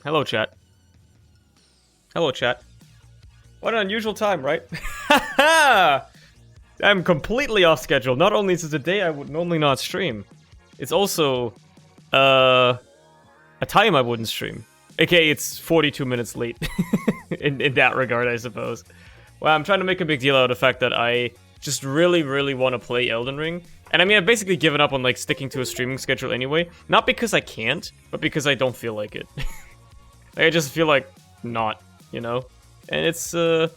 Hello, chat. Hello, chat. What an unusual time, right? I'm completely off schedule. Not only is it a day I would normally not stream, it's also a time I wouldn't stream. Okay, it's 42 minutes late in that regard, I suppose. Well, I'm trying to make a big deal out of the fact that I just really want to play Elden Ring. And I mean, I've basically given up on like sticking to a streaming schedule anyway. Not because I can't, but because I don't feel like it. Like, I just feel like not, you know? And it's done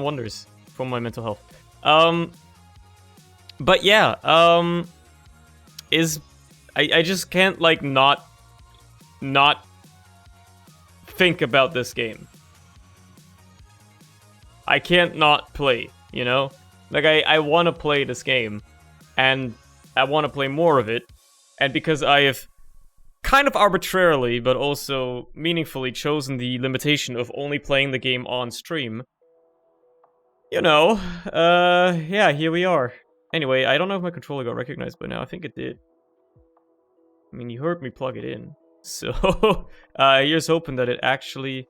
wonders for my mental health. But yeah, I just can't like not think about this game. I can't not play, you know? Like, I want to play this game, and I want to play more of it, and because I have kind of arbitrarily, but also meaningfully chosen the limitation of only playing the game on stream, you know, yeah, here we are. Anyway, I don't know if my controller got recognized by now. I think it did. I mean, you heard me plug it in. So, here's hoping that it actually...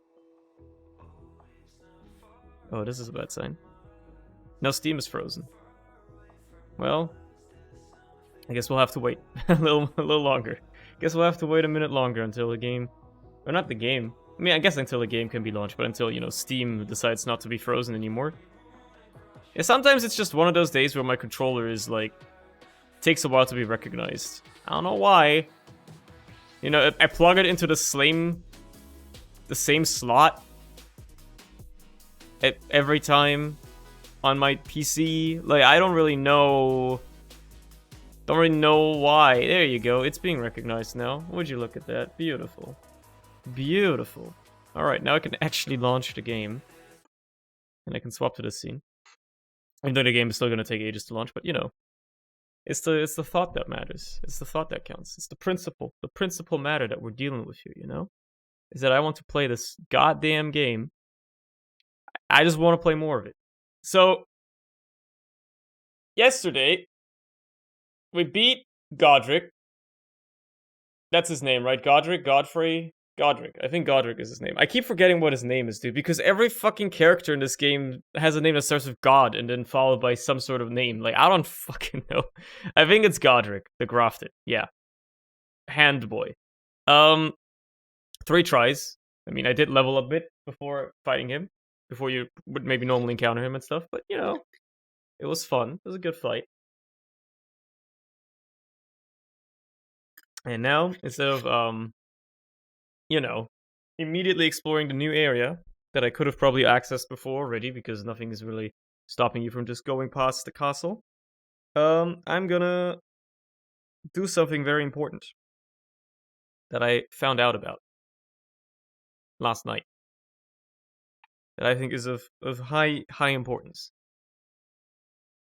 Oh, this is a bad sign. No, Steam is frozen. Well, I guess we'll have to wait a little longer. Guess we'll have to wait a minute longer until the game... Or not the game. I mean, I guess until the game can be launched, but until, you know, Steam decides not to be frozen anymore. Yeah, sometimes it's just one of those days where my controller is, like... Takes a while to be recognized. I don't know why. You know, I plug it into the same slot every time on my PC. Like, I don't really know why. There you go. It's being recognized now. Would you look at that? Beautiful. Beautiful. Alright, now I can actually launch the game. And I can swap to this scene. Even though the game is still gonna take ages to launch, but you know. It's the thought that matters. It's the thought that counts. It's the principle matter that we're dealing with here, you know? Is that I want to play this goddamn game. I just want to play more of it. So, yesterday, we beat Godric. That's his name, right? Godric? Godfrey? Godric. I think Godric is his name. I keep forgetting what his name is, dude, because every fucking character in this game has a name that starts with God and then followed by some sort of name. Like, I don't fucking know. I think it's Godric, the Grafted. Yeah. Hand boy. 3 tries. I mean, I did level a bit before fighting him. Before you would maybe normally encounter him and stuff, but, you know, it was fun. It was a good fight. And now, instead of, you know, immediately exploring the new area that I could have probably accessed before already, because nothing is really stopping you from just going past the castle, I'm gonna do something very important that I found out about last night. That I think is of high importance.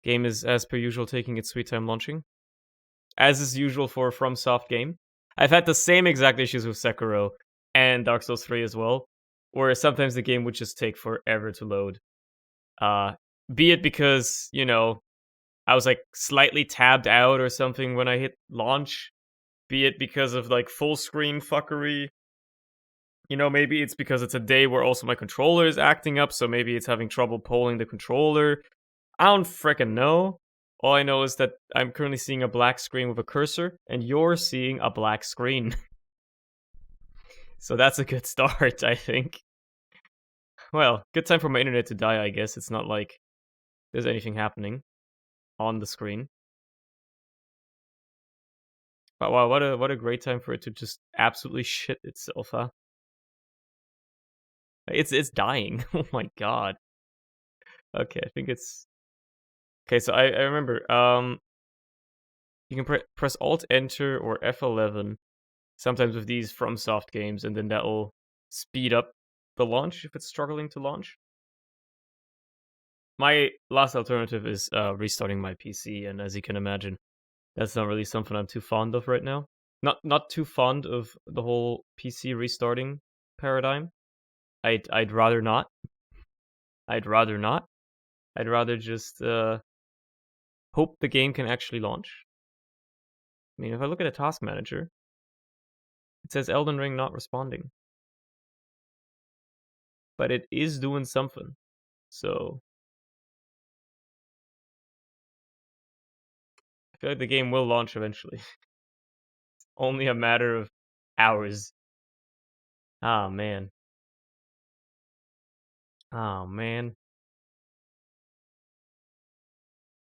Game is, as per usual, taking its sweet time launching. As is usual for a FromSoft game. I've had the same exact issues with Sekiro and Dark Souls 3 as well, where sometimes the game would just take forever to load. Be it because, you know, I was like slightly tabbed out or something when I hit launch, be it because of like full screen fuckery. You know, maybe it's because it's a day where also my controller is acting up, so maybe it's having trouble polling the controller. I don't frickin' know. All I know is that I'm currently seeing a black screen with a cursor, and you're seeing a black screen. So that's a good start, I think. Well, good time for my internet to die, I guess. It's not like there's anything happening on the screen. But wow, what a great time for it to just absolutely shit itself, huh? It's dying. Oh my god. Okay, I think it's... Okay, so I remember, you can press Alt Enter or F11 sometimes with these FromSoft games, and then that'll speed up the launch if it's struggling to launch. My last alternative is restarting my PC, and as you can imagine, that's not really something I'm too fond of right now. Not too fond of the whole PC restarting paradigm. I'd rather not. I'd rather not. I'd rather just hope the game can actually launch. I mean, if I look at a task manager, it says Elden Ring not responding. but it is doing something. So I feel like the game will launch eventually. Only a matter of hours. Oh man. Oh man.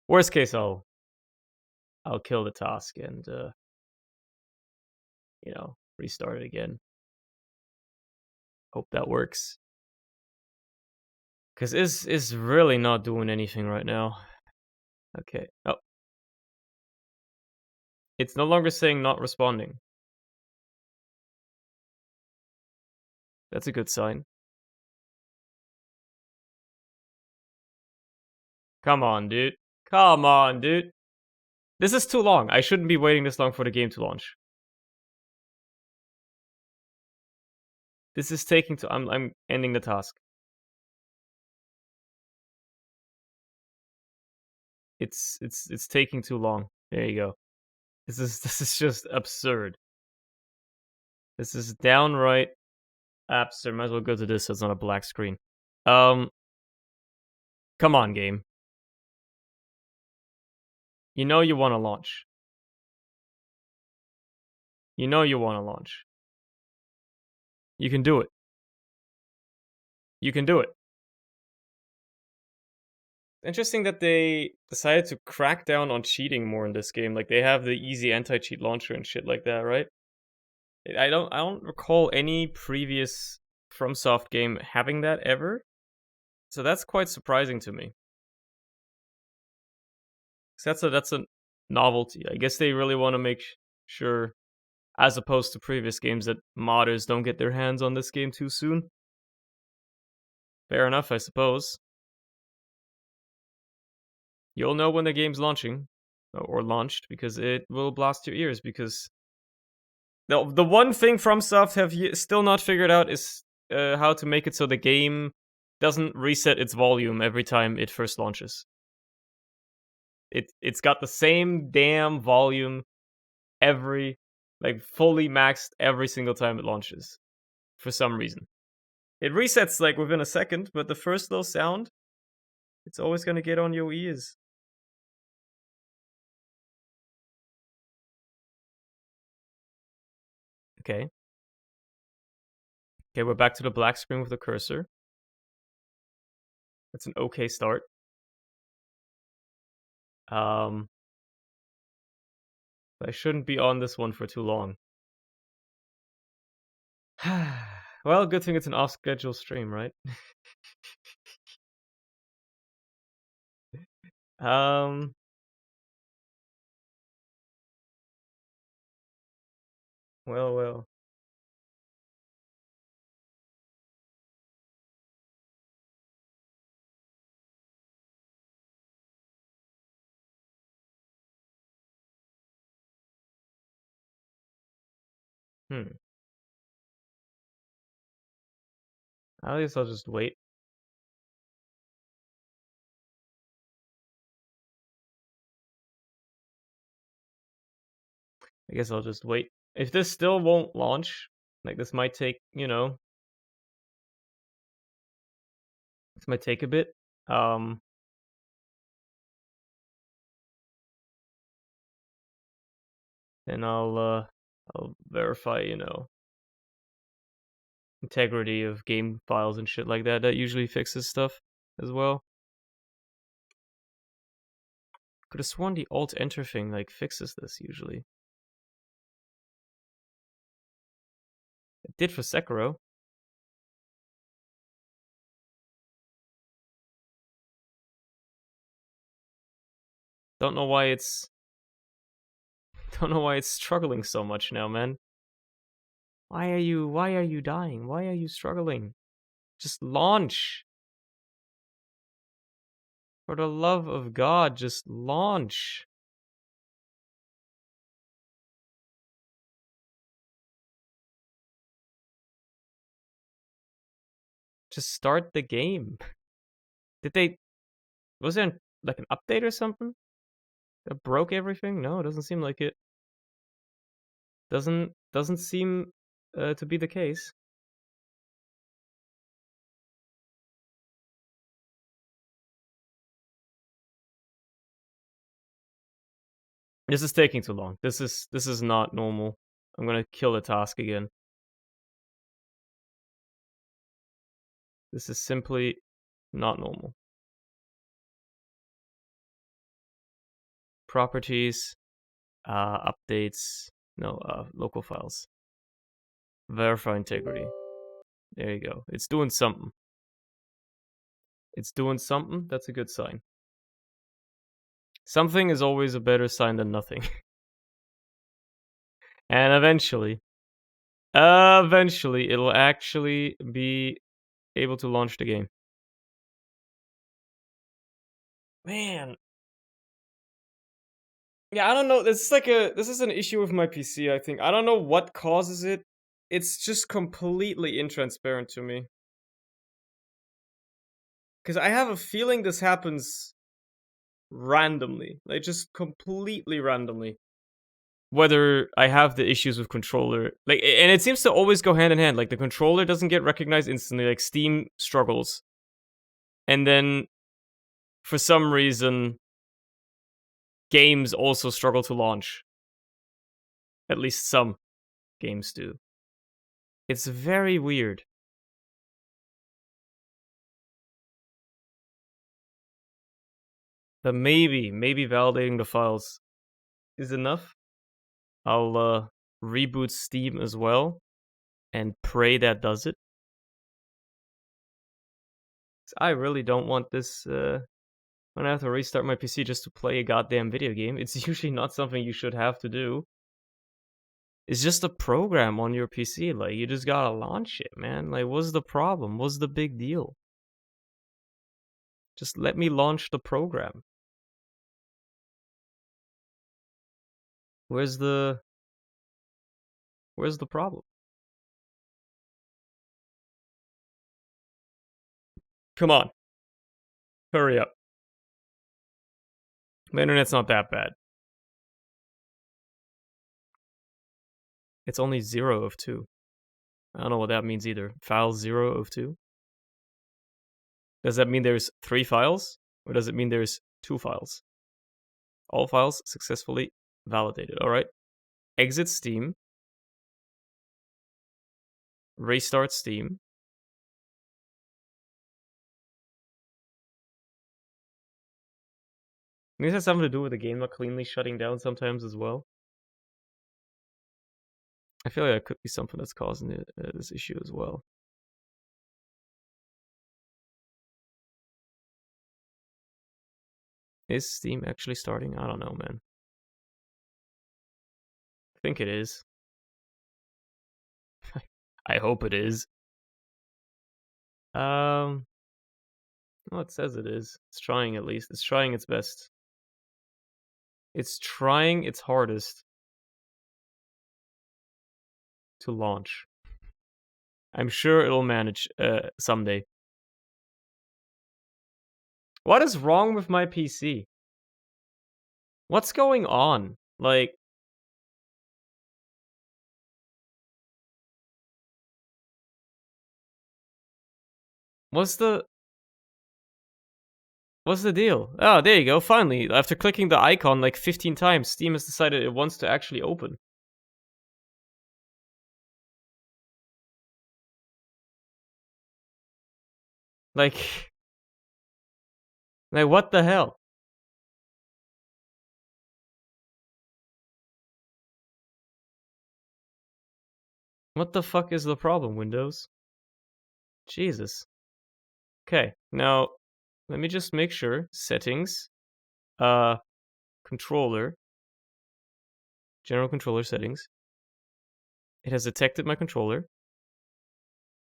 Worst case, I'll kill the task and restart it again. Hope that works. Cause is really not doing anything right now. Okay. Oh. It's no longer saying not responding. That's a good sign. Come on, dude. Come on, dude. This is too long. I shouldn't be waiting this long for the game to launch. This is taking too. I'm ending the task. It's taking too long. There you go. This is just absurd. This is downright absurd. Might as well go to this so it's not a black screen. Come on, game. You know you want to launch. You know you want to launch. You can do it. You can do it. Interesting that they decided to crack down on cheating more in this game. Like they have the easy anti-cheat launcher and shit like that, right? I don't recall any previous FromSoft game having that ever. So that's quite surprising to me. That's a novelty. I guess they really want to make sure, as opposed to previous games, that modders don't get their hands on this game too soon. Fair enough, I suppose. You'll know when the game's launching or launched because it will blast your ears. Because the one thing FromSoft have still not figured out is how to make it so the game doesn't reset its volume every time it first launches. It's got the same damn volume fully maxed every single time it launches for some reason. It resets like within a second, but the first little sound, it's always gonna get on your ears. Okay. Okay, we're back to the black screen with the cursor. That's an okay start. I shouldn't be on this one for too long. Well, good thing it's an off-schedule stream, right? Well. I guess I'll just wait. I guess I'll just wait. If this still won't launch, like this might take, this might take a bit. Then I'll verify, integrity of game files and shit like that. That usually fixes stuff as well. Could have sworn the Alt Enter thing like fixes this usually. It did for Sekiro. Don't know why it's struggling so much now, man. Why are you dying? Why are you struggling? Just launch. For the love of God, just launch. Just start the game. Was there like an update or something that broke everything? No, it doesn't seem like it. Doesn't seem to be the case. This is taking too long. This is not normal. I'm gonna kill the task again. This is simply not normal. Properties, updates, no, local files. Verify integrity. There you go. It's doing something. It's doing something. That's a good sign. Something is always a better sign than nothing. And eventually, it'll actually be able to launch the game. Man. Yeah, I don't know. This is an issue with my PC, I think. I don't know what causes it. It's just completely intransparent to me. Because I have a feeling this happens randomly. Like, just completely randomly. Whether I have the issues with controller. Like, and it seems to always go hand in hand. Like, the controller doesn't get recognized instantly. Like, Steam struggles. And then, for some reason, games also struggle to launch. At least some games do. It's very weird. But maybe validating the files is enough. I'll reboot Steam as well and pray that does it. I really don't want this when I have to restart my PC just to play a goddamn video game. It's usually not something you should have to do. It's just a program on your PC. Like, you just gotta launch it, man. Like, what's the problem? What's the big deal? Just let me launch the program. Where's the problem? Come on. Hurry up. My internet's not that bad. It's only 0 of 2. I don't know what that means either. File 0 of 2? Does that mean there's 3 files? Or does it mean there's 2 files? All files successfully validated. Alright. Exit Steam. Restart Steam. Maybe this has something to do with the game not cleanly shutting down sometimes as well. I feel like that could be something that's causing this issue as well. Is Steam actually starting? I don't know, man. I think it is. I hope it is. Well, it says it is. It's trying at least. It's trying its best. It's trying its hardest to launch. I'm sure it'll manage someday. What is wrong with my PC? What's going on? Like, what's the deal? Oh, there you go. Finally, after clicking the icon like 15 times, Steam has decided it wants to actually open. Like, what the hell? What the fuck is the problem, Windows? Jesus. Okay, now let me just make sure. Settings. Controller. General controller settings. It has detected my controller.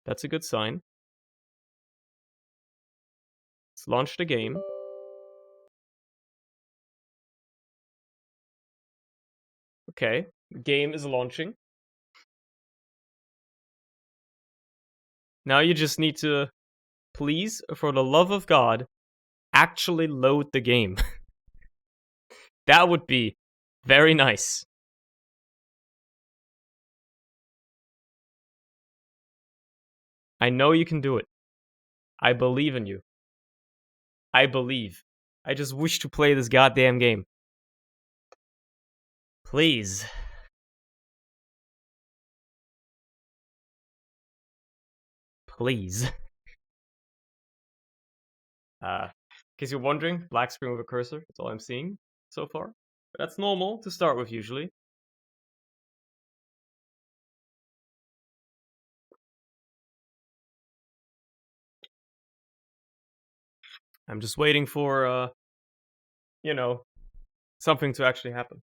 That's a good sign. Let's launch the game. Okay, the game is launching. Now you just need to, please, for the love of God, actually load the game. That would be very nice. I know you can do it. I believe in you. I believe. I just wish to play this goddamn game. Please. Please. In case you're wondering, black screen with a cursor. That's all I'm seeing so far. But that's normal to start with usually. I'm just waiting for, you know, something to actually happen.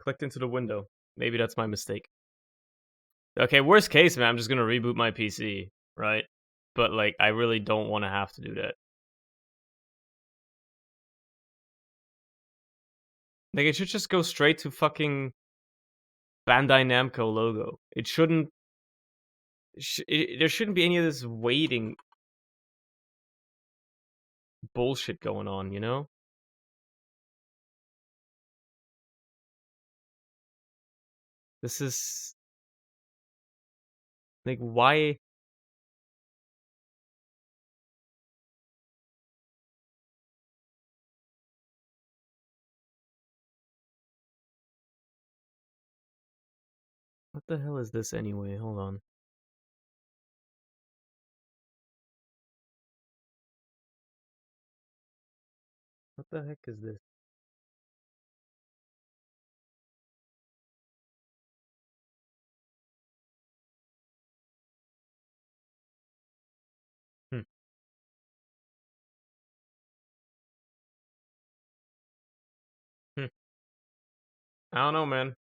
Clicked into the window. Maybe that's my mistake. Okay, worst case, man, I'm just gonna reboot my PC, right? But, like, I really don't want to have to do that. Like, it should just go straight to fucking Bandai Namco logo. It shouldn't... there shouldn't be any of this waiting bullshit going on, you know? This is... like, why... What the hell is this anyway? Hold on. What the heck is this? Hmm. Hmm. I don't know, man.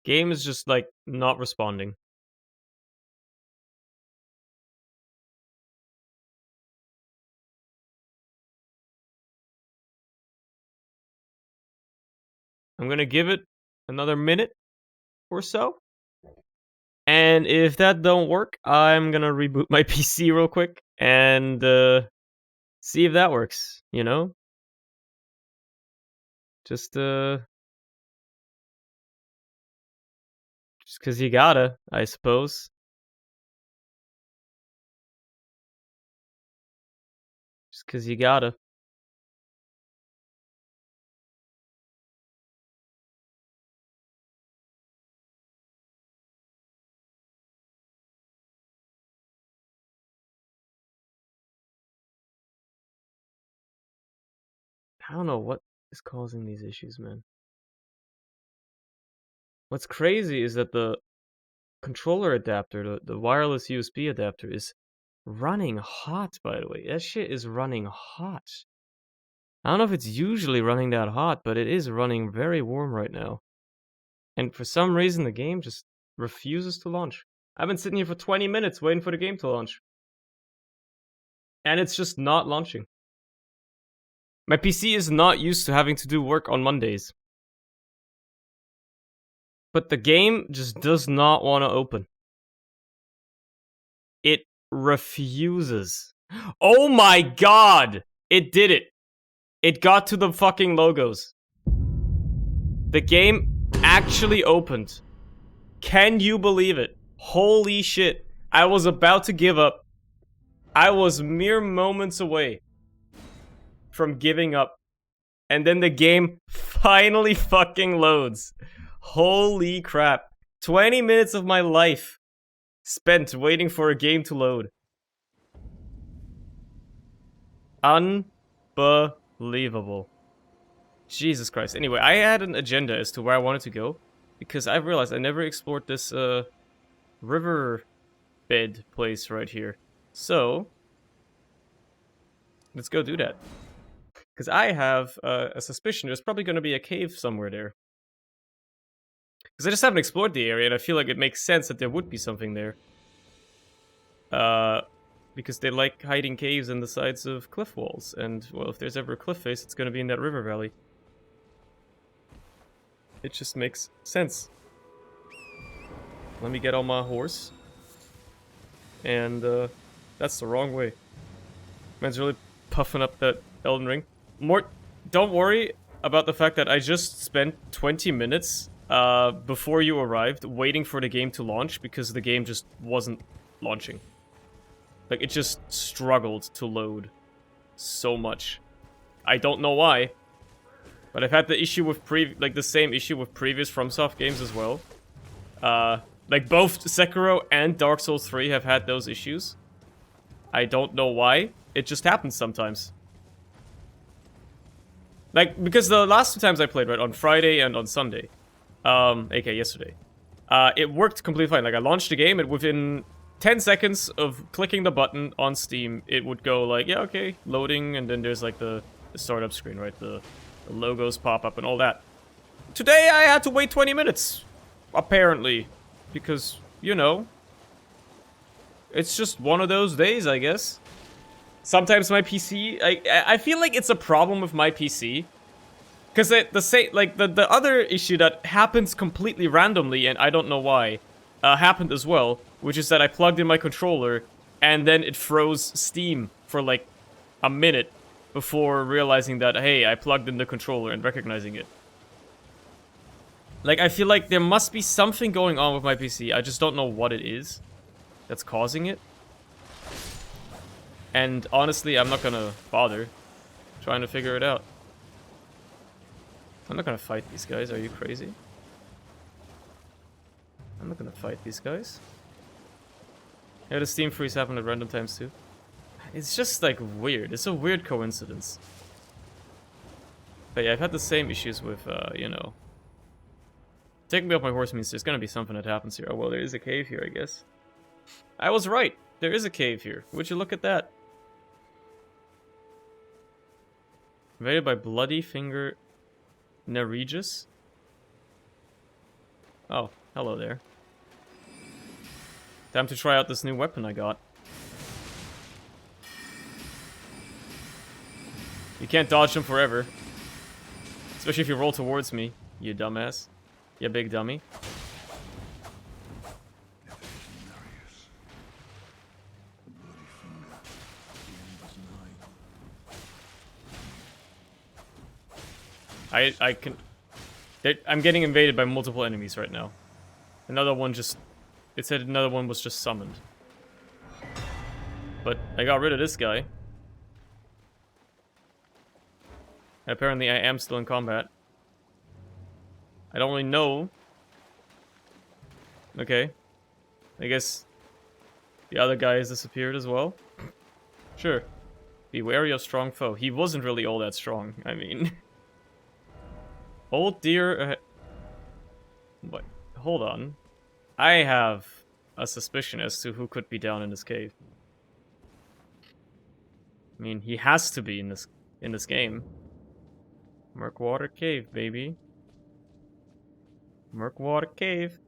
Game is just, like, not responding. I'm gonna give it another minute or so. And if that don't work, I'm gonna reboot my PC real quick and see if that works, you know? Just cause you gotta, I suppose. Just cause you gotta. I don't know what is causing these issues, man. What's crazy is that the controller adapter, the wireless USB adapter, is running hot, by the way. That shit is running hot. I don't know if it's usually running that hot, but it is running very warm right now. And for some reason, the game just refuses to launch. I've been sitting here for 20 minutes waiting for the game to launch. And it's just not launching. My PC is not used to having to do work on Mondays. But the game just does not want to open. It refuses. Oh my god! It did it. It got to the fucking logos. The game actually opened. Can you believe it? Holy shit. I was about to give up. I was mere moments away from giving up. And then the game finally fucking loads. Holy crap. 20 minutes of my life spent waiting for a game to load. Unbelievable. Jesus Christ. Anyway, I had an agenda as to where I wanted to go. Because I realized I never explored this river bed place right here. So, let's go do that. Because I have a suspicion there's probably going to be a cave somewhere there. Because I just haven't explored the area, and I feel like it makes sense that there would be something there. Because they like hiding caves in the sides of cliff walls. And, well, if there's ever a cliff face, it's going to be in that river valley. It just makes sense. Let me get on my horse. And, that's the wrong way. Man's really puffing up that Elden Ring. Don't worry about the fact that I just spent 20 minutes before you arrived waiting for the game to launch because the game just wasn't launching. Like, it just struggled to load so much. I don't know why. But I've had the issue with the same issue with previous FromSoft games as well. Like both Sekiro and Dark Souls 3 have had those issues. I don't know why. It just happens sometimes. Like, because the last 2 times I played, right, on Friday and on Sunday, aka yesterday, it worked completely fine. Like, I launched the game, and within 10 seconds of clicking the button on Steam, it would go like, yeah, okay, loading, and then there's like the startup screen, right, the logos pop up and all that. Today, I had to wait 20 minutes, apparently, because, you know, it's just one of those days, I guess. Sometimes my PC, I feel like it's a problem with my PC. Because the other issue that happens completely randomly, and I don't know why, happened as well, which is that I plugged in my controller, and then it froze Steam for like a minute before realizing that, hey, I plugged in the controller and recognizing it. Like, I feel like there must be something going on with my PC, I just don't know what it is that's causing it. And honestly, I'm not gonna bother trying to figure it out. I'm not gonna fight these guys, are you crazy? I'm not gonna fight these guys. Yeah, the Steam freeze happened at random times too. It's just like weird, it's a weird coincidence. But yeah, I've had the same issues with, you know. Taking me off my horse means there's gonna be something that happens here. Oh, well, there is a cave here, I guess. I was right, there is a cave here. Would you look at that? Invaded by Bloody Finger Neregus? Oh, hello there. Time to try out this new weapon I got. You can't dodge them forever. Especially if you roll towards me, you dumbass. You big dummy. I can... I'm getting invaded by multiple enemies right now. Another one just... It said another one was just summoned. But I got rid of this guy. Apparently I am still in combat. I don't really know. Okay. I guess the other guy has disappeared as well. Sure. Be wary of strong foe. He wasn't really all that strong, I mean... Old deer... What? Hold on. I have a suspicion as to who could be down in this cave. I mean, he has to be in this game. Murkwater Cave, baby. Murkwater Cave.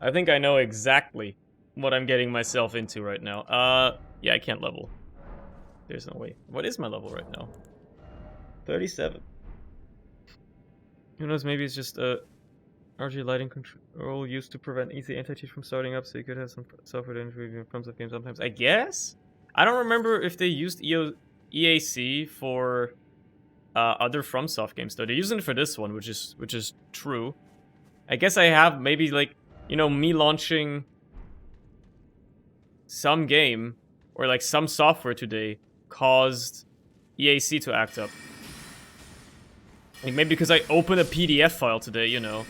I think I know exactly what I'm getting myself into right now. Yeah, I can't level. There's no way. What is my level right now? 37. Who knows, maybe it's just a RG lighting control used to prevent easy anti-cheat from starting up, so you could have some software to interview from some games sometimes. I guess? I don't remember if they used EAC for other FromSoft games, though. They're using it for this one, which is true. I guess I have maybe, like, you know, me launching some game or like some software today caused EAC to act up. Like, maybe because I opened a PDF file today, you know.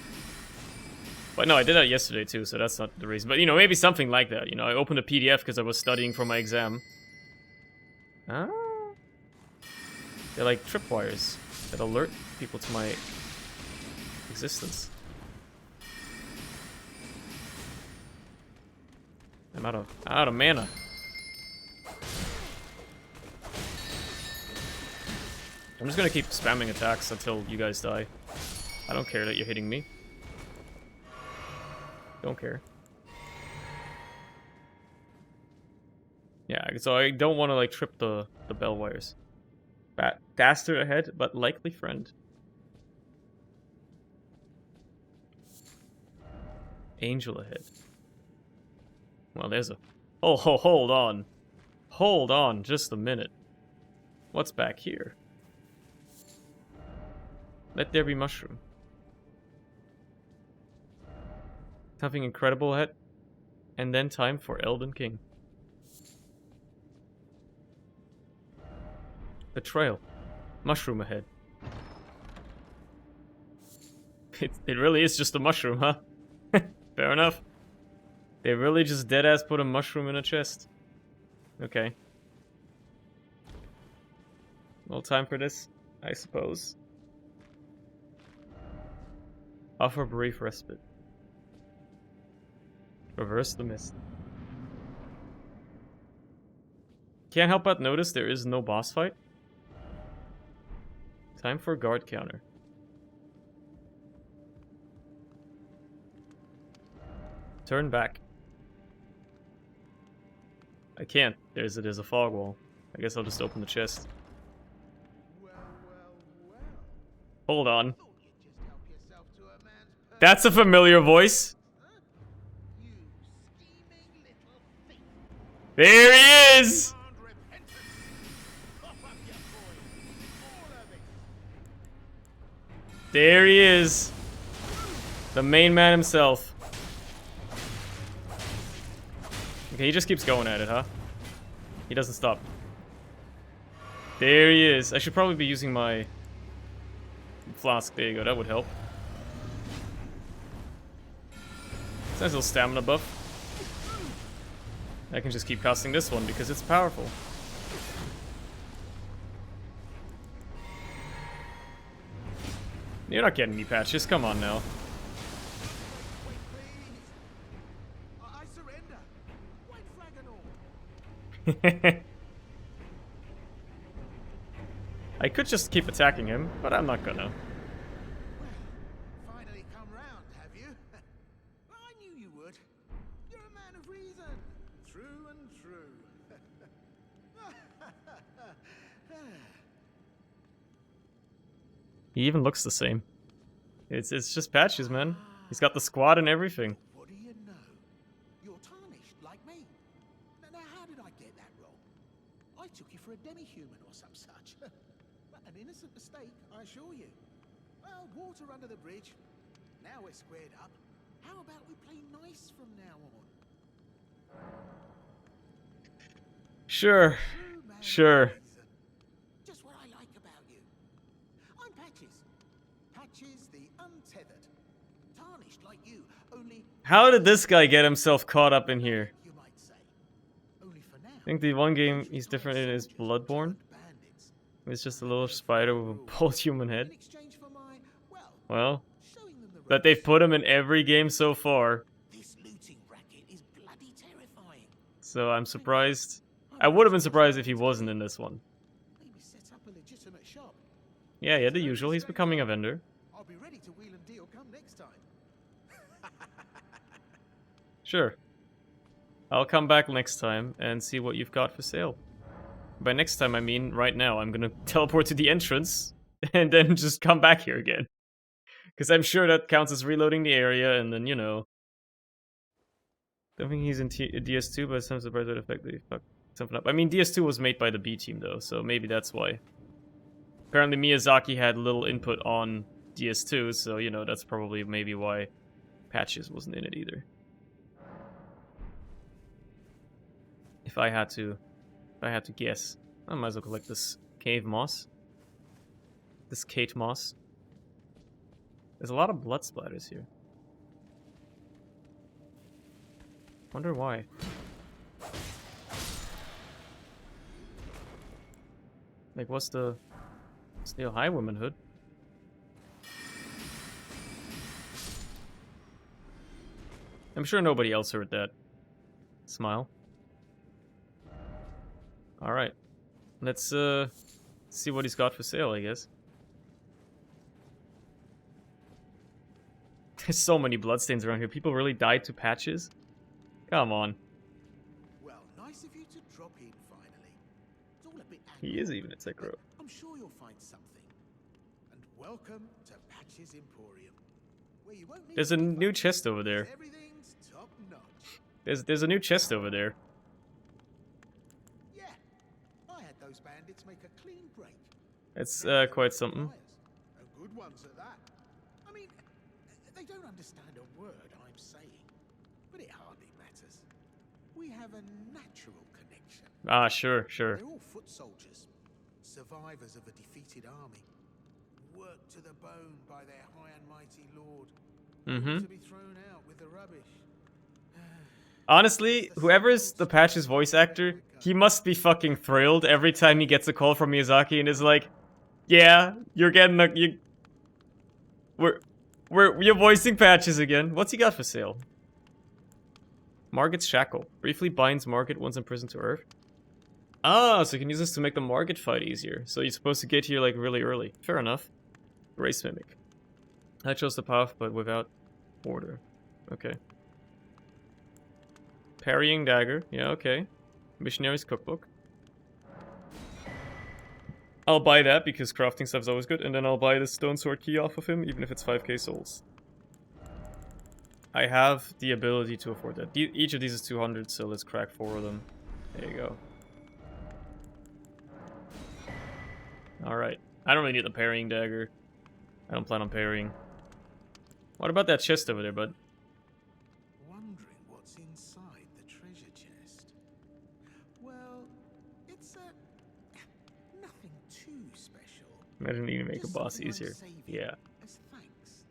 But no, I did that yesterday too, so that's not the reason. But, you know, maybe something like that. You know, I opened a PDF because I was studying for my exam. Ah. They're like tripwires that alert people to my existence. I'm out of mana. I'm just gonna keep spamming attacks until you guys die. I don't care that you're hitting me. Don't care. Yeah, so I don't want to like trip the bell wires. Bastard ahead, but likely friend. Angel ahead. Well, there's a... Oh, hold on. Hold on just a minute. What's back here? Let there be mushroom. Something incredible ahead? And then time for Elden King. Betrayal. Mushroom ahead. It really is just a mushroom, huh? Fair enough. They really just deadass put a mushroom in a chest. Okay. Well, time for this, I suppose. Offer brief respite. Reverse the mist. Can't help but notice there is no boss fight. Time for guard counter. Turn back. I can't. There's a fog wall. I guess I'll just open the chest. Hold on. That's a familiar voice. There he is! There he is. The main man himself. Okay, he just keeps going at it, huh? He doesn't stop. There he is. I should probably be using my flask. There you go, that would help. Nice little stamina buff. I can just keep casting this one because it's powerful. You're not getting me, Patches. Come on now. I surrender. White flag and all. I could just keep attacking him, but I'm not gonna. Well, finally come round, have you? I knew you would. You're a man of reason. True and true. He even looks the same. It's just Patches, man. He's got the squad and everything. What do you know? You're tarnished like me. Now, how did I get that wrong? I took you for a demi-human or some such. An innocent mistake, I assure you. Well, water under the bridge. Now we're squared up. How about we play nice from now on? Sure. True man of Sure. reason. Just what I like about you. I'm Patches. Patches the untethered. Tarnished like you, only How did this guy get himself caught up in here? you might say. Only for now. I think the one game he's different in is Bloodborne. Bandits. It's just a little spider with a bald human head. In exchange for my, Well, showing them the but they've put him in every game so far, This looting racket is bloody terrifying. so I'm surprised. I would have been surprised if he wasn't in this one. Maybe set up a legitimate shop. Yeah, the usual. He's becoming a vendor. I'll be ready to wheel and deal come next time. Sure. I'll come back next time and see what you've got for sale. By next time, I mean right now. I'm gonna teleport to the entrance and then just come back here again. Because I'm sure that counts as reloading the area, and then, you know. Don't think he's in DS2, but I'm surprised that effectively fucked something up. I mean, DS2 was made by the B team, though, so maybe that's why. Apparently, Miyazaki had little input on DS2, so, you know, that's probably maybe why Patches wasn't in it either. If I had to guess, I might as well collect this cave moss. This Kate moss. There's a lot of blood splatters here. Wonder why. Like, what's the high womanhood? I'm sure nobody else heard that. Smile. Alright. Let's see what he's got for sale, I guess. There's so many bloodstains around here. People really died to Patches? Come on. Well, nice of you to drop in finally. It's all a bit He is even a tech but row. I'm sure you'll find something. And welcome to Patches Emporium, where you won't need There's a any new funds, chest over there. because everything's top notch. There's a new chest over there. Yeah, I had those bandits make a clean break. It's quite something. And good ones at that. I mean, they don't understand a word I'm saying. but it hardly matters. We have a natural connection. Ah, sure, sure. They're all foot soldiers, survivors of a defeated army, worked to the bone by their high and mighty lord, only Mm-hmm. to be thrown out with the rubbish. Honestly, whoever's the Patch's voice actor, he must be fucking thrilled every time he gets a call from Miyazaki and is like, "Yeah, you're getting a you're voicing Patches again. What's he got for sale?" Margit's Shackle. Briefly binds Margit once imprisoned to Earth. Ah, so you can use this to make the Margit fight easier. So you're supposed to get here, like, really early. Fair enough. Grace Mimic. I chose the path, but without order. Okay. Parrying Dagger. Yeah, okay. Missionary's Cookbook. I'll buy that, because crafting stuff's always good. And then I'll buy the Stone Sword key off of him, even if it's 5k souls. I have the ability to afford that. Each of these is 200, so let's crack 4 of them. There you go. Alright. I don't really need the parrying dagger. I don't plan on parrying. What about that chest over there, bud? Wondering what's inside the treasure chest. Well, it's nothing too special. Imagine needing to make a Just boss something I'm easier. saving Yeah. as thanks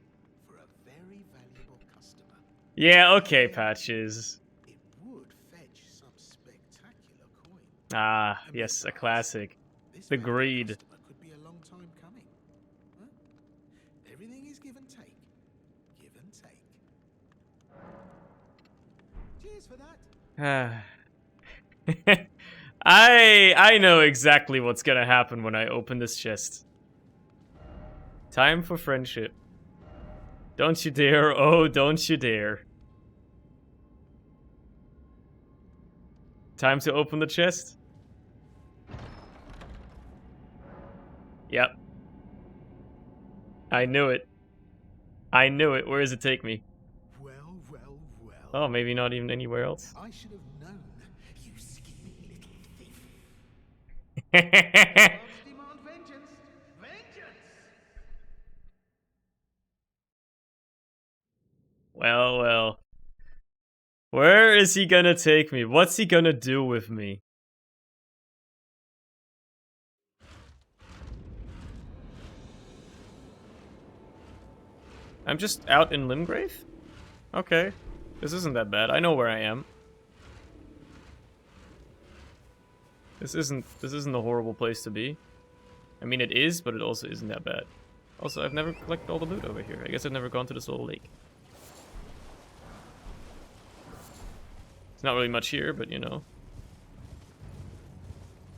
for a very valuable customer. Yeah, okay, Patches. It would fetch some spectacular coin. Ah, And yes, a besides, classic. this The valuable greed. customer could be a long time coming. Huh? Everything is give and take. Give and take. Cheers for that. I know exactly what's gonna happen when I open this chest. Time for friendship. Don't you dare, oh, don't you dare. Time to open the chest? Yep. I knew it. I knew it. Where does it take me? Well, well, well. Oh, maybe not even anywhere else. I should have known, you scheming little thief. Well, Gods demand vengeance. Vengeance! well. Where is he gonna take me? What's he gonna do with me? I'm just out in Limgrave? Okay. This isn't that bad. I know where I am. This isn't a horrible place to be. I mean, it is, but it also isn't that bad. Also, I've never collected all the loot over here. I guess I've never gone to this little lake. It's not really much here, but you know.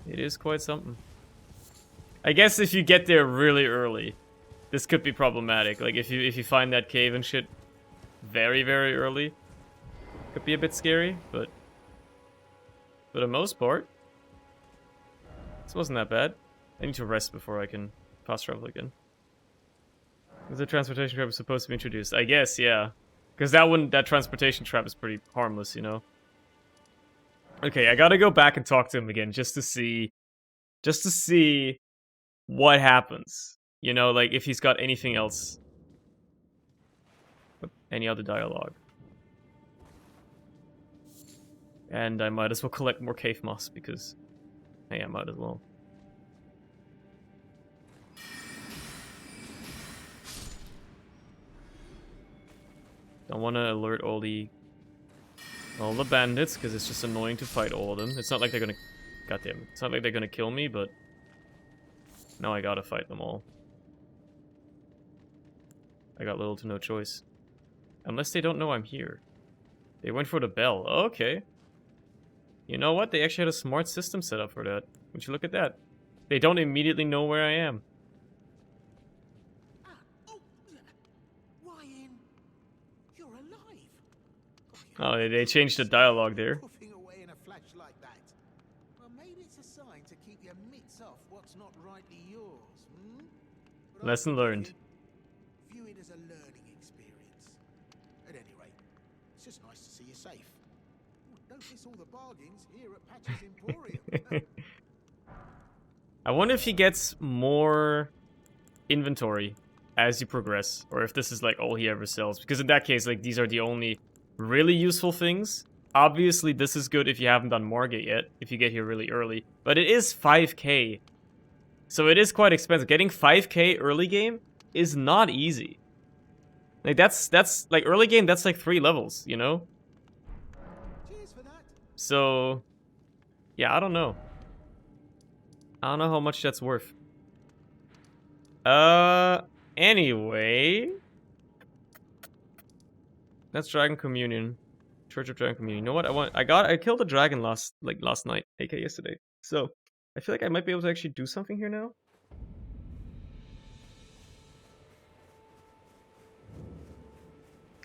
It is quite something. I guess if you get there really early, this could be problematic. Like if you find that cave and shit very, very early, could be a bit scary, but for the most part, this wasn't that bad. I need to rest before I can fast travel again. Is the transportation trap supposed to be introduced? I guess, yeah. Because that transportation trap is pretty harmless, you know? Okay, I gotta go back and talk to him again just to see what happens. You know, like if he's got anything else. Any other dialogue. And I might as well collect more cave moss because, hey, I might as well. Don't want to alert all the bandits because it's just annoying to fight all of them. It's not like they're gonna, goddamn, it's not like they're gonna kill me, but now I gotta fight them all. I got little to no choice, unless they don't know I'm here. They went for the bell. Okay. You know what? They actually had a smart system set up for that. Would you look at that? They don't immediately know where I am. Ryan, you're alive. Oh, they changed the dialogue there. Puffing away in a flash like that. Well, maybe it's a sign to keep your mitts off what's not rightly yours. But I Lesson forgive learned. you. View it as a learning experience. At any rate, it's just nice to see you safe. Don't miss all the bargains here at Patch's Emporium. I wonder if he gets more inventory as you progress, or if this is like all he ever sells. Because in that case, like these are the only really useful things. Obviously, this is good if you haven't done Margate yet, if you get here really early. But it is 5k. So it is quite expensive. Getting 5k early game is not easy. Like, that's like, early game, that's like 3 levels, you know? Cheers for that. So, yeah, I don't know. I don't know how much that's worth. Anyway. That's Dragon Communion. Church of Dragon Communion. You know what? I killed a dragon last night, aka yesterday. So, I feel like I might be able to actually do something here now.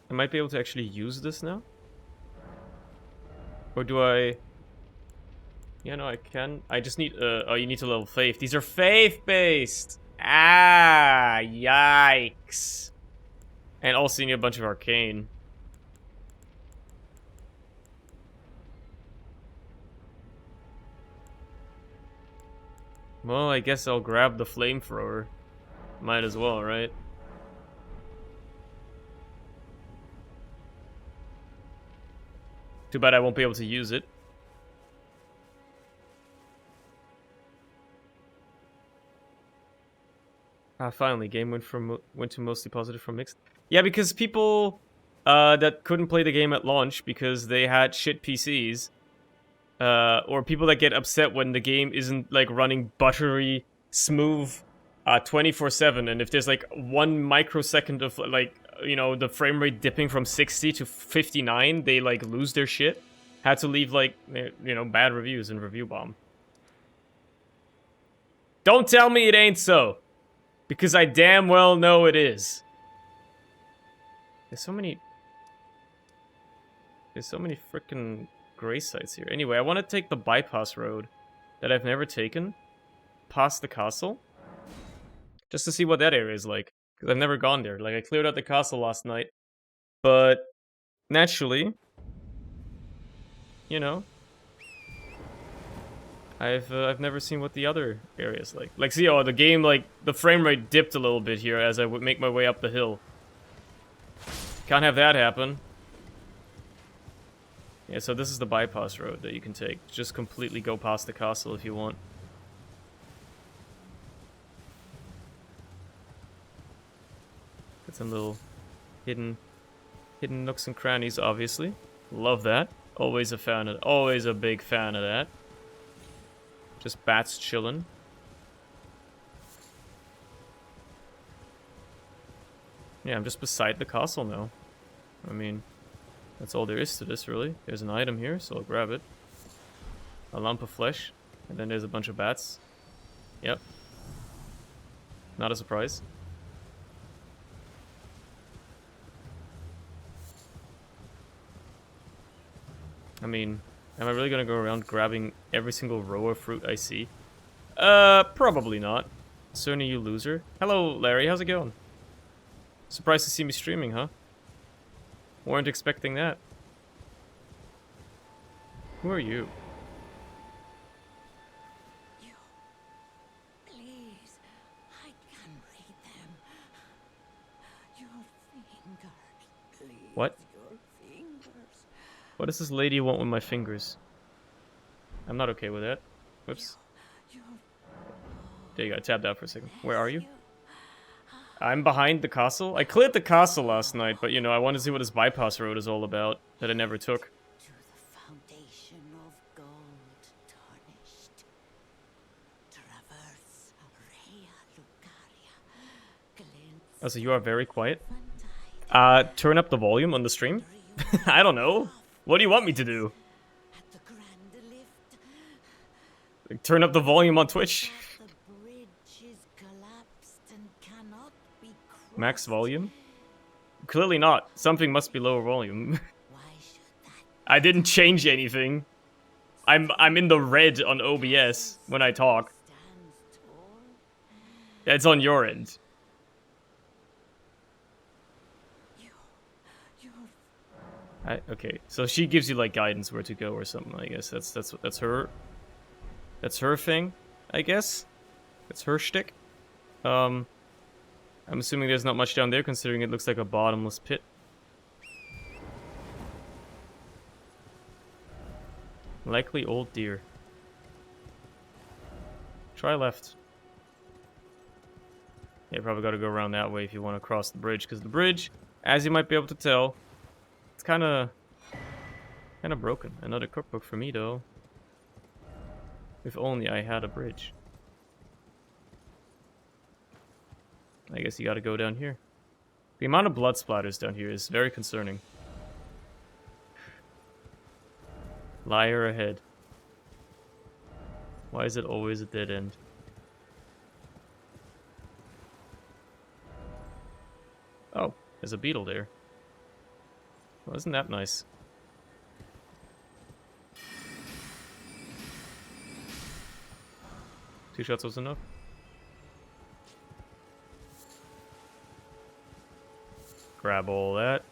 I might be able to actually use this now. Or do I... Yeah, no, I can. I just need, oh, you need to level faith. These are faith-based! Ah, yikes. And also you need a bunch of arcane. Well, I guess I'll grab the flamethrower. Might as well, right? Too bad I won't be able to use it. Ah, finally, game went to mostly positive from mixed. Yeah, because people that couldn't play the game at launch because they had shit PCs, or people that get upset when the game isn't like running buttery smooth 24/7, and if there's like 1 microsecond of like, you know, the frame rate dipping from 60 to 59, they like lose their shit. Had to leave like, you know, bad reviews and review bomb. Don't tell me it ain't so. Because I damn well know it is. There's so many freaking gray sites here. Anyway, I want to take the bypass road that I've never taken past the castle. Just to see what that area is like. Because I've never gone there. Like, I cleared out the castle last night. But, naturally, you know, I've never seen what the other area is like. Like, see, oh, the game, like, the frame rate dipped a little bit here as I would make my way up the hill. Can't have that happen. Yeah, so this is the bypass road that you can take. Just completely go past the castle if you want. Got some little hidden nooks and crannies, obviously. Love that. Always a big fan of that. Just bats chilling. Yeah, I'm just beside the castle now. I mean, that's all there is to this, really. There's an item here, so I'll grab it. A lump of flesh. And then there's a bunch of bats. Yep. Not a surprise. I mean, am I really gonna go around grabbing every single row of fruit I see? Probably not. Cerny, you loser. Hello, Larry. How's it going? Surprised to see me streaming, huh? Weren't expecting that. Who are you? You, please, I can read them. Your fingers, please. What? Your fingers. What does this lady want with my fingers? I'm not okay with that. Whoops. There you go. I tapped out for a second. Where are you? I'm behind the castle. I cleared the castle last night, but you know, I want to see what this bypass road is all about that I never took. To the foundation of gold tarnished. Traverse Rea Lucaria. Glints Oh, so you are very quiet? Van Dyke. Turn up the volume on the stream? I don't know. What do you want me to do? At the grand lift. Like, turn up the volume on Twitch? The bridge is collapsed and cannot be crossed. Max volume? Clearly not. Something must be lower volume. Why should that I didn't change anything. I'm in the red on OBS when I talk. stands tall? It's on your end. You're Okay, so she gives you like guidance where to go or something. I guess that's her thing. I guess that's her shtick. I'm assuming there's not much down there, considering it looks like a bottomless pit. Likely old deer. Try left. Yeah, probably gotta go around that way if you want to cross the bridge, because the bridge, as you might be able to tell, it's kind of broken. Another cookbook for me, though. If only I had a bridge. I guess you gotta go down here. The amount of blood splatters down here is very concerning. Liar ahead. Why is it always a dead end? Oh, there's a beetle there. Well, isn't that nice? Two shots was enough. Grab all that.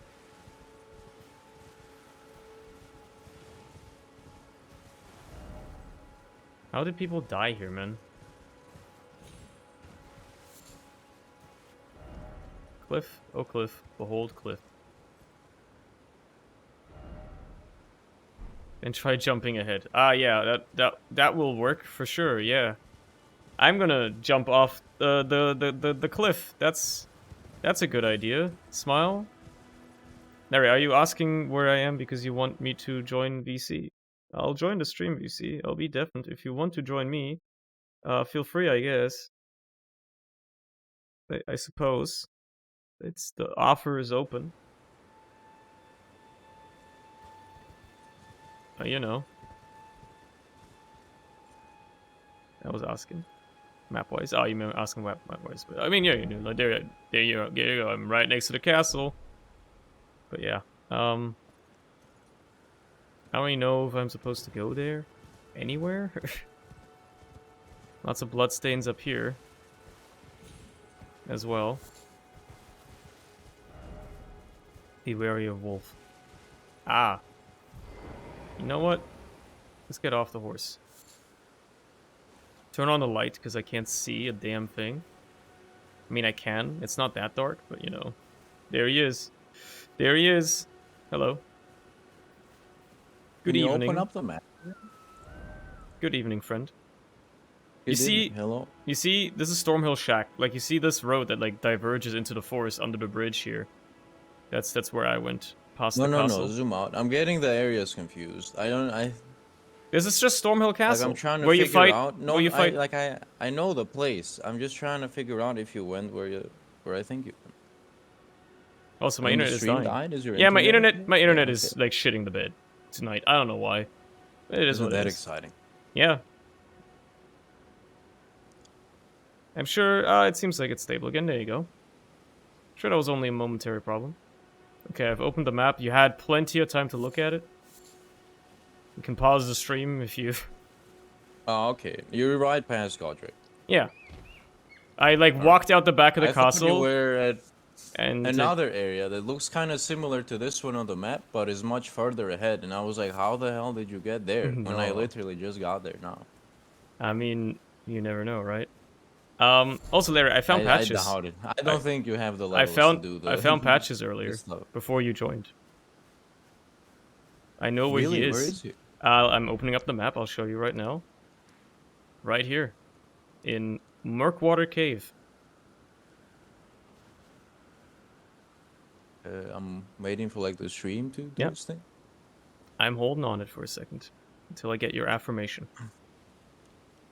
How did people die here, man? Cliff, oh cliff, behold cliff. And try jumping ahead. Ah, yeah, that will work for sure. Yeah, I'm gonna jump off the cliff. That's a good idea. Smile. Neri, are you asking where I am because you want me to join VC? I'll join the stream, VC. I'll be definite. If you want to join me, feel free, I guess. I suppose. It's the offer is open. You know. I was asking. Map-wise. Oh, you mean asking map-wise. But I mean, yeah, you know, like, there you go. I'm right next to the castle. But yeah. I don't really know if I'm supposed to go there. Anywhere? Lots of bloodstains up here. As well. Be wary of wolf. Ah. You know what? Let's get off the horse. Turn on the light, because I can't see a damn thing. I mean, I can. It's not that dark, but you know. There he is. There he is. Hello. Good Can you evening. open up the map? Good evening, friend. You see, hello. You see, this is Stormhill Shack. Like, you see this road that like diverges into the forest under the bridge here. That's where I went past the castle. No. Zoom out. I'm getting the areas confused. This is just Stormhill Castle. Like I'm trying to where figure you fight, out. No, where you fight. I know the place. I'm just trying to figure out if you went where I think you went. Also, my I mean, internet the is stream dying. died? Is your Yeah, my internet internet okay? is like shitting the bed tonight. I don't know why. It is Isn't what that it is. exciting? Yeah. I'm sure, it seems like it's stable again. There you go. Sure, that was only a momentary problem. Okay, I've opened the map. You had plenty of time to look at it. You can pause the stream if you... Oh, okay. You're right past Godric. Yeah. I, like, walked out the back of the I thought castle. you were at and another area that looks kind of similar to this one on the map, but is much further ahead. And I was like, how the hell did you get there? When I No. literally just got there now. I mean, you never know, right? Also, Larry, I found patches. I doubt it. I don't think you have the levels to do the I found patches earlier stuff. before you joined. I know where Really? he is. Where is he? I'm opening up the map. I'll show you right now. Right here, in Murkwater Cave. I'm waiting for like the stream to do this thing. I'm holding on it for a second until I get your affirmation.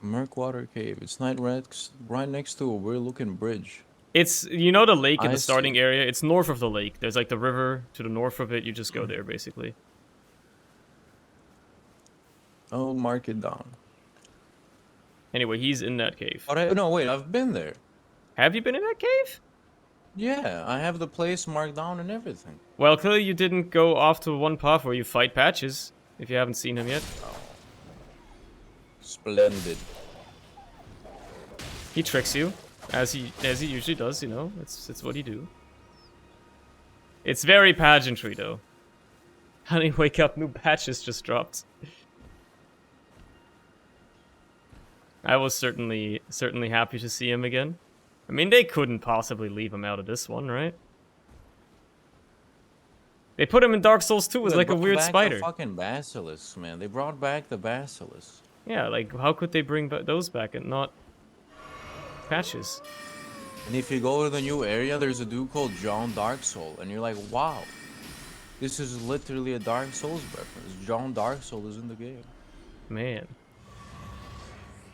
Murkwater Cave. It's right next to a weird-looking bridge. It's, you know, the lake in I the starting see. area. It's north of the lake. There's like the river to the north of it. You just go there, basically. I'll mark it down. Anyway, he's in that cave. But no, wait. I've been there. Have you been in that cave? Yeah, I have the place marked down and everything. Well, clearly you didn't go off to one path where you fight Patches, if you haven't seen him yet. Splendid. He tricks you, as he usually does, you know. It's what he do. It's very pageantry, though. Honey, wake up, new Patches just dropped. I was certainly happy to see him again. I mean, they couldn't possibly leave him out of this one, right? They put him in Dark Souls 2 as They like a brought weird back the spider. fucking basilisk, man. They brought back the basilisk. Yeah, like how could they bring those back and not patches? And if you go to the new area, there's a dude called John Dark Soul, and you're like, wow, this is literally a Dark Souls reference. John Dark Soul is in the game. Man.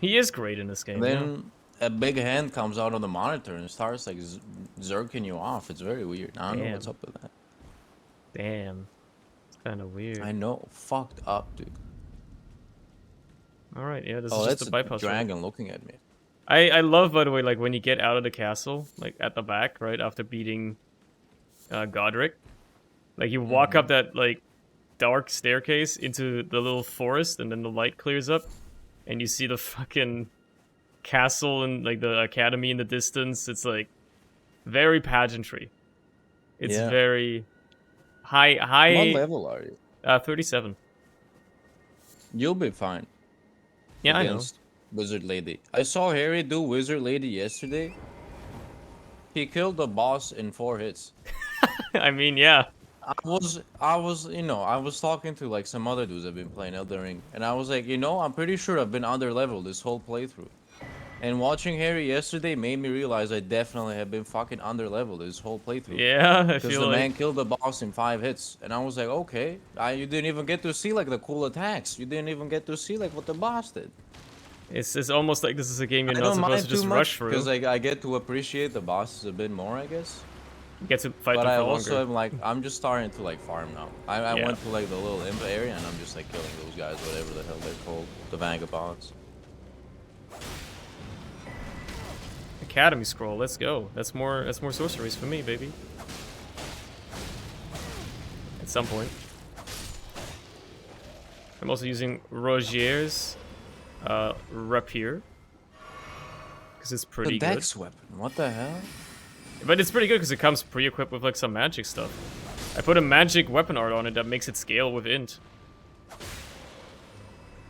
He is great in this And game, yeah. then a big hand comes out on the monitor and starts like zerking you off. It's very weird. I don't know what's Damn. up with that. Damn. It's kind of weird. I know, fucked up, dude. Alright, yeah, this is Oh, just that's a a bypass road. dragon looking at me. I love, by the way, like when you get out of the castle, like at the back, right after beating Godric, like you walk up that like dark staircase into the little forest, and then the light clears up, and you see the fucking castle and like the academy in the distance. It's like very pageantry. It's Yeah. very high, What high. level are you? 37. You'll be fine Yeah, I know. against Wizard Lady. I saw Harry do Wizard Lady yesterday. He killed the boss in 4 hits. I mean, yeah. I was talking to like some other dudes that have been playing Elden Ring, and I was like, I'm pretty sure I've been under level this whole playthrough. And watching Harry yesterday made me realize I definitely have been fucking under level this whole playthrough. Yeah, I Because feel the like man killed the boss in 5 hits, and I was like, okay, you didn't even get to see like the cool attacks. You didn't even get to see like what the boss did. it's almost like this is a game you're I not don't supposed mind to too just rush much through. because like I get to appreciate the bosses a bit more, I guess. You get to fight But them I for also longer. am like, I'm just starting to like farm now. I Yeah. went to like the little imp area and I'm just like killing those guys, whatever the hell they're called, the vagabonds. Academy scroll, let's go. That's more sorceries for me, baby. At some point. I'm also using Rogier's rapier. Because it's The pretty good. dex weapon, what the hell? But it's pretty good because it comes pre-equipped with like some magic stuff. I put a magic weapon art on it that makes it scale with int.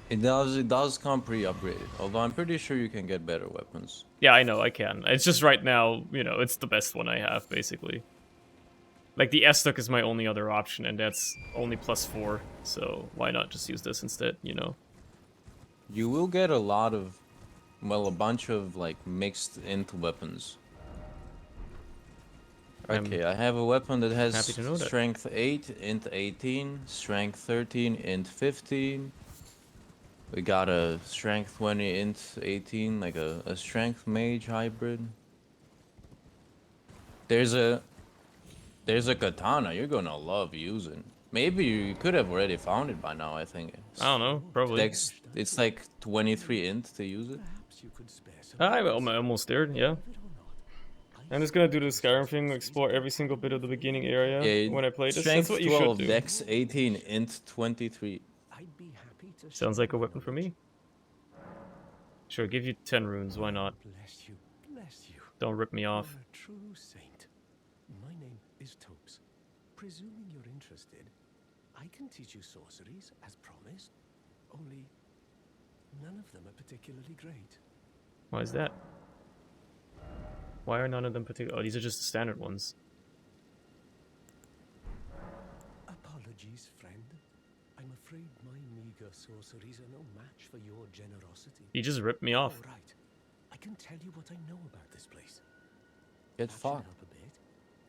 It does come pre-upgraded, although I'm pretty sure you can get better weapons. Yeah, I know, I can. It's just right now, it's the best one I have, basically. Like, the Estuk is my only other option, and that's only +4, so why not just use this instead, You will get a lot of, well, a bunch of like mixed int weapons. Okay, I have a weapon that has happy to know that. strength 8, int 18, strength 13, int 15. We got a strength 20, int 18, like a strength mage hybrid. There's a katana you're gonna love using. Maybe you could have already found it by now, I think. I don't know, probably. It's like 23 int to use it. Perhaps you could spare some I'm almost there, yeah. of it or not. I'm just gonna do the Skyrim thing, explore every single bit of the beginning area Yeah, when I play this. That's strength what you should 12, do. dex 18, int 23. I'd be happy to Sounds show like a you weapon for around. me. Sure, give you 10 runes, why not? Bless you, bless you. Don't rip me off. You're a true saint. My name is Topes. Presuming you're interested, I can teach you sorceries as promised. Only none of them are particularly great. Why is that? Why are none of them particular? Oh, these are just the standard ones. Apologies, friend. I'm afraid my meager sorceries are no match for your generosity. You just ripped me off. All right. I can tell you what I know about this place. Get That should fucked. help a bit.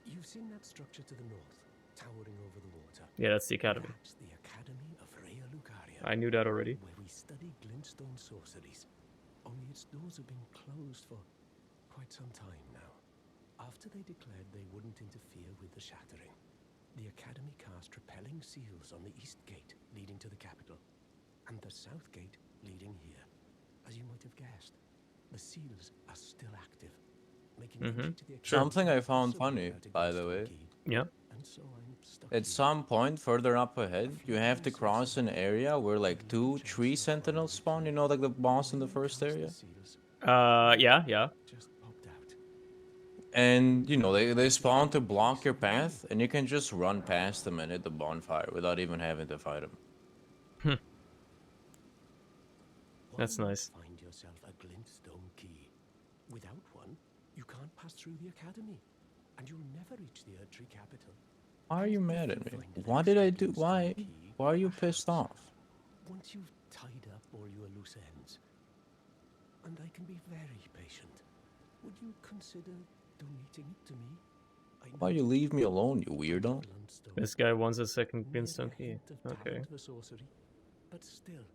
You've seen that structure to the north, towering over the water. Yeah, that's the academy. That's the Academy of Rhea Lucaria, I knew that already. where we study glintstone sorceries. Only its doors have been closed for quite some time now. After they declared they wouldn't interfere with the shattering, the Academy cast repelling seals on the east gate leading to the capital, and the south gate leading here. As you might have guessed, the seals are still active, making entry to the Academy Something I found impossible funny, without a by the useful way. key. Yeah. And so I'm stuck At here. some point further up ahead, you have to cross an area where like 2 tree sentinels spawn, like the boss in the first area. Yeah. Just popped out. And they spawn to block your path, and you can just run past them and hit the bonfire without even having to fight them. That's Why not nice. Find yourself a glintstone key. Without one, you can't pass through the academy, and you'll never reach the Erdtree capital. Why are you mad at me? What did I do? Why? Why are you pissed off? Once you've tied up all your loose ends, and I can be very patient, would you consider donating it to me? Why you leave me alone, you weirdo? This guy wants a second Glintstone key. Okay. For sorcery, but still,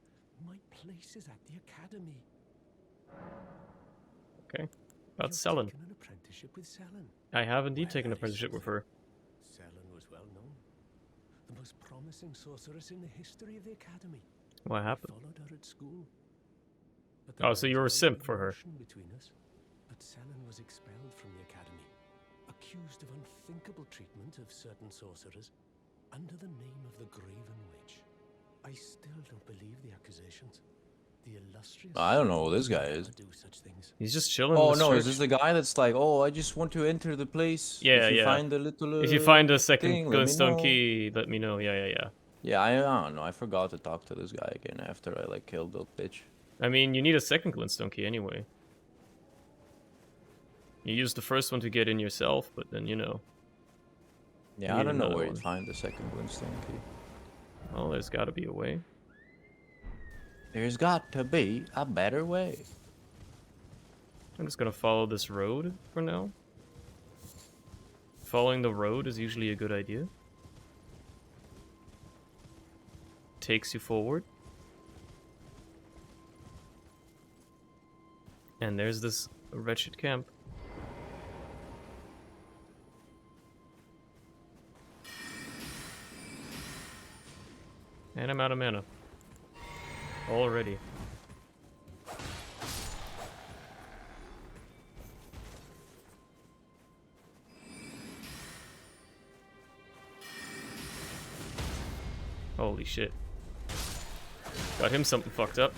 my place is at the academy. Okay. About You've Selen. taken an apprenticeship with Selen. I have indeed Well, taken an that is apprenticeship with her. Selen was well known. The most promising sorceress in the history of the academy. What I happened? followed her at school. But Oh, so there you were a was simp always for her. emotion between us. But Selen was expelled from the academy, accused of unthinkable treatment of certain sorcerers, under the name of the Graven Witch. I still don't believe the accusations. The illustrious I don't know who this would guy never is. do such things. He's just chilling Oh in this no, church. is this the guy that's like, oh, I just want to enter the place. Yeah, If you yeah. find the little If you find a second thing, let me Glintstone know. key, let me know. Yeah. Yeah, I don't know. I forgot to talk to this guy again after I like killed the bitch. I mean, you need a second Glintstone key anyway. You use the first one to get in yourself, but then, you know. Yeah, You I need don't know another where one. you'd find the second Winston key. Well, there's gotta be a way. There's got to be a better way. I'm just gonna follow this road for now. Following the road is usually a good idea. Takes you forward. And there's this wretched camp. And I'm out of mana. Already. Holy shit. Got him something fucked up.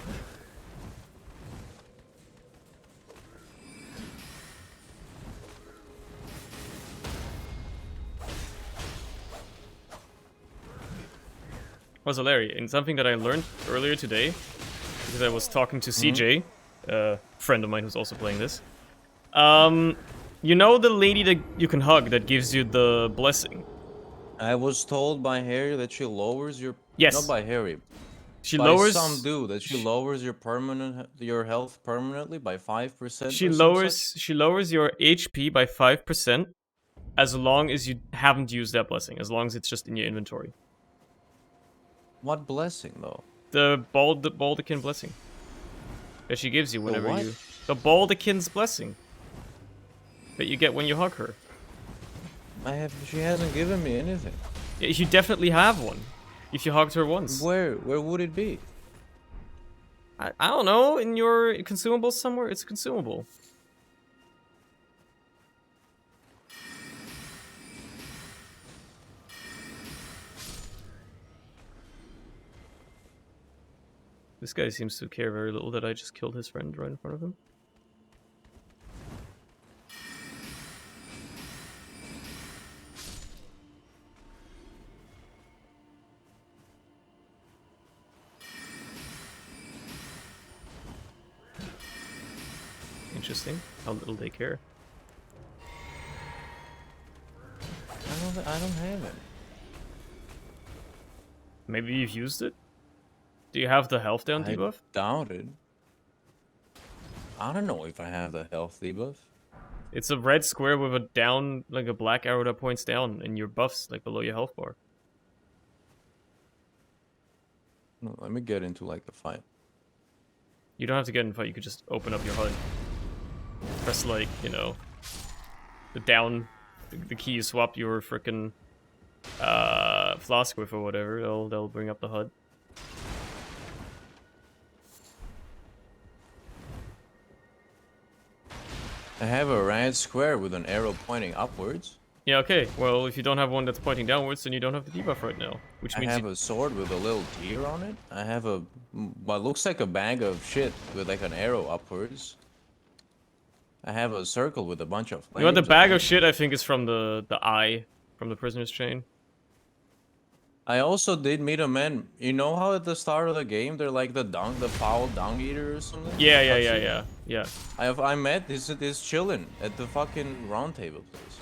Was hilarious. And something that I learned earlier today, because I was talking to CJ, a friend of mine who's also playing this. You know the lady that you can hug that gives you the blessing? I was told by Harry that she lowers your... Yes. Not by Harry. She By lowers some dude that she lowers your health permanently by 5%. she or some lowers such? she lowers your HP by 5% as long as you haven't used that blessing, as long as it's just in your inventory. What blessing though? The Baldekin blessing that she gives you whenever what? you the Baldekin's blessing that you get when you hug her. She hasn't given me anything. You definitely have one if you hugged her once. Where would it be? I don't know, in your consumables somewhere. It's a consumable. This guy seems to care very little that I just killed his friend right in front of him. Interesting how little they care. I don't have it. Maybe you've used it? Do you have the health down I debuff? doubt it. I don't know if I have the health debuff. It's a red square with a down, like a black arrow that points down, and your buff's like below your health bar. No, let me get into like the fight. You don't have to get in a fight, you could just open up your HUD. Press like, you know, the down, the key you swap your frickin' flask with or whatever, they'll bring up the HUD. I have a red square with an arrow pointing upwards. Yeah, okay. Well, if you don't have one that's pointing downwards, then you don't have the debuff right now. Which I means have a sword with a little tear on it. I have a what looks like a bag of shit with like an arrow upwards. I have a circle with a bunch of flames. you know, the bag on of it. shit I think is from the eye, from the prisoner's chain. I also did meet a man. You know how at the start of the game they're like the foul dung eater or something? Yeah. I met this chilling at the fucking round table place.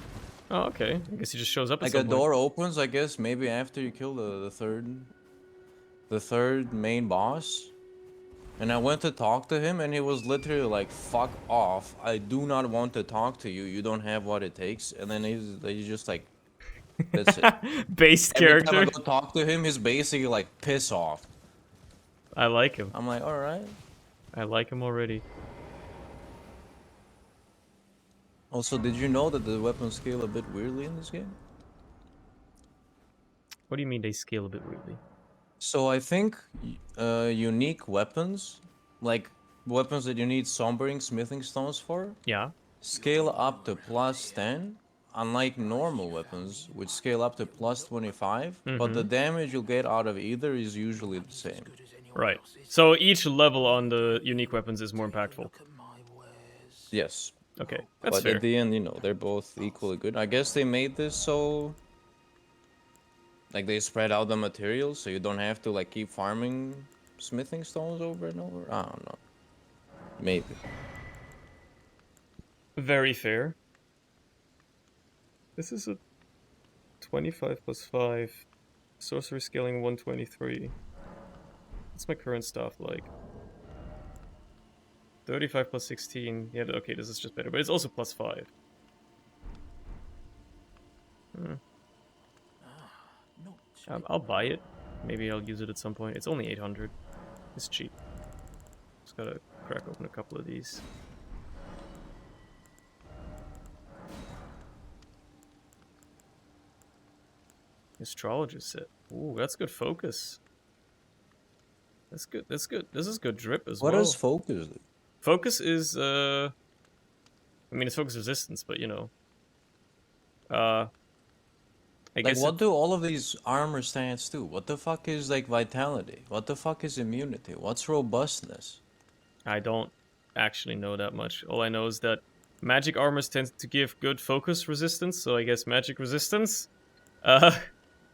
Oh, okay. I guess he just shows up at Like a some point. door opens, I guess, maybe after you kill the third main boss. And I went to talk to him, and he was literally like, "Fuck off! I do not want to talk to you. You don't have what it takes." And then he's just like, "That's it." Based Every time I character. go talk to him, he's basically like, "Piss off." I like him. I'm like, "All right." I like him already. Also, did you know that the weapons scale a bit weirdly in this game? What do you mean they scale a bit weirdly? So I think unique weapons, like weapons that you need sombering smithing stones for, Yeah. scale up to +10, unlike normal weapons, which scale up to +25, but the Mm-hmm. damage you'll get out of either is usually the same. Right. So each level on the unique weapons is more impactful. Yes. Okay, that's But at fair. the end, you know, they're both equally good. I guess they made this so like they spread out the materials so you don't have to like keep farming smithing stones over and over. I don't know. Maybe. Very fair. This is a 25 plus 5. Sorcery scaling 123. What's my current stuff like? 35 plus 16. Yeah, okay, this is just better, but it's also plus 5. I'll buy it. Maybe I'll use it at some point. It's only 800. It's cheap. Just gotta crack open a couple of these. Astrologist set. Ooh, that's good focus. That's good. That's good. This is good drip as What well. does focus do? Focus is I mean it's focus resistance, but you know. I Like, guess what do all of these armor stats do? What the fuck is, like, vitality? What the fuck is immunity? What's robustness? I don't actually know that much. All I know is that magic armors tend to give good focus resistance, so I guess magic resistance. Uh,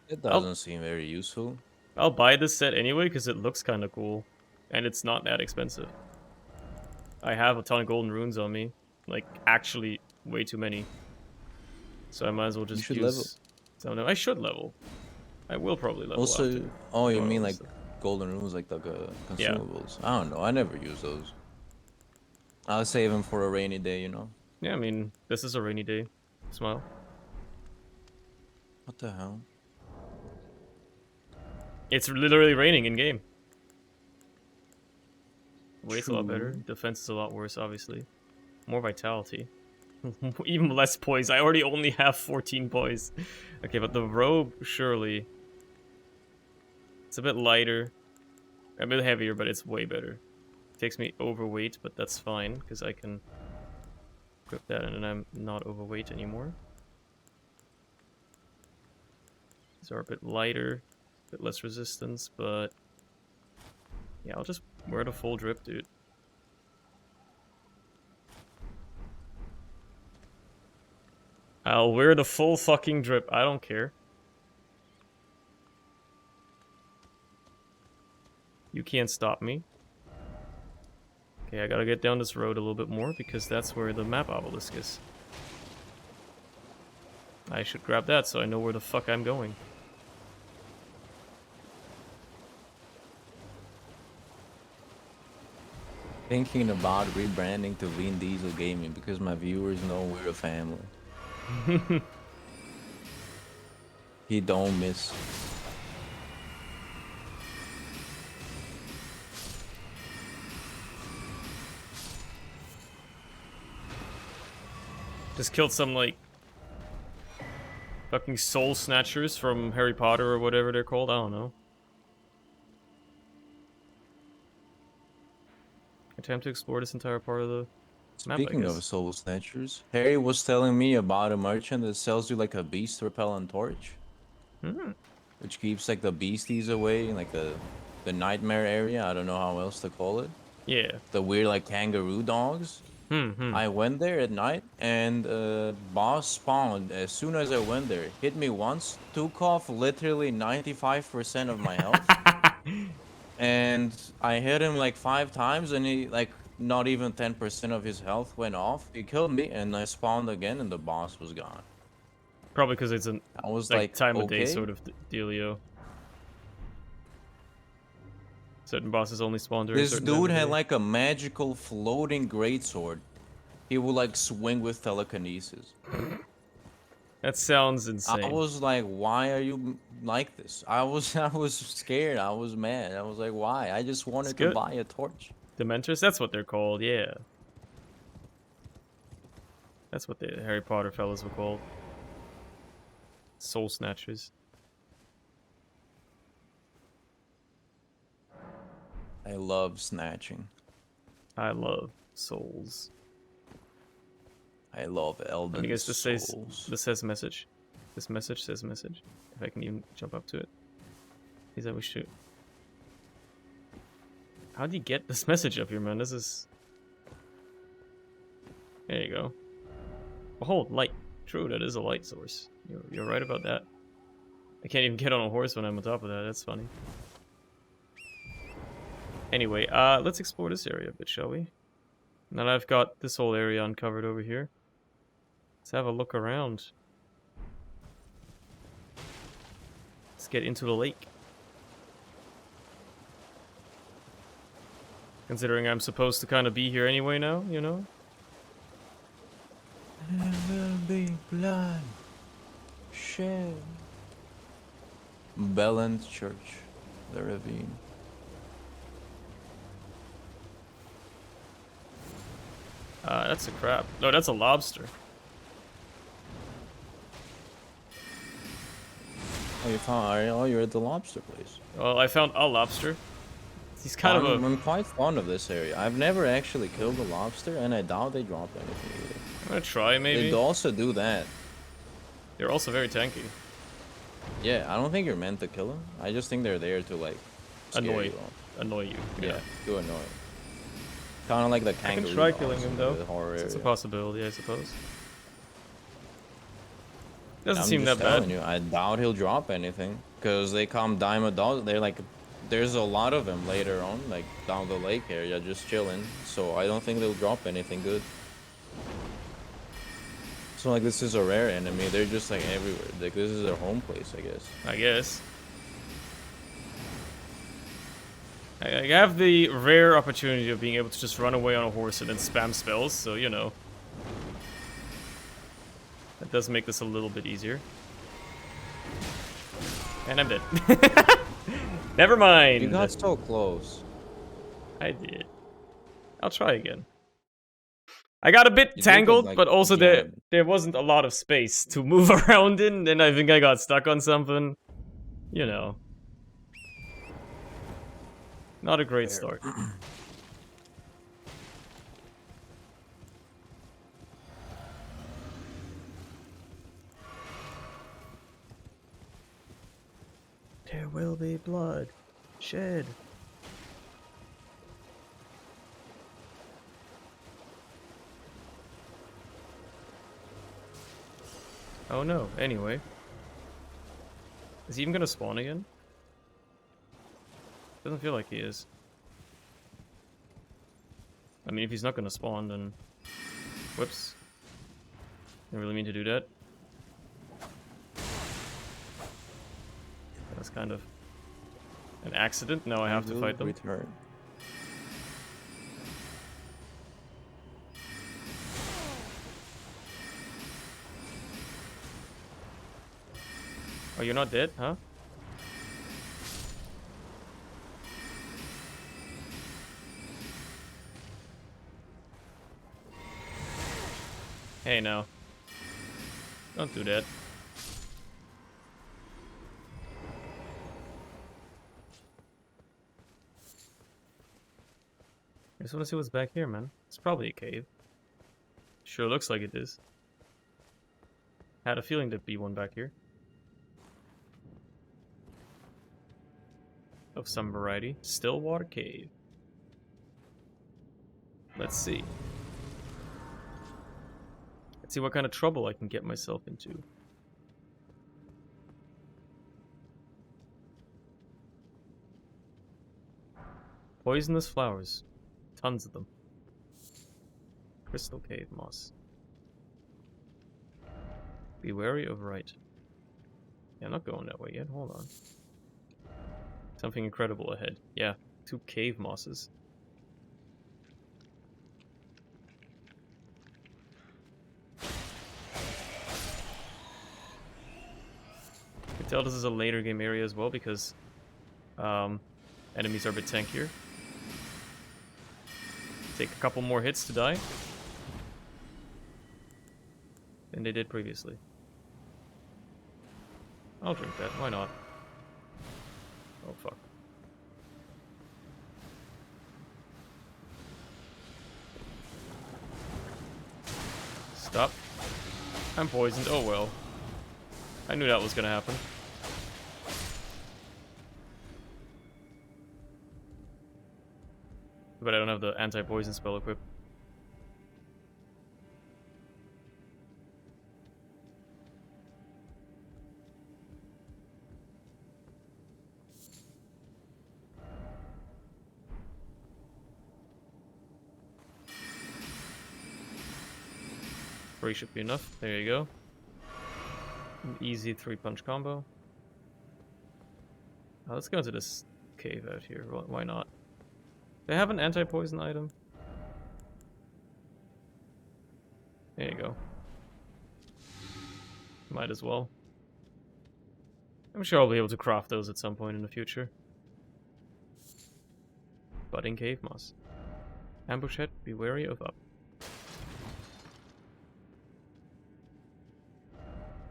It I'll doesn't seem very useful. I'll buy this set anyway because it looks kind of cool, and it's not that expensive. I have a ton of golden runes on me, like actually way too many. So I might as well You just should level. use some of them. I should level. I will probably level Also, after. oh, you doing all mean, this like, stuff. golden runes, like, Yeah. consumables? I don't know. I never use those. I'll save them for a rainy day, you know? Yeah, I mean, this is a rainy day. Smile. What the hell? It's literally raining in game. Weight's a lot better. True. Defense is a lot worse, obviously. More vitality. Even less poise. I already only have 14 poise. Okay, but the robe, surely. It's a bit lighter. A bit heavier, but it's way better. Takes me overweight, but that's fine, because I can equip that and then I'm not overweight anymore. These are a bit lighter, a bit less resistance, but yeah, I'll just wear the full drip, dude. I'll wear the full fucking drip. I don't care. You can't stop me. Okay, I gotta get down this road a little bit more because that's where the map obelisk is. I should grab that so I know where the fuck I'm going. Thinking about rebranding to Vin Diesel Gaming because my viewers know we're a family. He don't miss. Just killed some, like, fucking soul snatchers from Harry Potter or whatever they're called. I don't know. Attempt to explore this entire part of the map, I Speaking guess. of soul snatchers, Harry was telling me about a merchant that sells you like a beast repellent torch, Hmm. which keeps like the beasties away in like the nightmare area. I don't know how else to call it. Yeah. The weird like kangaroo dogs. Hmm. I went there at night and boss spawned as soon as I went there. Hit me once, took off literally 95% of my health. And I hit him like 5 times and he like not even 10% of his health went off. He killed me and I spawned again and the boss was gone. Probably because it's an I was like like, time of day okay. sort of dealio. Certain bosses only spawn during This certain times dude of had day. like a magical floating greatsword. He would like swing with telekinesis. That sounds I insane. was like, why are you like this? I was I was scared. I was mad. I was like, why? I just It's wanted to good. buy a torch. Dementors, that's what they're called, yeah. That's what the Harry Potter fellas were called. Soul Snatchers. I love snatching. I love souls. I love Let me Elden guess, Souls. this says message. This message says message. If I can even jump up to it. Please, I wish to. How do you get this message up here, man? This is. There you go. Behold, light. True, that is a light source. You're right about that. I can't even get on a horse when I'm on top of that. That's funny. Anyway, let's explore this area a bit, shall we? Now that I've got this whole area uncovered over here, let's have a look around. Let's get into the lake. Considering I'm supposed to kind of be here anyway now, you know? There will be blood shed. Belland Church, the ravine. That's a crab. No, that's a lobster. Oh, you found? Oh, you're at the lobster place. Well, I found a lobster. He's kind of a... I'm quite fond of this area. I've never actually killed a lobster, and I doubt they drop anything either. I'm gonna try, They maybe. also do that. They're also very tanky. Yeah, I don't think you're meant to kill them. I just think they're there to like scare Annoy. you off. Annoy you. Yeah, to annoy. Kind of like the I can kangaroo. try dogs killing him, in though. the horror It's a area. possibility, I suppose. Doesn't I'm seem just that telling bad. you, I doubt he'll drop anything because they come dime a dozen. They're like, there's a lot of them later on, like down the lake area, just chilling. So I don't think they'll drop anything good. So like this is a rare enemy. They're just like everywhere. Like this is their home place, I guess. I guess. I have the rare opportunity of being able to just run away on a horse and then spam spells, so you know. That does make this a little bit easier. And I'm dead. Never mind. You got so close. I did. I'll try again. I got a bit You did tangled, get, like, but also jammed. there wasn't a lot of space to move around in, and I think I got stuck on something. You know. Not a great Fair. start. There will be blood shed. Oh no, anyway. Is he even gonna spawn again? Doesn't feel like he is. I mean, if he's not gonna spawn, then... Whoops. Didn't really mean to do that. That's kind of... an accident. Now I have to fight them. Return. Oh, you're not dead, huh? Hey, no. Don't do that. I just want to see what's back here, man. It's probably a cave. Sure looks like it is. Had a feeling there'd be one back here. Of some variety. Stillwater Cave. Let's see. Let's see what kind of trouble I can get myself into. Poisonous flowers. Tons of them. Crystal Cave moss. Be wary of right. Yeah, I'm not going that way yet. Hold on. Something incredible ahead. Yeah, 2 cave mosses. You can tell this is a later game area as well because enemies are a bit tankier. Take a couple more hits to die than they did previously. I'll drink that, why not? Oh fuck. Stop. I'm poisoned, oh well. I knew that was gonna happen. But I don't have the anti-poison spell equipped. Three should be enough. There you go. An easy 3-punch combo. Let's go into this cave out here. Why not? They have an anti-poison item. There you go. Might as well. I'm sure I'll be able to craft those at some point in the future. Budding cave moss. Ambush head, be wary of up.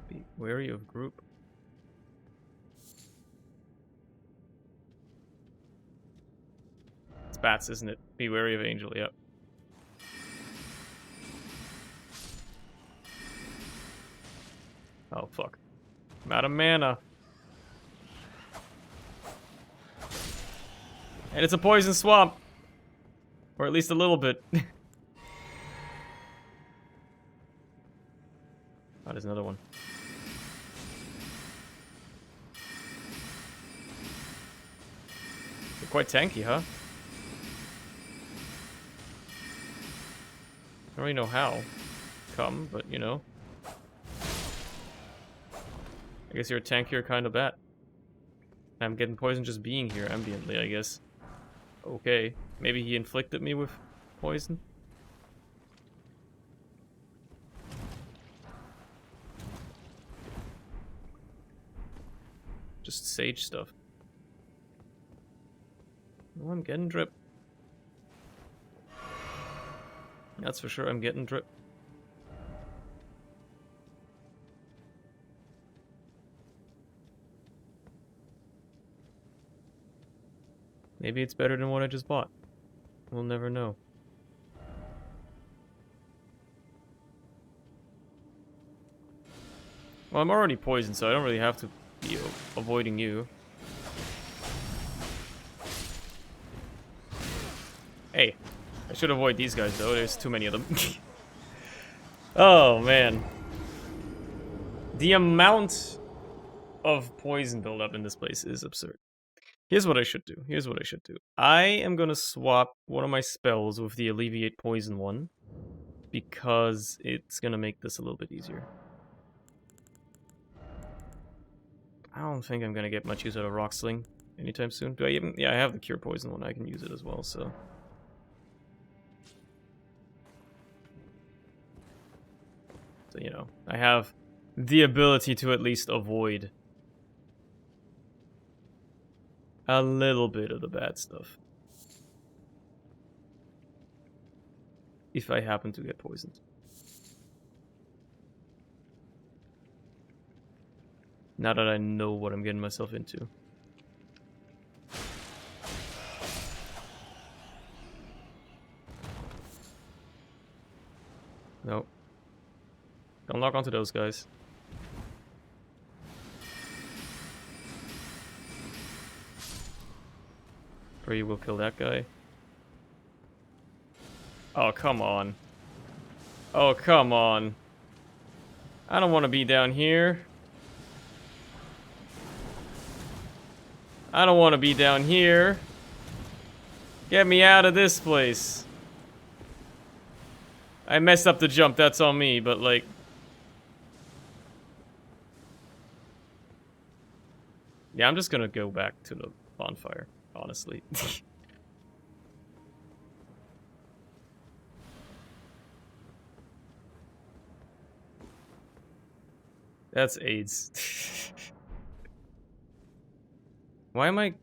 Be wary of group. It's bats, isn't it? Be wary of angel, yep. Oh, fuck. I'm out of mana. And it's a poison swamp. Or at least a little bit. Oh, there's another one. They're quite tanky, huh? I don't really know how come, but you know. I guess you're a tankier kind of bat. I'm getting poisoned just being here ambiently, I guess. Okay. Maybe he inflicted me with poison? Just sage stuff. Oh, I'm getting drip. That's for sure, I'm getting drip. Maybe it's better than what I just bought. We'll never know. Well, I'm already poisoned, so I don't really have to be avoiding you. Hey, I should avoid these guys, though. There's too many of them. Oh, man. The amount of poison buildup in this place is absurd. Here's what I should do. Here's what I should do. I am gonna swap one of my spells with the Alleviate Poison one, because it's gonna make this a little bit easier. I don't think I'm gonna get much use out of Rock Sling anytime soon. Do I even? Yeah, I have the Cure Poison one. I can use it as well, so. So, you know, I have the ability to at least avoid a little bit of the bad stuff. If I happen to get poisoned. Now that I know what I'm getting myself into. Nope. Don't lock onto those guys. Or you will kill that guy. Oh, come on. Oh, come on. I don't want to be down here. I don't want to be down here. Get me out of this place. I messed up the jump, that's on me, but like... Yeah, I'm just gonna go back to the bonfire, honestly. That's AIDS. Why am I...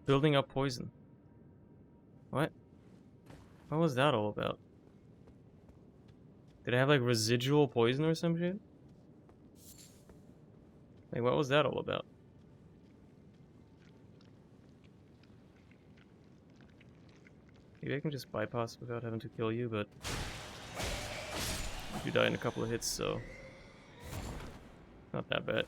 building up poison? What? What was that all about? Did I have like residual poison or some shit? Like, what was that all about? Maybe I can just bypass without having to kill you, but you die in a couple of hits, so not that bad.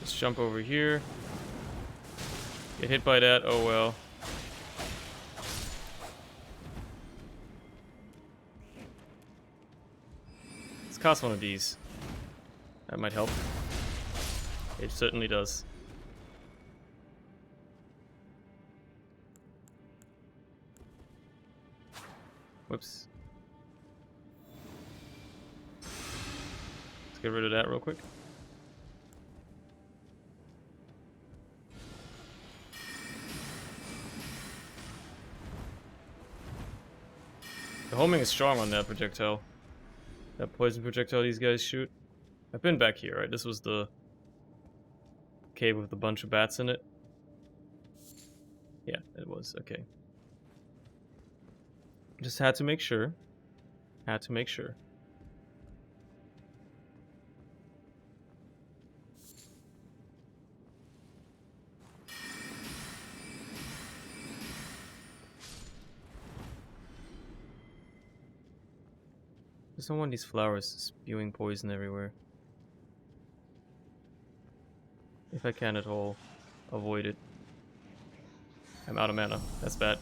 Just jump over here. Get hit by that, oh well. Let's cast one of these. That might help. It certainly does. Whoops. Let's get rid of that real quick. The homing is strong on that projectile. That poison projectile these guys shoot. I've been back here, right? This was the cave with a bunch of bats in it. Yeah, it was. Okay. Just had to make sure. Had to make sure. There's no one these flowers spewing poison everywhere. If I can at all, avoid it. I'm out of mana. That's bad.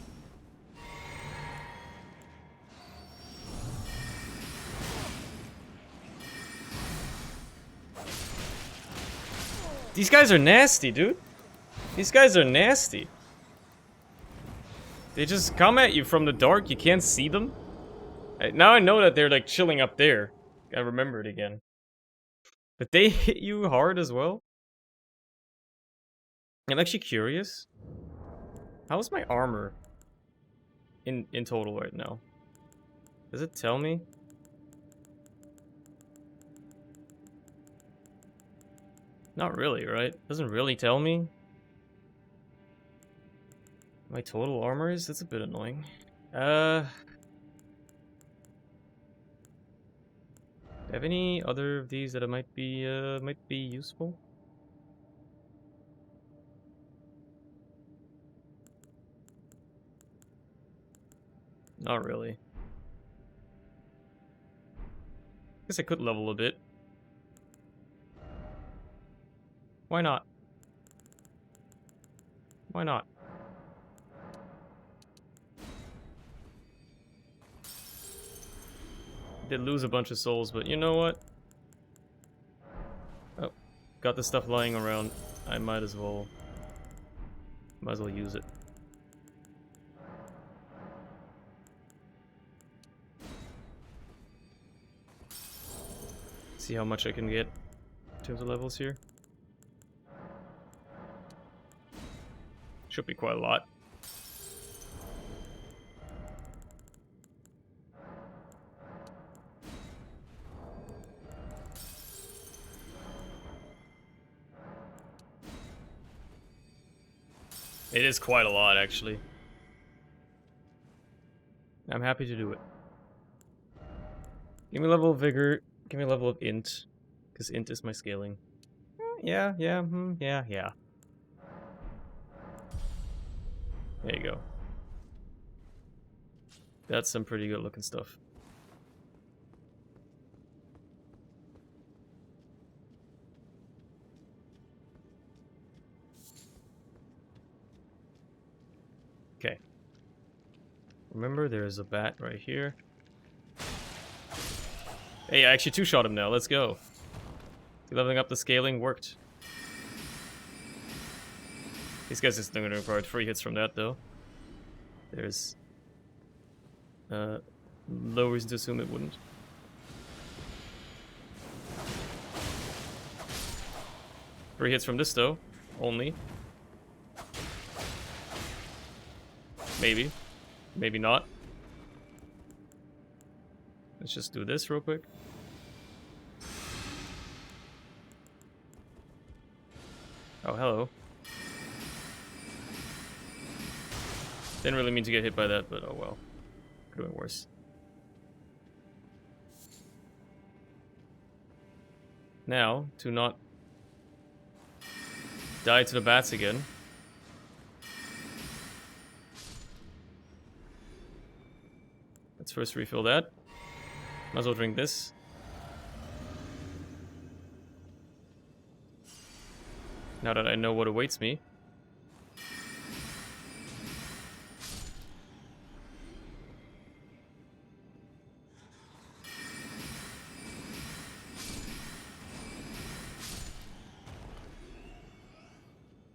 These guys are nasty, dude. These guys are nasty. They just come at you from the dark. You can't see them. Now I know that they're like chilling up there. I remember it again. But they hit you hard as well. I'm actually curious. How's my armor in total right now? Does it tell me? Not really, right? Doesn't really tell me. My total armor is? That's a bit annoying. Do I have any other of these that might be useful? Not really. Guess I could level a bit. Why not? Why not? Did lose a bunch of souls, but you know what? Oh, got this stuff lying around. I might as well use it. See how much I can get in terms of levels here. Should be quite a lot. It is quite a lot, actually. I'm happy to do it. Give me a level of vigor. Give me a level of int. Because int is my scaling. Yeah. There you go. That's some pretty good looking stuff. Okay. Remember, there's a bat right here. Hey, I actually two-shot him now. Let's go. Leveling up the scaling worked. These guys just going to require 3 hits from that, though. There's no reason to assume it wouldn't. Three hits from this, though. Only. Maybe. Maybe not. Let's just do this real quick. Oh, hello. Didn't really mean to get hit by that, but oh well. Could have been worse. Now, to not die to the bats again. Let's first refill that. Might as well drink this. Now that I know what awaits me.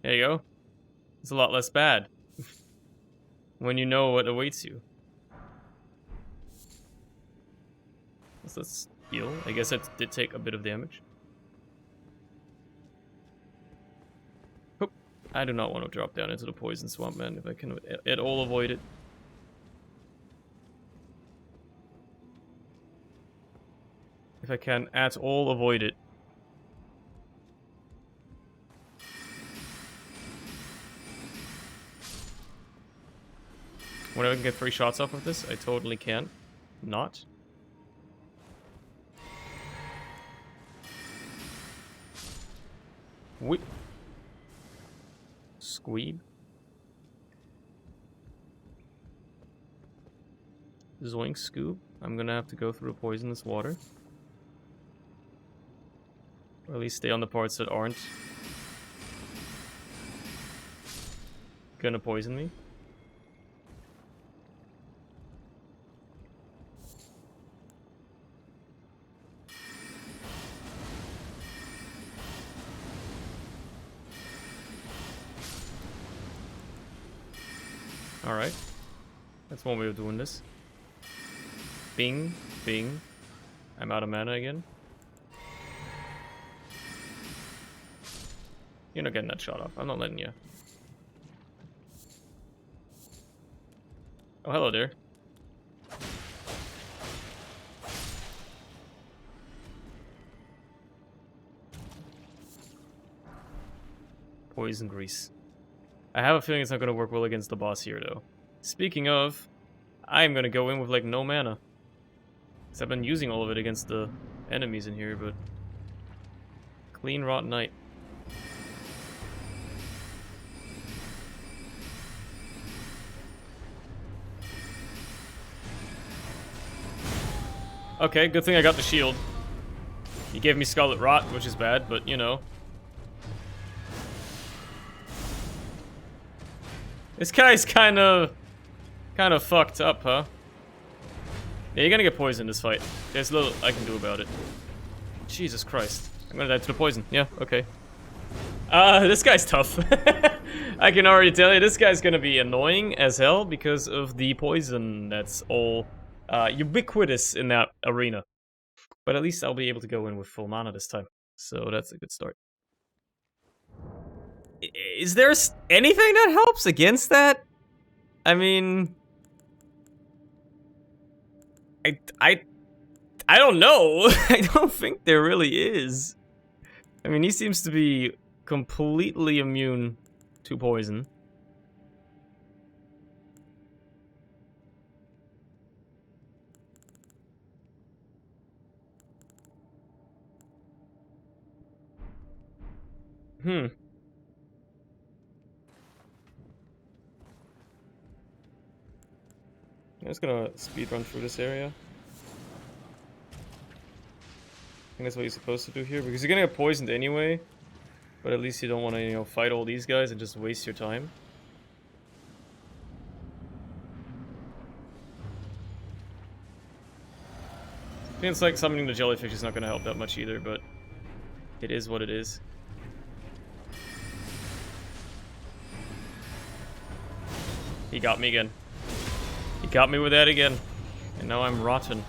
There you go. It's a lot less bad when you know what awaits you. So let's heal. I guess it did take a bit of damage. Oop. I do not want to drop down into the poison swamp, man, if I can at all avoid it. If I can at all avoid it. When I can get 3 shots off of this, I totally can. Not. Whip. Squeeb. Zoink scoop. I'm gonna have to go through poisonous water. Or at least stay on the parts that aren't gonna poison me. Alright. That's one way of doing this. Bing, bing. I'm out of mana again. You're not getting that shot off. I'm not letting you. Oh, hello there. Poison grease. I have a feeling it's not going to work well against the boss here, though. Speaking of, I'm going to go in with, like, no mana. Because I've been using all of it against the enemies in here, but... Clean Rot Knight. Okay, good thing I got the shield. He gave me Scarlet Rot, which is bad, but, you know... This guy's kind of fucked up, huh? Yeah, you're gonna get poisoned this fight. There's little I can do about it. Jesus Christ. I'm gonna die to the poison. Yeah, okay. This guy's tough. I can already tell you, this guy's gonna be annoying as hell because of the poison that's all ubiquitous in that arena. But at least I'll be able to go in with full mana this time. So that's a good start. Is there anything that helps against that? I mean... I don't know. I don't think there really is. I mean, he seems to be completely immune to poison. I'm just gonna speed run through this area. I think that's what you're supposed to do here, because you're gonna get poisoned anyway. But at least you don't want to, you know, fight all these guys and just waste your time. I think it's like summoning the jellyfish is not gonna help that much either, but it is what it is. He got me again. He got me with that again. And now I'm rotten.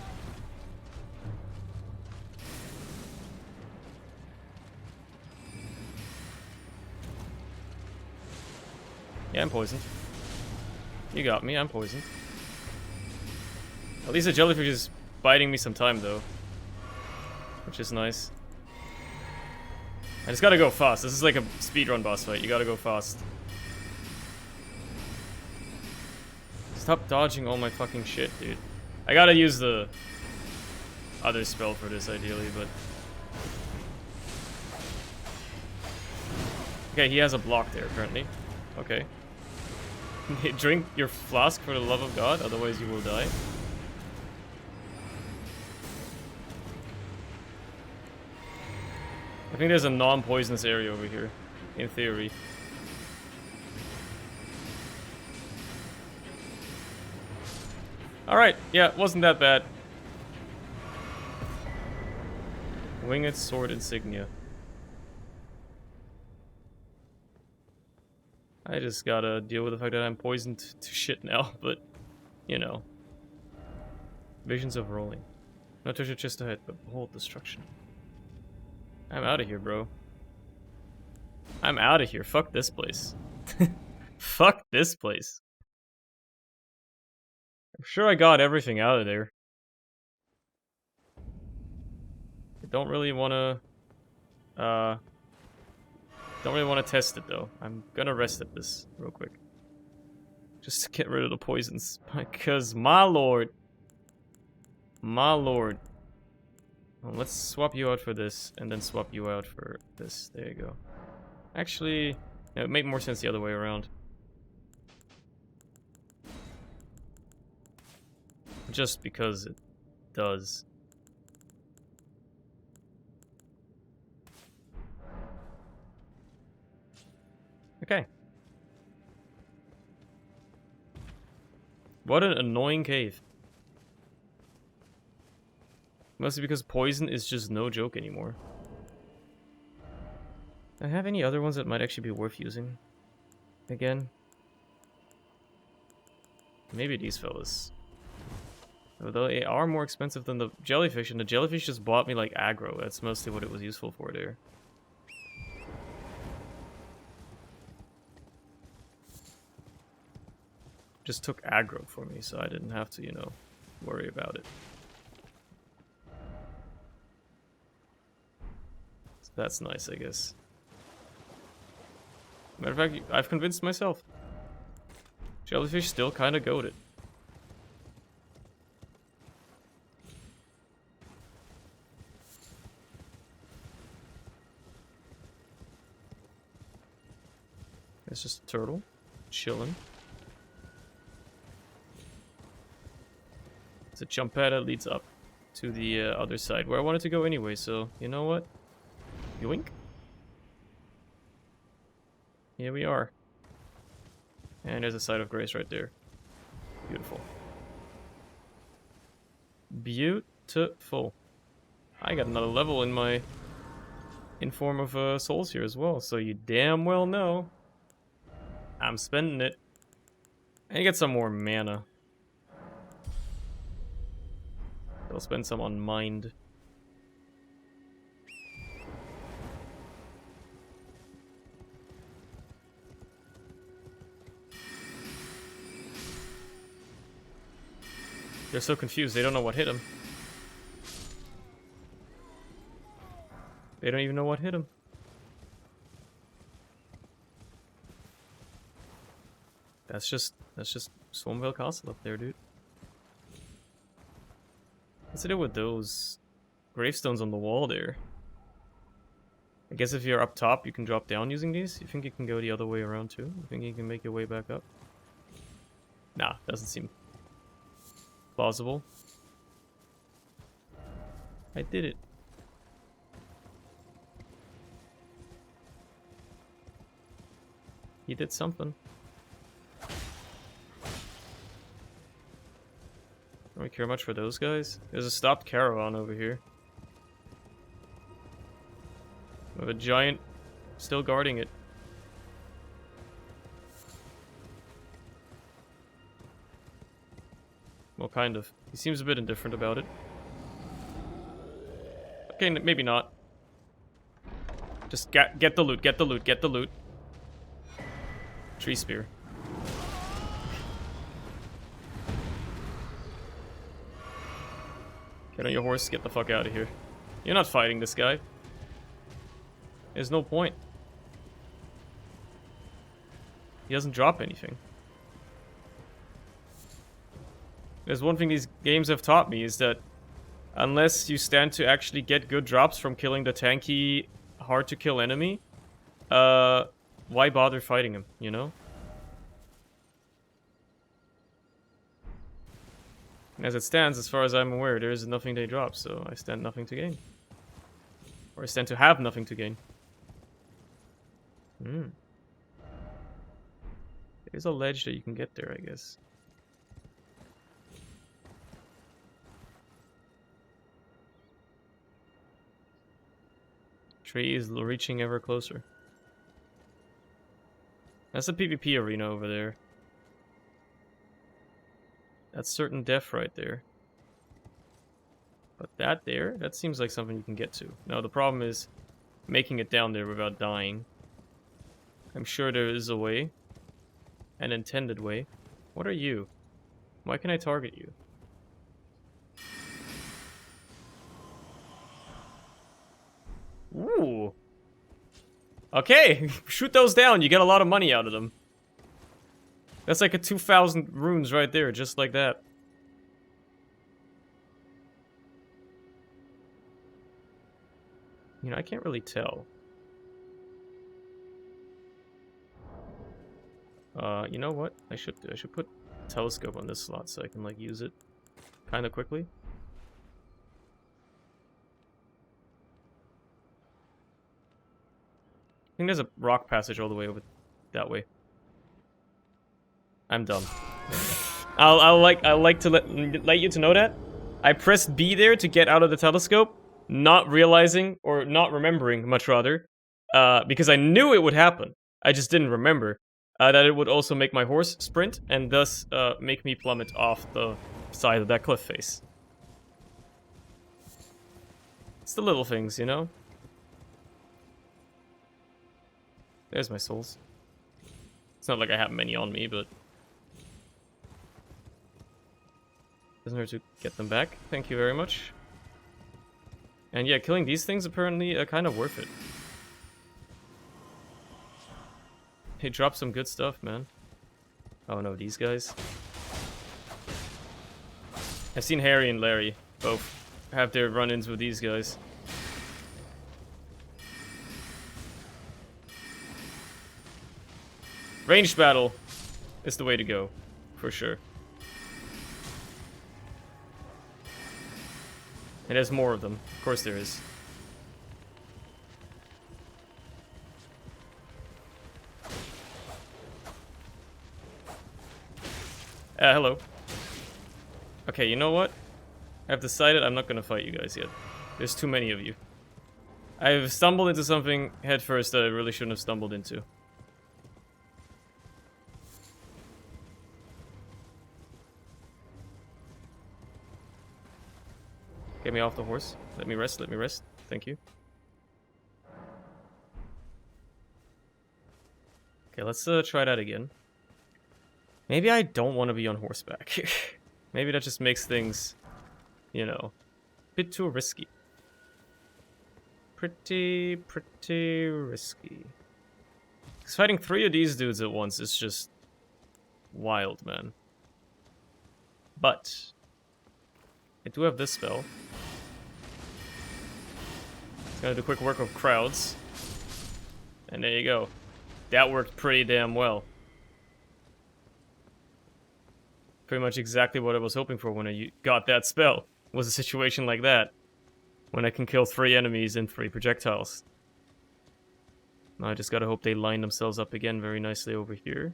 Yeah, I'm poisoned. You got me, I'm poisoned. At least the jellyfish is biding me some time, though. Which is nice. I just gotta go fast. This is like a speedrun boss fight. You gotta go fast. Stop dodging all my fucking shit, dude. I gotta use the other spell for this, ideally, but... Okay, he has a block there, apparently. Okay. Drink your flask for the love of God, otherwise you will die. I think there's a non-poisonous area over here, in theory. Alright, yeah, wasn't that bad. Winged sword insignia. I just gotta deal with the fact that I'm poisoned to shit now, but, you know. Visions of rolling. No treasure just ahead, but behold destruction. I'm out of here, bro. I'm out of here. Fuck this place. Fuck this place. I'm sure I got everything out of there. I don't really wanna... don't really want to test it, though. I'm gonna rest at this real quick. Just to get rid of the poisons. Because, my lord. My lord. Well, let's swap you out for this, and then swap you out for this. There you go. Actually, no, it made more sense the other way around. Just because it does. Okay. What an annoying cave. Mostly because poison is just no joke anymore. Do I have any other ones that might actually be worth using? Again? Maybe these fellas. Although they are more expensive than the jellyfish, and the jellyfish just bought me like aggro. That's mostly what it was useful for there. Just took aggro for me, so I didn't have to, you know, worry about it. So that's nice, I guess. Matter of fact, I've convinced myself. Jellyfish still kind of goated. It's just a turtle, chilling. It's a jump pad that leads up to the other side, where I wanted to go anyway, so you know what? Yoink. Here we are. And there's a site of grace right there. Beautiful. Beautiful. I got another level in my... in form of souls here as well, so you damn well know I'm spending it. And you get some more mana. I'll spend some on mind. They're so confused, they don't know what hit them. They don't even know what hit them. That's just Swarmville Castle up there, dude. What's to do with those gravestones on the wall there? I guess if you're up top, you can drop down using these. You think you can go the other way around too? You think you can make your way back up? Nah, doesn't seem plausible. I did it. He did something. Don't really care much for those guys. There's a stopped caravan over here. With a giant still guarding it. Well, kind of. He seems a bit indifferent about it. Okay, maybe not. Just get the loot, get the loot, get the loot. Tree spear. Get on your horse, get the fuck out of here. You're not fighting this guy. There's no point. He doesn't drop anything. There's one thing these games have taught me is that unless you stand to actually get good drops from killing the tanky, hard to kill enemy, why bother fighting him, you know? And as it stands, as far as I'm aware, there is nothing they drop, so I stand nothing to gain. Or I stand to have nothing to gain. There's a ledge that you can get there, I guess. Tree is reaching ever closer. That's a PvP arena over there. That's certain death right there. But that seems like something you can get to. Now the problem is making it down there without dying. I'm sure there is a way. An intended way. What are you? Why can I target you? Ooh. Okay, shoot those down. You get a lot of money out of them. That's like a 2,000 runes right there, just like that. You know, I can't really tell. You know what? I should do. I should put a telescope on this slot so I can like use it kind of quickly. I think there's a rock passage all the way over that way. I'm dumb. I'll like to let you to know that I pressed B there to get out of the telescope, not realizing or not remembering, much rather, because I knew it would happen. I just didn't remember that it would also make my horse sprint and thus make me plummet off the side of that cliff face. It's the little things, you know. There's my souls. It's not like I have many on me, but doesn't hurt to get them back. Thank you very much. And yeah, killing these things apparently are kind of worth it. They drop some good stuff, man. Oh no, these guys. I've seen Harry and Larry both have their run-ins with these guys. Ranged battle is the way to go, for sure. And there's more of them. Of course there is. Hello. Okay, you know what? I've decided I'm not gonna fight you guys yet. There's too many of you. I've stumbled into something headfirst that I really shouldn't have stumbled into. Get me off the horse. Let me rest, let me rest. Thank you. Okay, let's try that again. Maybe I don't want to be on horseback. Maybe that just makes things, you know, a bit too risky. Pretty risky. Because fighting 3 of these dudes at once is just wild, man. But I do have this spell. It's gonna do quick work of crowds. And there you go. That worked pretty damn well. Pretty much exactly what I was hoping for when I got that spell. Was a situation like that. When I can kill 3 enemies in 3 projectiles. Now I just gotta hope they line themselves up again very nicely over here.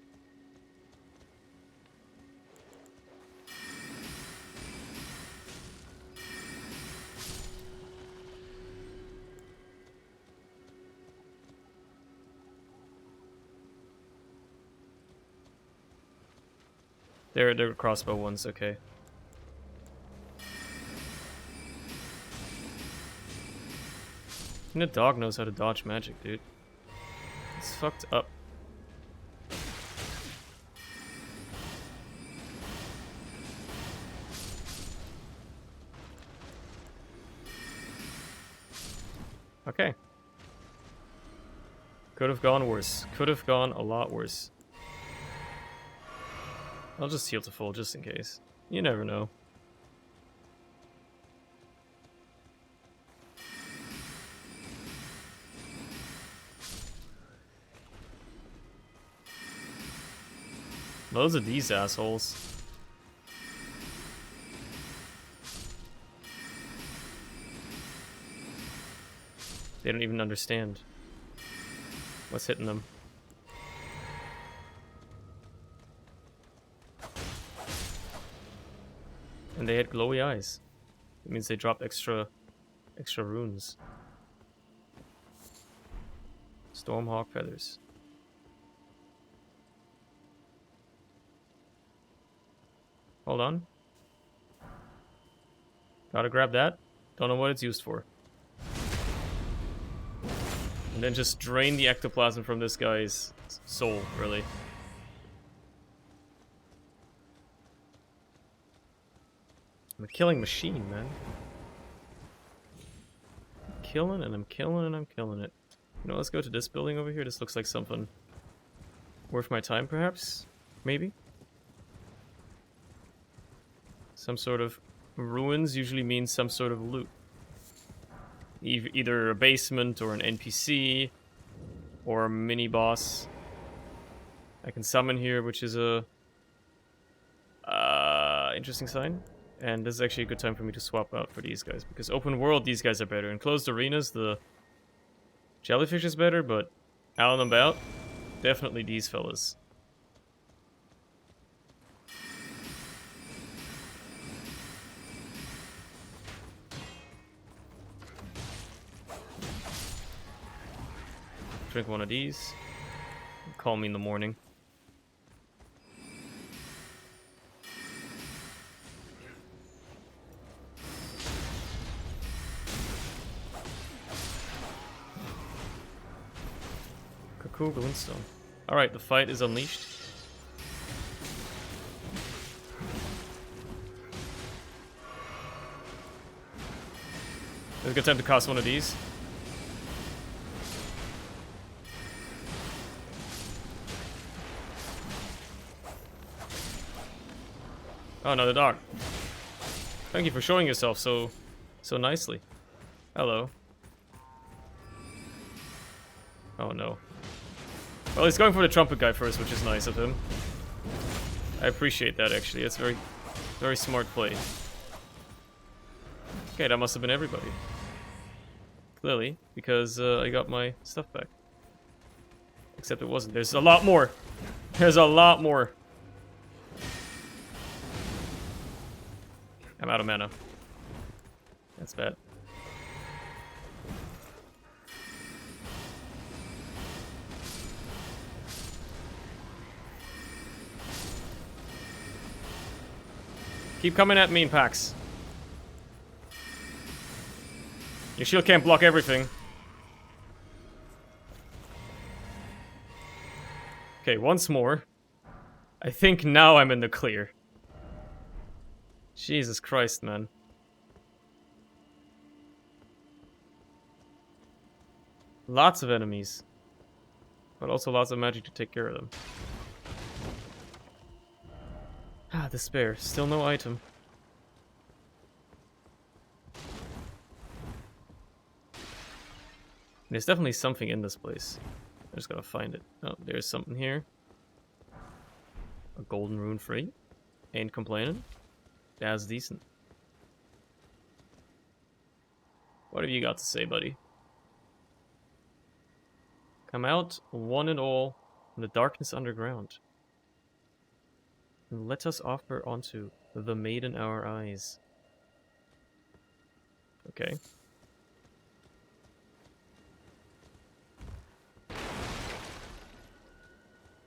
They're crossbow ones, okay. And the dog knows how to dodge magic, dude. It's fucked up. Okay. Could have gone worse. Could have gone a lot worse. I'll just heal to full just in case. You never know. Loads of these assholes. They don't even understand what's hitting them. And they had glowy eyes. It means they dropped extra runes. Stormhawk feathers. Hold on. Gotta grab that. Don't know what it's used for. And then just drain the ectoplasm from this guy's soul, really. I'm a killing machine, man. I'm killing and I'm killing and I'm killing it. You know, let's go to this building over here. This looks like something worth my time, perhaps? Maybe? Some sort of ruins usually means some sort of loot. Either a basement or an NPC or a mini boss. I can summon here, which is a interesting sign. And this is actually a good time for me to swap out for these guys, because open world, these guys are better. In closed arenas, the jellyfish is better, but out and about, definitely these fellas. Drink one of these. Call me in the morning. Cuckoo glintstone. Alright, the fight is unleashed. It's a good time to cast one of these. Oh, another dog. Thank you for showing yourself so nicely. Hello. Oh no. Well, he's going for the trumpet guy first, which is nice of him. I appreciate that, actually. It's very smart play. Okay, that must have been everybody. Clearly, because I got my stuff back. Except it wasn't. There's a lot more. There's a lot more. I'm out of mana. That's bad. Keep coming at me in packs. Your shield can't block everything. Okay, once more. I think now I'm in the clear. Jesus Christ, man. Lots of enemies. But also lots of magic to take care of them. Ah, despair. Still no item. There's definitely something in this place. I just gotta find it. Oh, there's something here. A golden rune free. Ain't complaining. That's decent. What have you got to say, buddy? Come out, one and all, from the darkness underground. And let us offer unto the maiden our eyes. Okay.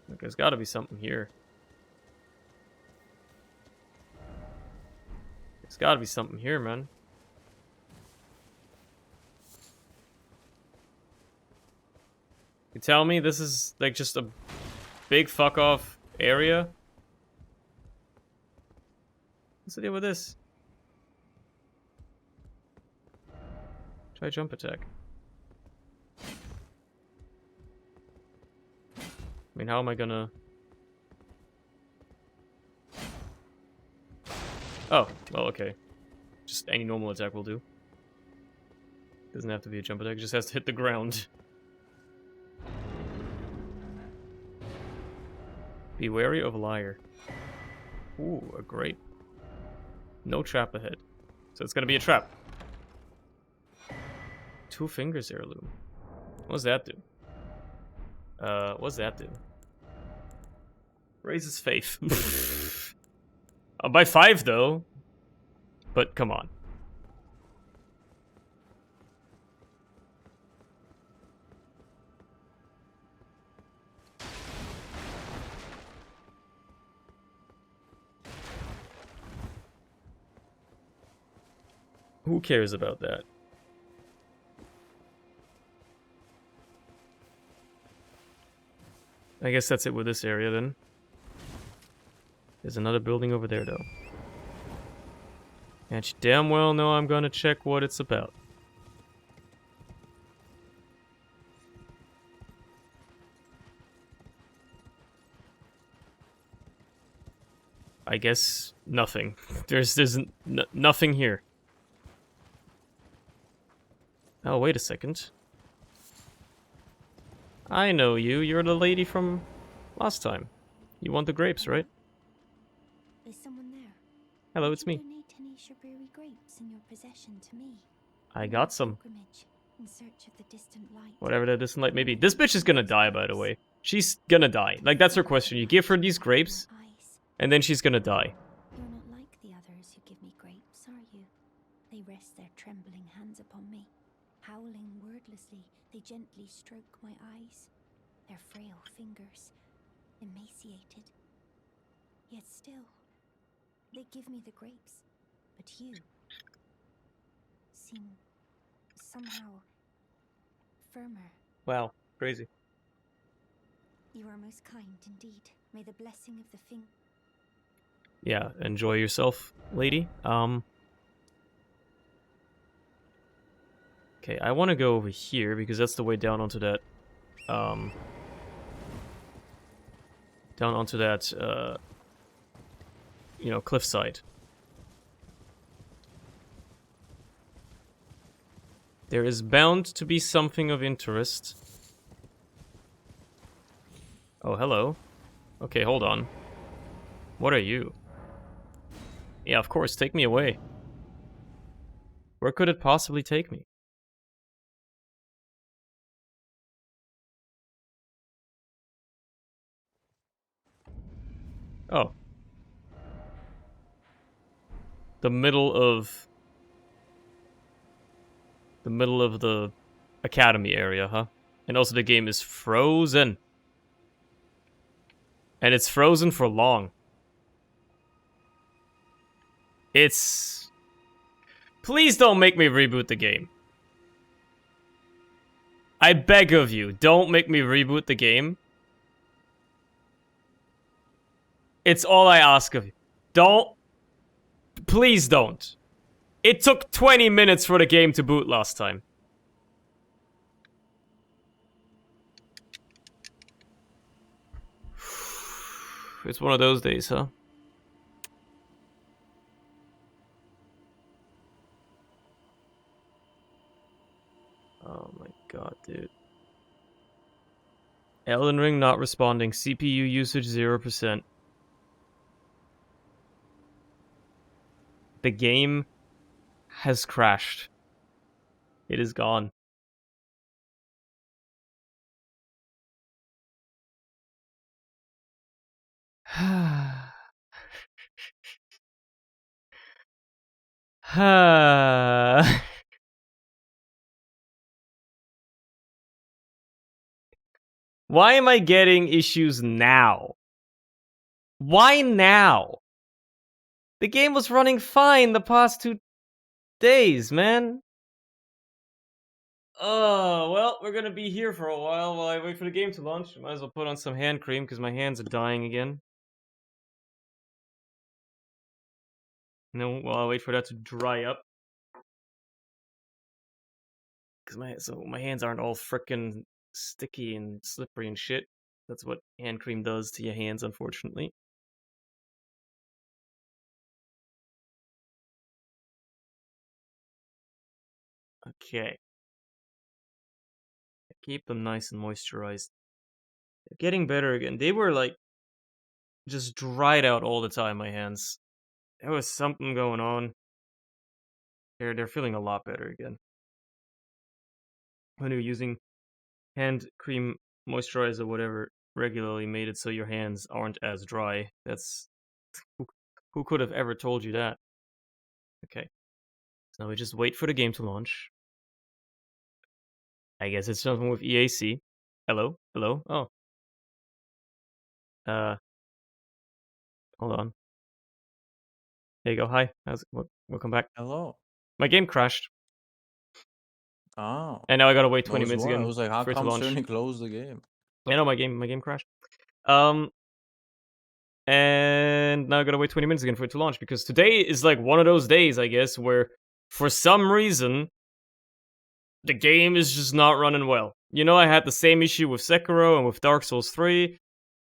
Look, there's gotta be something here. There's gotta be something here, man. tell me this is like just a big fuck off area? What's the deal with this? Try jump attack. I mean, how am I gonna... Oh, well, okay. Just any normal attack will do. Doesn't have to be a jump attack, it just has to hit the ground. Be wary of a liar. Ooh, a grape. No trap ahead. So it's gonna be a trap. 2 fingers heirloom. What does that do? What does that do? Raises faith. By 5 though. But come on. Who cares about that? I guess that's it with this area then. There's another building over there though. And you damn well know I'm gonna check what it's about. I guess nothing. There's nothing here. Oh, wait a second. I know you. You're the lady from last time. You want the grapes, right? Is someone there? Hello, Did it's you me. donate any Shaburi grapes in your possession to me? I On got my some. pilgrimage in search of the distant light. Whatever that distant light may be. This bitch is gonna die, by the way. She's gonna die. Like, that's her question. You give her these grapes, My eyes. and then she's gonna die. You're not like the others who give me grapes, are you? They rest their trembling hands upon me. Howling wordlessly, they gently stroke my eyes. Their frail fingers, emaciated. Yet still, they give me the grapes. But you seem somehow firmer. Wow, crazy. You are most kind indeed. May the blessing of the Yeah, enjoy yourself, lady. Okay, I want to go over here because that's the way down onto that, you know, cliffside. There is bound to be something of interest. Oh, hello. Okay, hold on. What are you? Yeah, of course, take me away. Where could it possibly take me? Oh. The middle of the academy area, huh? And also the game is frozen. And it's frozen for long. It's... Please don't make me reboot the game. I beg of you, don't make me reboot the game. It's all I ask of you. Don't. Please don't. It took 20 minutes for the game to boot last time. It's one of those days, huh? Oh my god, dude. Elden Ring not responding. CPU usage 0%. The game has crashed. It is gone. Why am I getting issues now? Why now? The game was running fine the past 2 days, man. Oh, well, we're gonna be here for a while I wait for the game to launch. Might as well put on some hand cream because my hands are dying again. No, while I wait for that to dry up. Because my hands aren't all frickin' sticky and slippery and shit. That's what hand cream does to your hands, unfortunately. Okay. Keep them nice and moisturized. They're getting better again. They were like just dried out all the time, my hands. There was something going on. They're feeling a lot better again. When you're using hand cream, moisturizer, whatever, regularly made it so your hands aren't as dry. That's who could have ever told you that? Okay. So now we just wait for the game to launch. I guess it's something with EAC. Hello? Hello? Oh. Hold on. There you go. Hi. Welcome back. Hello. My game crashed, Oh. and now I gotta wait 20 Knows minutes what? I again was like, how for it to come launch. Cerny closed the game? I know my game crashed. And now I gotta wait 20 minutes again for it to launch because today is like one of those days, I guess, where for some reason the game is just not running well. You know, I had the same issue with Sekiro and with Dark Souls 3.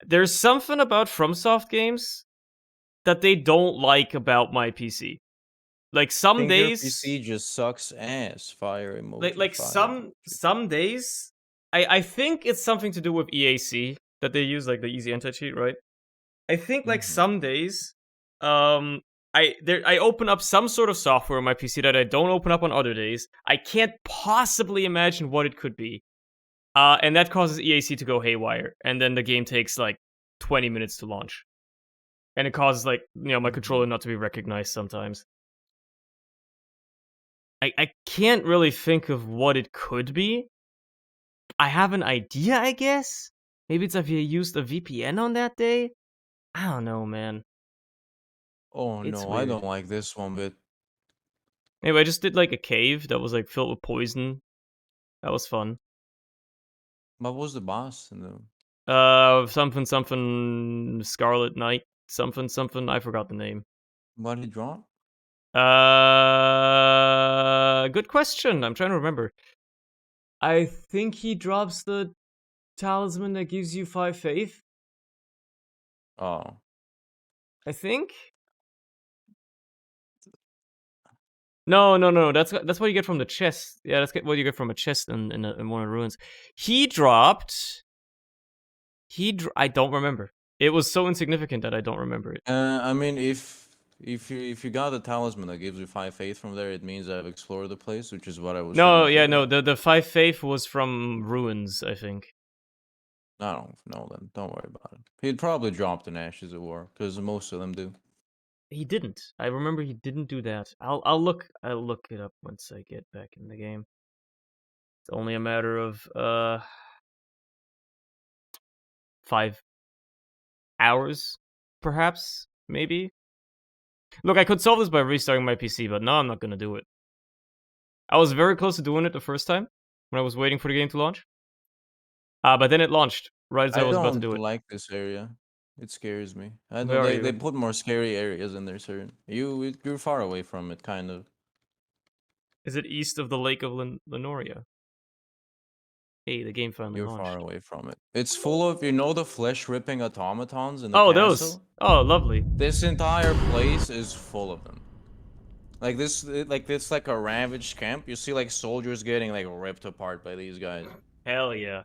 There's something about FromSoft games that they don't like about my PC. Like some Think your days, PC just sucks ass. Fire like emoji. like Fire some emoji. some days, I think it's something to do with EAC that they use, like the easy anti-cheat, right? I think like Mm-hmm. some days, um, I open up some sort of software on my PC that I don't open up on other days. I can't possibly imagine what it could be. And that causes EAC to go haywire, and then the game takes like 20 minutes to launch. And it causes like, my Mm-hmm. controller not to be recognized sometimes. I can't really think of what it could be. I have an idea, I guess. Maybe it's if you used a VPN on that day. I don't know, man. Oh It's no, I weird. don't like this one bit. Anyway, I just did like a cave that was like filled with poison. That was fun. What was the boss in the Something something Scarlet Knight. Something something. I forgot the name. what he drop? Good question. I'm trying to remember. I think he drops the talisman that gives you 5 faith. Oh. I think. No. That's what you get from the chest. Yeah, that's what you get from a chest in one of the ruins. He dropped. I don't remember. It was so insignificant that I don't remember it. I mean if you got the talisman that gives you 5 faith from there, it means I've explored the place, which is what I was trying No, to yeah, figure no. out. The 5 faith was from ruins, I think. I don't know then. Don't worry about it. He'd probably dropped in Ashes of War, because most of them do. He didn't. I remember he didn't do that. I'll look it up once I get back in the game. It's only a matter of 5 hours, perhaps, maybe. Look, I could solve this by restarting my PC, but no, I'm not gonna do it. I was very close to doing it the first time when I was waiting for the game to launch. But then it launched right as I I was about to don't do it. like this area. It scares me. I Where don't. are They you? put more scary areas in there, sir. You're far away from it, kind of. Is it east of the Lake of Lenoria? Hey, the game finally You're far launched. away from it. It's full of the flesh ripping automatons in the Oh, those. castle. Oh, lovely. This entire place is full of them. Like this like a ravaged camp. You see like soldiers getting like ripped apart by these guys. Hell yeah.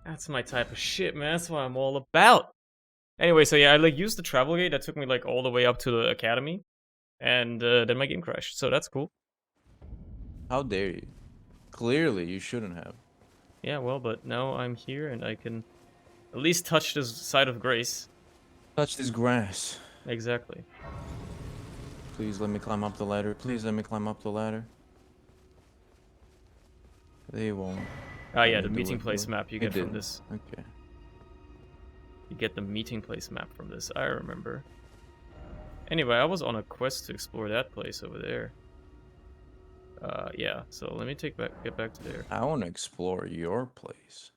That's my type of shit, man. That's what I'm all about. Anyway, so yeah, I like used the travel gate that took me like all the way up to the academy, and then my game crashed. So that's cool. How dare you? Clearly, you shouldn't have. Yeah, well, but now I'm here and I can at least touch this side of grace. Touch this grass. Exactly. Please let me climb up the ladder. Please let me climb up the ladder. They won't. Ah, Let yeah, me the do meeting it, do place it. map you It get from didn't. this. Okay. You get the meeting place map from this. I remember. Anyway, I was on a quest to explore that place over there. Yeah. So let me get back to there. I want to explore your place.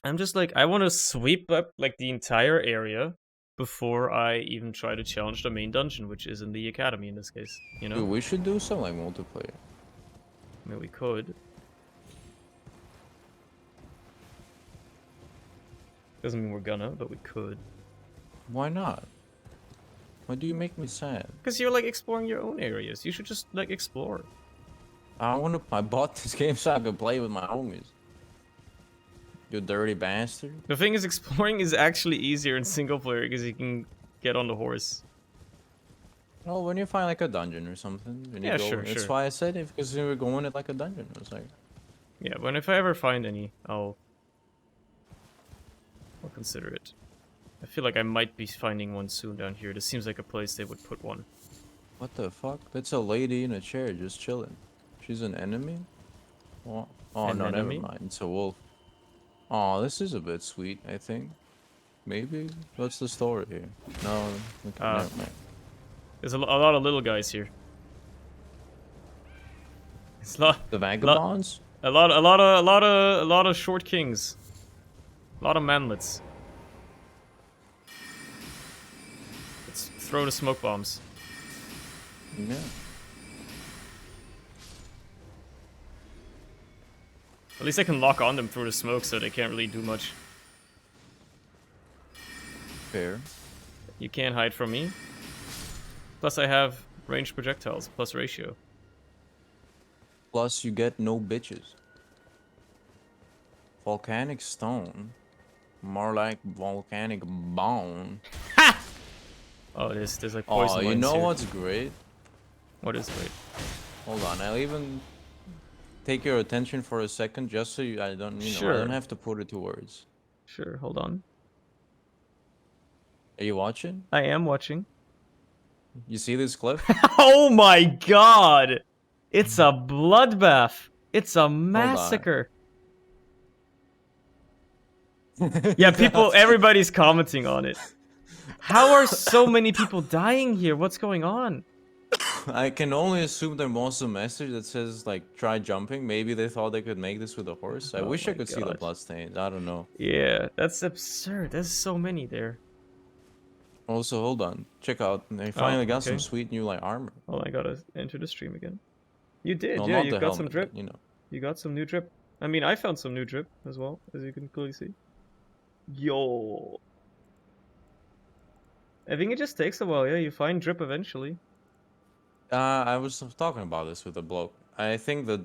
I'm just like, I want to sweep up like the entire area before I even try to challenge the main dungeon, which is in the academy in this case. You know, Dude, we should do some like multiplayer. I mean, we could. Doesn't mean we're gonna, but we could. Why not? Why do you make me sad? Because you're like exploring your own areas. You should just like explore. I want to. I bought this game so I could play with my homies. You dirty bastard. The thing is, exploring is actually easier in single player because you can get on the horse. Well, when you find like a dungeon or something, when you Yeah, go, sure, that's sure. why I said it, because we were going at like a dungeon. I was like, Yeah, but if I ever find any, I'll consider it. I feel like I might be finding one soon down here. This seems like a place they would put one. what the fuck? That's a lady in a chair just chilling. She's an enemy? Oh, oh An no, enemy? never mind. It's a wolf. Oh, this is a bit sweet, I think. Maybe? What's the story here? No, okay, never mind. There's a lot of little guys here. It's a lot, The vagabonds? a lot of short kings. A lot of manlets. Let's throw the smoke bombs. Yeah. At least I can lock on them through the smoke, so they can't really do much. Fair. You can't hide from me. Plus, I have ranged projectiles plus ratio. Plus, you get no bitches. Volcanic stone. More like volcanic bone. Oh, there's like poison Oh, you lines know here. what's great? What is great? Hold on, I'll even take your attention for a second, just so I don't, I Sure. don't have to put it to words. Sure, hold on. Are you watching? I am watching. You see this clip? Oh my god! It's a bloodbath! It's a massacre! Yeah, everybody's commenting on it. How are so many people dying here? What's going on? I can only assume there was a message that says, like, try jumping. Maybe they thought they could make this with a horse. I Oh wish I my could see the God. bloodstains. I don't know. Yeah, that's absurd. There's so many there. Also, hold on. Check out. They finally got some okay. sweet new, like, armor. Oh, I gotta enter the stream again. You did, No, yeah, not you the got some helmet, drip. but, you know. You got some new drip. I mean, I found some new drip as well, as you can clearly see. Yo. I think it just takes a while, yeah, you find drip eventually. I was talking about this with a bloke. I think the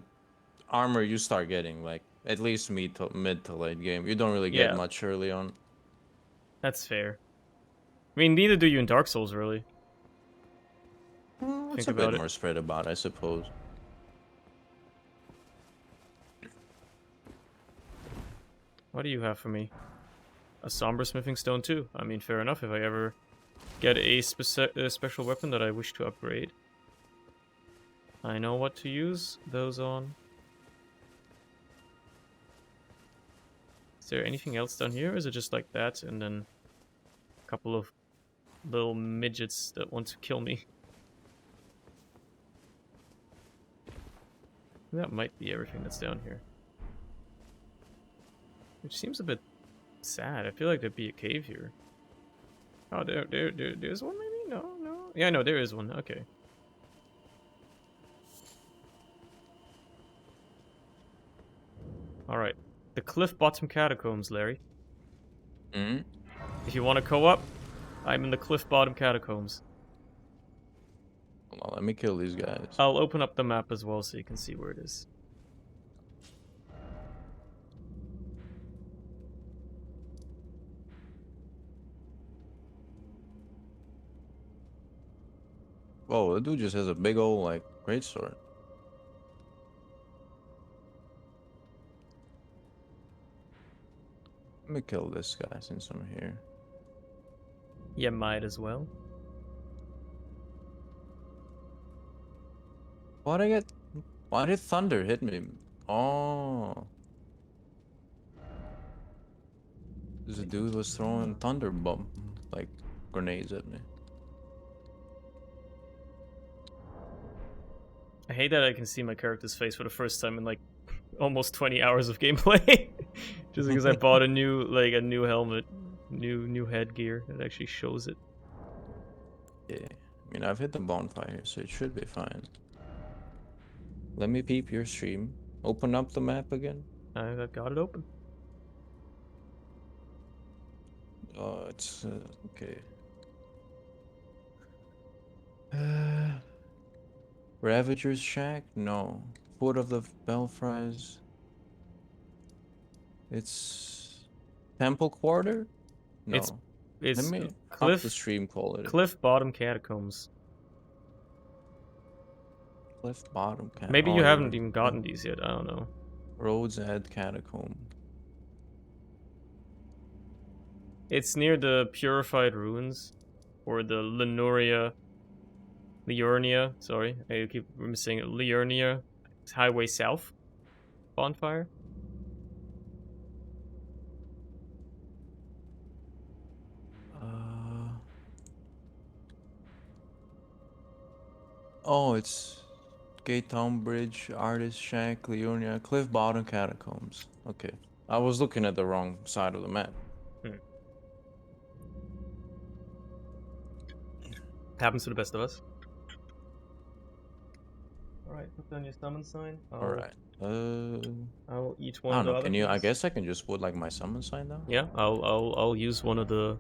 armor you start getting, like, at least mid to late game. You don't really get Yeah. much early on. That's fair. I mean, neither do you in Dark Souls, really. It's Think a about bit it. more spread about, I suppose. What do you have for me? A somber smithing stone too. I mean, fair enough if I ever get a special weapon that I wish to upgrade. I know what to use those on. Is there anything else down here? Or is it just like that and then a couple of little midgets that want to kill me? That might be everything that's down here. Which seems a bit sad. I feel like there'd be a cave here. Oh, there's one maybe? No. Yeah, no, there is one. Okay. Alright. The Cliff Bottom Catacombs, Larry. Hmm? If you want to co-op, I'm in the Cliff Bottom Catacombs. Hold on, let me kill these guys. I'll open up the map as well so you can see where it is. Whoa, the dude just has a big old, like, greatsword. Let me kill this guy since I'm here. You might as well. Why did thunder hit me? Oh. This dude was throwing thunder bomb, like, grenades at me. I hate that I can see my character's face for the first time in like almost 20 hours of gameplay. Just because I bought a new helmet, new headgear that actually shows it. Yeah. I mean, I've hit the bonfire, so it should be fine. Let me peep your stream. Open up the map again. I've got it open. Oh, it's okay. Ravager's Shack? No. Foot of the Belfries. It's Temple Quarter? It's No. Let it's me up the Cliff stream quality. Cliff Bottom Catacombs. Cliff Bottom Cat. Maybe Oh, you here haven't we even go. gotten these yet. I don't know. Roads End Catacomb. It's near the Purified Ruins, or the Liurnia. Sorry, I keep saying it. Liurnia Highway South bonfire. Oh, it's Gate Town Bridge, Artist Shack, Leonia, Cliff Bottom Catacombs. Okay. I was looking at the wrong side of the map. Happens to the best of us. Alright, put down your summon sign. Alright. I'll eat I one don't of the know, other can you I things. guess I can just put like my summon sign down? Yeah, I'll use one of the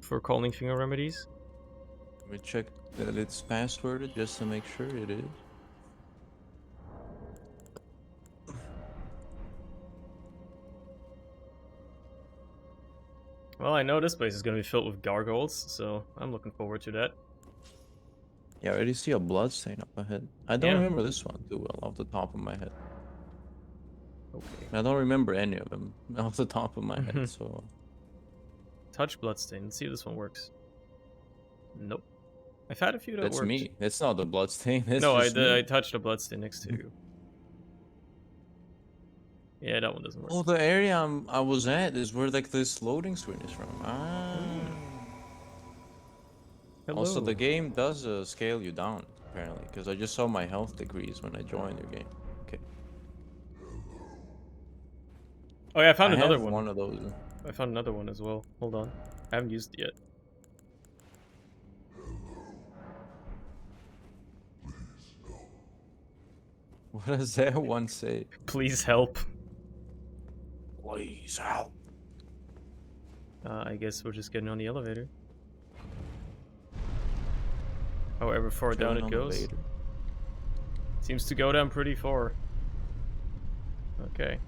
for calling finger remedies. Let me check that it's passworded just to make sure it is. Well, I know this place is gonna be filled with gargoyles, so I'm looking forward to that. Yeah, I already see a blood stain up ahead. I don't Yeah. remember this one too well off the top of my head. Okay. I don't remember any of them off the top of my head, so... Touch bloodstain. Let's see if this one works. Nope. I've had a few that That's worked. me. It's not the blood stain, it's No, just me. I touched a bloodstain next to you. Yeah, that one doesn't work. Oh, the area I was at is where like this loading screen is from. Ah. Hello. Also, the game does scale you down, apparently, because I just saw my health decrease when I joined your game. Okay. Oh yeah, I found I another have one. one of those. I found another one as well. Hold on. I haven't used it yet. What does that one say? Please help. Please help. I guess we're just getting on the elevator. However far down it goes. Seems to go down pretty far. Okay.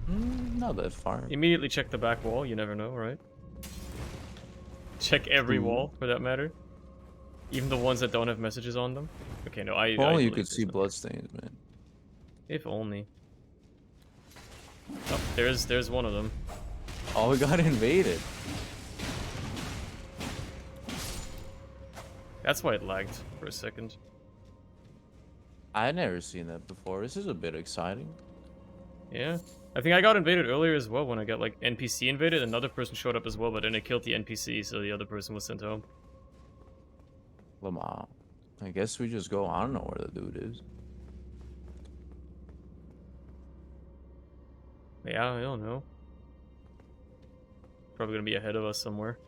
Not that far. Immediately check the back wall, you never know, right? Check every True. wall, for that matter. Even the ones that don't have messages on them. Okay, no, If only you could see bloodstains, man. If only. Oh, there's one of them. Oh, we got invaded. That's why it lagged for a second. I never seen that before. This is a bit exciting. Yeah. I think I got invaded earlier as well when I got like NPC invaded. Another person showed up as well, but then it killed the NPC, so the other person was sent home. Lamar. I guess we just go. I don't know where the dude is. Yeah, I don't know. Probably gonna be ahead of us somewhere.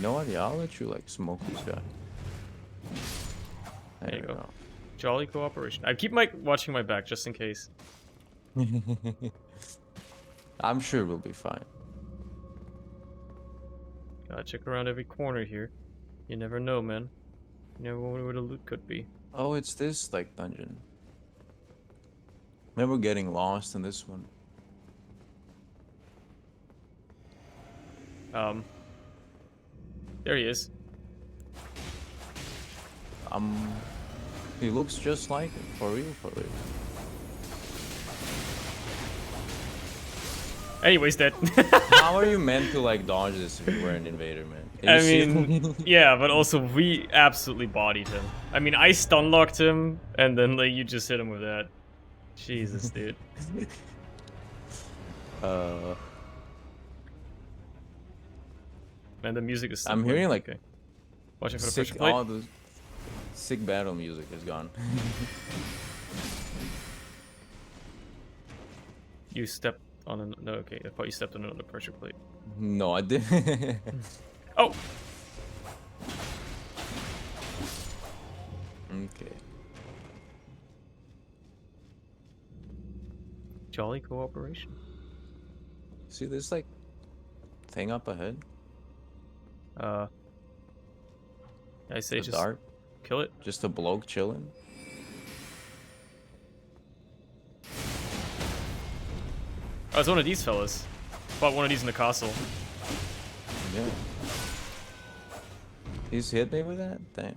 No idea. I'll let you like smoke this guy. There you go. Jolly cooperation. I keep watching my back just in case. I'm sure we'll be fine. Gotta check around every corner here. You never know, man. You never know where the loot could be. Oh, it's this like dungeon. Remember getting lost in this one? There he is. He looks just like him, for real, for real. Anyways, dead. How are you meant to like dodge this if you were an invader, man? Can I you see mean, it? yeah, but also we absolutely bodied him. I mean, I stun locked him, and then like you just hit him with that. Jesus, dude. Man, the music is still I'm playing. hearing like Okay. Watching for the sick. pressure plate. All the sick battle music is gone. You stepped on an... No, okay. I thought you stepped on another pressure plate. No, I didn't. Oh! Okay. Jolly cooperation. See this like thing up ahead? I say The just dart? kill it. Just a bloke chilling? Oh, it's one of these fellas. Fought one of these in the castle. Yeah. He's hit me with that? Damn.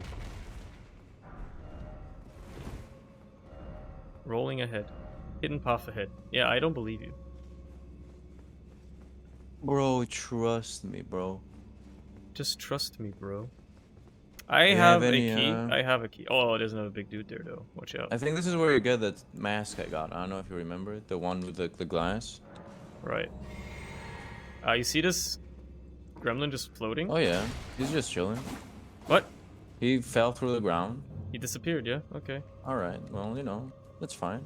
Rolling ahead. Hidden path ahead. Yeah, I don't believe you. Bro, trust me, bro. Just trust me, bro. I Do you have have a any, key. I have a key. Oh, there's another big dude there, though. Watch out. I think this is where you get that mask I got. I don't know if you remember it. The one with the glass. Right. You see this gremlin just floating? Oh yeah. He's just chilling. What? He fell through the ground. He disappeared, yeah? Okay. Alright, well, you know, that's fine.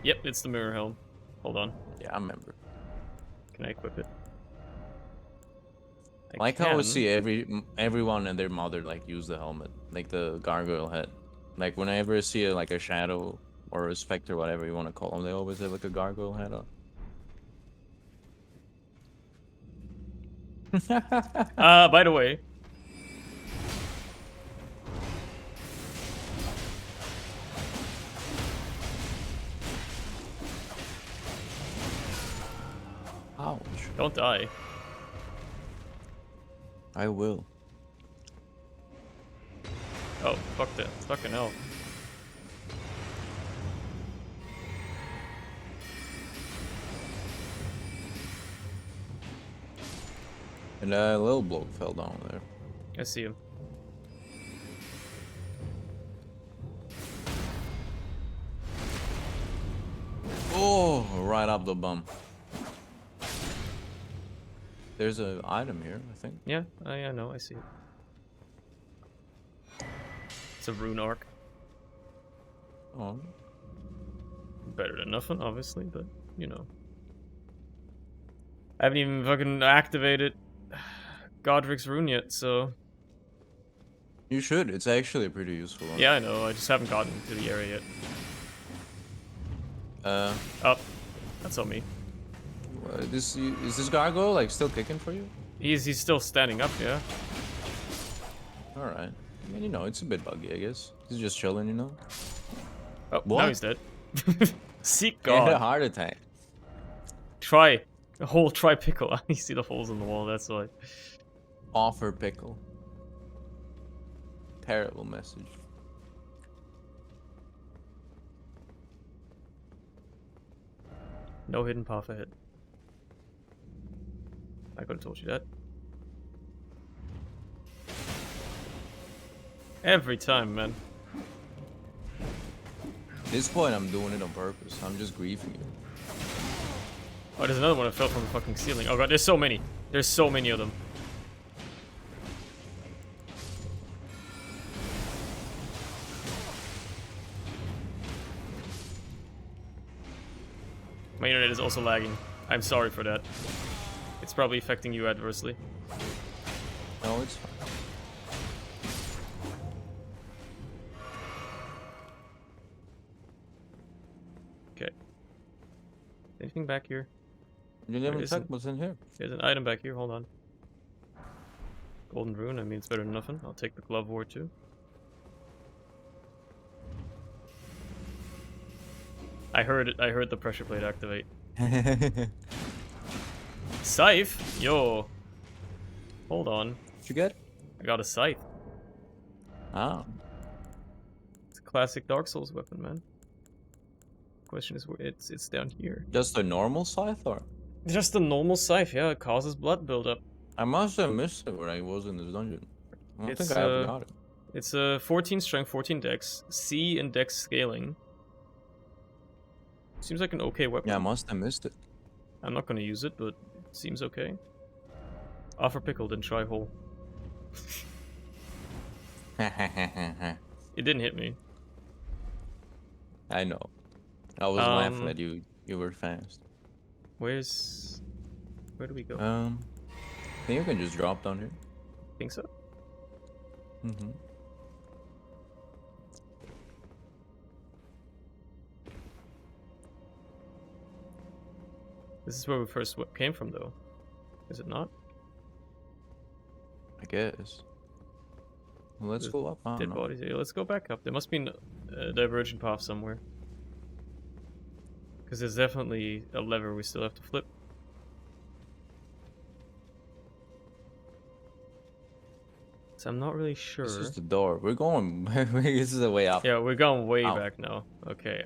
Yep, it's the mirror helm. Hold on. Yeah, I remember. Can I equip it? I Like how I can. would see everyone and their mother like use the helmet, like the gargoyle head. Like whenever I see like a shadow or a specter, whatever you want to call them, they always have like a gargoyle head on. By the way. Ouch. Don't die. I will. Oh, fuck that. Fucking hell. And a little bloke fell down there. I see him. Oh, right up the bum. There's an item here, I think. Yeah, I know, I see it. It's a rune arc. Oh. Better than nothing, obviously, but, you know. I haven't even fucking activated Godric's rune yet, so... You should. It's actually a pretty useful one. Yeah, I know, I just haven't gotten to the area yet. Oh, that's on me. Is this gargoyle like still kicking for you? He's still standing up, yeah. Alright. I mean, you know, it's a bit buggy, I guess. He's just chilling, you know? Oh, now What? he's dead. Seek He had a God. heart attack. Try. A whole try pickle. You see the holes in the wall, that's why. Offer pickle. Terrible message. No hidden path ahead. I could have told you that. Every time, man. At this point, I'm doing it on purpose. I'm just griefing you. Oh, there's another one that fell from the fucking ceiling. Oh god, there's so many. There's so many of them. My internet is also lagging. I'm sorry for that. It's probably affecting you adversely. No, it's fine. Okay. Anything back here? You never isn't. checked what's in here. There's an item back here. Hold on. Golden rune. I mean, it's better than nothing. I'll take the glove ward too. I heard it. I heard the pressure plate activate. Scythe? Yo. Hold on. What you get? I got a scythe. Ah. It's a classic Dark Souls weapon, man. Question is where it's down here. Just a normal scythe or? Just a normal scythe, yeah, it causes blood buildup. I must have missed it when I was in this dungeon. I don't It's, think I ever got it. It's a 14 strength, 14 dex, C and dex scaling. Seems like an okay weapon. Yeah, I must have missed it. I'm not gonna use it, but it seems okay. Offer pickle, then try whole. I It didn't hit me. know. I was laughing at you. You were fast. Where do we go? I think you can just drop down here. Think so? Mm-hmm. This is where we first came from, though. Is it not? I guess. Well, let's There's go up. I don't dead know. bodies here. Let's go back up. There must be a divergent path somewhere. Because there's definitely a lever we still have to flip. So I'm not really sure. This is the door. We're going. This is the way up. Yeah, we're going way Ow. back now. Okay,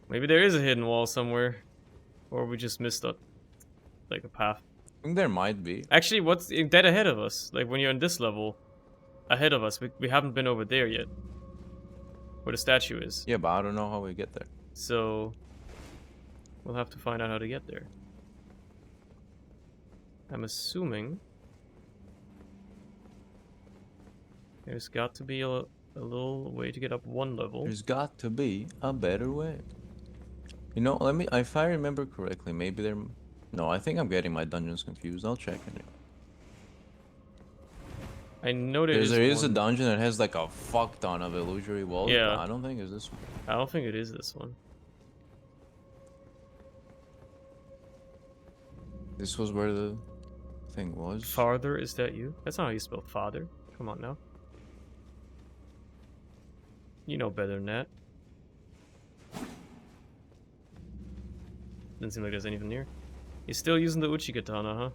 maybe there is a hidden wall somewhere. Or we just missed a path. I think there might be. Actually, what's dead ahead of us? Like, when you're in this level, ahead of us, we haven't been over there yet. Where the statue is. Yeah, but I don't know how we get there. So, we'll have to find out how to get there. I'm assuming there's got to be a little way to get up one level. There's got to be a better way. You know, let me. If I remember correctly, maybe there. No, I think I'm getting my dungeons confused. I'll check in it. I know there Is a one. dungeon that has like a fuck ton of illusory walls. Yeah. But I don't think it's this one. I don't think it is this one. This was where the thing was. Farther, is that you? That's not how you spell father. Come on now. You know better than that. Doesn't seem like there's anything near. You're still using the Uchi katana, huh?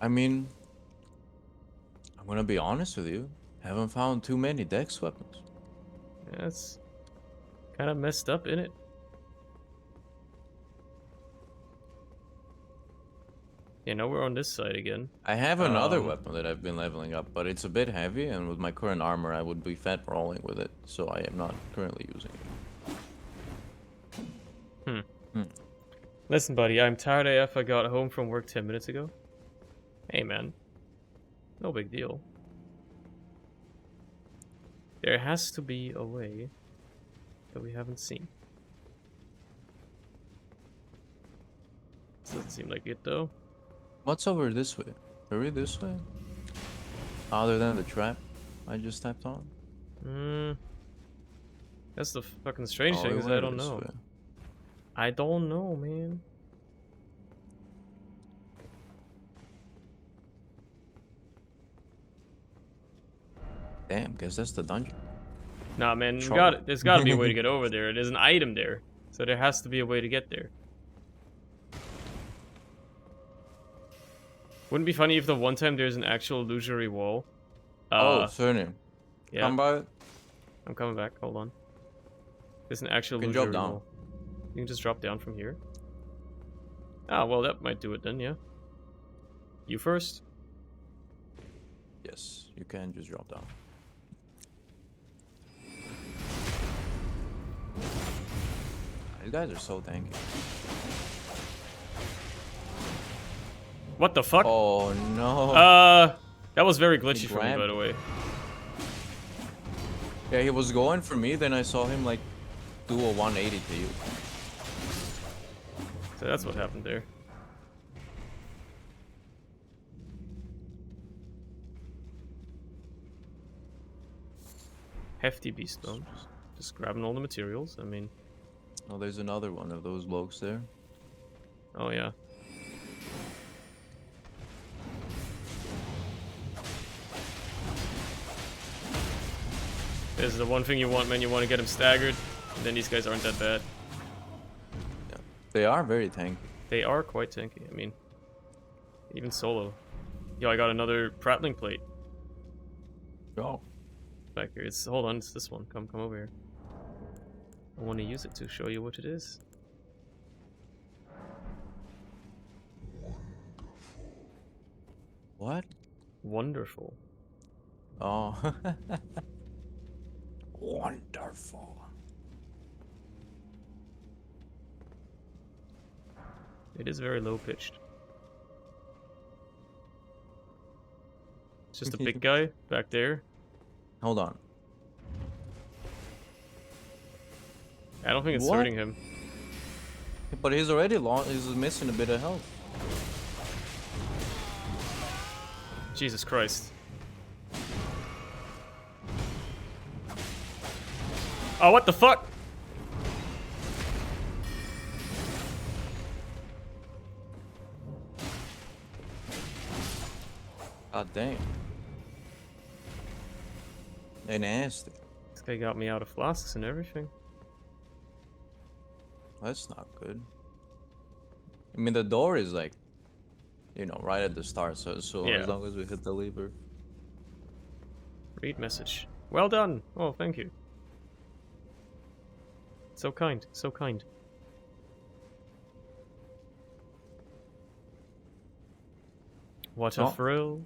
I mean, I'm gonna be honest with you. Haven't found too many dex weapons. Yeah, it's kind of messed up, innit? Yeah, now we're on this side again. I have another Um, weapon that I've been leveling up, but it's a bit heavy, and with my current armor, I would be fat rolling with it, so I am not currently using it. Listen, buddy, I'm tired AF. I got home from work 10 minutes ago. Hey, man. No big deal. There has to be a way that we haven't seen. This doesn't seem like it, though. What's over this way? Are we this way? Other than the trap I just tapped on? That's the fucking strange Oh, thing we is I went don't this know. way. I don't know, man. Damn, guess that's the dungeon. Nah, man, Sure. there's gotta be a way to get over there. There's an item there. So there has to be a way to get there. Wouldn't it be funny if the one time there's an actual illusory wall? Oh, surname. Yeah. Come by it. I'm coming back. Hold on. There's an actual You can illusory drop down. wall. You can just drop down from here. Ah, well, that might do it then, yeah. You first? Yes, you can just drop down. These guys are so tanky. What the fuck? Oh no. That was very glitchy He for me, grabbed by the way. Yeah, he was going for me, then I saw him like do a 180 to you. So that's what happened there. Hefty beast bones. Just grabbing all the materials. I mean, Oh, there's another one of those blokes there. oh yeah. This is the one thing you want, man. You want to get him staggered. And then these guys aren't that bad. Yeah. They are very tanky. They are quite tanky. I mean, even solo. Yo, I got another prattling plate Oh. back here. Hold on, it's this one. Come over here. I want to use it to show you what it is. What? Wonderful. Oh. Wonderful. It is very low pitched. It's just a big guy back there. Hold on. I don't think it's What? hurting him. But he's already long. He's missing a bit of health. Jesus Christ. Oh, what the fuck? God damn. They nasty. This guy got me out of flasks and everything. That's not good. I mean, the door is like, you know, right at the start. So Yeah. as long as we hit the lever. Read message. Well done. Oh, thank you. So kind. So kind. What a Oh. thrill.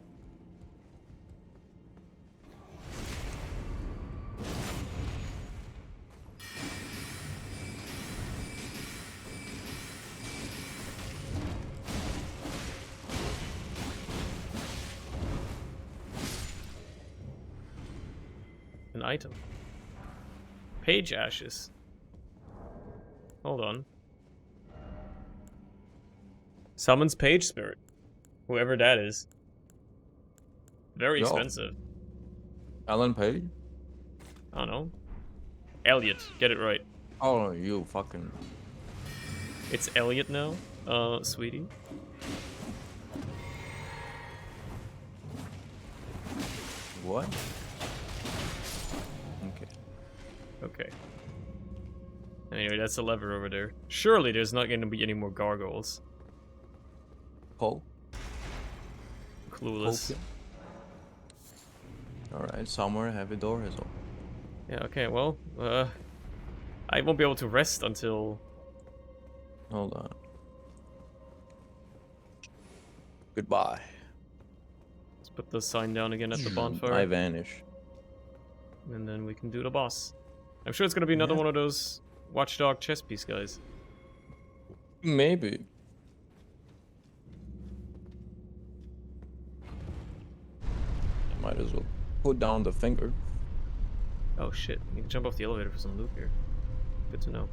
An item. Page ashes. Hold on. Summons page spirit. Whoever that is. Very Yo. expensive. Alan Page? I don't know. Elliot. Get it right. Oh, you fucking. It's Elliot now. Sweetie. What? Okay. Okay. Anyway, that's a lever over there. Surely there's not going to be any more gargoyles. Poke. Clueless. Alright, somewhere heavy door is open. Yeah, okay, well, I won't be able to rest until... Hold on. Goodbye. Let's put the sign down again at the I bonfire. vanish. And then we can do the boss. I'm sure it's gonna be another one of those watchdog chess piece guys. Maybe. Might as well put down the finger. Oh shit, you can jump off the elevator for some loot here. Good to know.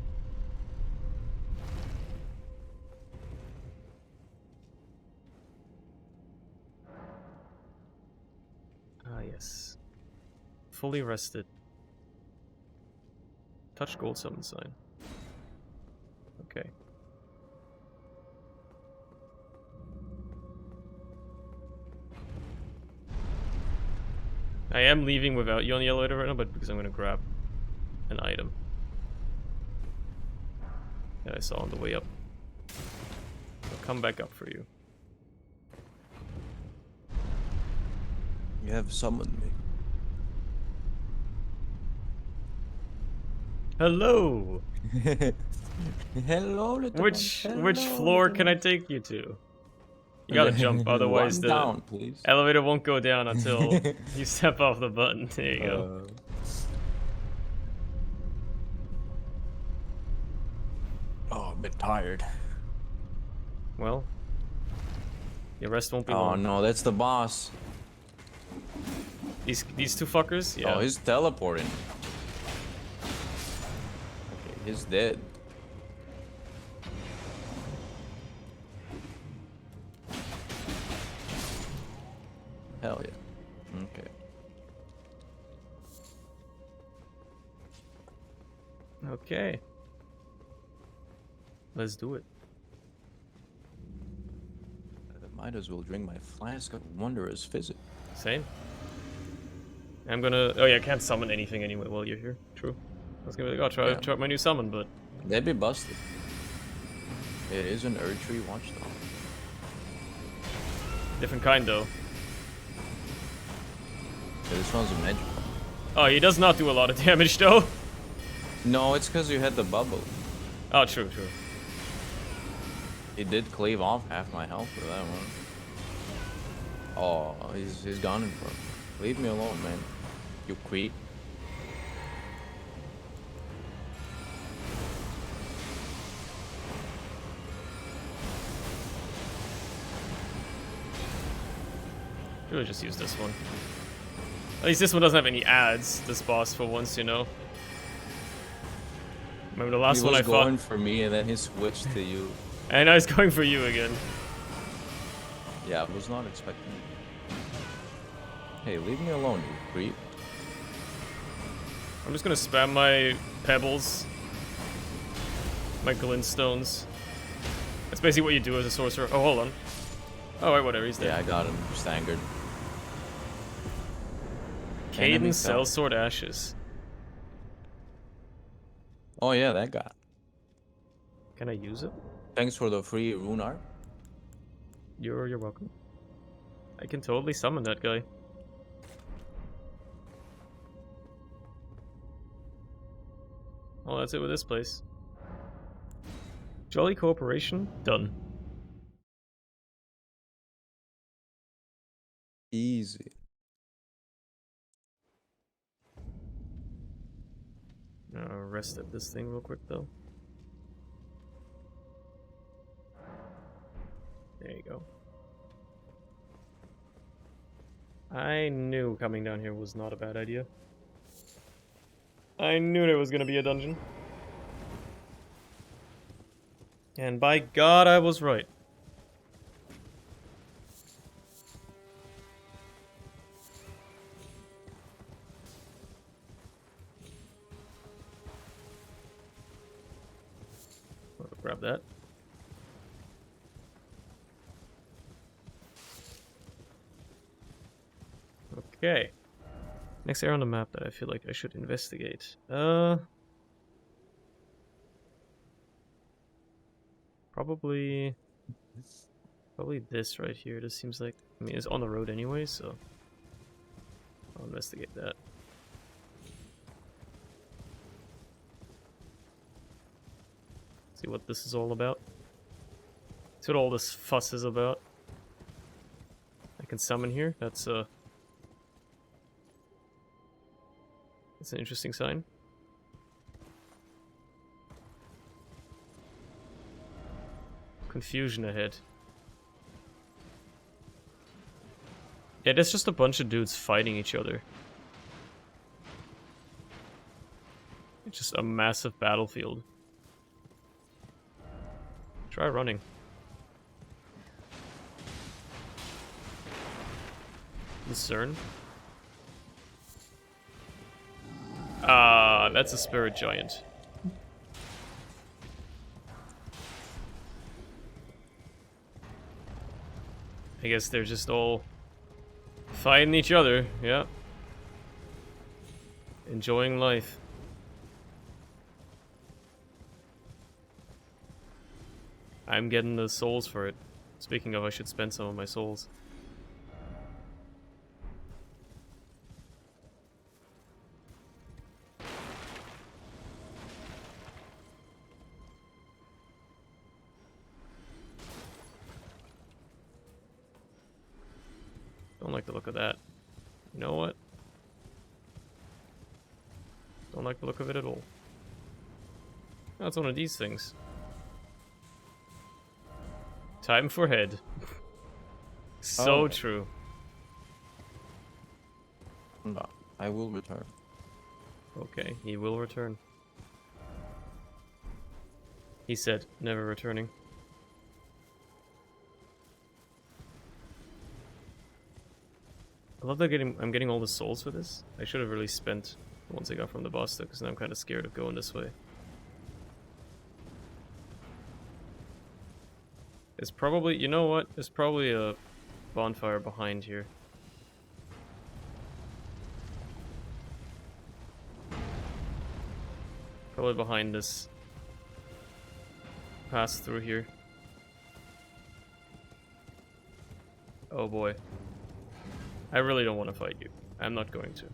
Ah yes. Fully rested. Touch gold summon sign. Okay. I am leaving without you on the elevator right now, but because I'm gonna grab an item that I saw on the way up. I'll come back up for you. You have summoned me. Hello! Hello, little Which one. floor Hello, can I little take you to? You gotta jump, otherwise one the down, please. elevator won't go down until you step off the button. There you go. Oh, a bit tired. Well, your rest won't be Oh long. no, that's the boss. These two fuckers? Yeah. Oh, he's teleporting. Okay, he's dead. Hell yeah. Okay. Okay. Let's do it. I might as well drink my flask of wondrous physics. Same. I'm gonna... Oh yeah, I can't summon anything anyway while you're here. True. I was gonna be like, oh, try out my new summon, but... That'd be busted. It is an Erdtree watchdog. Different kind, though. Yeah, this one's a magic. Oh, he does not do a lot of damage, though. No, it's because you had the bubble. Oh, true, true. It did cleave off half my health for that one. Oh, he's gone in front. Leave me alone, man. You creep. Should have just used this one. At least this one doesn't have any ads, this boss, for once, you know? Remember the last He one was I fought? going for me and then he switched to you. And I was going for you again. Yeah, I was not expecting it. Hey, leave me alone, you creep. I'm just gonna spam my pebbles. My glintstones. That's basically what you do as a sorcerer. Oh, hold on. Oh, wait, whatever, he's dead. Yeah, I got him. Just angered. Caden fell. Sellsword Ashes. Oh yeah, that guy. Can I use it? Thanks for the free rune art. You're welcome. I can totally summon that guy. Well, that's it with this place. Jolly Cooperation, done. Easy. Rest at this thing real quick though. There you go. I knew coming down here was not a bad idea. I knew there was gonna be a dungeon. And by God, I was right. I'll grab that. Okay. Next area on the map that I feel like I should investigate. Probably this right here. This seems like, I mean, it's on the road anyway, so I'll investigate that. See what this is all about. See what all this fuss is about. I can summon here. That's an interesting sign. Confusion ahead. Yeah, that's just a bunch of dudes fighting each other. It's just a massive battlefield. Try running. Lucerne? Ah, that's a spirit giant. I guess they're just all fighting each other, yeah. Enjoying life. I'm getting the souls for it. Speaking of, I should spend some of my souls. Don't like the look of that. You know what? Don't like the look of it at all. That's one of these things. Time for head. So Oh. true. No, I will return. Okay, he will return. He said, never returning. I love that I'm getting all the souls for this. I should have really spent the ones I got from the boss though, because now I'm kind of scared of going this way. There's probably, you know what? There's probably a bonfire behind here. Probably behind this pass through here. Oh boy. I really don't want to fight you. I'm not going to.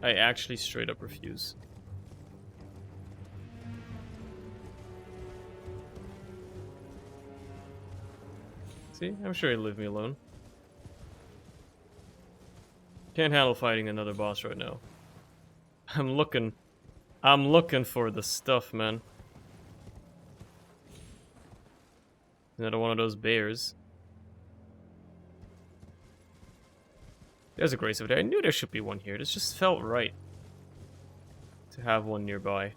I actually straight up refuse. See? I'm sure he'd leave me alone. Can't handle fighting another boss right now. I'm looking for the stuff, man. Another one of those bears. There's a grace over there. I knew there should be one here. This just felt right to have one nearby.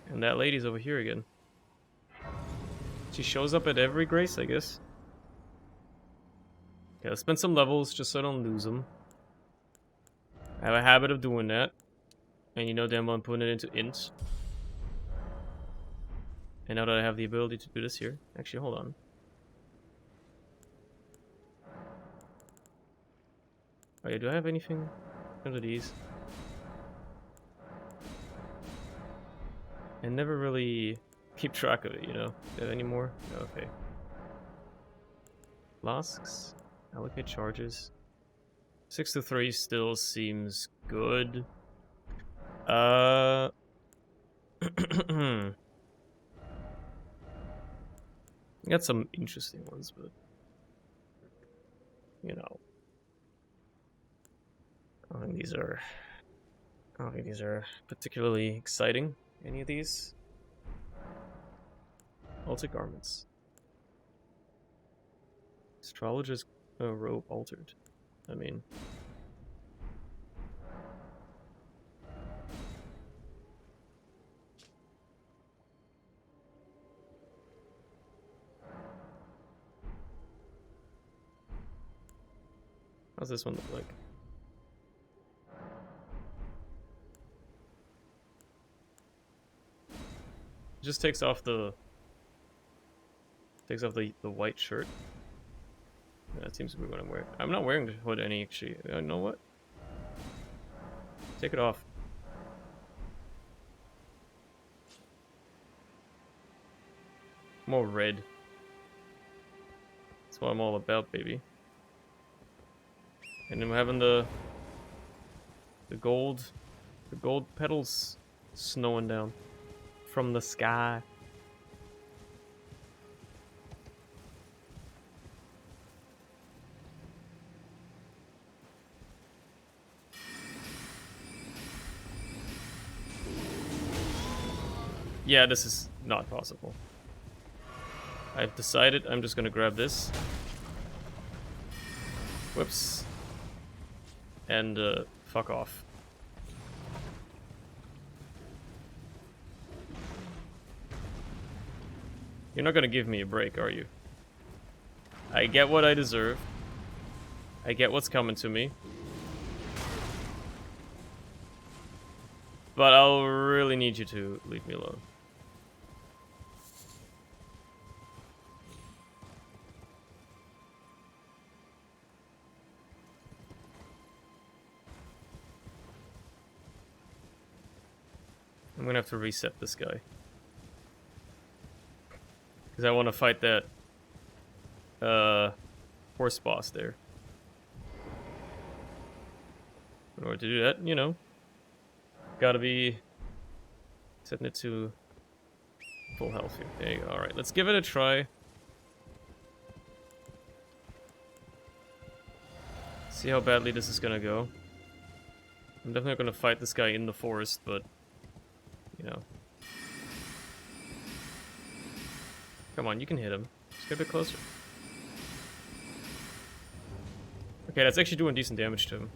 And that lady's over here again. She shows up at every grace, I guess. Okay, let's spend some levels just so I don't lose them. I have a habit of doing that. And you know damn well I'm putting it into int. And now that I have the ability to do this here. Actually, hold on. Oh yeah, do I have anything under these? I never really keep track of it, you know? Do I have any more? No, okay. Flasks. Allocate charges. 6 to 3 still seems good. I got some interesting ones, but you know, I don't think these are particularly exciting. Any of these? Alter garments. Astrologer's robe altered. I mean, how's this one look like? It just takes off the white shirt. That seems to be what I'm wearing. I'm not wearing the hood any actually. You know what? Take it off. More red. That's what I'm all about, baby. And then we're having the gold petals snowing down from the sky. Yeah, this is not possible. I've decided I'm just gonna grab this. Whoops. And, fuck off. You're not gonna give me a break, are you? I get what I deserve. I get what's coming to me. But I'll really need you to leave me alone. I'm gonna have to reset this guy. Because I want to fight that horse boss there. In order to do that, you know, gotta be setting it to full health here. There you go. Alright, let's give it a try. See how badly this is gonna go. I'm definitely not gonna fight this guy in the forest, but you know. Come on, you can hit him. Just get a bit closer. Okay, that's actually doing decent damage to him.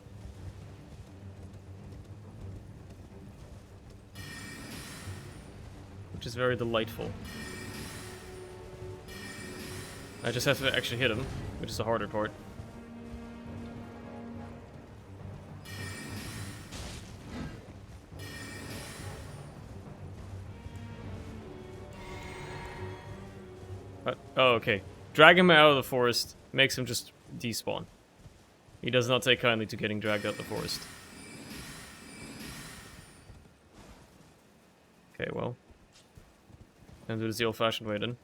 Which is very delightful. I just have to actually hit him, which is the harder part. Oh, okay. Dragging him out of the forest makes him just despawn. He does not take kindly to getting dragged out of the forest. Okay, well. Time to do this the old-fashioned way then.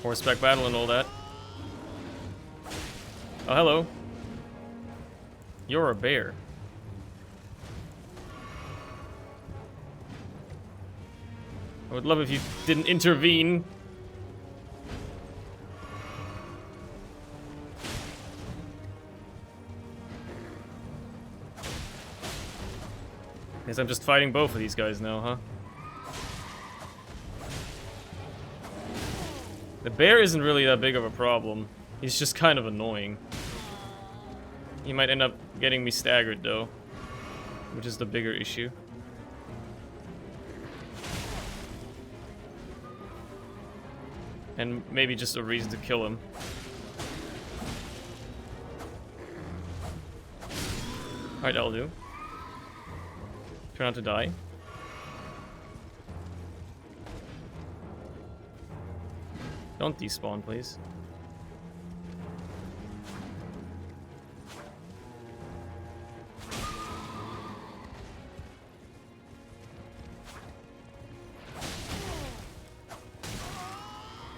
Horseback battle and all that. Oh, hello. You're a bear. I would love if you didn't intervene. Guess I'm just fighting both of these guys now, huh? The bear isn't really that big of a problem. He's just kind of annoying. He might end up getting me staggered, though, which is the bigger issue. And maybe just a reason to kill him. Alright, that'll do. Try not to die. Don't despawn, please.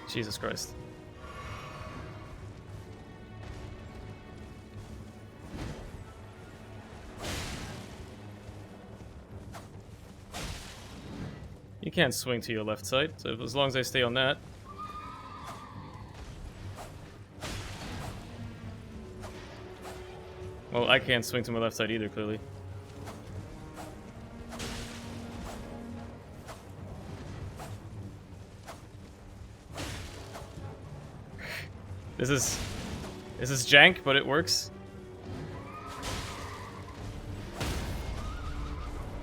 Jesus Christ. You can't swing to your left side, so as long as I stay on that. Well, I can't swing to my left side either, clearly. This is jank, but it works.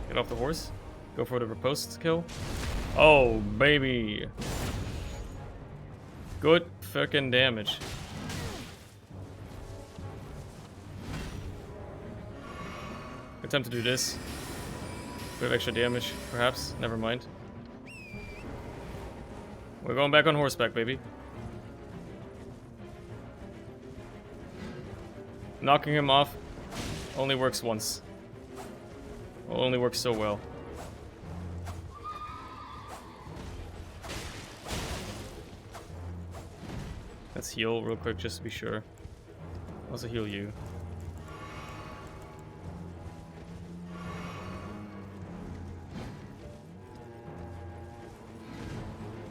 Get off the horse. Go for the riposte kill. Oh, baby. Good fucking damage. Attempt to do this. Bit of extra damage, perhaps. Never mind. We're going back on horseback, baby. Knocking him off only works once. Well, only works so well. Let's heal real quick just to be sure. I'll also heal you.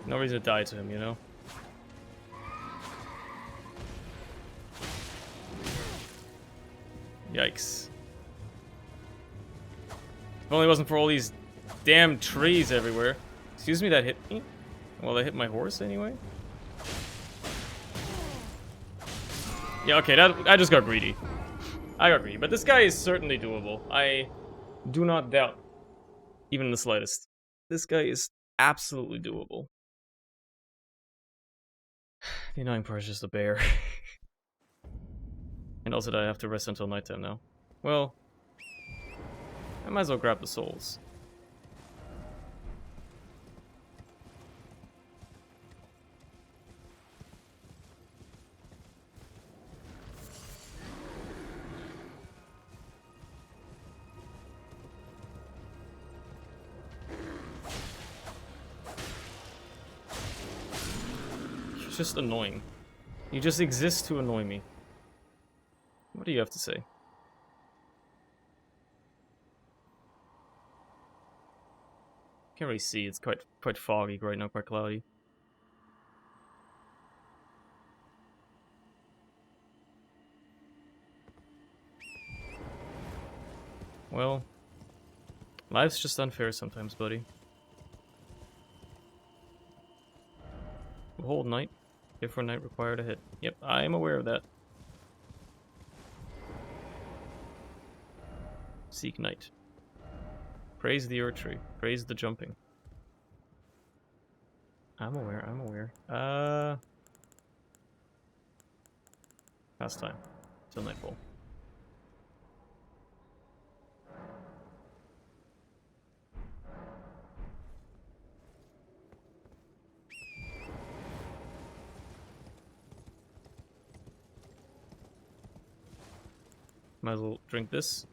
No reason to die to him, you know? Yikes. If only it wasn't for all these damn trees everywhere. Excuse me, that hit me? Well, that hit my horse anyway? Yeah, okay, I just got greedy. I got greedy, but this guy is certainly doable. I do not doubt, even in the slightest. This guy is absolutely doable. The annoying part is just the bear. And also that I have to rest until nighttime now. Well, I might as well grab the souls. It's just annoying. You just exist to annoy me. What do you have to say? Can't really see. It's quite foggy right now, quite cloudy. Well, life's just unfair sometimes, buddy. Hold night. If for night required a hit. Yep, I am aware of that. Seek night. Praise the earth tree. Praise the jumping. I'm aware, I'm aware. Past time. Till nightfall. Might as well drink this.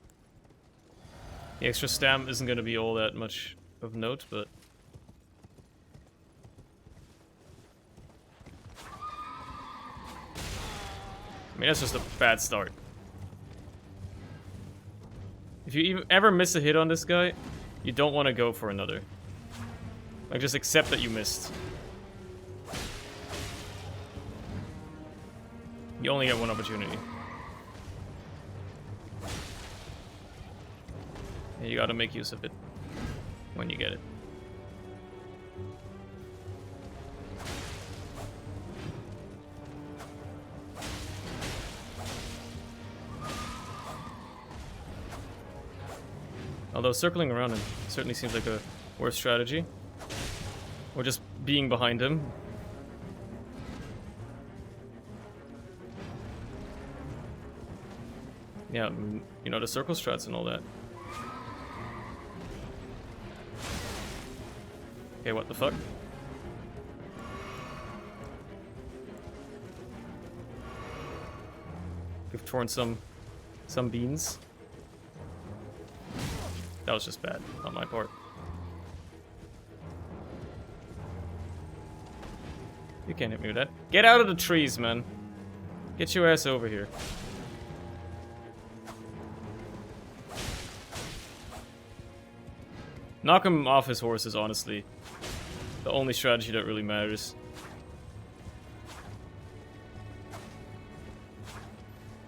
The extra stam isn't going to be all that much of note, but... I mean, that's just a bad start. If you ever miss a hit on this guy, you don't want to go for another. Like, just accept that you missed. You only get one opportunity. And you gotta make use of it when you get it. Although circling around him certainly seems like a worse strategy. Or just being behind him. Yeah, you know, the circle strats and all that. Okay, what the fuck? We've torn some beans. That was just bad on my part. You can't hit me with that. Get out of the trees, man. Get your ass over here. Knock him off his horse is honestly the only strategy that really matters.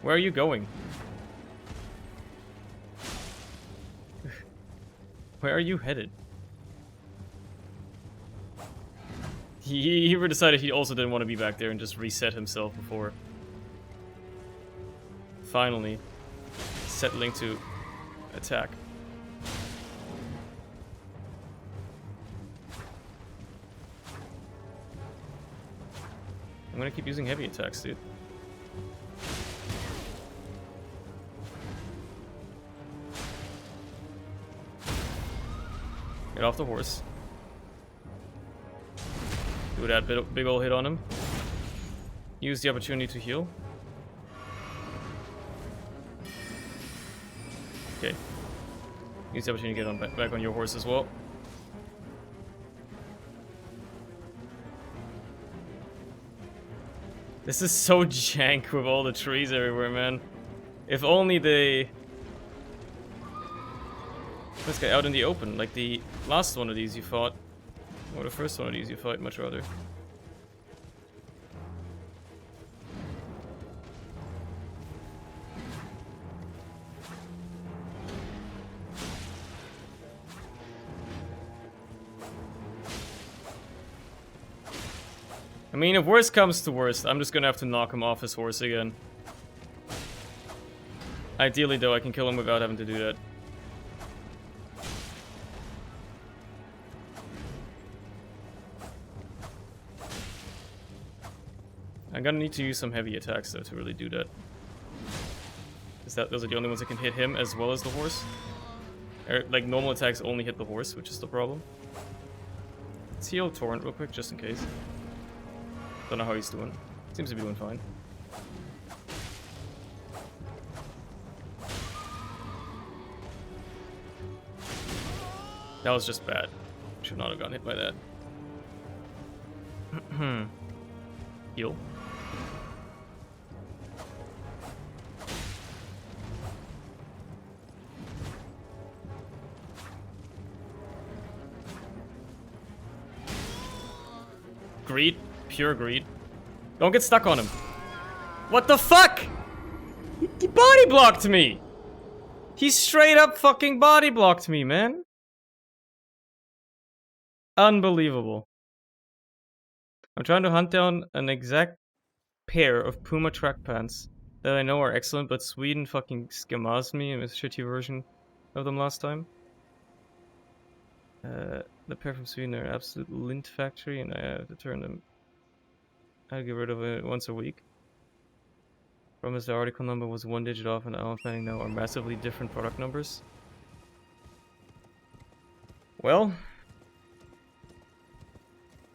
Where are you going? Where are you headed? He decided he also didn't want to be back there and just reset himself before finally settling to attack. I'm gonna keep using heavy attacks, dude. Get off the horse. Do that big ol' hit on him. Use the opportunity to heal. Okay. Use the opportunity to get back on your horse as well. This is so jank with all the trees everywhere, man. If only they... Let's get out in the open, like the last one of these you fought. Or the first one of these you fought, much rather. I mean, if worst comes to worst, I'm just gonna have to knock him off his horse again. Ideally, though, I can kill him without having to do that. I'm gonna need to use some heavy attacks, though, to really do that. Those are the only ones that can hit him as well as the horse. Like, normal attacks only hit the horse, which is the problem. Let's heal Torrent real quick, just in case. Don't know how he's doing. Seems to be doing fine. That was just bad. Should not have gotten hit by that. Heal. Greed. Pure greed. Don't get stuck on him. What the fuck? He body blocked me! He straight up fucking body blocked me, man. Unbelievable. I'm trying to hunt down an exact pair of Puma track pants that I know are excellent, but Sweden fucking scammazed me in a shitty version of them last time. The pair from Sweden are absolute lint factory, and I have to turn them. I get rid of it once a week. Promise the article number was 1 digit off, and all I'm finding now are massively different product numbers. Well,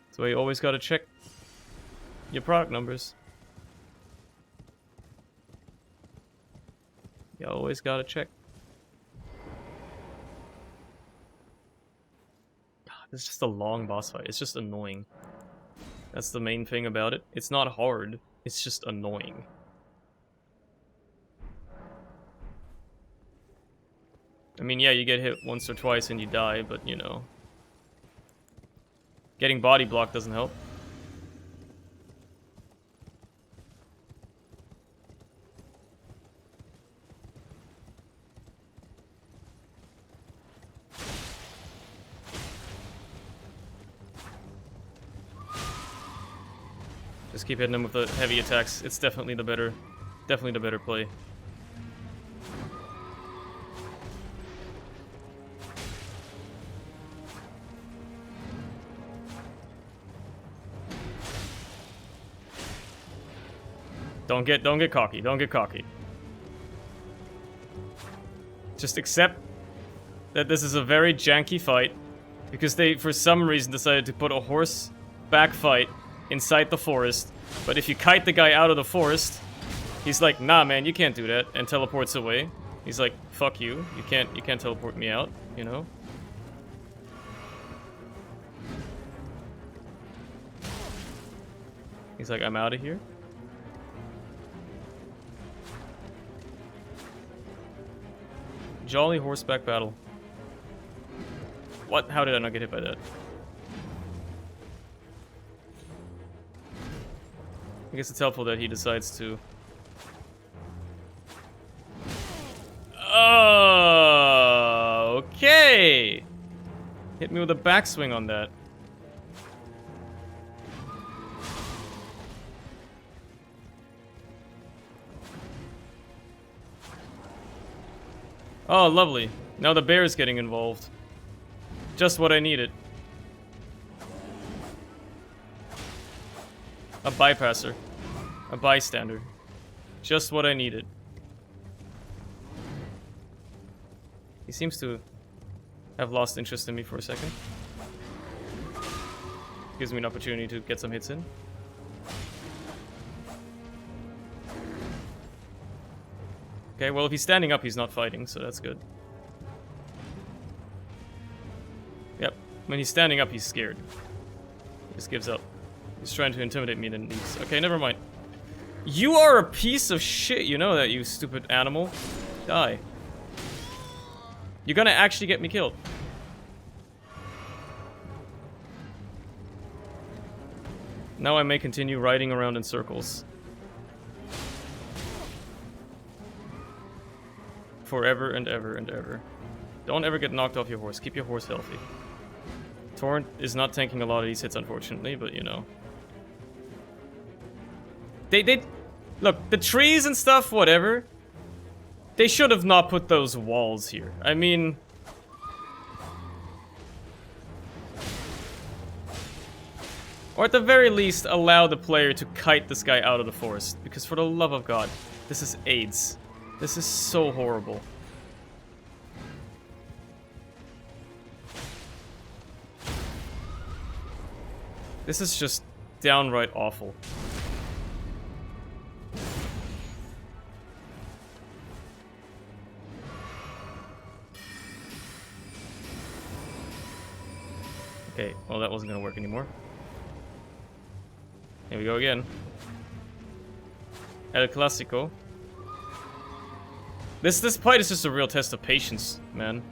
that's why you always gotta check your product numbers. You always gotta check. It's just a long boss fight. It's just annoying. That's the main thing about it. It's not hard. It's just annoying. I mean, yeah, you get hit once or twice and you die, but you know. Getting body blocked doesn't help. Just keep hitting him with the heavy attacks. It's definitely the better play. Don't get cocky. Don't get cocky. Just accept that this is a very janky fight because they, for some reason, decided to put a horseback fight inside the forest. But if you kite the guy out of the forest, he's like, "Nah, man, you can't do that," and teleports away. He's like, "Fuck you. You can't teleport me out," you know? He's like, "I'm out of here." Jolly horseback battle. What? How did I not get hit by that? I guess it's helpful that he decides to... Oh, okay! Hit me with a backswing on that. Oh, lovely. Now the bear's getting involved. Just what I needed. A bypasser. A bystander. Just what I needed. He seems to have lost interest in me for a second. Gives me an opportunity to get some hits in. Okay, well, if he's standing up, he's not fighting, so that's good. Yep, when he's standing up, he's scared. He just gives up. He's trying to intimidate me, then leaves. Okay, never mind. You are a piece of shit, you know that, you stupid animal. Die. You're gonna actually get me killed. Now I may continue riding around in circles. Forever and ever and ever. Don't ever get knocked off your horse. Keep your horse healthy. Torrent is not tanking a lot of these hits, unfortunately, but you know. They look, the trees and stuff, whatever. They should have not put those walls here. I mean, or at the very least, allow the player to kite this guy out of the forest. Because for the love of God, this is AIDS. This is so horrible. This is just downright awful. Okay, well that wasn't gonna work anymore. Here we go again. El Clásico. This fight is just a real test of patience, man.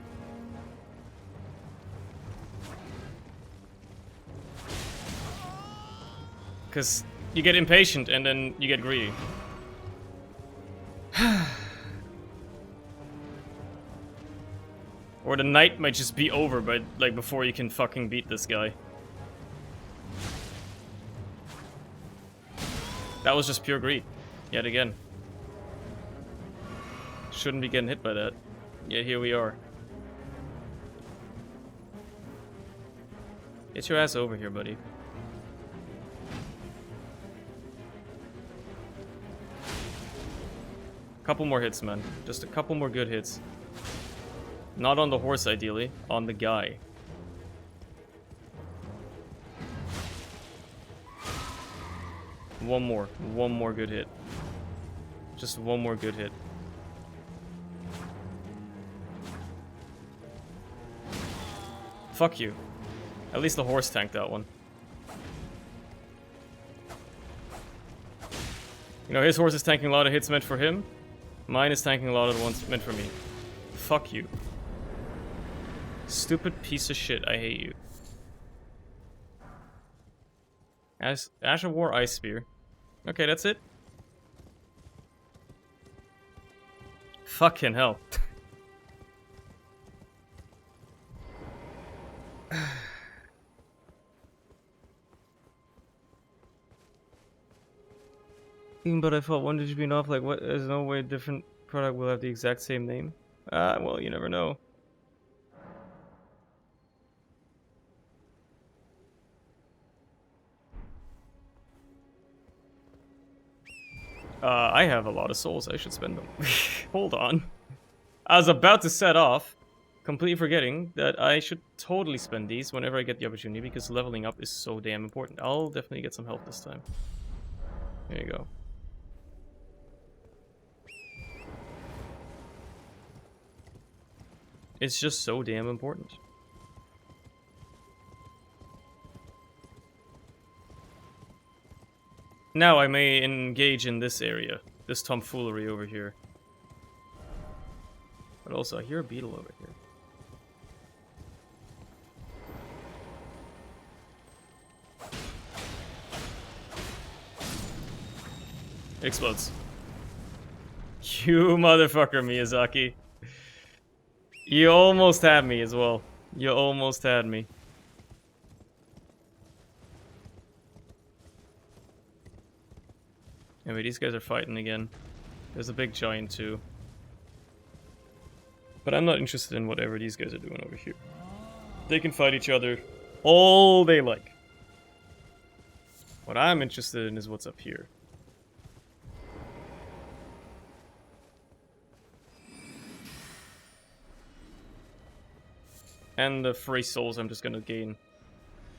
Because you get impatient and then you get greedy. Or the night might just be over, but like before you can fucking beat this guy. That was just pure greed, yet again. Shouldn't be getting hit by that. Yeah, here we are. Get your ass over here, buddy. Couple more hits, man. Just a couple more good hits. Not on the horse, ideally. On the guy. One more. One more good hit. Just one more good hit. Fuck you. At least the horse tanked that one. You know, his horse is tanking a lot of hits meant for him. Mine is tanking a lot of the ones meant for me. Fuck you. Stupid piece of shit, I hate you. Ash of War Ice Spear. Okay, that's it. Fucking hell. but I thought one digit being off, like, what? There's no way a different product will have the exact same name. Ah, well, you never know. I have a lot of souls. I should spend them. Hold on. I was about to set off, completely forgetting that I should totally spend these whenever I get the opportunity, because leveling up is so damn important. I'll definitely get some health this time. There you go. It's just so damn important. Now I may engage in this area, this tomfoolery over here. But also, I hear a beetle over here. It explodes. You motherfucker, Miyazaki. You almost had me as well. You almost had me. Anyway, these guys are fighting again. There's a big giant too. But I'm not interested in whatever these guys are doing over here. They can fight each other all they like. What I'm interested in is what's up here. And the free souls I'm just gonna gain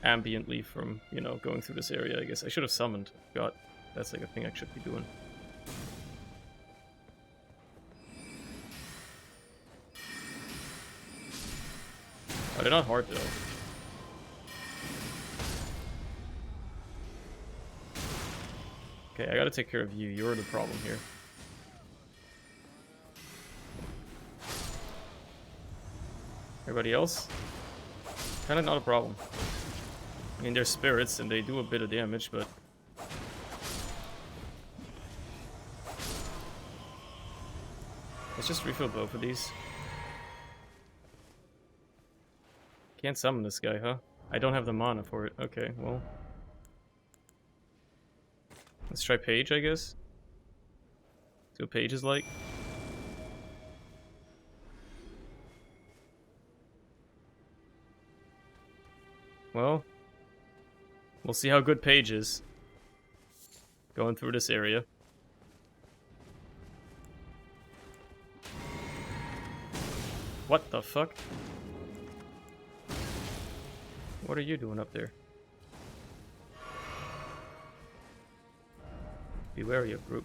ambiently from, you know, going through this area, I guess. I should have summoned. God, that's like a thing I should be doing. Oh, they're not hard though. Okay, I gotta take care of you. You're the problem here. Everybody else? Kinda not a problem. I mean, they're spirits and they do a bit of damage, but... Let's just refill both of these. Can't summon this guy, huh? I don't have the mana for it. Okay, well... Let's try Page, I guess. See what Page is like. Well, we'll see how good Page is. Going through this area. What the fuck? What are you doing up there? Be wary of group.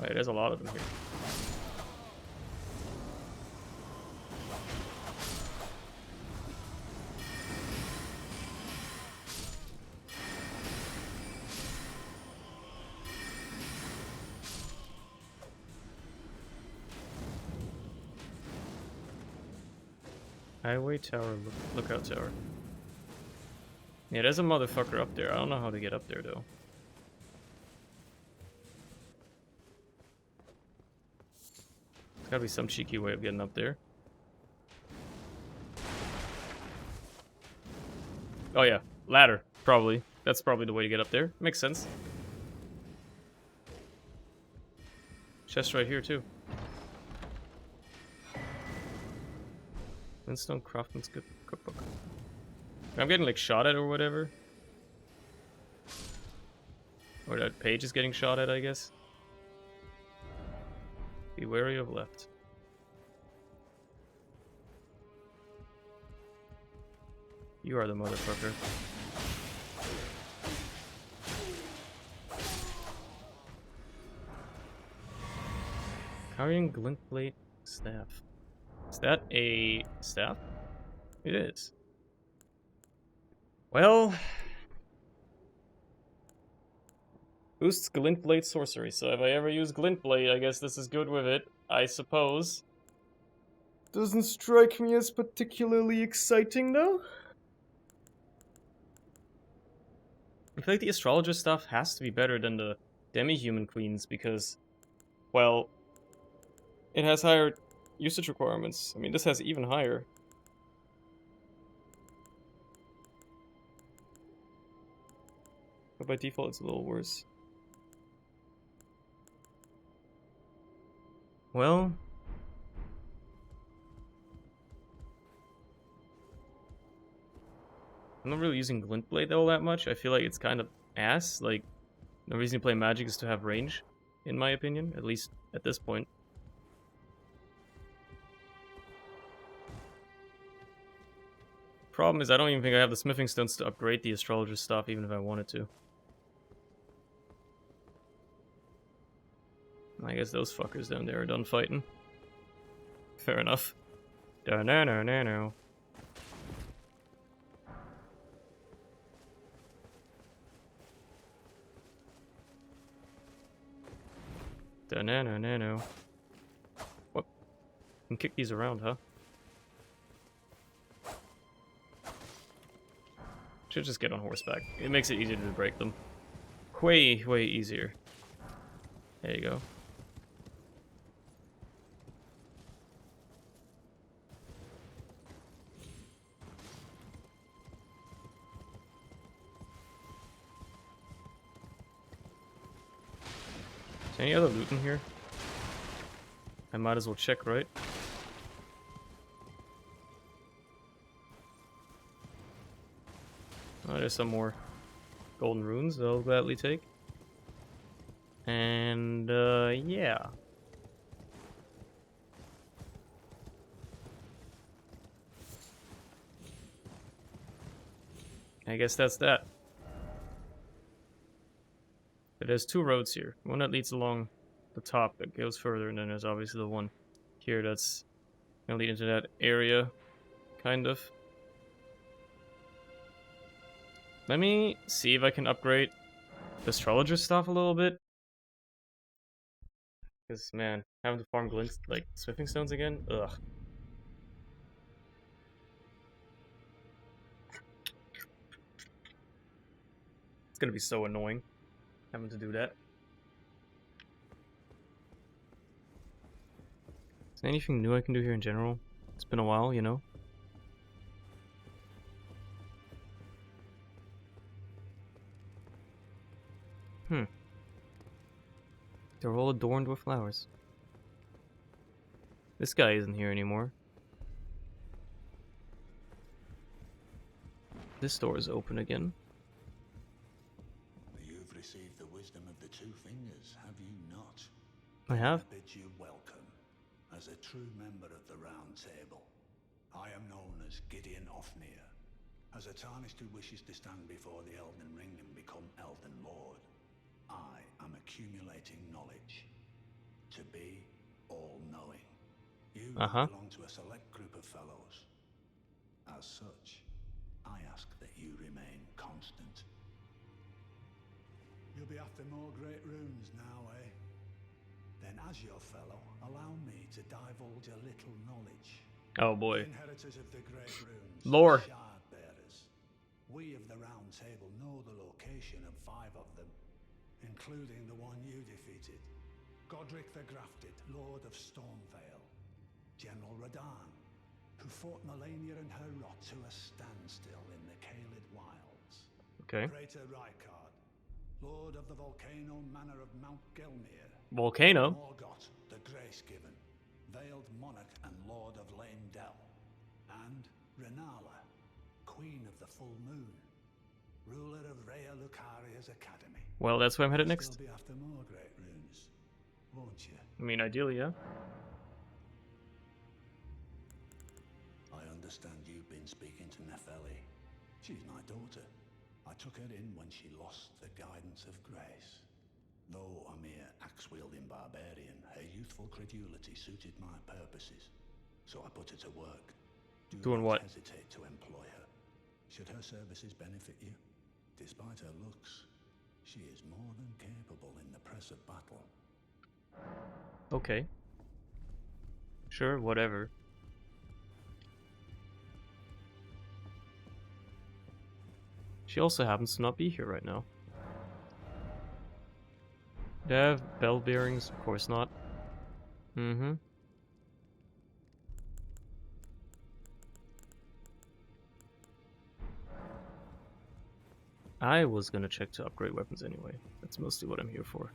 Wait, there's a lot of them here. Highway tower, lookout tower. Yeah, there's a motherfucker up there. I don't know how to get up there, though. There's gotta be some cheeky way of getting up there. Oh yeah, ladder, probably. That's probably the way to get up there. Makes sense. Chest right here, too. Flintstone Craftsman's Cookbook. I'm getting, like, shot at or whatever. Or that Page is getting shot at, I guess. Be wary of left. You are the motherfucker. Carrying glintblade staff. Is that a staff? It is. Well, boosts glintblade sorcery. So if I ever use glintblade, I guess this is good with it. I suppose. Doesn't strike me as particularly exciting, though. I feel like the astrologer stuff has to be better than the demi-human queens because, well, it has higher usage requirements. I mean, this has even higher. But by default, it's a little worse. Well, I'm not really using Glint Blade all that much. I feel like it's kind of ass. Like, the reason to play magic is to have range, in my opinion, at least at this point. Problem is, I don't even think I have the smithing stones to upgrade the astrologer stuff, even if I wanted to. I guess those fuckers down there are done fighting. Fair enough. Da-na-na-na-na. Da-na-na-na-na. What? You can kick these around, huh? Should just get on horseback. It makes it easier to break them. Way, way easier. There you go. Is any other loot in here? I might as well check, right? Oh, there's some more golden runes that I'll gladly take. And, yeah. I guess that's that. But there's two roads here. One that leads along the top that goes further, and then there's obviously the one here that's gonna lead into that area, kind of. Let me see if I can upgrade the astrologer stuff a little bit. Because, man, having to farm glints, like, smithing stones again? Ugh. It's gonna be so annoying having to do that. Is there anything new I can do here in general? It's been a while, you know? They're all adorned with flowers. This guy isn't here anymore. This door is open again. You've received the wisdom of the two fingers, have you not? I have. I bid you welcome as a true member of the Round Table. I am known as Gideon Ofnir, as a tarnished who wishes to stand before the Elden Ring and become Elden Lord. I am accumulating knowledge to be all-knowing. You belong to a select group of fellows. As such, I ask that you remain constant. You'll be after more great runes now, eh? Then as your fellow, allow me to divulge a little knowledge. Oh boy. The inheritors of the great runes, Lore. shard bearers. We of the Round Table know the location of 5 of them, including the one you defeated. Godric the Grafted, Lord of Stormvale. General Radahn, who fought Melania and her rot to a standstill in the Caelid Wilds. Okay. Praetor Rykard, Lord of the Volcano Manor of Mount Gelmir. Volcano? Morgoth, the Grace-Given, Veiled Monarch and Lord of Leyndell. And Renala, Queen of the Full Moon, ruler of Rhea Lucaria's Academy. Well, that's where I'm headed next. Still be after more great runes, won't you? I mean, ideally, yeah. I understand you've been speaking to Nepheli. She's my daughter. I took her in when she lost the guidance of grace. Though a mere axe-wielding barbarian, her youthful credulity suited my purposes. So I put her to work. Doing not what? hesitate to employ her. Should her services benefit you? Despite her looks, she is more than capable in the press of battle. Okay. Sure, whatever. She also happens to not be here right now. Do I have bell bearings? Of course not. Mm-hmm. I was gonna check to upgrade weapons anyway. That's mostly what I'm here for.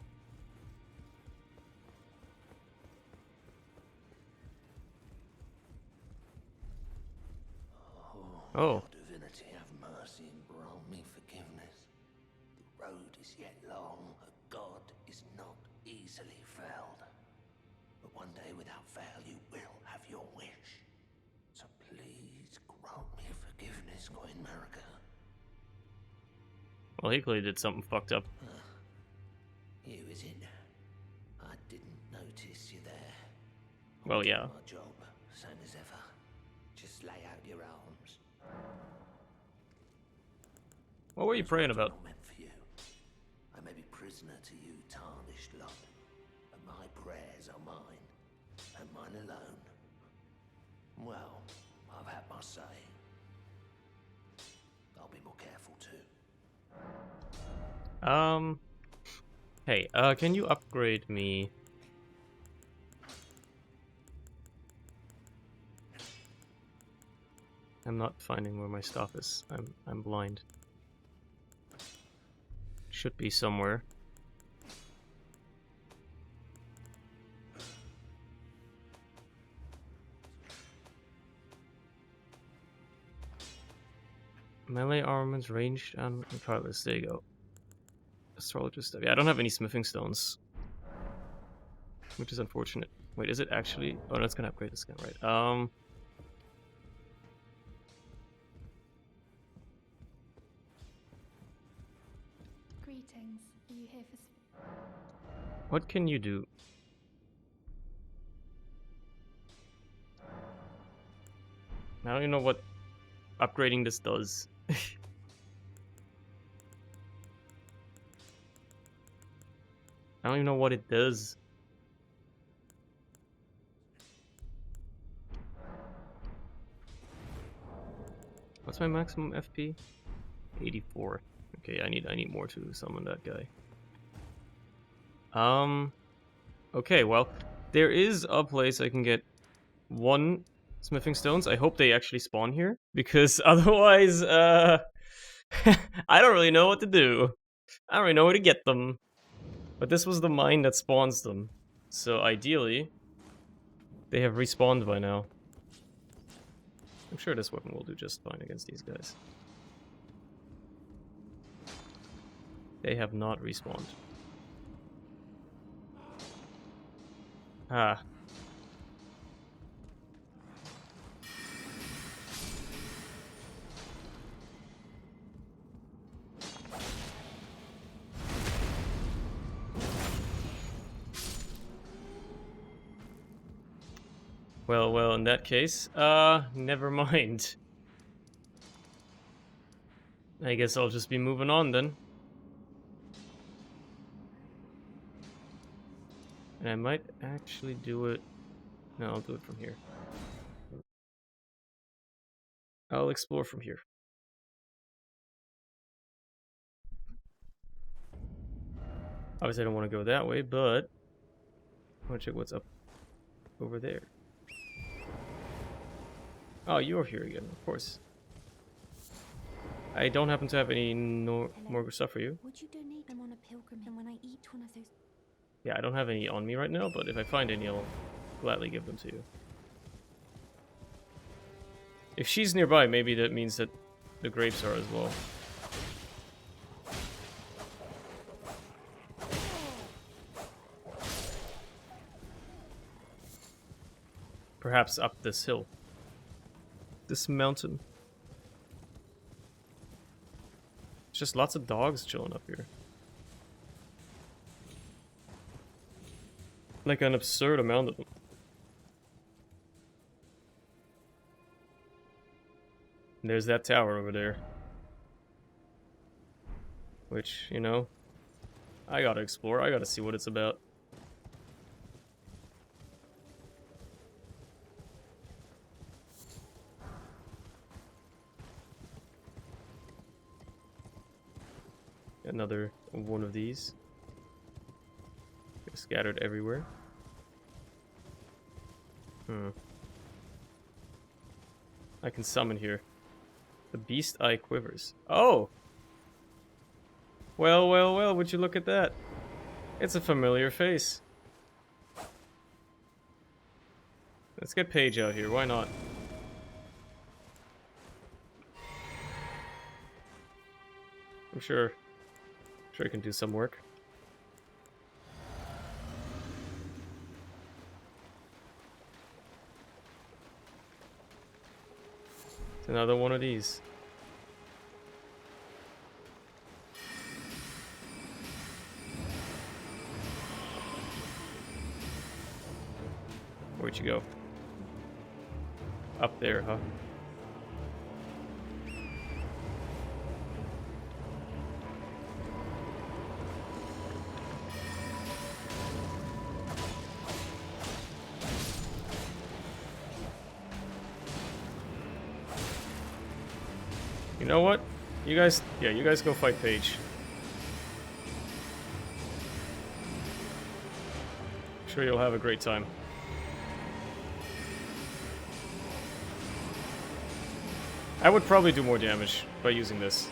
Oh. Your divinity, have mercy and grant me forgiveness. The road is yet long, a god is not easily felled. But one day without fail you will have your wish. So please grant me forgiveness, Queen Marika. Well, he clearly did something fucked up. You, is it? I didn't notice you there. Well, yeah. My job, same as ever. Just lay out your arms. What were you praying about? Not meant for you. I may be prisoner to you, tarnished lot, but my prayers are mine, and mine alone. Well, I've had my say. I'll be more careful too. Hey, can you upgrade me? I'm not finding where my stuff is. I'm blind. Should be somewhere. Melee armaments, ranged and regardless. There you go. Astrologer stuff. Yeah, I don't have any smithing stones, which is unfortunate. Wait, is it actually? Oh no, it's gonna upgrade this gun, right? Greetings. Are you here for... What can you do? I don't even know what upgrading this does. I don't even know what it does. What's my maximum FP? 84. Okay, I need more to summon that guy. Okay, well, there is a place I can get 1 smithing stones. I hope they actually spawn here, because otherwise, I don't really know what to do. I don't really know where to get them. But this was the mine that spawns them. So ideally, they have respawned by now. I'm sure this weapon will do just fine against these guys. They have not respawned. Ah. Well, in that case, never mind. I guess I'll just be moving on then. And I might actually do it... No, I'll do it from here. I'll explore from here. Obviously I don't want to go that way, but... I want to check what's up over there. Oh, you're here again, of course. I don't happen to have any more stuff for you. Would you donate them on a pilgrimage? And when I eat one of those... Yeah, I don't have any on me right now, but if I find any, I'll gladly give them to you. If she's nearby, maybe that means that the grapes are as well. Perhaps up this hill. This mountain. It's just lots of dogs chilling up here. Like an absurd amount of them. And there's that tower over there. Which, you know, I gotta explore. I gotta see what it's about. Another one of these. They're scattered everywhere. I can summon here. The beast eye quivers. Oh! Well, well, well, would you look at that? It's a familiar face. Let's get Paige out here, why not? I'm sure he can do some work. It's another one of these. Where'd you go? Up there, huh? You know what? You guys go fight Paige. I'm sure you'll have a great time. I would probably do more damage by using this.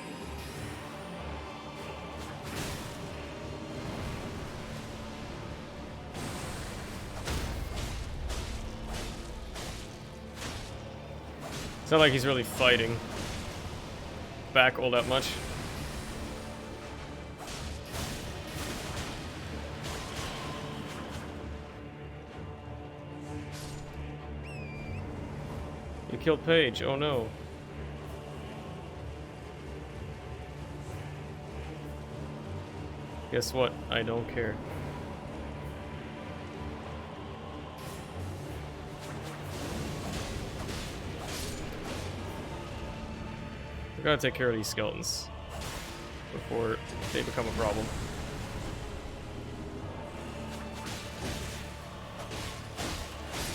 It's not like he's really fighting back all that much. You killed Paige, oh no. Guess what? I don't care. We gotta take care of these skeletons before they become a problem.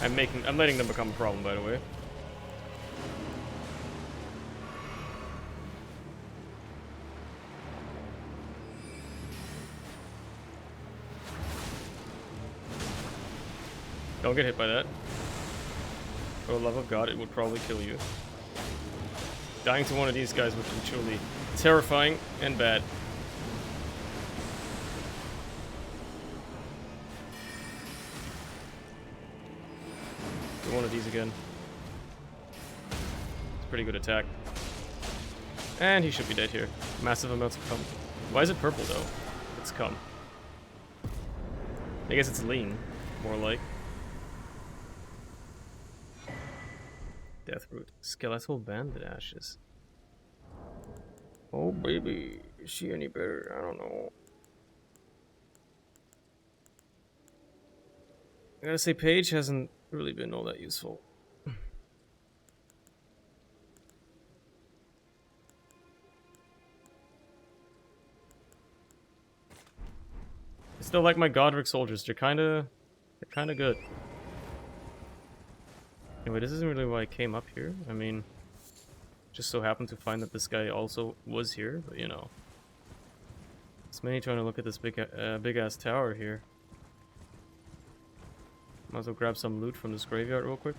I'm letting them become a problem, by the way. Don't get hit by that. For the love of God, it would probably kill you. Dying to one of these guys would be truly terrifying and bad. Do one of these again. It's a pretty good attack. And he should be dead here. Massive amounts of cum. Why is it purple though? It's cum. I guess it's lean, more like. Deathroot. Skeletal bandit ashes. Oh baby, is she any better? I don't know. I gotta say, Paige hasn't really been all that useful. I still like my Godric soldiers. They're kinda good. Anyway, this isn't really why I came up here. I mean, just so happened to find that this guy also was here, but you know. It's mainly trying to look at this big ass tower here. Might as well grab some loot from this graveyard real quick.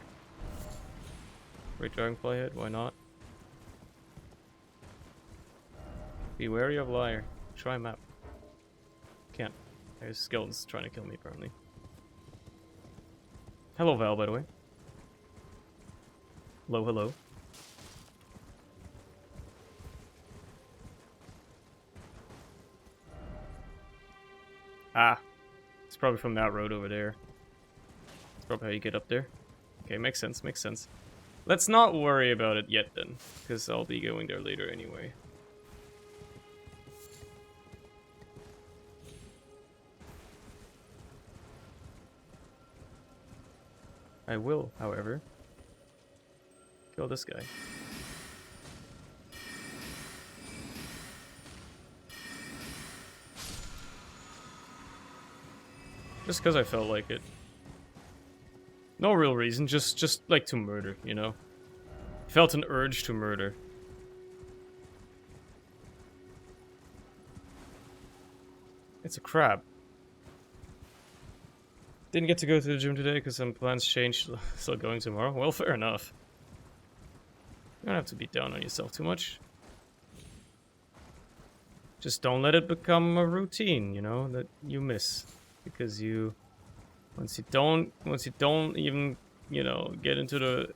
Great dragonfly head, why not? Be wary of liar. Try map. Can't. There's skeletons trying to kill me apparently. Hello Val, by the way. Hello, hello. Ah. It's probably from that road over there. That's probably how you get up there. Okay, makes sense, makes sense. Let's not worry about it yet then, because I'll be going there later anyway. I will, however, kill this guy. Just because I felt like it. No real reason, just like to murder, you know? Felt an urge to murder. It's a crab. Didn't get to go to the gym today because some plans changed, still going tomorrow. Well, fair enough. You don't have to beat down on yourself too much. Just don't let it become a routine, you know, that you miss. Because once you don't even, you know,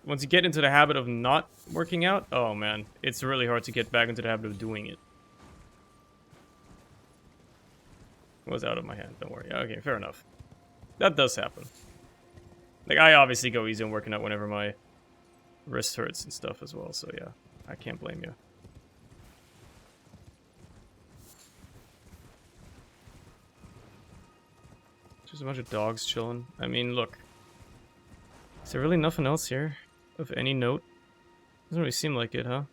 once you get into the habit of not working out, oh man, it's really hard to get back into the habit of doing it. It was out of my hand, don't worry. Okay, fair enough. That does happen. Like, I obviously go easy on working out whenever my wrist hurts and stuff as well, so yeah, I can't blame you. Just a bunch of dogs chilling. I mean, look. Is there really nothing else here of any note? Doesn't really seem like it, huh?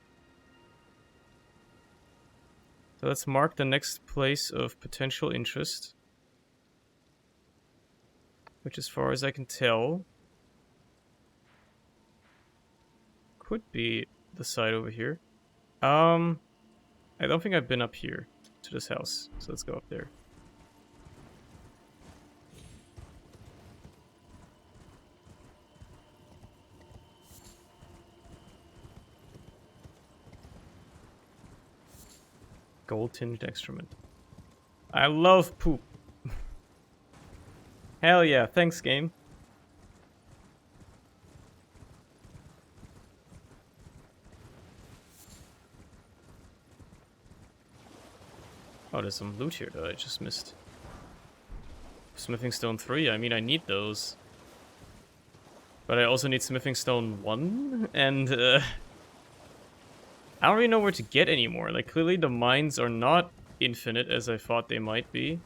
So let's mark the next place of potential interest. Which, as far as I can tell, could be the side over here. I don't think I've been up here to this house, so let's go up there. Gold-tinged excrement. I love poop. Hell yeah, thanks, game. Oh, there's some loot here that I just missed. Smithing Stone 3, I mean, I need those. But I also need Smithing Stone 1, and, I don't really know where to get anymore. Like, clearly the mines are not infinite as I thought they might be.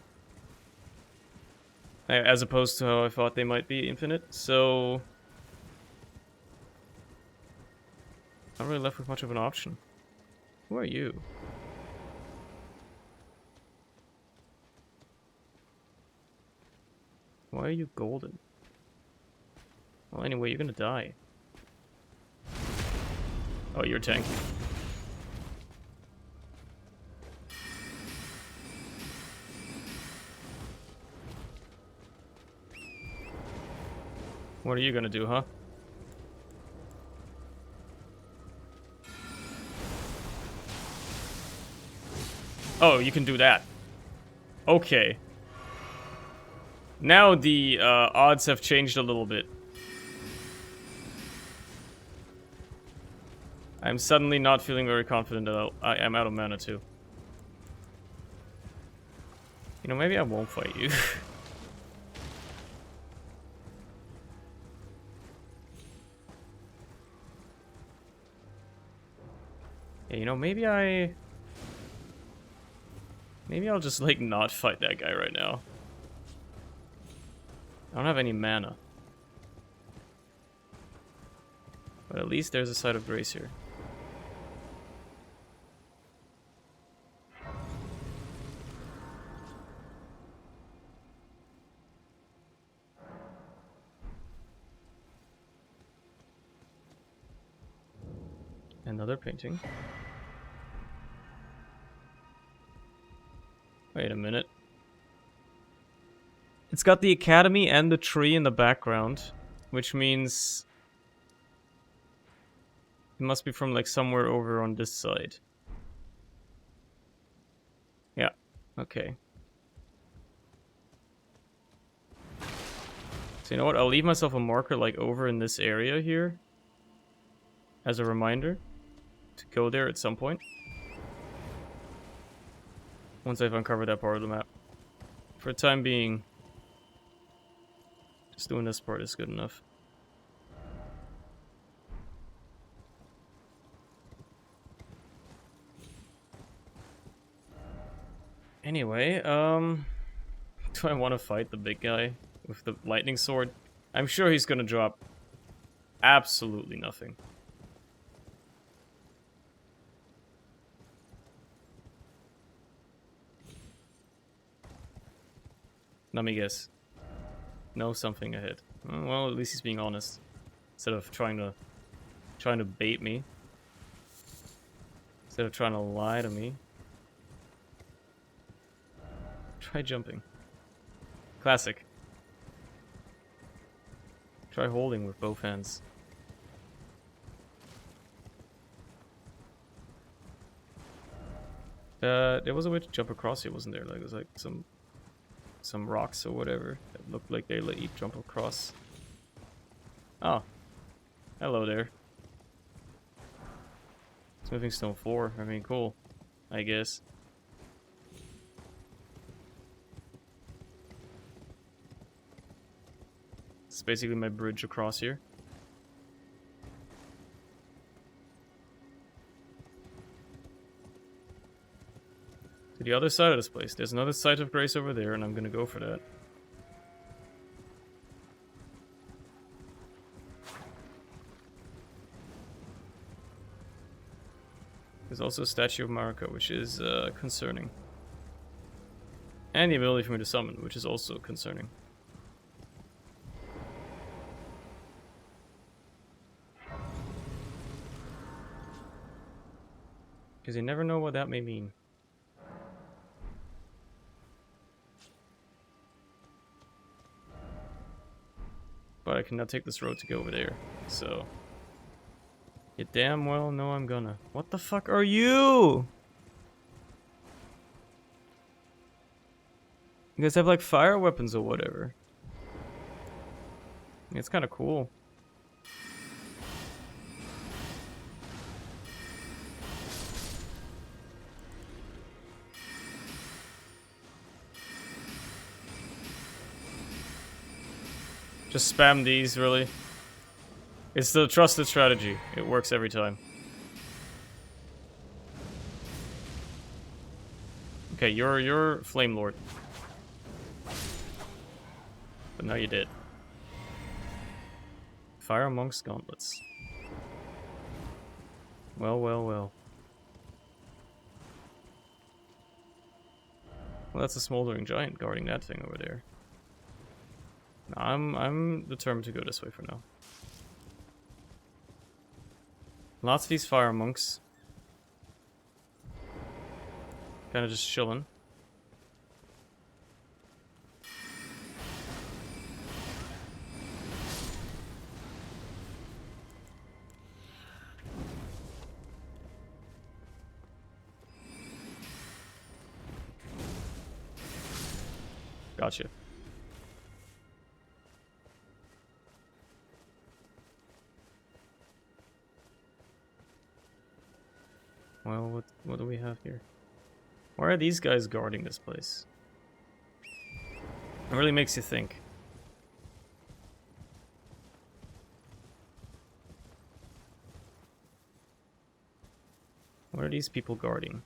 As opposed to how I thought they might be infinite, so... Not really left with much of an option. Who are you? Why are you golden? Well, anyway, you're gonna die. Oh, you're tanky. What are you gonna do, huh? Oh, you can do that. Okay. Now the odds have changed a little bit. I'm suddenly not feeling very confident that I'm out of mana too. You know, maybe I won't fight you. Yeah, you know, maybe I'll just, like, not fight that guy right now. I don't have any mana. But at least there's a site of grace here. Another painting. Wait a minute. It's got the academy and the tree in the background, which means it must be from like somewhere over on this side. Yeah, okay. So you know what, I'll leave myself a marker like over in this area here as a reminder to go there at some point. Once I've uncovered that part of the map. For the time being, just doing this part is good enough. Anyway, do I want to fight the big guy with the lightning sword? I'm sure he's gonna drop absolutely nothing. Let me guess. Know something ahead. Well, at least he's being honest. Instead of trying to bait me. Instead of trying to lie to me. Try jumping. Classic. Try holding with both hands. There was a way to jump across here, wasn't there? Like, there's like some rocks or whatever that looked like they let you jump across. Oh, hello there. Smithing stone 4. I mean, cool. I guess. It's basically my bridge across here. To the other side of this place. There's another site of grace over there, and I'm gonna go for that. There's also a statue of Marika, which is concerning. And the ability for me to summon, which is also concerning. Because you never know what that may mean. But I cannot take this road to go over there, so... You damn well know I'm gonna. What the fuck are you? You guys have like fire weapons or whatever. It's kind of cool. Just spam these, really. It's the trusted strategy. It works every time. Okay, you're Flame Lord. But now you did. Fire Monk's Gauntlets. Well, well, well. Well, that's a smoldering giant guarding that thing over there. I'm determined to go this way for now. Lots of these fire monks. Kind of just chilling. Gotcha. Well, what do we have here? Why are these guys guarding this place? It really makes you think. What are these people guarding?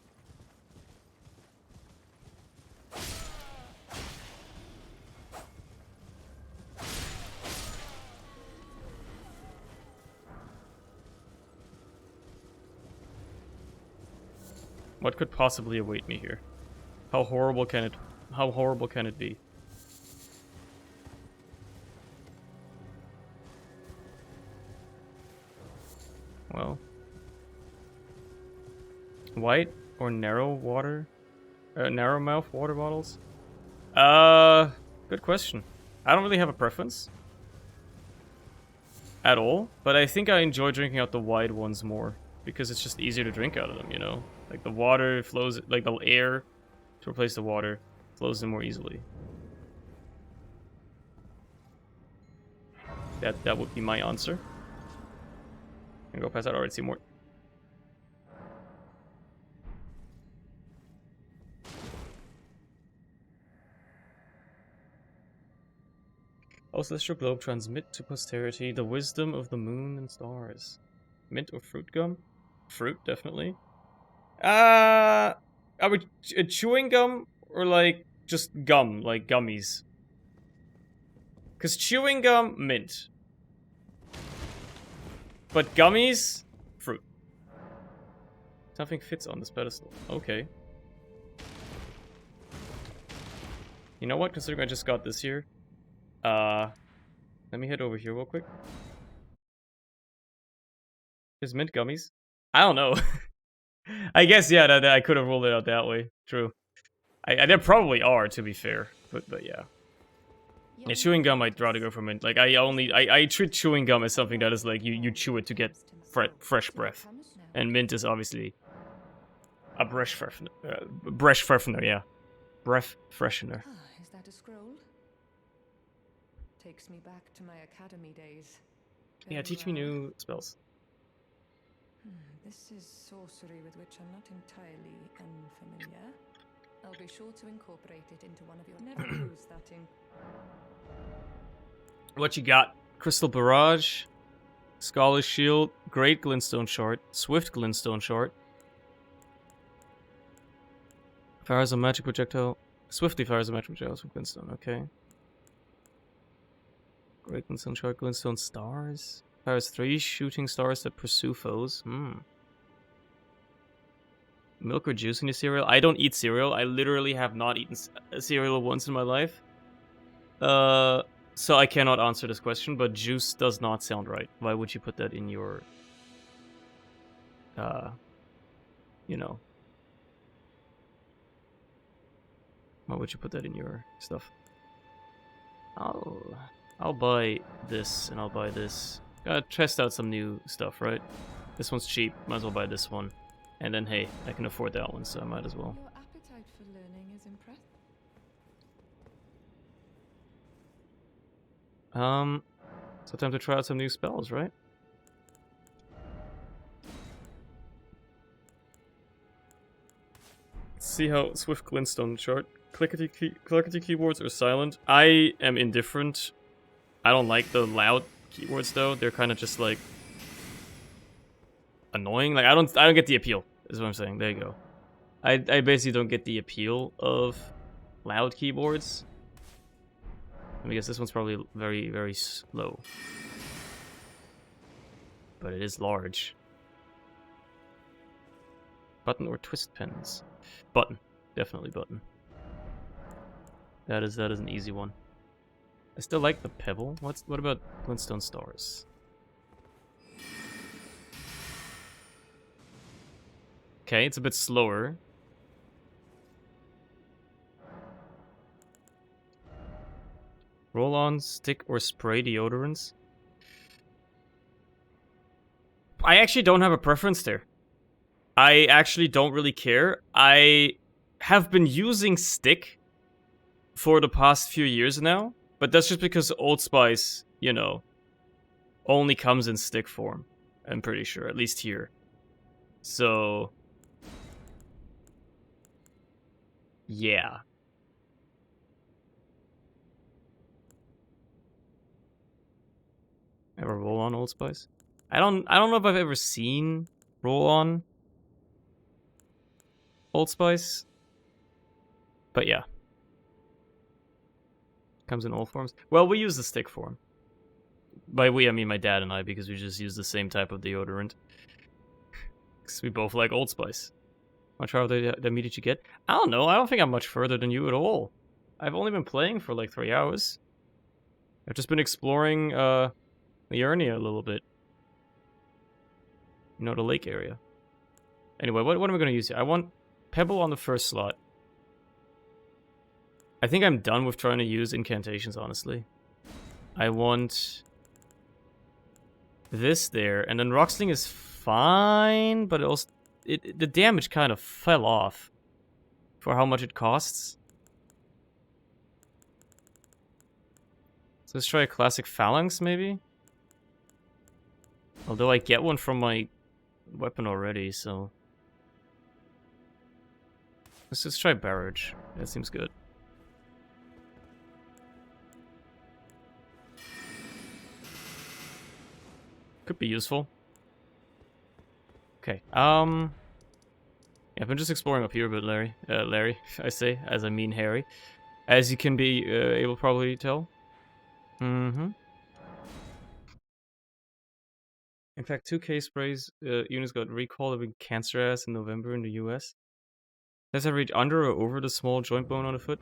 What could possibly await me here? How horrible can it be? Well, white or narrow mouth water bottles? Good question. I don't really have a preference at all, but I think I enjoy drinking out the wide ones more because it's just easier to drink out of them, you know? Like the water flows, like the air to replace the water flows in more easily. That would be my answer. I'm gonna go past that. Alright, see more. O celestial globe, transmit to posterity the wisdom of the moon and stars. Mint or fruit gum? Fruit, definitely. I would chewing gum or like just gum, like gummies. Cause chewing gum, mint. But gummies, fruit. Something fits on this pedestal. Okay. You know what? Considering I just got this here, let me head over here real quick. There's mint gummies. I don't know. I guess, yeah, that I could have ruled it out that way. True. There probably are, to be fair. But yeah. Yeah, chewing gum, I'd rather go for mint. Like, I treat chewing gum as something that is like, you chew it to get fresh breath. And mint is obviously A breath freshener. Breath freshener, yeah. Breath freshener. Ah, is that a scroll? Takes me back to my academy days. Yeah, Very teach me well. new spells. This is sorcery with which I'm not entirely unfamiliar. I'll be sure to incorporate it into one of your. Never use that in. What you got? Crystal Barrage, Scholar's Shield, Great Glintstone Shard, Swift Glintstone Shard, fires a magic projectile, swiftly fires a magic projectile with Glintstone, okay. Great Glintstone Shard, Glintstone Stars, fires 3 shooting stars that pursue foes, Milk or juice in your cereal? I don't eat cereal. I literally have not eaten cereal once in my life. So I cannot answer this question, but juice does not sound right. Why would you put that in your, you know, why would you put that in your stuff? I'll buy this and I'll buy this. Gotta test out some new stuff, right? This one's cheap. Might as well buy this one. And then, hey, I can afford that one, so I might as well. Your appetite for learning is impressive. So time to try out some new spells, right? Let's see how Swift Glintstone Shard. Clickety keyboards are silent. I am indifferent. I don't like the loud keywords though. They're kind of just like annoying. Like I don't get the appeal. Is what I'm saying. There you go. I basically don't get the appeal of loud keyboards. I guess this one's probably very, very slow. But it is large. Button or twist pens? Button. Definitely button. That is an easy one. I still like the pebble. What about Glintstone Stars? Okay, it's a bit slower. Roll on, stick, or spray deodorants. I actually don't have a preference there. I actually don't really care. I have been using stick for the past few years now, but that's just because Old Spice, you know, only comes in stick form. I'm pretty sure, at least here. So, yeah. Ever roll on Old Spice? I don't know if I've ever seen roll on Old Spice. But yeah. Comes in all forms. Well, we use the stick form. By we, I mean my dad and I, because we just use the same type of deodorant. Because we both like Old Spice. How far the meat did you get? I don't know. I don't think I'm much further than you at all. I've only been playing for like 3 hours. I've just been exploring Liurnia a little bit. You know, the lake area. Anyway, what am I going to use here? I want Pebble on the first slot. I think I'm done with trying to use incantations, honestly. I want this there, and then Rocksling is fine, but the damage kind of fell off for how much it costs. So let's try a classic Phalanx, maybe? Although I get one from my weapon already, so... Let's just try Barrage. That seems good. Could be useful. Okay, yeah, I've been just exploring up here a bit, Larry, I say, as I mean Harry. As you can be able to probably tell. In fact, 2K sprays units got recalled of a cancer ass in November in the US. Does I reach under or over the small joint bone on the foot?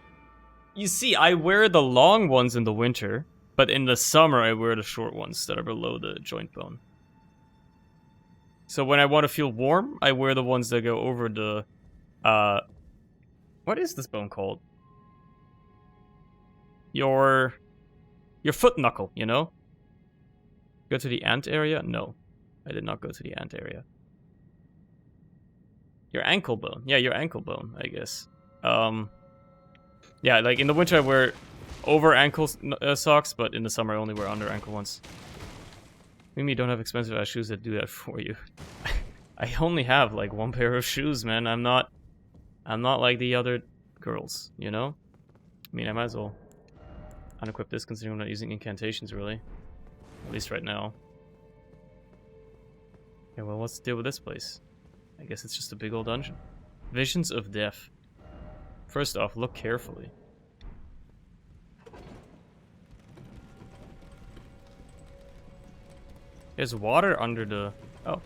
You see, I wear the long ones in the winter, but in the summer I wear the short ones that are below the joint bone. So when I want to feel warm, I wear the ones that go over the, what is this bone called? Your foot knuckle, you know? Go to the ant area? No. I did not go to the ant area. Your ankle bone. Yeah, your ankle bone, I guess. Yeah, like in the winter I wear over ankle socks, but in the summer I only wear under ankle ones. Mimi, don't have expensive ass shoes that do that for you. I only have like one pair of shoes, man. I'm not like the other girls, you know? I mean, I might as well unequip this considering I'm not using incantations really. At least right now. Yeah, well, what's the deal with this place? I guess it's just a big old dungeon. Visions of death. First off, look carefully. There's water under the... Oh.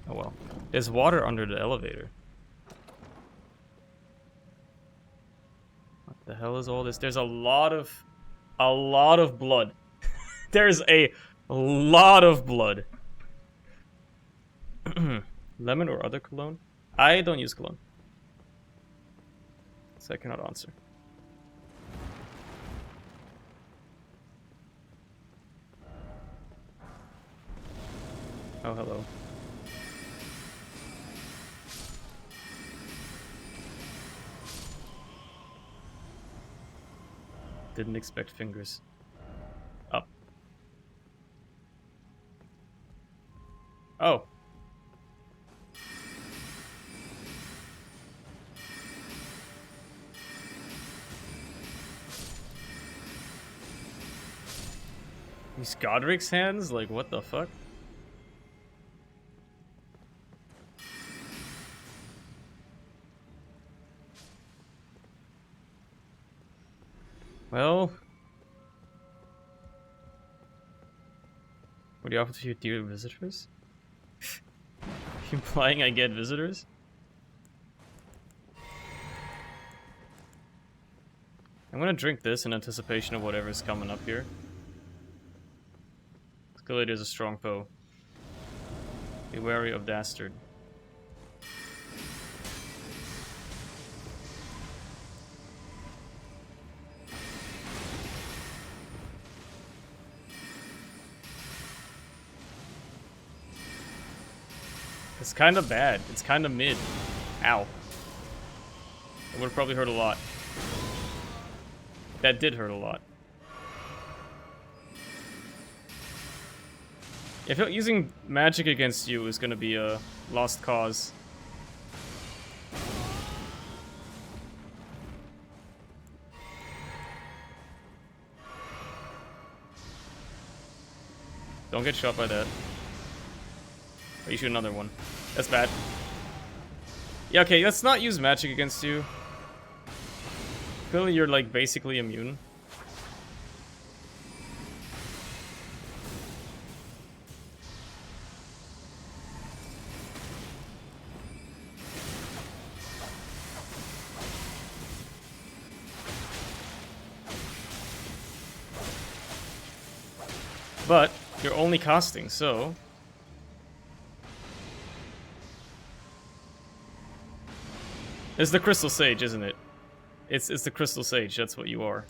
Oh well. There's water under the elevator. What the hell is all this? There's a lot of blood. There's a lot of blood. Lemon or other cologne? I don't use cologne. So I cannot answer. Oh, hello. Didn't expect fingers. Up. Oh. These Godric's hands? Like, what the fuck? Well... What do you offer to your dear visitors? Implying I get visitors? I'm gonna drink this in anticipation of whatever's coming up here. Clearly is a strong foe. Be wary of Dastard. It's kind of bad. It's kind of mid. Ow. It would have probably hurt a lot. That did hurt a lot. I feel using magic against you is gonna be a lost cause. Don't get shot by that. Oh, you shoot another one. That's bad. Yeah, okay, let's not use magic against you. Clearly you're like basically immune. But you're only casting, so it's the Crystal Sage, isn't it? It's the Crystal Sage, that's what you are.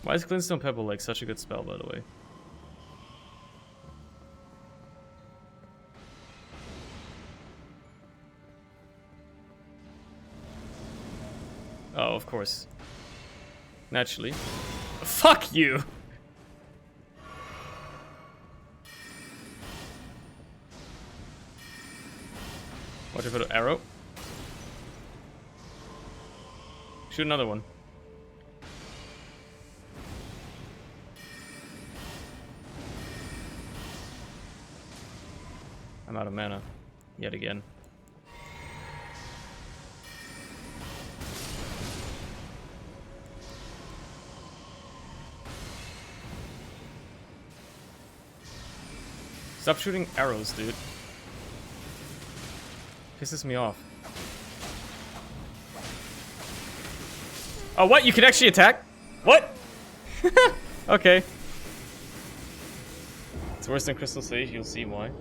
Why is Glintstone Pebble like such a good spell, by the way? Oh, of course. Naturally. Fuck you! Watch out for the arrow. Shoot another one. I'm out of mana. Yet again. Stop shooting arrows, dude. Pisses me off. Oh, what? You can actually attack? What? Okay. It's worse than Crystal Sage, you'll see why.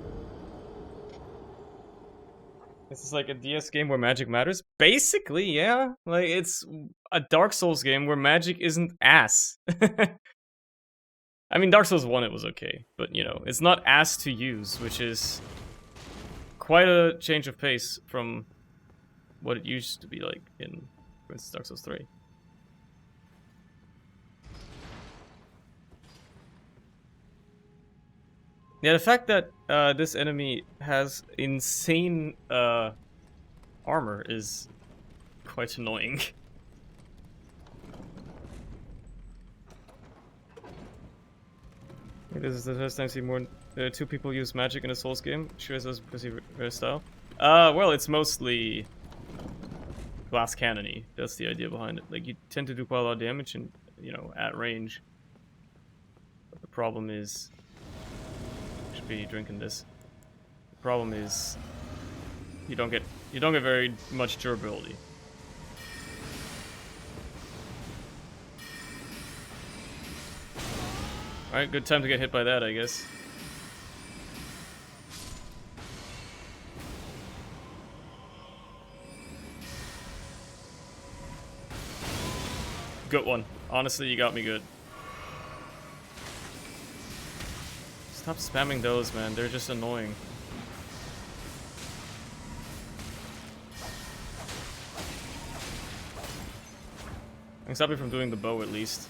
This is like a DS game where magic matters? Basically, yeah. Like, it's a Dark Souls game where magic isn't ass. I mean, Dark Souls 1 it was okay, but you know, it's not as to use, which is quite a change of pace from what it used to be like in, for instance, Dark Souls 3. Yeah, the fact that this enemy has insane armor is quite annoying. This is the first time I see more two people use magic in a Souls game. Sure as a pussy style. Well, it's mostly glass cannony. That's the idea behind it. Like, you tend to do quite a lot of damage and, you know, at range. But the problem is... I should be drinking this. The problem is... You don't get very much durability. Alright, good time to get hit by that, I guess. Good one. Honestly, you got me good. Stop spamming those, man. They're just annoying. I can stop you from doing the bow, at least.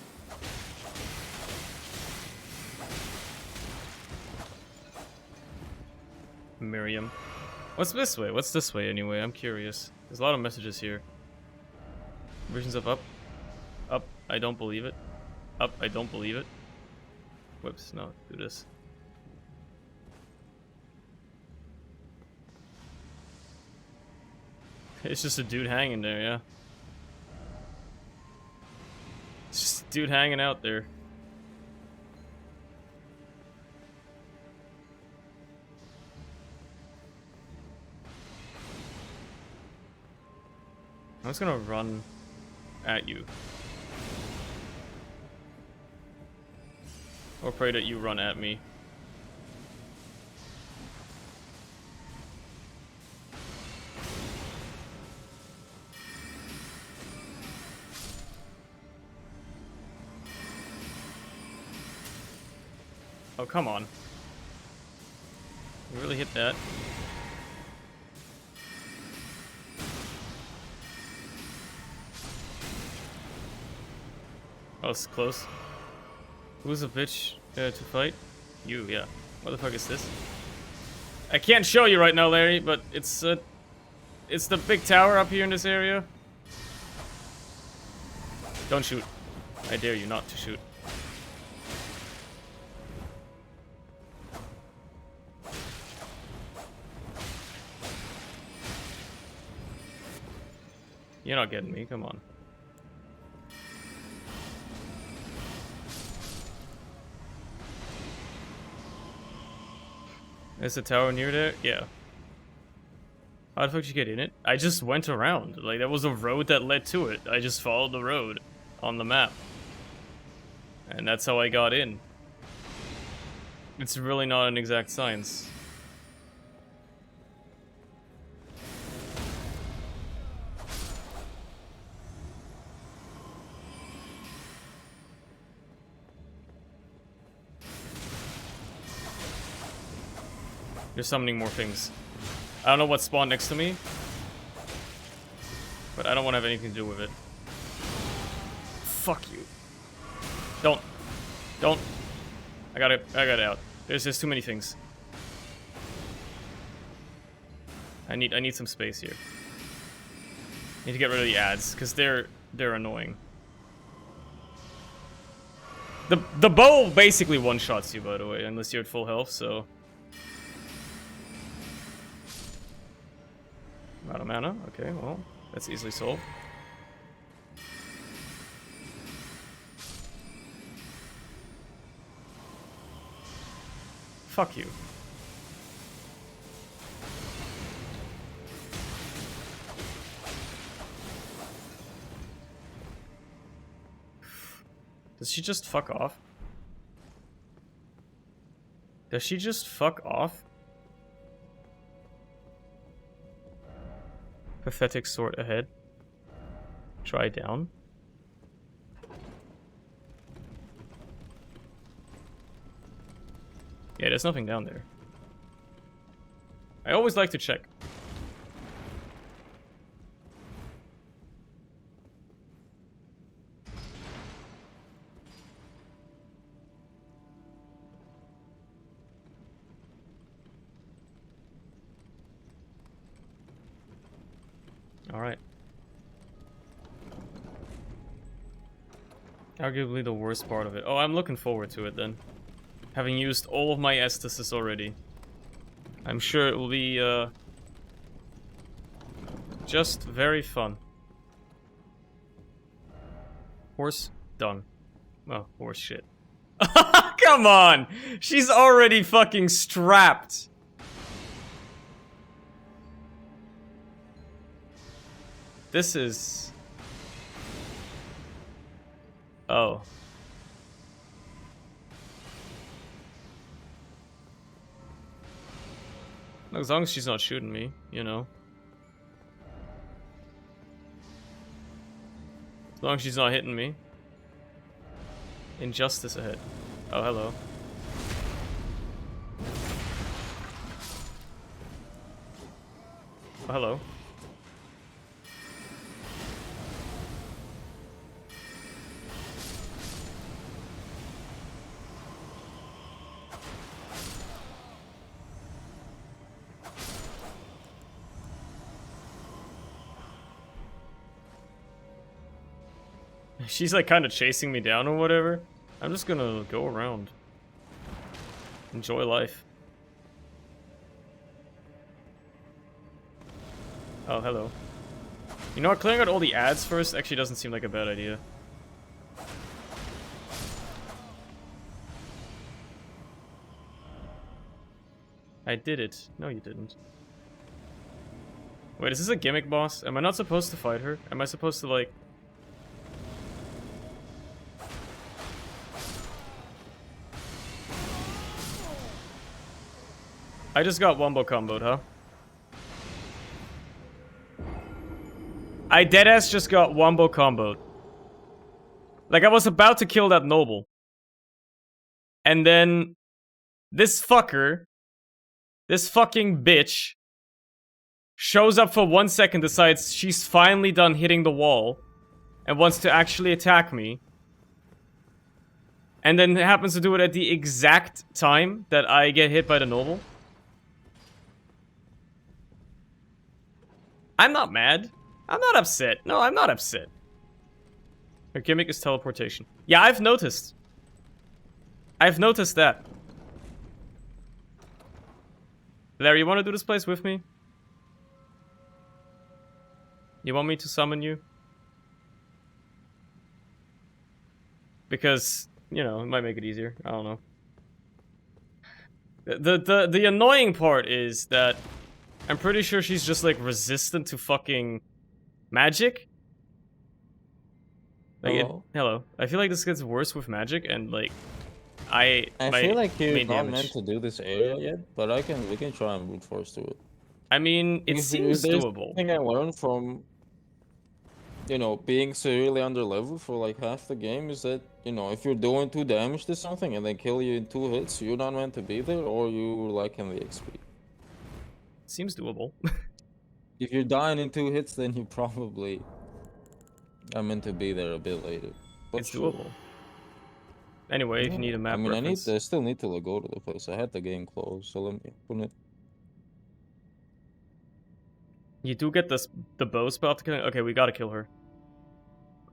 Miriam. What's this way? What's this way, anyway? I'm curious. There's a lot of messages here. Visions of up. Up. I don't believe it. Up. I don't believe it. Whoops. No. Do this. It's just a dude hanging there, yeah. It's just a dude hanging out there. I'm just gonna run at you. Or pray that you run at me. Oh, come on. You really hit that. Oh, it's close. Who's a bitch to fight? You, yeah. What the fuck is this? I can't show you right now, Larry, but it's the big tower up here in this area. Don't shoot. I dare you not to shoot. You're not getting me, come on. Is the tower near there? Yeah. How the fuck did you get in it? I just went around. Like, there was a road that led to it. I just followed the road on the map. And that's how I got in. It's really not an exact science. You're summoning more things. I don't know what spawned next to me, but I don't want to have anything to do with it. Fuck you. Don't. I got it out. There's just too many things. I need some space here. Need to get rid of the ads, because they're annoying. The bow basically one-shots you, by the way, unless you're at full health, so... Out of mana? Okay, well, that's easily solved. Fuck you. Does she just fuck off? Does she just fuck off? Pathetic sort ahead. Try down. Yeah, there's nothing down there. I always like to check. Alright. Arguably the worst part of it. Oh, I'm looking forward to it then. Having used all of my estasis already. I'm sure it will be, just very fun. Horse done. Oh, horse shit. Come on! She's already fucking strapped! This is... Oh. As long as she's not shooting me, you know. As long as she's not hitting me. Injustice ahead. Oh, hello. Oh, hello. She's like kind of chasing me down or whatever. I'm just gonna go around. Enjoy life. Oh, hello. You know what? Clearing out all the ads first actually doesn't seem like a bad idea. I did it. No, you didn't. Wait, is this a gimmick boss? Am I not supposed to fight her? Am I supposed to, like... I just got wombo comboed, huh? I deadass just got wombo comboed. Like, I was about to kill that noble. And then... This fucker... This fucking bitch... shows up for 1 second, decides she's finally done hitting the wall... and wants to actually attack me. And then happens to do it at the exact time that I get hit by the noble. I'm not mad. I'm not upset. No, I'm not upset. Her gimmick is teleportation. Yeah, I've noticed. I've noticed that. Larry, you want to do this place with me? You want me to summon you? Because, you know, it might make it easier. I don't know. The annoying part is that I'm pretty sure she's just, like, resistant to fucking magic. Like, Hello? hello. I feel like this gets worse with magic, and, like, I feel like you're main not damage. meant to do this area yet, but we can try and brute force through it. I mean, it seems there's doable. something I learned from, you know, being severely under level for like half the game is that, you know, if you're doing 2 damage to something and they kill you in 2 hits, you're not meant to be there, or you're lacking the XP. Seems doable. If you're dying in 2 hits, then you probably are meant to be there a bit later. But It's sure. doable. Anyway, if you need a map I mean, reference. I still need to like, go to the place. I had the game closed, so let me open it. You do get the bow spell to kill. Okay, we gotta kill her.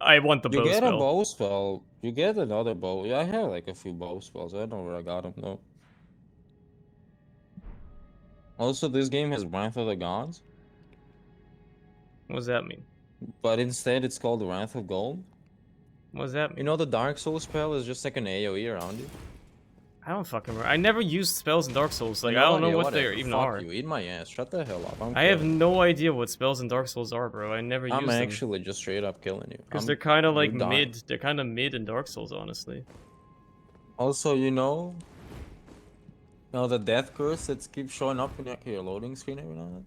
I want the You bow get spell. a bow spell. You get another bow. Yeah, I have like a few bow spells. I don't know where I got them though. Also, this game has Wrath of the Gods, What does that mean? but instead it's called Wrath of Gold. What does that You mean? know the Dark Souls spell is just like an AoE around you. I don't fucking remember. I never used spells in Dark Souls. Like, You I don't know yeah, what they whatever. even Fuck are. you. Eat my ass. Shut the hell up. I have no idea what spells in Dark Souls are, bro. I never use I'm them. actually just straight up killing you. Because they're kind of like you're dying. mid. They're kind of mid in Dark Souls, honestly. Also, you know the death curse that keeps showing up in your loading screen every now and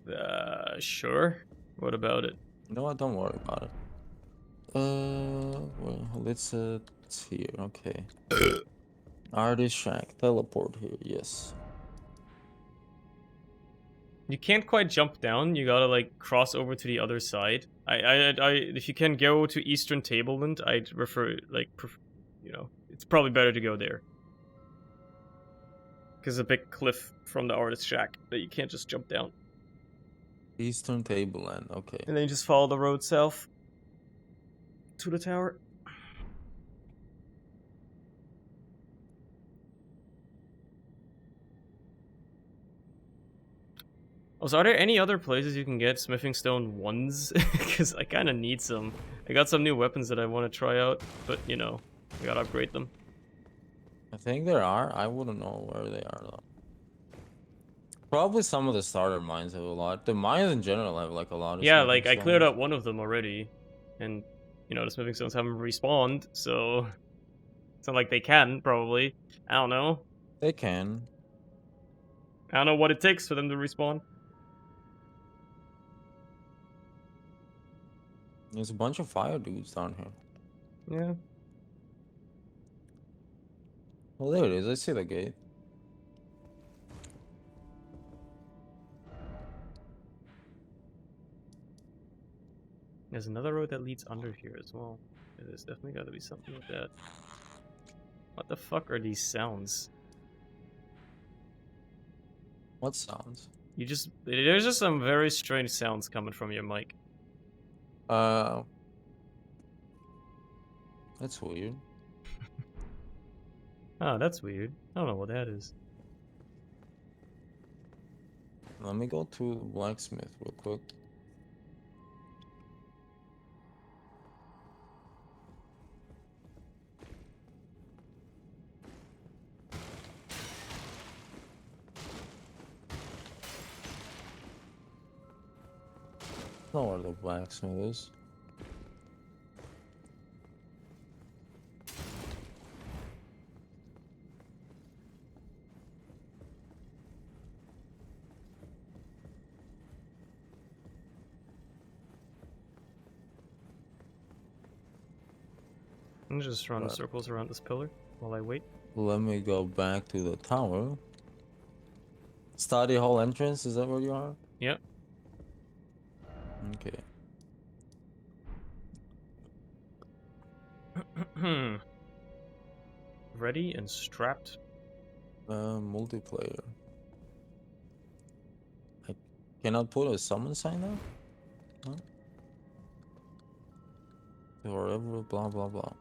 then? Sure. What about it? You know what? Don't worry about it. Well, let's here. Okay. Artist shack. Teleport here. Yes. You can't quite jump down. You gotta like cross over to the other side. If you can go to Eastern Tableland, I'd you know, it's probably better to go there because a big cliff from the artist shack that you can't just jump down. Eastern Tableland. Okay. And then you just follow the road south to the tower. Also, are there any other places you can get smithing stone ones? Because I kind of need some. I got some new weapons that I want to try out, but you know, I gotta upgrade them. I think there are. I wouldn't know where they are though. Probably some of the starter mines have a lot. The mines in general have like a lot of Yeah, smithing like I cleared stones. out one of them already, and you know the smithing stones haven't respawned, so it's not like they can probably. I don't know. They can. I don't know what it takes for them to respawn. There's a bunch of fire dudes down here. Yeah. Well, there it is. I see the gate. There's another road that leads under here as well. There's definitely got to be something with that. What the fuck are these sounds? What sounds? There's just some very strange sounds coming from your mic. Uh, that's weird. Oh, that's weird. I don't know what that is. Let me go to the blacksmith real quick. Know where the blacksmith is. I'm just running Right. circles around this pillar while I wait. Let me go back to the tower. Study hall entrance, is that where you are? Yep. Okay. Ready and strapped. Multiplayer. I cannot put a summon sign there? Huh? Forever, blah blah blah.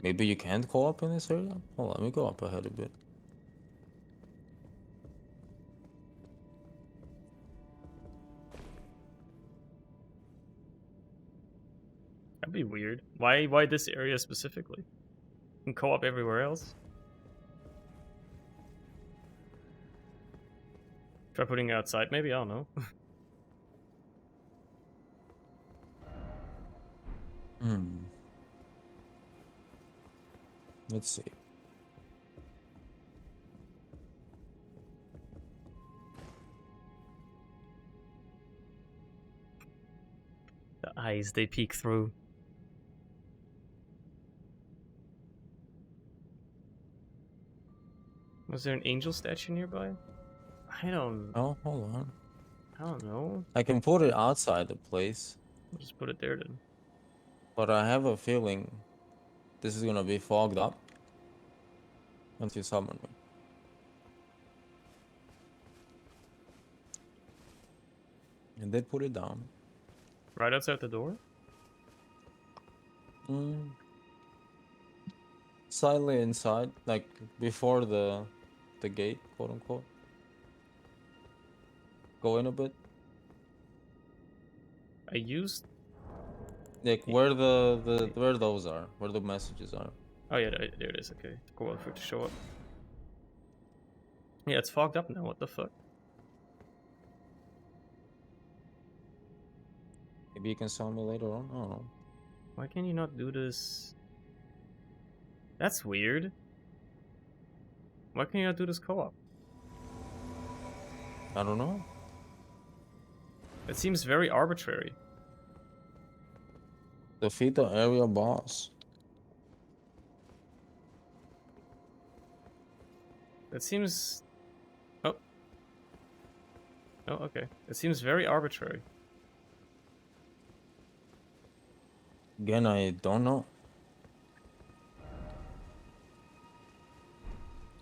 Maybe you can't co-op in this area? Hold on, let me go up ahead a bit. That'd be weird. Why this area specifically? You can co-op everywhere else. Try putting it outside maybe, I don't know. Hmm. Let's see. The eyes they peek through. Was there an angel statue nearby? I don't Oh, hold on. I don't know. I can put it outside the place, I'll just put it there then. but I have a feeling this is gonna be fogged up once you summon me. And they put it down. Right outside the door? Mm. Slightly inside, like before the gate, quote unquote. Go in a bit. I used Like where where those are, where the messages are. Oh yeah, there it is, okay. Go on for it to show up. Yeah, it's fogged up now, what the fuck? Maybe you can summon me later on. I don't know. Why can you not do this? That's weird. Why can you not do this co-op? I don't know. It seems very arbitrary. Defeat the area boss. That seems... Oh. Oh, okay. It seems very arbitrary. Again, I don't know.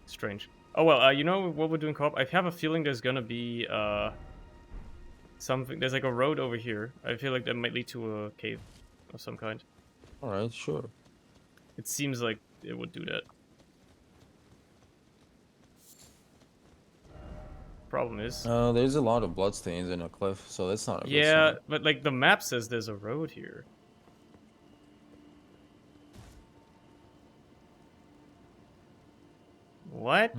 Strange. Oh, well, you know what we're doing co-op? I have a feeling there's gonna be, something... There's like a road over here. I feel like that might lead to a cave of some kind. Alright, sure. It seems like it would do that. Problem is... There's a lot of bloodstains in a cliff, so that's not a good Yeah, sign. but like the map says there's a road here. What?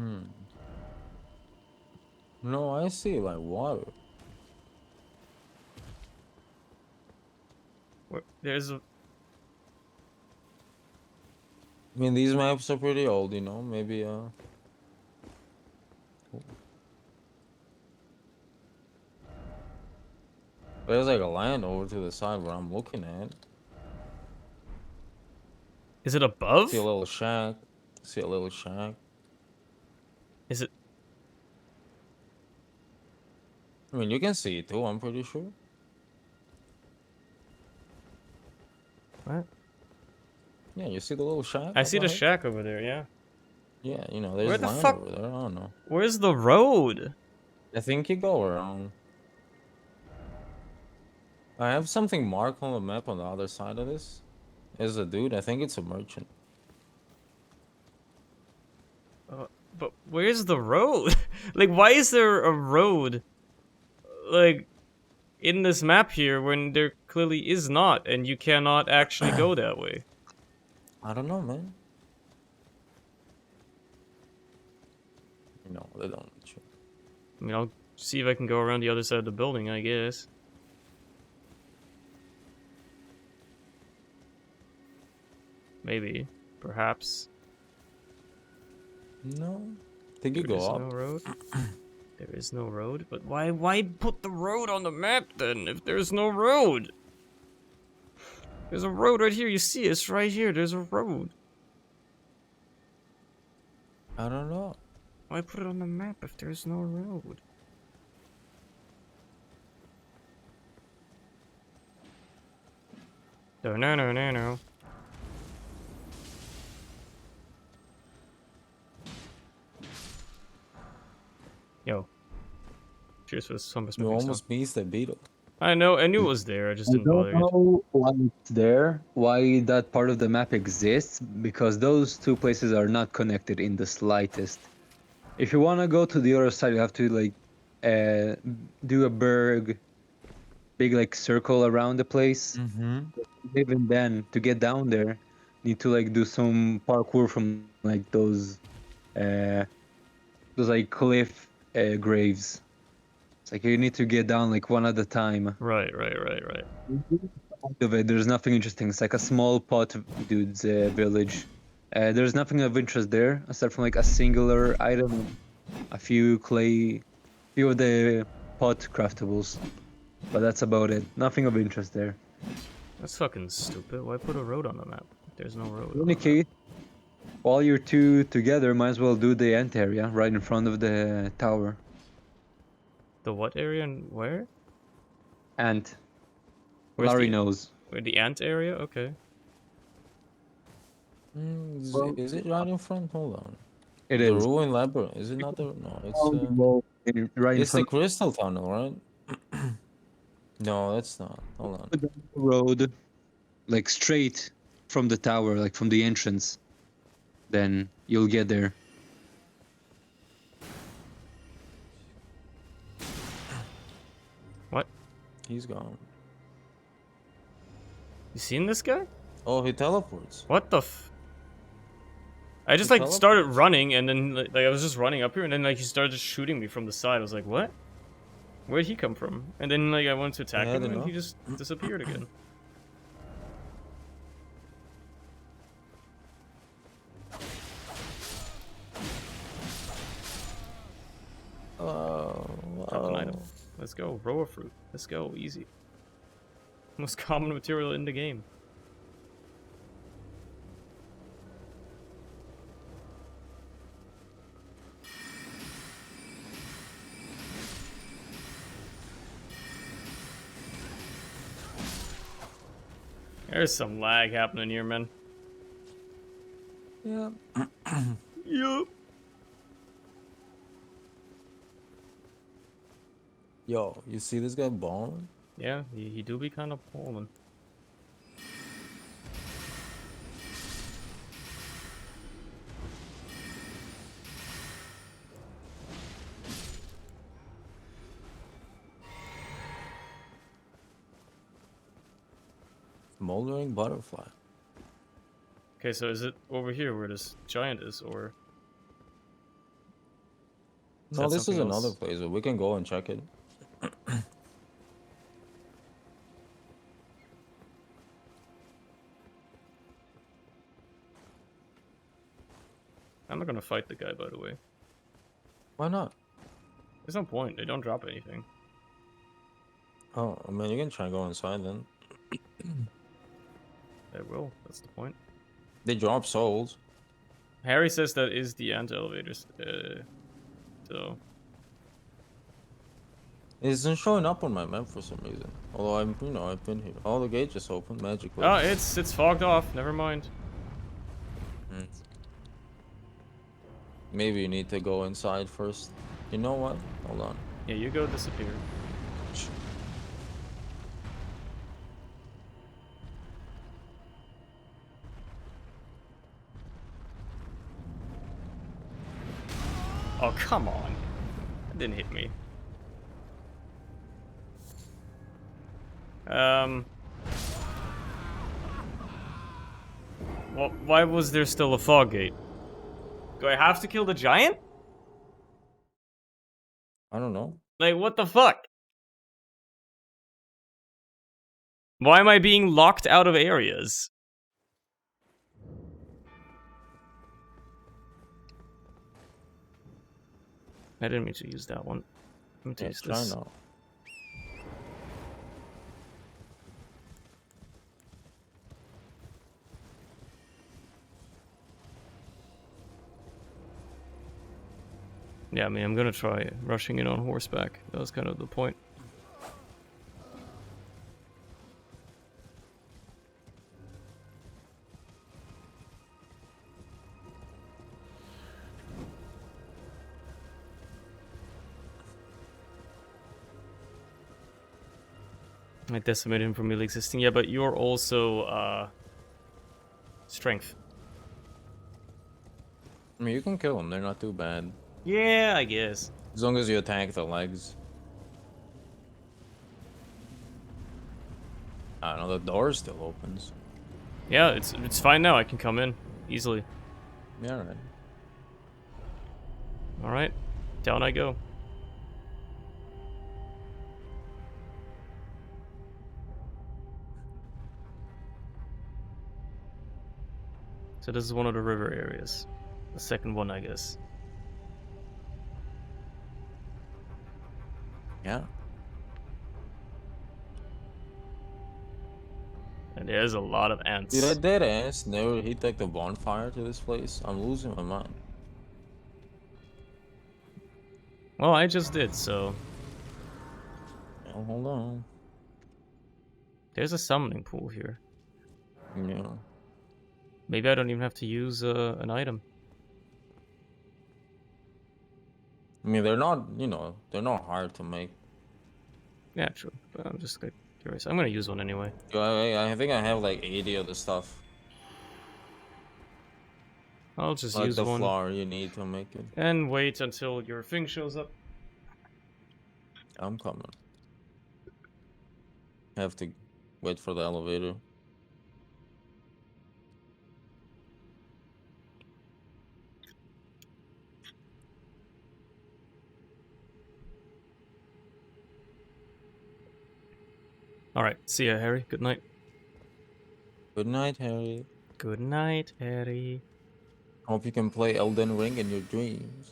No, I see like water. There's a... I mean, these maps are pretty old, you know. Maybe there's like a land over to the side where I'm looking at. Is it above? See a little shack. See a little shack. Is it... I mean, you can see it too, I'm pretty sure. What? Yeah, you see the little shack? I up see the ahead? shack over there, yeah. Yeah, you know, Where there's the land fuck- over there. I don't know. Where's the road? I think you go around. I have something marked on the map on the other side of this. Is a dude. I think it's a merchant. But where's the road? Like, why is there a road, like, in this map here when there clearly is not, and you cannot actually go that way? I don't know, man. No, they don't. I mean, I'll see if I can go around the other side of the building, I guess. Maybe. Perhaps. No. Think you There is go no up. road. There is no road, but why put the road on the map then if there's no road? There's a road right here, you see it's right here, there's a road. I don't know. Why put it on the map if there's no road? No. Yo. Cheers for the Summers. You almost missed the beetle. I know, I knew it was there, I just I didn't don't bother it. know why it's there, why that part of the map exists, because those two places are not connected in the slightest. If you want to go to the other side, you have to like do a big like circle around the place. Mm-hmm. Even then, to get down there, need to like do some parkour from like those like cliff graves. It's like you need to get down like one at a time. Right. Of it, there's nothing interesting. It's like a small pot dude's village. There's nothing of interest there aside from like a singular item, a few of the pot craftables, but that's about it. Nothing of interest there. That's fucking stupid. Why put a road on the map? There's no road. In any case, while you're two together, might as well do the ant area right in front of the tower. The what area and where? Ant. Where's Larry the, knows. Where the ant area? Okay. Is it right in front? Hold on. It The is. ruined labyrinth. Is it not the? No, Right in it's the front crystal tunnel, right? No, that's not. Hold on. of the road, like straight from the tower, like from the entrance. Then you'll get there. What? He's gone. You seen this guy? Oh, he teleports. What the I just He like started teleports. running and then like I was just running up here and then like he started just shooting me from the side. I was like, what? Where'd he come from? And then like I went to attack Yeah, I him don't and know. he just disappeared again. Drop an item. Let's go. Rower fruit. Let's go. Easy. Most common material in the game. There's some lag happening here, man. Yeah. Yup. Yo, you see this guy balling? Yeah, he do be kind of balling. Smoldering butterfly. Okay, so is it over here where this giant is, or is No, that this is something another else? place, but we can go and check it. I'm not gonna fight the guy, by the way. Why not? There's no point. They don't drop anything. Oh, I mean, you can try and go inside then. They will. That's the point. They drop souls. Harry says that is the ant elevators. So It isn't showing up on my map for some reason. Although I've been here. Oh, the gate just opened magically. oh, it's fogged off. Never mind. Hmm. Maybe you need to go inside first. You know what? Hold on. Yeah, you go disappear. Oh, come on. That didn't hit me. Well, why was there still a fog gate? Do I have to kill the giant? I don't know. Like, what the fuck? Why am I being locked out of areas? I didn't mean to use that one. I'm going to Yeah, use try this. now. Yeah, I mean, I'm gonna try rushing in on horseback. That was kind of the point. I decimate him from really existing. Yeah, but you're also, strength. I mean, you can kill them. They're not too bad. Yeah, I guess. As long as you attack the legs. I don't know, the door still opens. Yeah, it's fine now. I can come in easily. Yeah, alright. Alright, down I go. So this is one of the river areas. The second one, I guess. Yeah. And there's a lot of ants. Dude, I dead ass never hit like the bonfire to this place. I'm losing my mind. Well, I just did, so... Oh, hold on. There's a summoning pool here. Yeah. Maybe I don't even have to use an item. I mean, they're not, they're not hard to make. Yeah, true. But I'm just like, curious. I'm gonna use one anyway. I think I have like 80 of the stuff. I'll just Like use the one. flour you need to make it. And wait until your thing shows up. I'm coming. Have to wait for the elevator. Alright, see ya, Harry. Good night. Good night, Harry. Good night, Harry. Hope you can play Elden Ring in your dreams.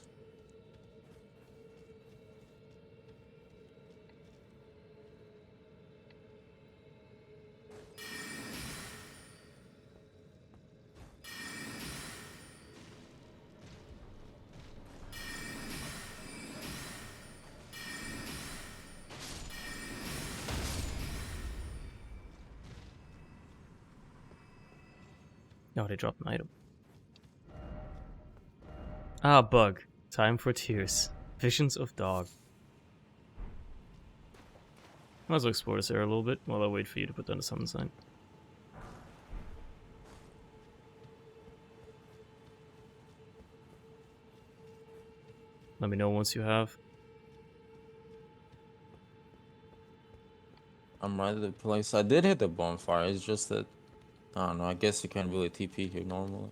No, they dropped an item. Ah, bug. Time for tears. Visions of dog. Might as well explore this area a little bit while I wait for you to put down the summon sign. Let me know once you have. I'm right at the place. I did hit the bonfire. It's just that I don't know. I guess you can't really TP here normally.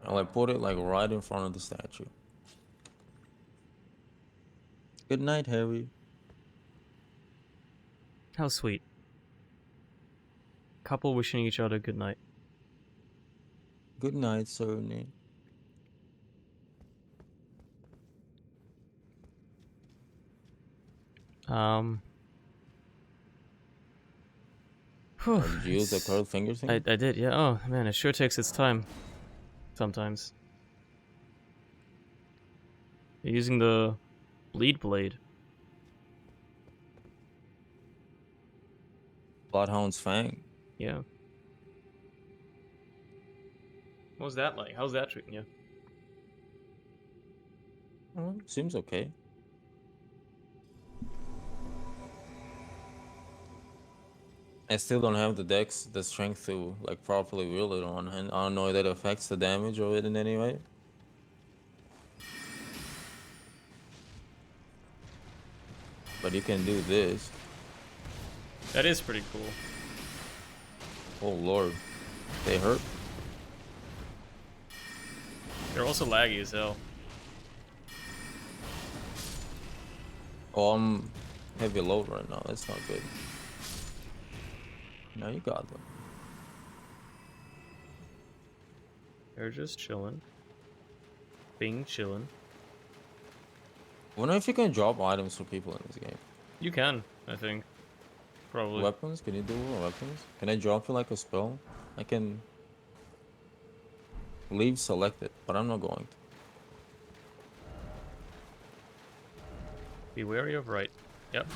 I'll like put it like right in front of the statue. Good night, Harry. How sweet. Couple wishing each other good night. Good night, Sony. Whew, Did you use the curled finger I thing? did, yeah. Oh man, it sure takes its time. Sometimes. You're using the bleed blade. Bloodhound's Fang. Yeah. What was that like? How's that treating you? Seems okay. I still don't have the strength to like properly wield it on hand. I don't know if that affects the damage of it in any way. But you can do this. That is pretty cool. Oh lord. They hurt. They're also laggy as hell. Oh, I'm heavy load right now. That's not good. Now you got them. They're just chilling. Being chilling. Wonder if you can drop items for people in this game. You can, I think. Probably. Weapons? Can you do weapons? Can I drop you like a spell? I can leave selected, but I'm not going to. Be wary of right. Yep.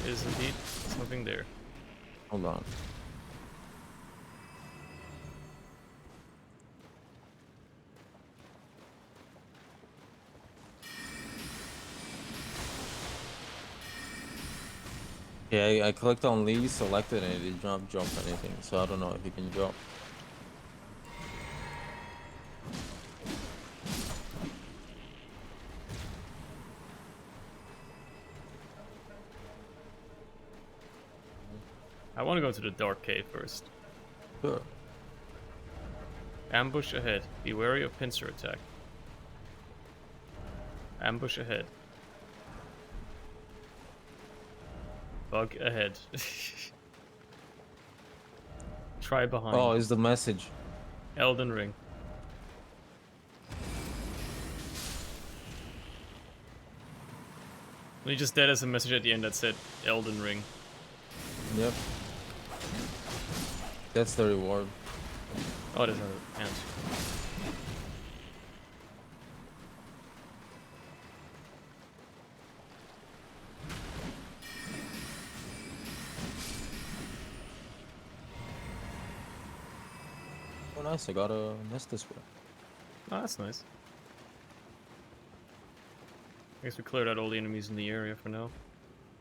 There is indeed something there. Hold on. Yeah, I clicked on leave selected and it did not jump anything, so I don't know if you can jump. I want to go to the dark cave first. Sure. Ambush ahead. Be wary of pincer attack. Ambush ahead. Bug ahead. Try behind. Oh, is the message. Elden Ring. We just did as a message at the end that said Elden Ring. Yep. That's the reward. Oh, there's a ant. Oh nice, I got a nest this way. Oh, that's nice. I guess we cleared out all the enemies in the area for now.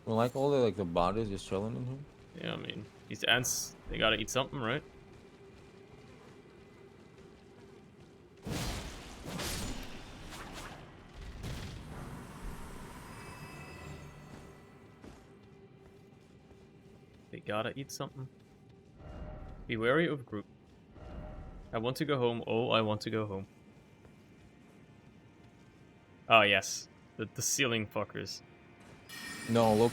Well, like all the bodies just chilling in here. Yeah, I mean, these ants, they gotta eat something, right? They gotta eat something. Be wary of group. I want to go home. Oh, I want to go home. Oh, yes. The ceiling fuckers. No,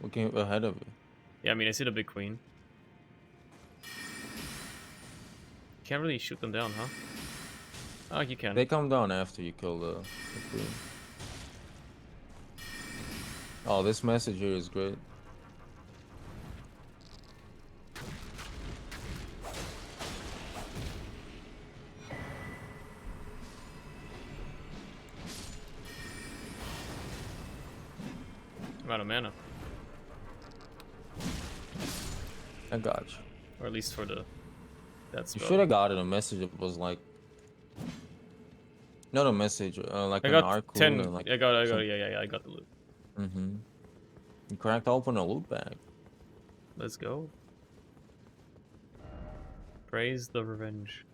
looking ahead of you. Yeah, I mean, I see the big queen. Can't really shoot them down, huh? Oh, you can. They come down after you kill the queen. Oh, this message here is great. I'm out of mana. I got you. Or at least for the that You spell. should have gotten a message that was like, not a message, like I an got Arcune 10. and like I got, some. yeah, I got the loot. Mm-hmm. You cracked open a loot bag. Let's go. Praise the revenge.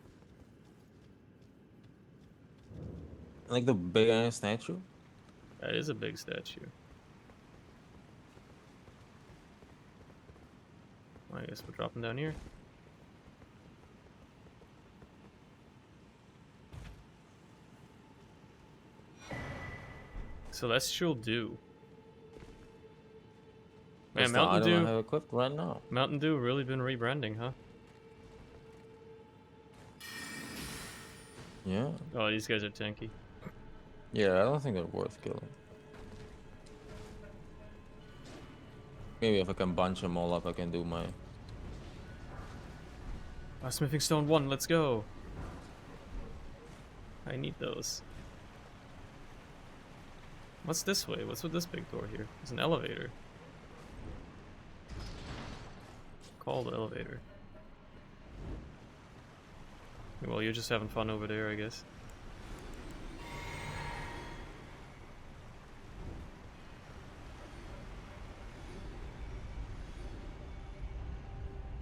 Like the big ass statue. That is a big statue. I guess we're dropping down here. Celestial Dew. Man, That's the Mountain item I Dew. have equipped right now. Mountain Dew really been rebranding, huh? Yeah. Oh, these guys are tanky. Yeah, I don't think they're worth killing. Maybe if I can bunch them all up, I can do my. Smithing Stone 1, let's go. I need those. What's this way? What's with this big door here? It's an elevator. Call the elevator. Well, you're just having fun over there, I guess.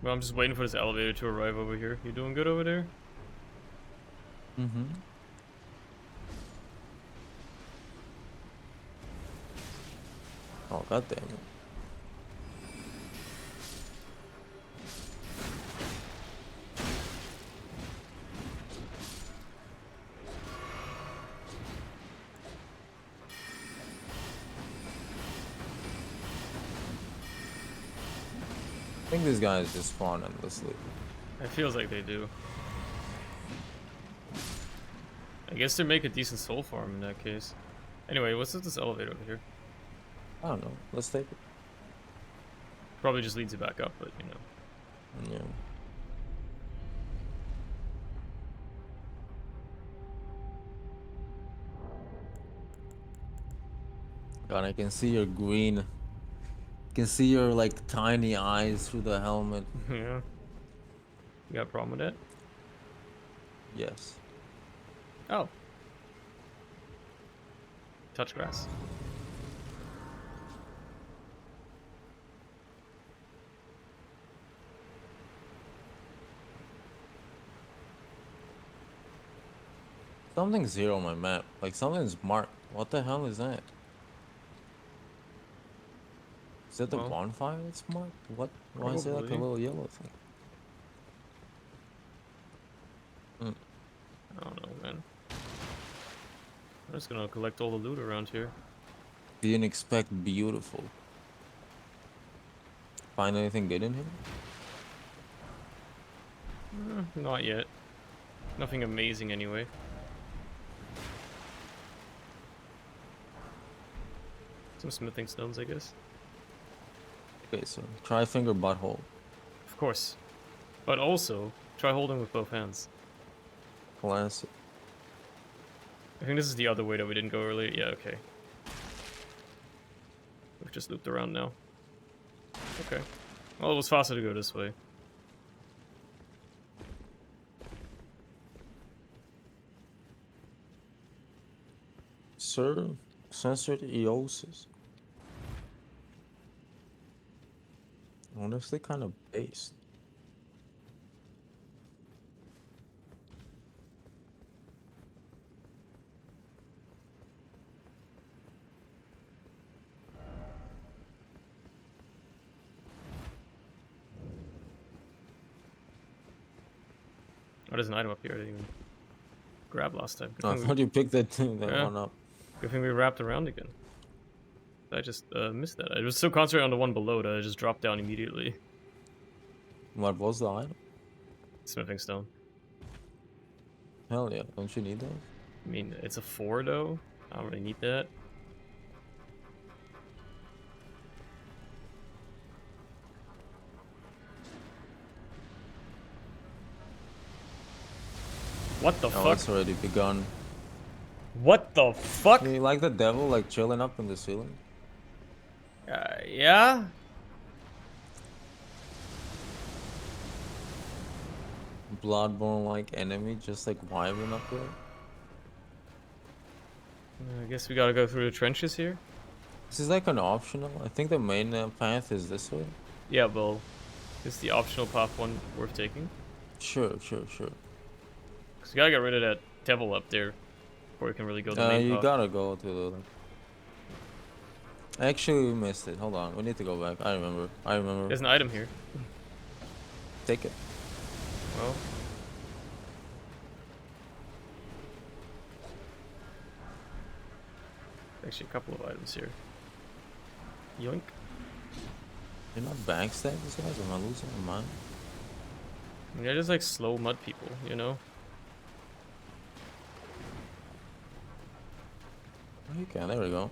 Well, I'm just waiting for this elevator to arrive over here. You doing good over there? Mm-hmm. Oh, god damn it. I think these guys just spawn endlessly. It feels like they do. I guess they make a decent soul farm in that case. Anyway, what's with this elevator over here? I don't know. Let's take it. Probably just leads you back up, but you know. Yeah. God, I can see your green. I can see your like tiny eyes through the helmet. Yeah. You got a problem with that? Yes. Oh. Touch grass. Something's here on my map. Like something's marked. What the hell is that? Is that the Well, bonfire that's marked? What? Why is there like a probably. little yellow thing? I don't know, man. I'm just gonna collect all the loot around here. Didn't expect beautiful. Find anything good in here? Not yet. Nothing amazing anyway. Some smithing stones, I guess. Okay, so try finger butthole. Of course. But also, try holding with both hands. Classic. I think this is the other way that we didn't go earlier. Yeah, okay. We've just looped around now. Okay. Well, it was faster to go this way. Sir, censored eosis. Honestly, kind of based. Oh, there's an item up here I didn't even grab last time. Good I thing thought you picked that Yeah. one up. Good thing we wrapped around again. I just missed that. I was so concentrated on the one below that I just dropped down immediately. What was the item? Smithing stone. Hell yeah, don't you need those? I mean, it's a 4 though. I don't really need that. What the Oh, fuck? it's already begun. What the fuck? You like the devil, like chilling up in the ceiling? Yeah? Bloodborne-like enemy, just like Wyvern up there. I guess we gotta go through the trenches here. This is like an optional. I think the main path is this way. Yeah, well, is the optional path one worth taking? Sure, sure, sure. Cause we gotta get rid of that devil up there before we can really go the main You path. gotta go to the. Actually, we missed it. Hold on, we need to go back. I remember. I remember. There's an item here. Take it. Well. Actually, a couple of items here. Yoink. You're not backstab these guys? Am I losing my mind? They're just like slow mud people, you know? Okay, there we go.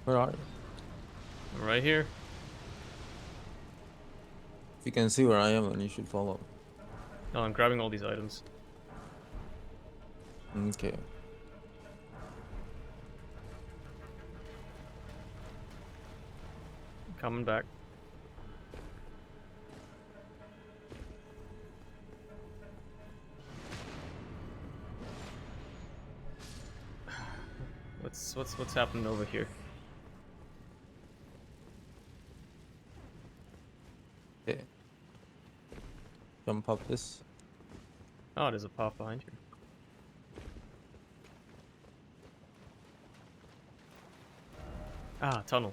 Where are you? I'm right here. If you can see where I am, then you should follow. No, I'm grabbing all these items. Okay. Coming back. What's happening over here? Okay. Jump up this. Oh, there's a path behind you. Ah, tunnel.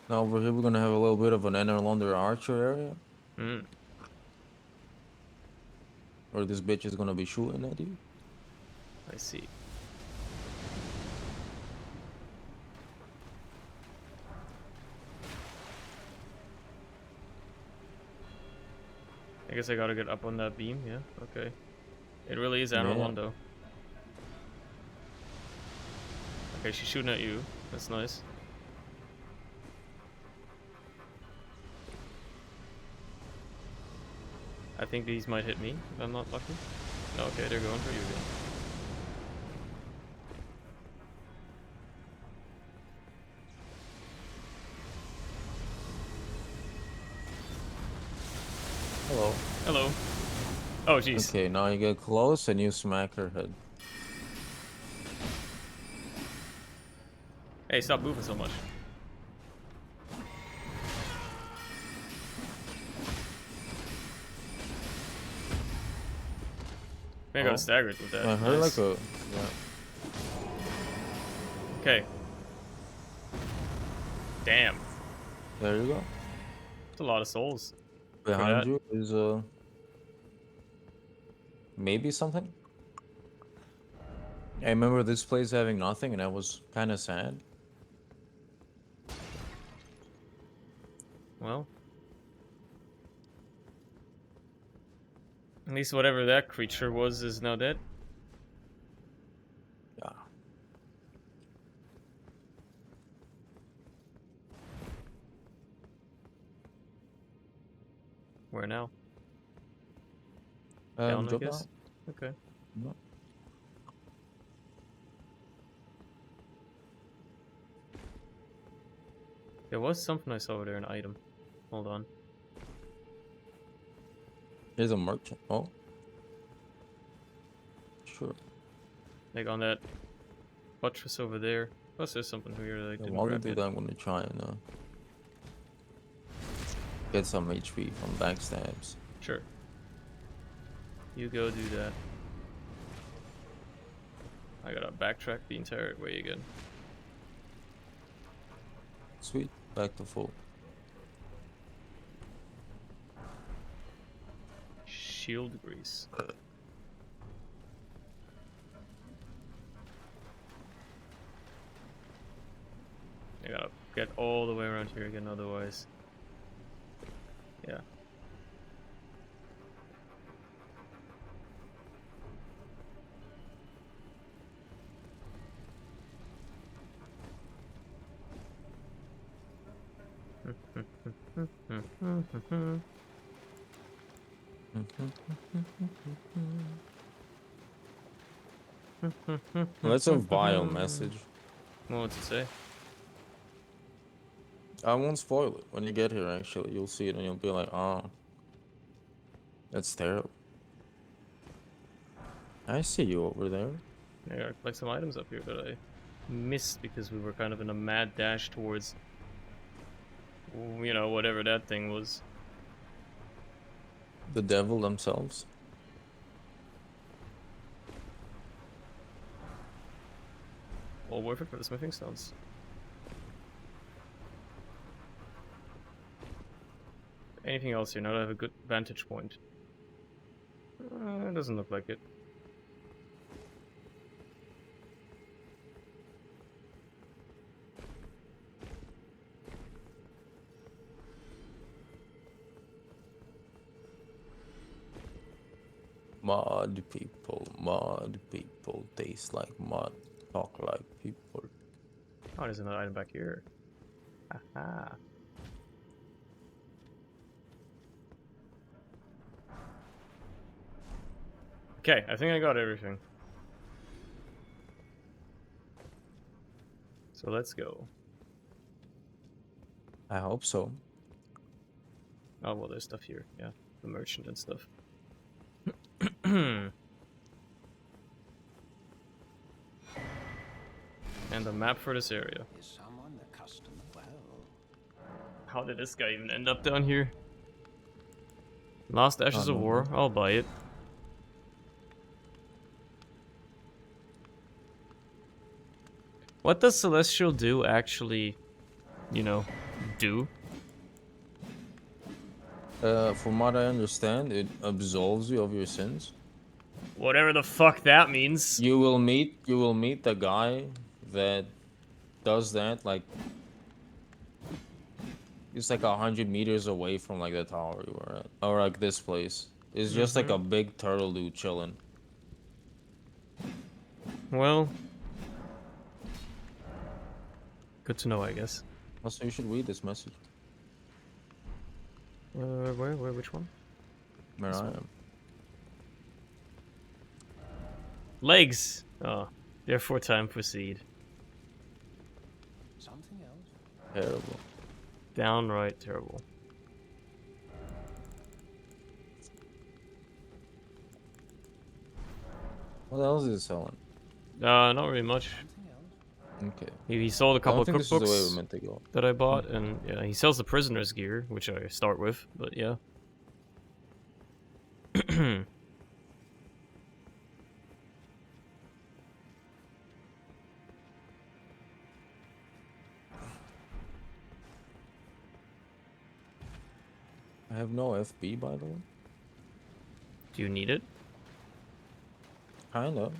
Now over here we're gonna have a little bit of an inner London archer area. Hmm. Or this bitch is gonna be shooting at you. I see. I guess I gotta get up on that beam, yeah, okay. It really is Anor Yeah. Londo. Okay, she's shooting at you. That's nice. I think these might hit me if I'm not lucky. No, okay, they're going for you again. Hello. Hello. Oh, jeez. Okay, now you get close and you smack her head. Hey, stop moving so much. I got staggered with that. I heard Nice. like a. Yeah. Okay. Damn. There you go. That's a lot of souls. Behind that. you is maybe something. I remember this place having nothing, and I was kind of sad. Well. At least whatever that creature was is now dead. Yeah. Where now? Down, I Jump guess. down. Okay. No. There was something I saw over there, an item. Hold on. Here's a merchant. Oh. Sure. Like on that buttress over there. Plus there's something here that I Yeah, didn't while we grab do yet. that, I'm gonna try and get some HP from backstabs. Sure. You go do that. I gotta backtrack the entire way again. Sweet. Back to full. Shield grease. I gotta get all the way around here again, otherwise. Yeah. Well, that's a vile message. Well, what's it say? I won't spoil it. When you get here, actually, you'll see it and you'll be like, oh, that's terrible. I see you over there. I gotta collect some items up here that I missed because we were kind of in a mad dash towards, you know, whatever that thing was. The devil themselves. All worth it for the smithing stones. Anything else here? Now that I have a good vantage point. It doesn't look like it. Mud people taste like mud, talk like people. Oh, there's another item back here. Aha. Okay, I think I got everything. So let's go. I hope so. Oh, well, there's stuff here. Yeah, the merchant and stuff. And a map for this area. Is someone accustomed well? How did this guy even end up down here? Lost Ashes of know. War. I'll buy it. What does Celestial do actually, you know, do? From what I understand, it absolves you of your sins. Whatever the fuck that means. You will meet the guy that does that, like it's like 100 meters away from like the tower you were at, or like this place. It's just like a big turtle dude chilling. Well, good to know, I guess. Also, you should read this message. Where, which one? Where I am. Legs! Oh, therefore time proceed. Something else? Terrible. Downright terrible. What else is it selling? Not really much. Something else? Okay. He sold a I couple don't of think this is the way we're cookbooks meant to go. that I bought, and yeah, he sells the prisoner's gear, which I start with, but yeah. I have no FB, by the way. Do you need it? Kind of.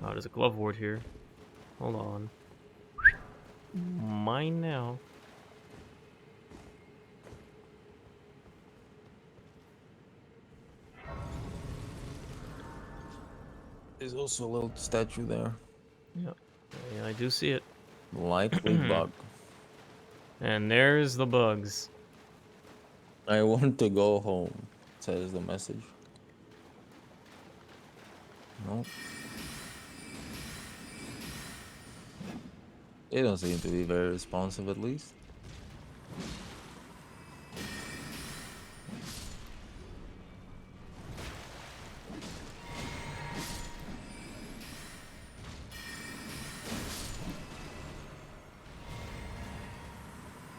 Oh, there's a glove ward here. Hold on. Mine now. There's also a little statue there. Yeah, yeah, I do see it. Likely bug. And there's the bugs. I want to go home, says the message. No. They don't seem to be very responsive, at least.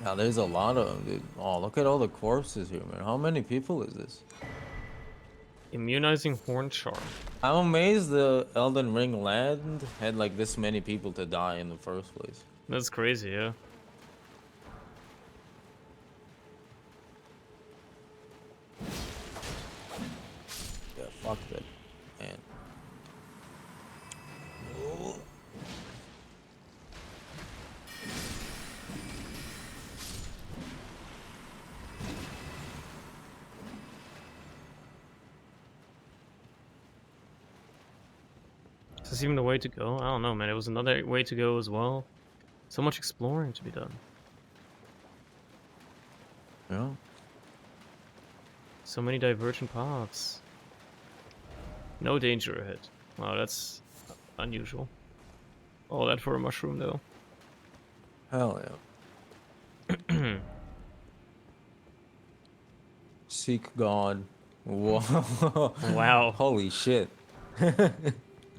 Now there's a lot of dude. Oh, look at all the corpses here, man. How many people is this? Immunizing horn charm. I'm amazed the Elden Ring land had like this many people to die in the first place. That's crazy, yeah. Yeah, fuck that, man. Oh. Is this even the way to go? I don't know, man. It was another way to go as well. So much exploring to be done. Yeah. So many divergent paths. No danger ahead. Wow, that's unusual. All that for a mushroom, though. Hell yeah. Seek God. Whoa. Wow. Holy shit.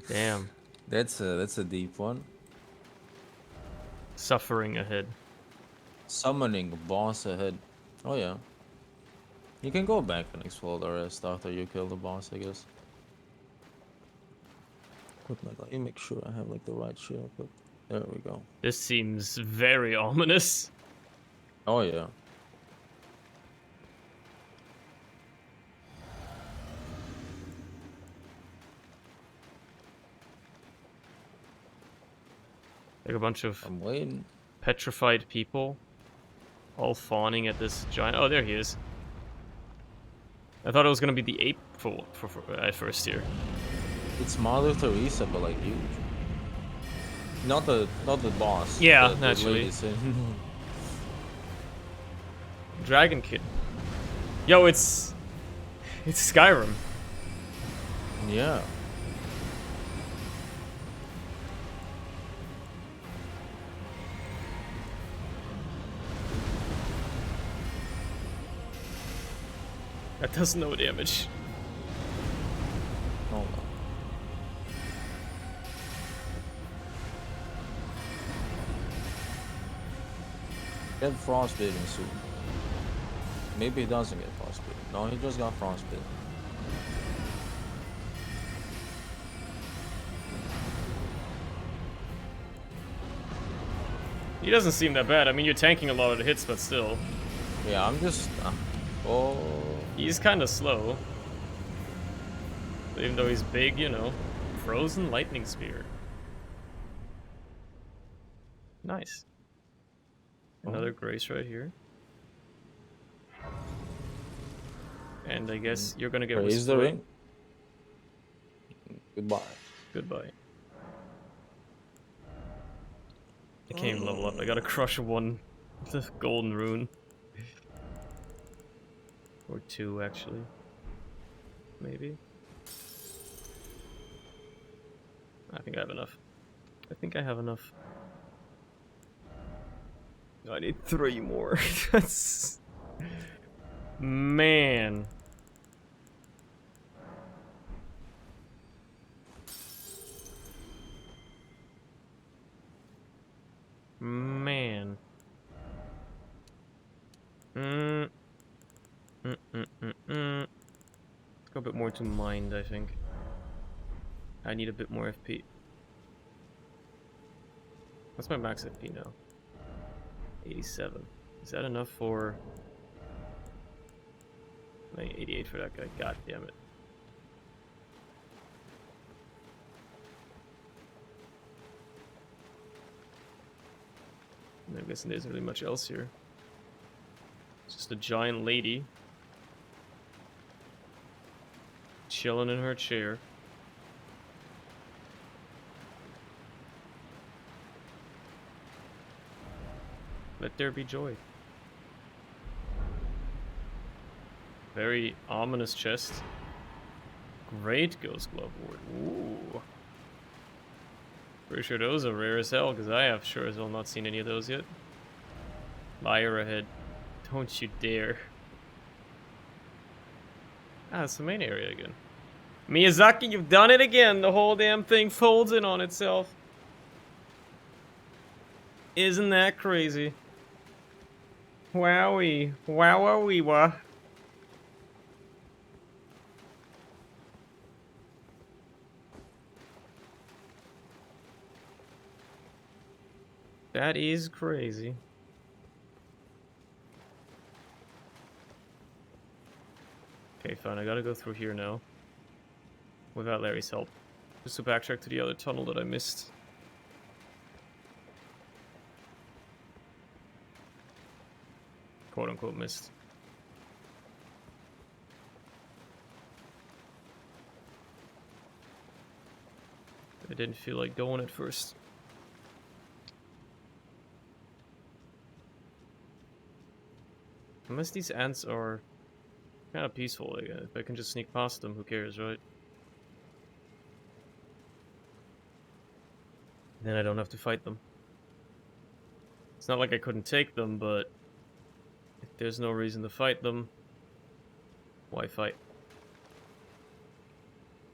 Damn. That's a deep one. Suffering ahead. Summoning a boss ahead. Oh yeah. You can go back and explore the rest after you kill the boss, I guess. But like, let me make sure I have like the right shit equipped. There we go. This seems very ominous. Oh yeah. Like a bunch of I'm waiting. petrified people all fawning at this giant. Oh, there he is. I thought it was gonna be the ape for at first here. It's Mother Teresa, but like huge. Not the boss. Yeah, the naturally. lady sin. Dragon Kid. Yo, it's Skyrim. Yeah. That does no damage. Oh no. Get frostbitten soon. Maybe he doesn't get frostbitten. No, he just got frostbitten. He doesn't seem that bad. I mean, you're tanking a lot of the hits, but still. Yeah, I'm just. Oh. He's kind of slow. Even though he's big, you know. Frozen Lightning Spear. Nice. Another grace right here. And I guess you're gonna get Praise the Whisper. ring. Goodbye. Goodbye. I can't even level up. I gotta crush one the golden rune. Or two, actually. Maybe. I think I have enough. I think I have enough. I need 3 more. That's... Man. Man. Let's go a bit more to mind, I think. I need a bit more FP. What's my max FP now? 87. Is that enough for... I need 88 for that guy. God damn it. I'm guessing there isn't really much else here. It's just a giant lady. Chilling in her chair. Let there be joy. Very ominous chest. Great Ghost Glove Ward. Ooh. Pretty sure those are rare as hell, because I have sure as hell not seen any of those yet. Liar ahead. Don't you dare. Ah, it's the main area again. Miyazaki, you've done it again! The whole damn thing folds in on itself. Isn't that crazy? Wowie. Wowawee wah. That is crazy. Okay, fine. I gotta go through here now. Without Larry's help. Just to backtrack to the other tunnel that I missed. Quote unquote missed. I didn't feel like going at first. Unless these ants are kind of peaceful, like, if I can just sneak past them, who cares, right? Then I don't have to fight them. It's not like I couldn't take them, but if there's no reason to fight them, why fight?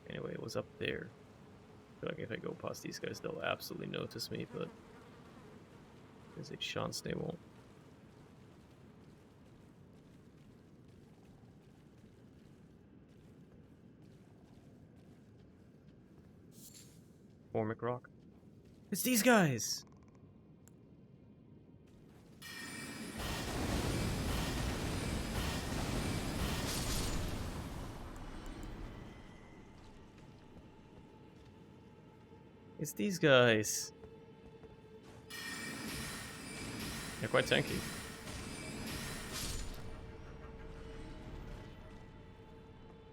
Anyway, it was up there. I feel like if I go past these guys, they'll absolutely notice me, but there's a chance they won't. Formic Rock. It's these guys! It's these guys. They're quite tanky.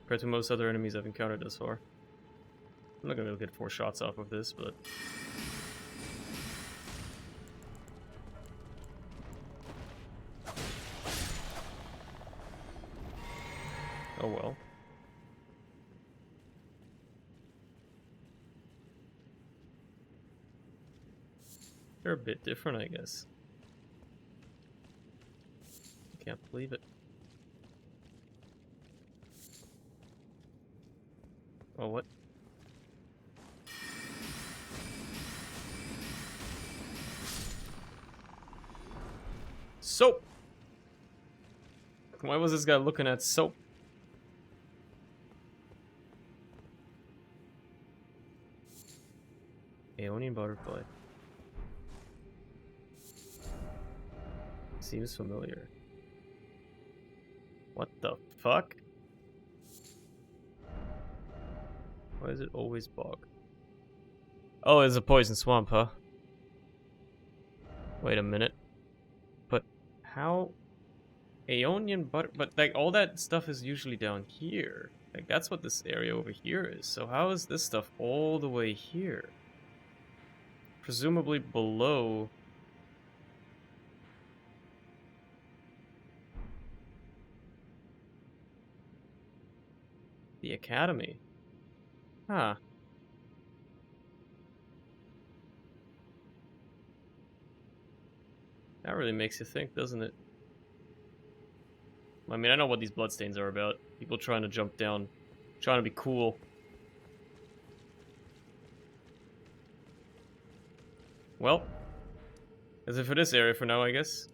Compared to most other enemies I've encountered thus far. I'm not gonna be able to get 4 shots off of this, but... oh well. They're a bit different, I guess. I can't believe it. Oh, what? Soap! Why was this guy looking at soap? Aeonian butterfly. Seems familiar. What the fuck? Why is it always bog? Oh, it's a poison swamp, huh? Wait a minute. But how? Aeonian butter, but like all that stuff is usually down here. Like that's what this area over here is. So how is this stuff all the way here? Presumably below. The academy. Huh. That really makes you think, doesn't it? I mean, I know what these bloodstains are about. People trying to jump down, trying to be cool. Well, that's it for this area for now, I guess.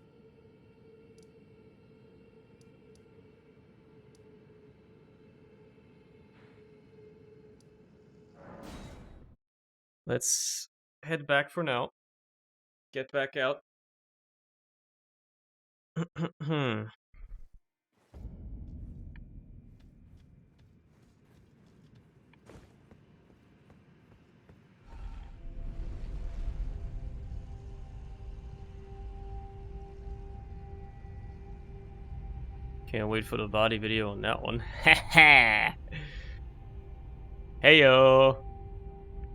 Let's head back for now. Get back out. Can't wait for the body video on that one. Heyo.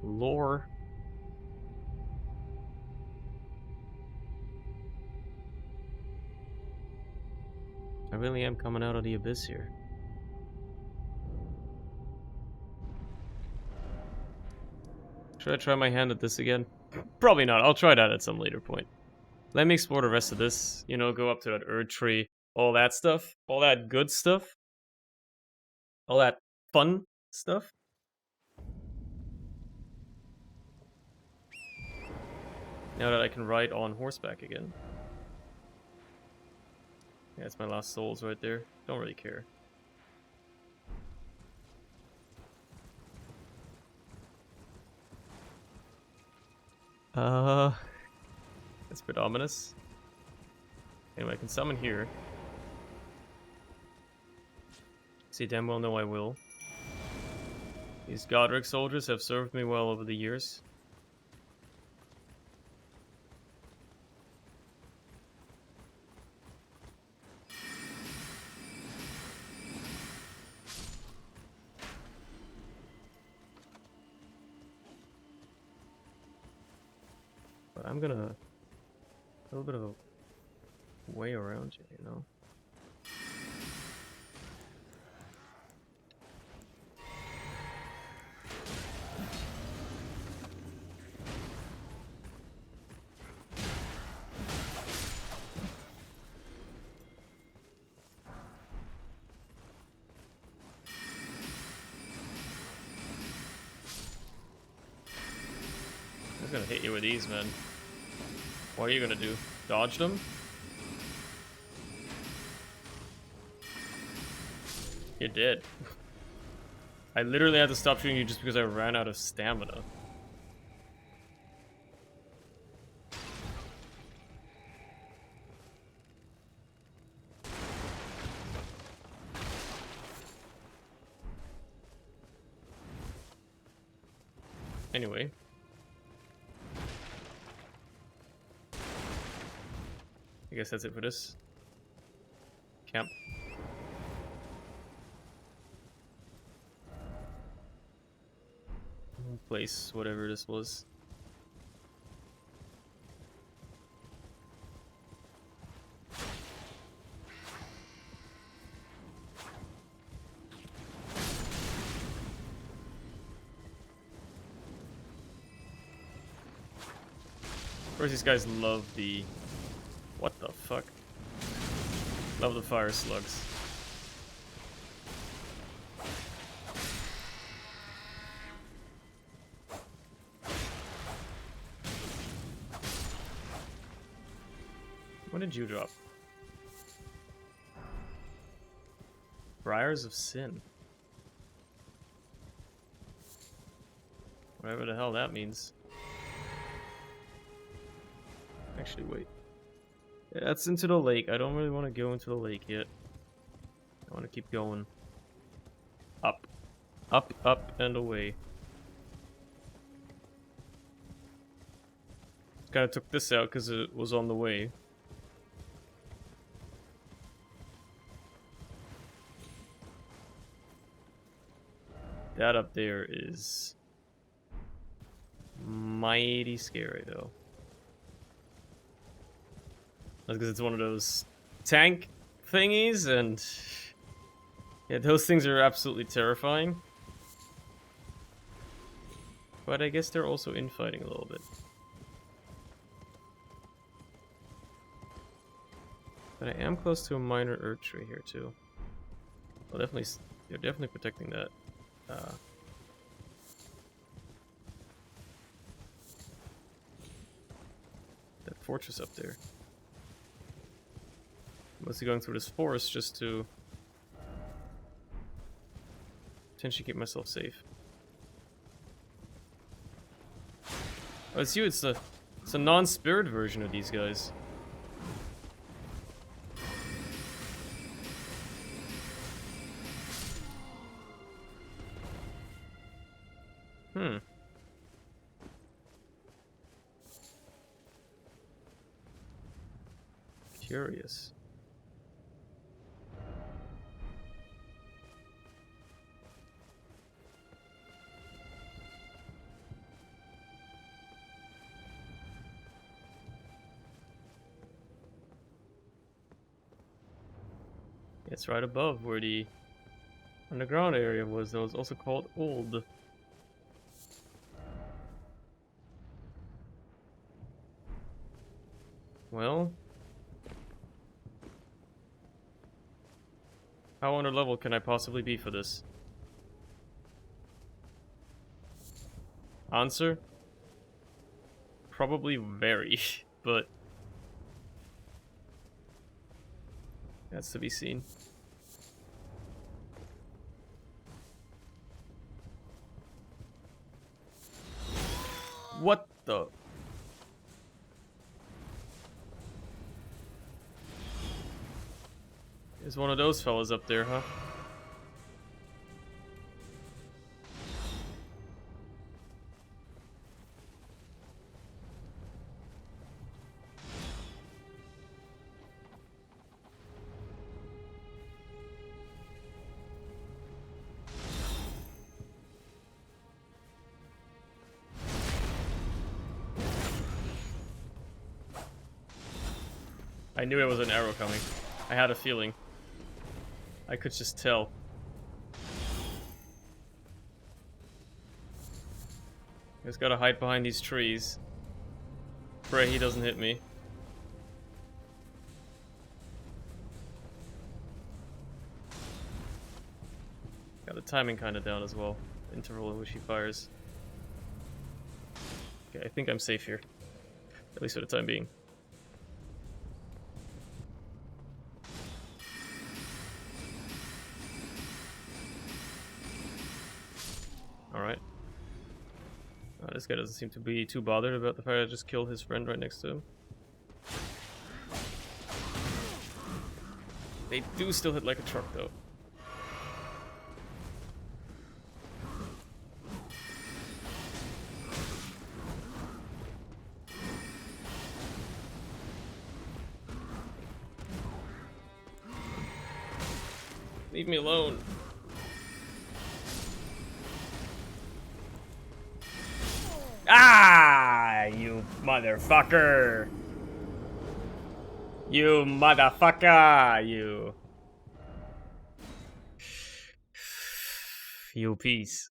Lore. I really am coming out of the abyss here. Should I try my hand at this again? Probably not. I'll try that at some later point. Let me explore the rest of this. You know, go up to that Erd tree. All that stuff. All that good stuff. All that fun stuff. Now that I can ride on horseback again. Yeah, it's my last souls right there. Don't really care. That's a bit ominous. Anyway, I can summon here. See, damn well know I will. These Godric soldiers have served me well over the years. But I'm gonna... a little bit of a way around you, you know? gonna hit you with these, man. What are you gonna do? Dodge them? You're dead. I literally had to stop shooting you just because I ran out of stamina. Anyway. I guess that's it for this camp. Place, whatever this was. Of course, these guys love the... What the fuck? Love the fire slugs. What did you drop? Briars of Sin. Whatever the hell that means. Actually, wait. Yeah, that's into the lake. I don't really want to go into the lake yet. I want to keep going. Up. Up, up, and away. Kind of took this out because it was on the way. That up there is mighty scary, though. That's because it's one of those tank thingies, and yeah, those things are absolutely terrifying. But I guess they're also infighting a little bit. But I am close to a minor Earth tree here too. Well, definitely, they're definitely protecting that. That fortress up there. Mostly going through this forest just to potentially keep myself safe. Oh, it's you. It's a non-spirit version of these guys. Hmm. Curious. It's right above where the underground area was, that was also called Old. Well, how under level can I possibly be for this? Answer? Probably very, but that's to be seen. What the? There's one of those fellas up there, huh? I knew it was an arrow coming. I had a feeling. I could just tell. Just gotta hide behind these trees. Pray he doesn't hit me. Got the timing kinda down as well. Interval in which he fires. Okay, I think I'm safe here. At least for the time being. Alright. This guy doesn't seem to be too bothered about the fact I just killed his friend right next to him. They do still hit like a truck, though. Leave me alone. Ah, you motherfucker. You motherfucker, you. You piece.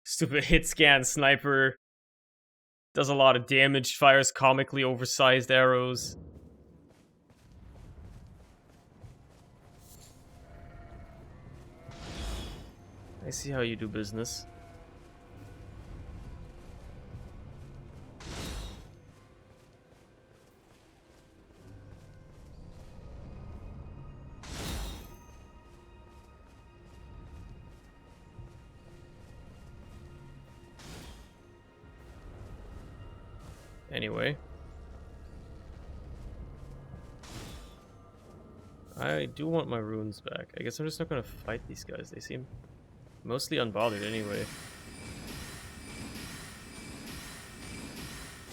Stupid hit scan sniper. Does a lot of damage, fires comically oversized arrows. I see how you do business. Anyway. I do want my runes back. I guess I'm just not gonna fight these guys. They seem mostly unbothered anyway.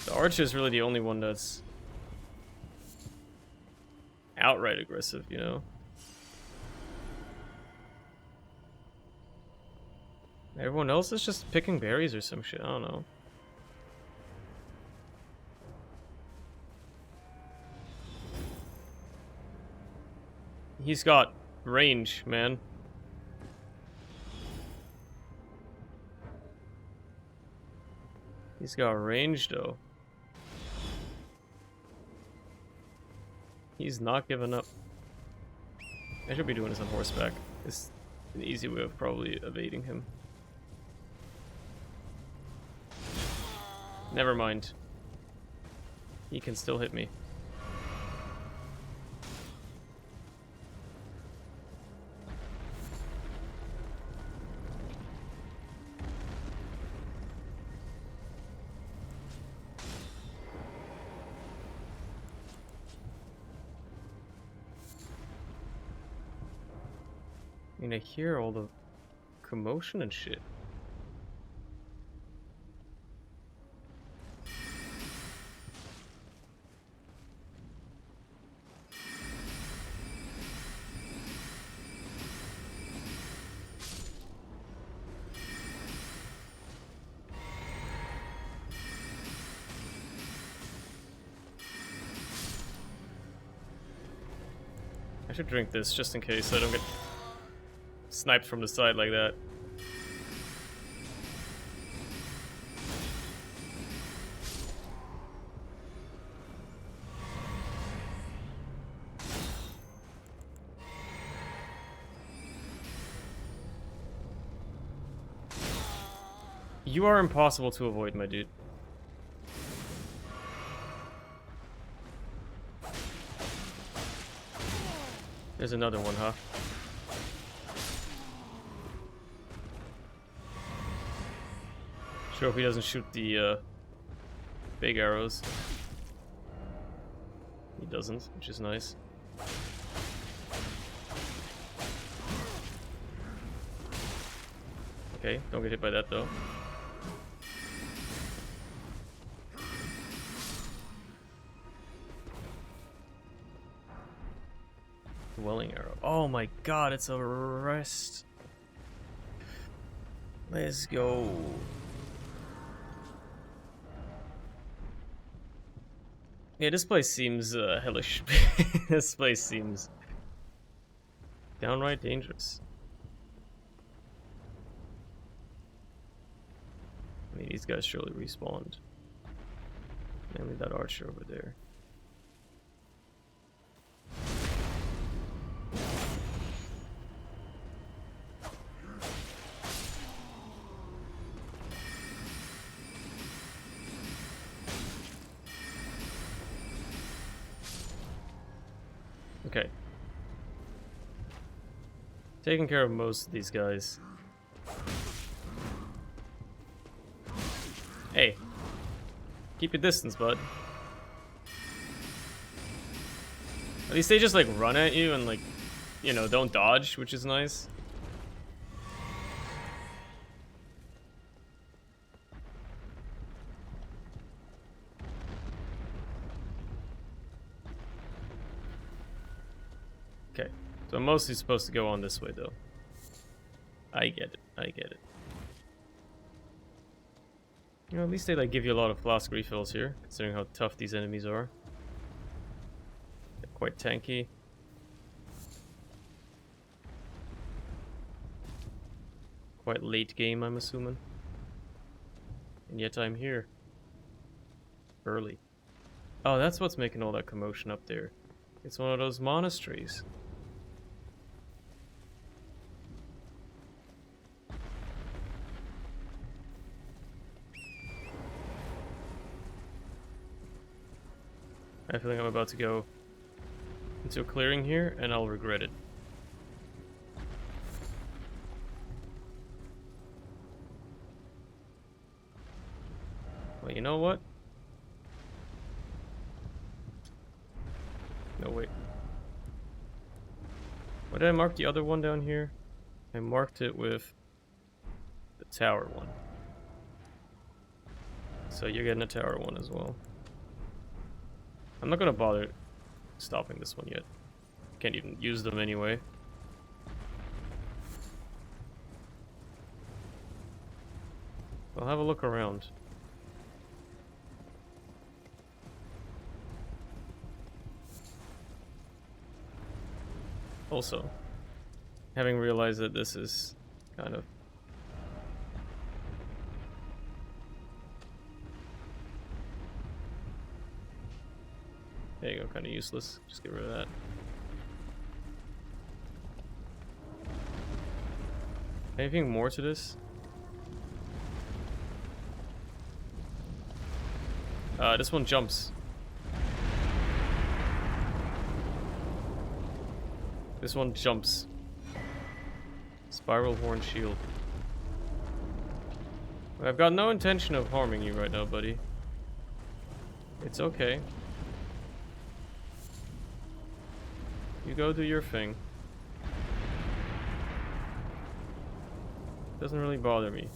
The archer is really the only one that's outright aggressive, you know? Everyone else is just picking berries or some shit. I don't know. He's got range, man. He's got range, though. He's not giving up. I should be doing this on horseback. It's an easy way of probably evading him. Never mind. He can still hit me. I mean, I hear all the commotion and shit. I should drink this just in case I don't get sniped from the side like that. You are impossible to avoid, my dude. There's another one, huh? Sure, if he doesn't shoot the big arrows. He doesn't, which is nice. Okay, don't get hit by that though. Dwelling arrow. Oh my god, it's a rest. Let's go. Yeah, this place seems hellish. This place seems downright dangerous. I mean, these guys surely respawned. Mainly that archer over there. taking care of most of these guys. Hey. Keep your distance, bud. At least they just, like, run at you and, like, you know, don't dodge, which is nice. Okay. So I'm mostly supposed to go on this way, though. I get it. I get it. You know, at least they, like, give you a lot of flask refills here, considering how tough these enemies are. They're quite tanky. Quite late game, I'm assuming. And yet I'm here. Early. Oh, that's what's making all that commotion up there. It's one of those monasteries. I have a feeling I'm about to go into a clearing here, and I'll regret it. Well, you know what? No, wait. What did I mark the other one down here? I marked it with the tower one. So you're getting a tower one as well. I'm not gonna bother stopping this one yet. Can't even use them anyway. I'll have a look around. Also, having realized that this is kind of there you go, kind of useless. Just get rid of that. Anything more to this? This one jumps. This one jumps. Spiral horn shield. I've got no intention of harming you right now, buddy. It's okay. You go do your thing. Doesn't really bother me.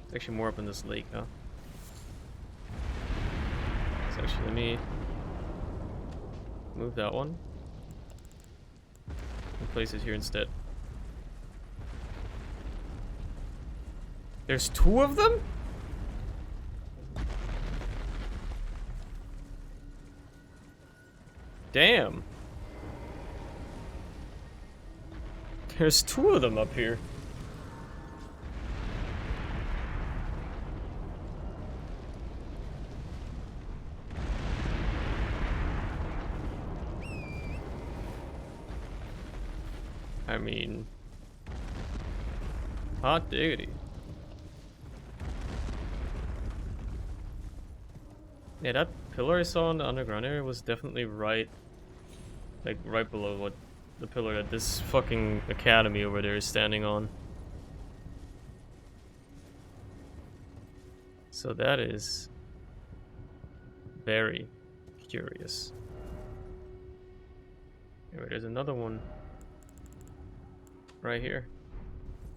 It's actually more up in this lake, huh? So actually, let me move that one and place it here instead. There's two of them? Damn. There's two of them up here. I mean, hot diggity. Yeah, that pillar I saw in the underground area was definitely right, like right below what the pillar that this fucking academy over there is standing on. So that is very curious. Anyway, there's another one right here.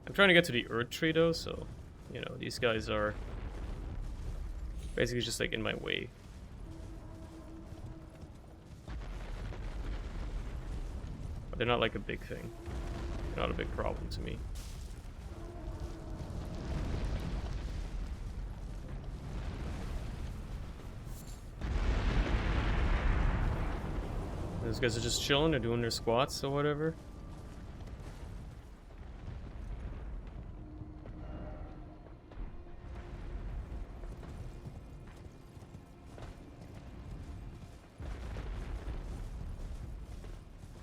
I'm trying to get to the Earth Tree though, so, you know, these guys are basically just like in my way. But they're not like a big thing. They're not a big problem to me. Those guys are just chilling, they're doing their squats or whatever.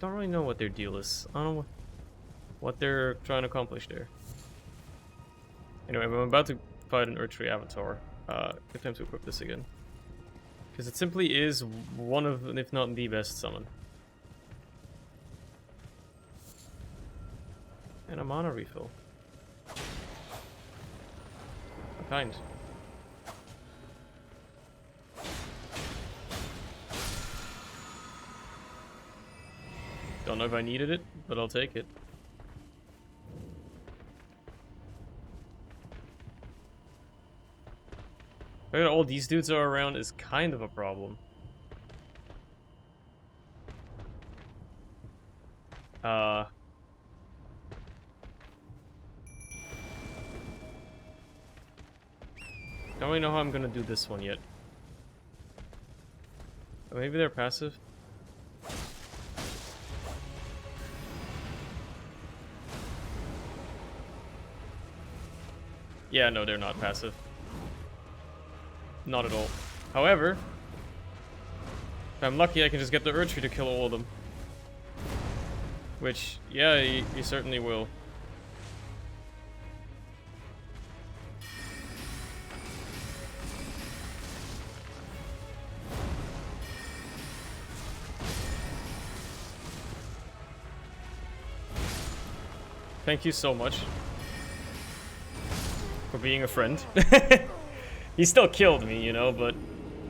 Don't really know what their deal is. I don't know what they're trying to accomplish there. Anyway, I'm about to fight an Earthtree Avatar. Good time to equip this again. Because it simply is one of, if not the best summon. And a mana refill. What kind? Don't know if I needed it, but I'll take it. The fact that all these dudes are around is kind of a problem. Don't really know how I'm gonna do this one yet. Maybe they're passive? Yeah, no, they're not passive. Not at all. However, if I'm lucky, I can just get the Earthtree to kill all of them. Which, yeah, you certainly will. Thank you so much for being a friend. He still killed me, you know, but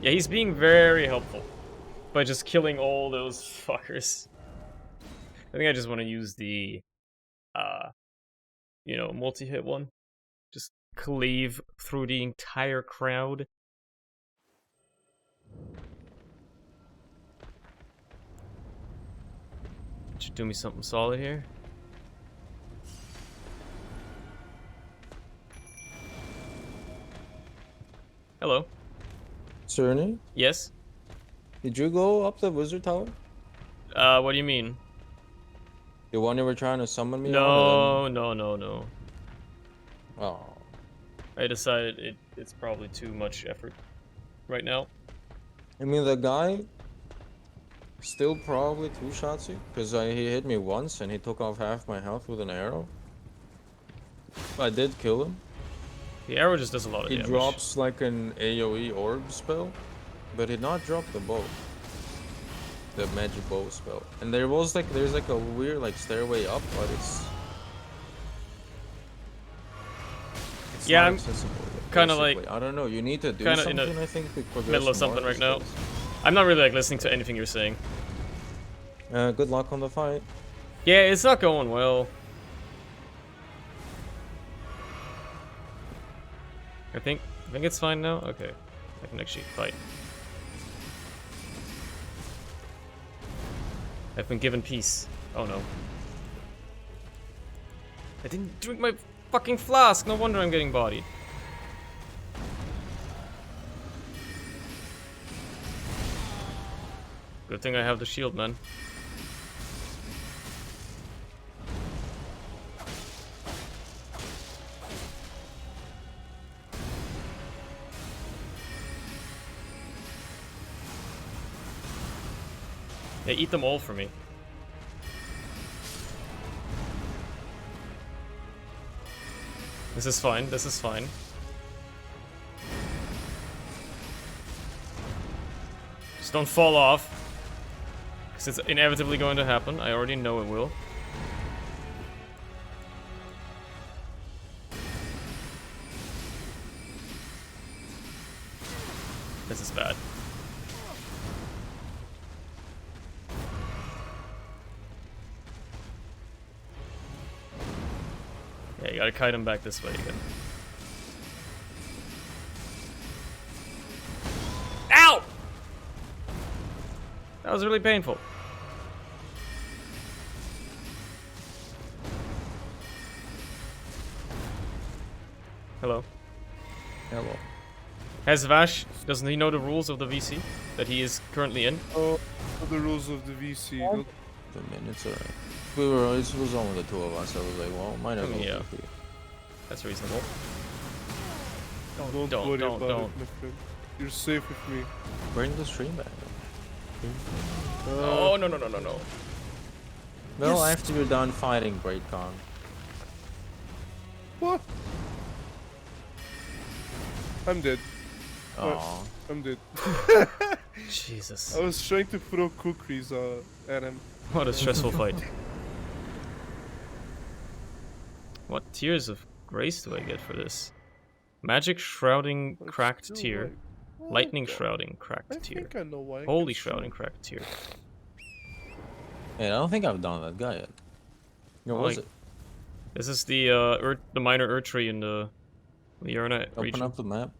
yeah, he's being very helpful by just killing all those fuckers. I think I just want to use the, you know, multi-hit one. Just cleave through the entire crowd. Should do me something solid here. Hello. Cerny, Yes? did you go up the wizard tower? What do you mean? The one you were trying to summon me on? No, no, no, no. Oh. I decided it's probably too much effort right now. I mean, the guy still probably two-shots you, because he hit me once and he took off half my health with an arrow. I did kill him. The arrow just does a lot of He damage. drops like an AoE orb spell, but he did not drop the bow. The magic bow spell. And there's like a weird like stairway up, but it's Yeah, not I'm accessible yet, kinda like- basically. I don't know, you need to do kinda something, in the I think, to progress middle of more something in right now. this I'm not really like listening to anything you're saying. place. Good luck on the fight. Yeah, it's not going well. I think it's fine now. Okay, I can actually fight. I've been given peace. Oh no. I didn't drink my fucking flask. No wonder I'm getting bodied. Good thing I have the shield, man. Yeah, eat them all for me. This is fine, this is fine. Just don't fall off. Because it's inevitably going to happen. I already know it will. This is bad. Yeah, you gotta kite him back this way again. Ow! That was really painful. Hello. Hello. Has Vash, doesn't he know the rules of the VC that he is currently in? Oh, the rules of the VC. The minutes are... It was only the two of us, I was like, well, might as well Yeah. go for you. That's reasonable. Don't don't, worry don't, about don't. it, my friend. You're safe with me. Bring the stream back. Oh, no, no, no, no, no. Well, after you're done fighting Great Khan. What? I'm dead. Oh. I'm dead. Jesus. I was trying to throw cookies at him. What a stressful fight. What tiers of grace do I get for this? Magic Shrouding But Cracked still, tier. like, what Lightning the- Shrouding I Cracked tier. think I know why. I Holy can Shrouding shoot. Cracked tier. Hey, I don't think I've done that guy yet. Where was Like, it? This is the the minor Erdtree in the Liurna Open region. up the map.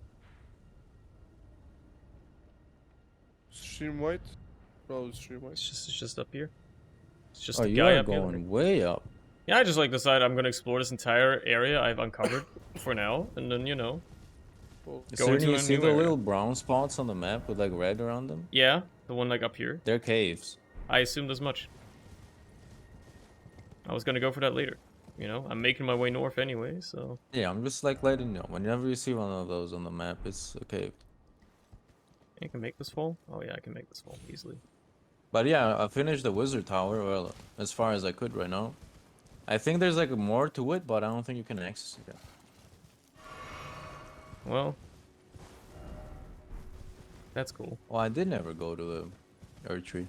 Stream white? Probably stream white. It's just up here. It's just Oh, a you guy are up here. going way up. Yeah, I just like decided I'm gonna explore this entire area I've uncovered for now, and then Well, Is go there into any, a see new the area. little brown spots on the map with like red around them? Yeah, the one like up here. They're caves. I assumed as much. I was gonna go for that later. I'm making my way north anyway, so Yeah, I'm just like letting you know. Whenever you see one of those on the map, it's a cave. I can make this fall. Oh yeah, I can make this fall easily. But yeah, I finished the wizard tower, well, as far as I could right now. I think there's like more to it, but I don't think you can access it yet. Well, that's cool. Well, I did never go to the Earth Tree.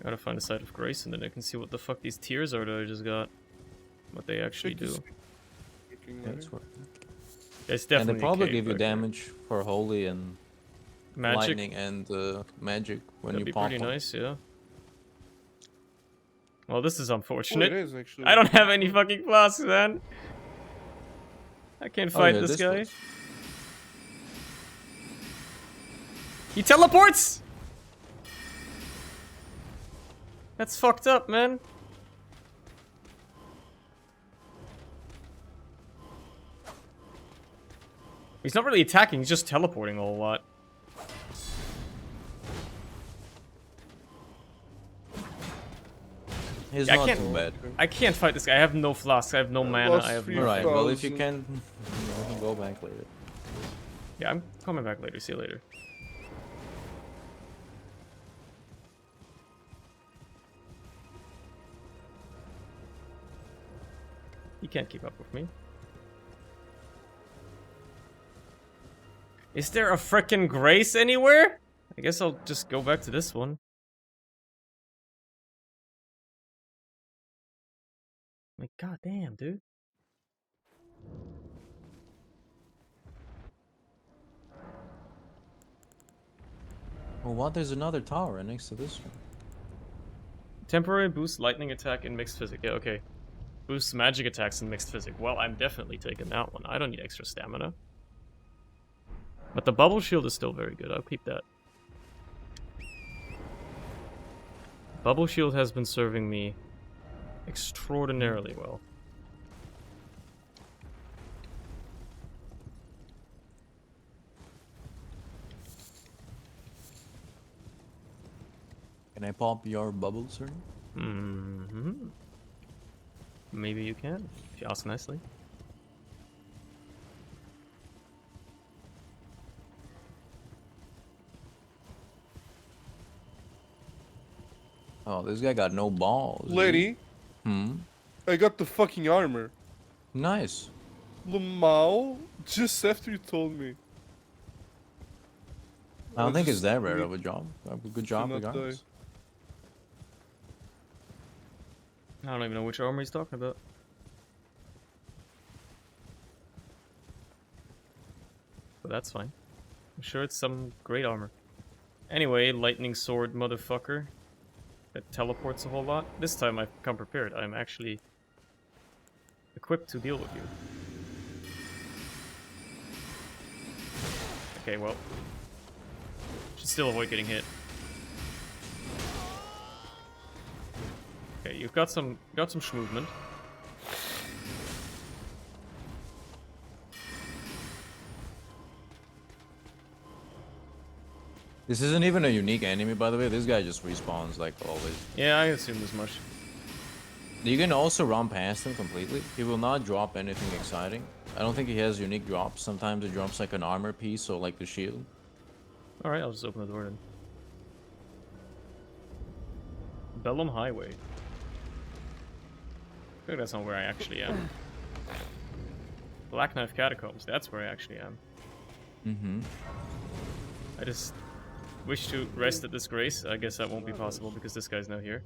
Gotta find a site of grace, and then I can see what the fuck these tiers are that I just got. What they actually check this do. working, Yeah, right? it's working. It's And definitely they a probably cave give you back there. damage for holy and Magic. lightning and magic when That'd you be pop pretty them. nice, yeah. Well, this is Oh, unfortunate. it is actually. I don't have any fucking flasks, man. I can't Oh, fight yeah, this guy. place. He teleports! That's fucked up, man. He's not really attacking, he's just teleporting a whole lot. He's Yeah, I not can't- too bad. I can't fight this guy. I have no flasks, I have no mana, lost I have three no... Alright, well if you 3,000. can, you can go back later. Yeah, I'm coming back later. See you later. He can't keep up with me. Is there a frickin' Grace anywhere? I guess I'll just go back to this one. Like, goddamn, dude. Well, what? There's another tower right next to this one. Temporary boost lightning attack in mixed physic. Yeah, okay. Boosts magic attacks in mixed physic. Well, I'm definitely taking that one. I don't need extra stamina. But the bubble shield is still very good. I'll keep that. Bubble shield has been serving me extraordinarily well. Can I pop your bubble, sir? Mm-hmm. Maybe you can, if you ask nicely. Oh, this guy got no balls. dude. Lady, Hmm? I got the fucking armor. Nice. Lamau, just after you told me. I don't I think it's just that rare need of a job. A good job, not die. regardless. I don't even know which armor he's talking about. But that's fine. I'm sure it's some great armor. Anyway, lightning sword motherfucker. That teleports a whole lot. This time I've come prepared. I'm actually equipped to deal with you. Okay, well. Should still avoid getting hit. Okay, you've got some movement. This isn't even a unique enemy, by the way. This guy just respawns like always. Yeah, I assumed as much. You can also run past him completely. He will not drop anything exciting. I don't think he has unique drops. Sometimes it drops like an armor piece or like the shield. Alright, I'll just open the door then. Bellum Highway. I feel like that's not where I actually am. Black Knife Catacombs, that's where I actually am. Mm-hmm. I just wish to rest at this grace. I guess that won't be possible because this guy's not here.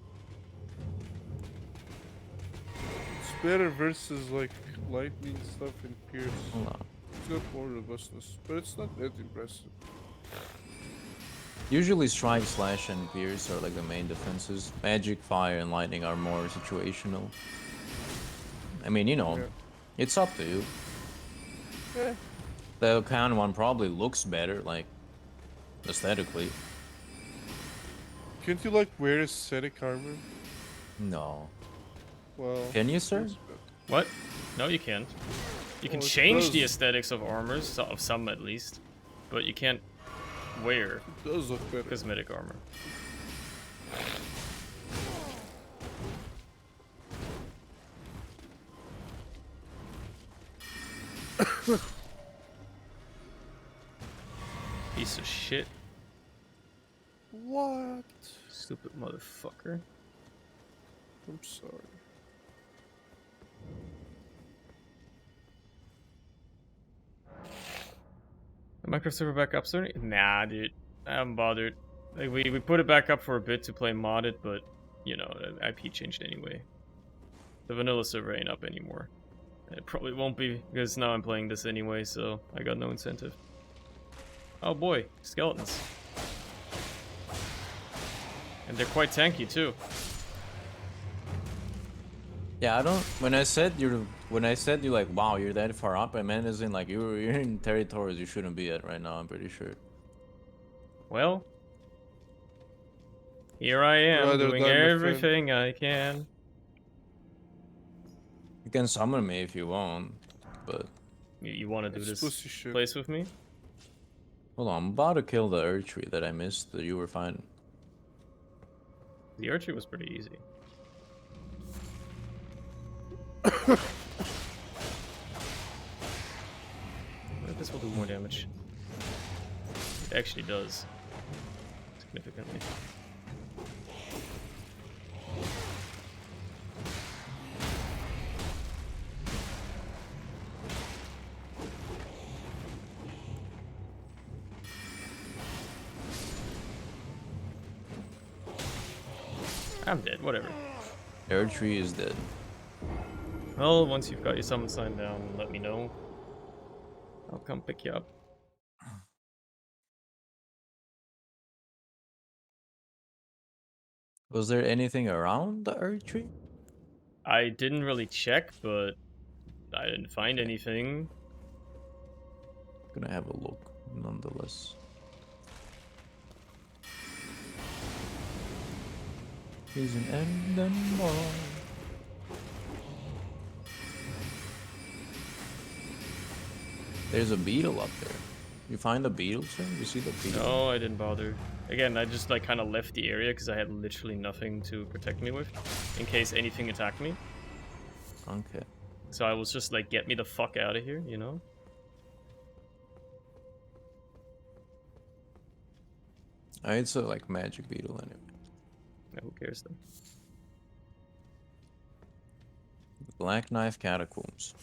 It's better versus like lightning stuff in Pierce. Hold on. It's got more robustness, but it's not that impressive. Usually strike, slash, and pierce are like the main defenses. Magic, fire, and lightning are more situational. I mean, you know, Yeah. it's up to you. Eh, The Khan one probably looks better, like, aesthetically. can't you like wear aesthetic armor? No. Well, Can you, sir? yes, but- What? No, you can't. You can Well, it change the does. aesthetics of armors, of some at least, but you can't wear It does look better. cosmetic armor. Piece of shit. What? Stupid motherfucker. I'm sorry. The Minecraft server back up soon? Nah, dude. I haven't bothered. Like, we put it back up for a bit to play modded, but, you know, the IP changed anyway. The vanilla server ain't up anymore. It probably won't be, because now I'm playing this anyway, so I got no incentive. Oh boy, skeletons. And they're quite tanky, too. Yeah, I don't. When I said you're like, wow, you're that far up, I meant as in like you're in territories you shouldn't be at right now. I'm pretty sure. Well, here I am, Rather doing die, my friend. everything I can. You can summon me if you want, but You want to do That's this pussy shit. place with me? hold on, I'm about to kill the Earth tree that I missed that you were finding. The archery was pretty easy. What if this will do more damage? It actually does. Significantly. I'm dead, whatever. Earth tree is dead. Well, once you've got your summon sign down, let me know. I'll come pick you up. Was there anything around the Earth tree? I didn't really check, but I didn't find anything. Gonna have a look, nonetheless. He's an Elden boy. There's a beetle up there. You find the beetle, sir? You see the beetle? No, I didn't bother. Again, I just like kind of left the area because I had literally nothing to protect me with, in case anything attacked me. Okay. So I was just like, get me the fuck out of here, you know? It's a like magic beetle anyway. Yeah, who cares then? Black Knife Catacombs.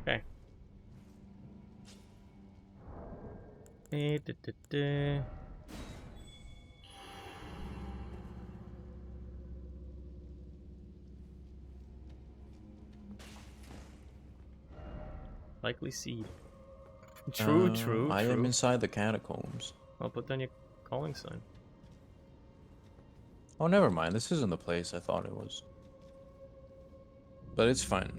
Okay. Da. Likely seed. True. I am inside the catacombs. I'll put down your calling sign. Oh, never mind. This isn't the place I thought it was. But it's fine.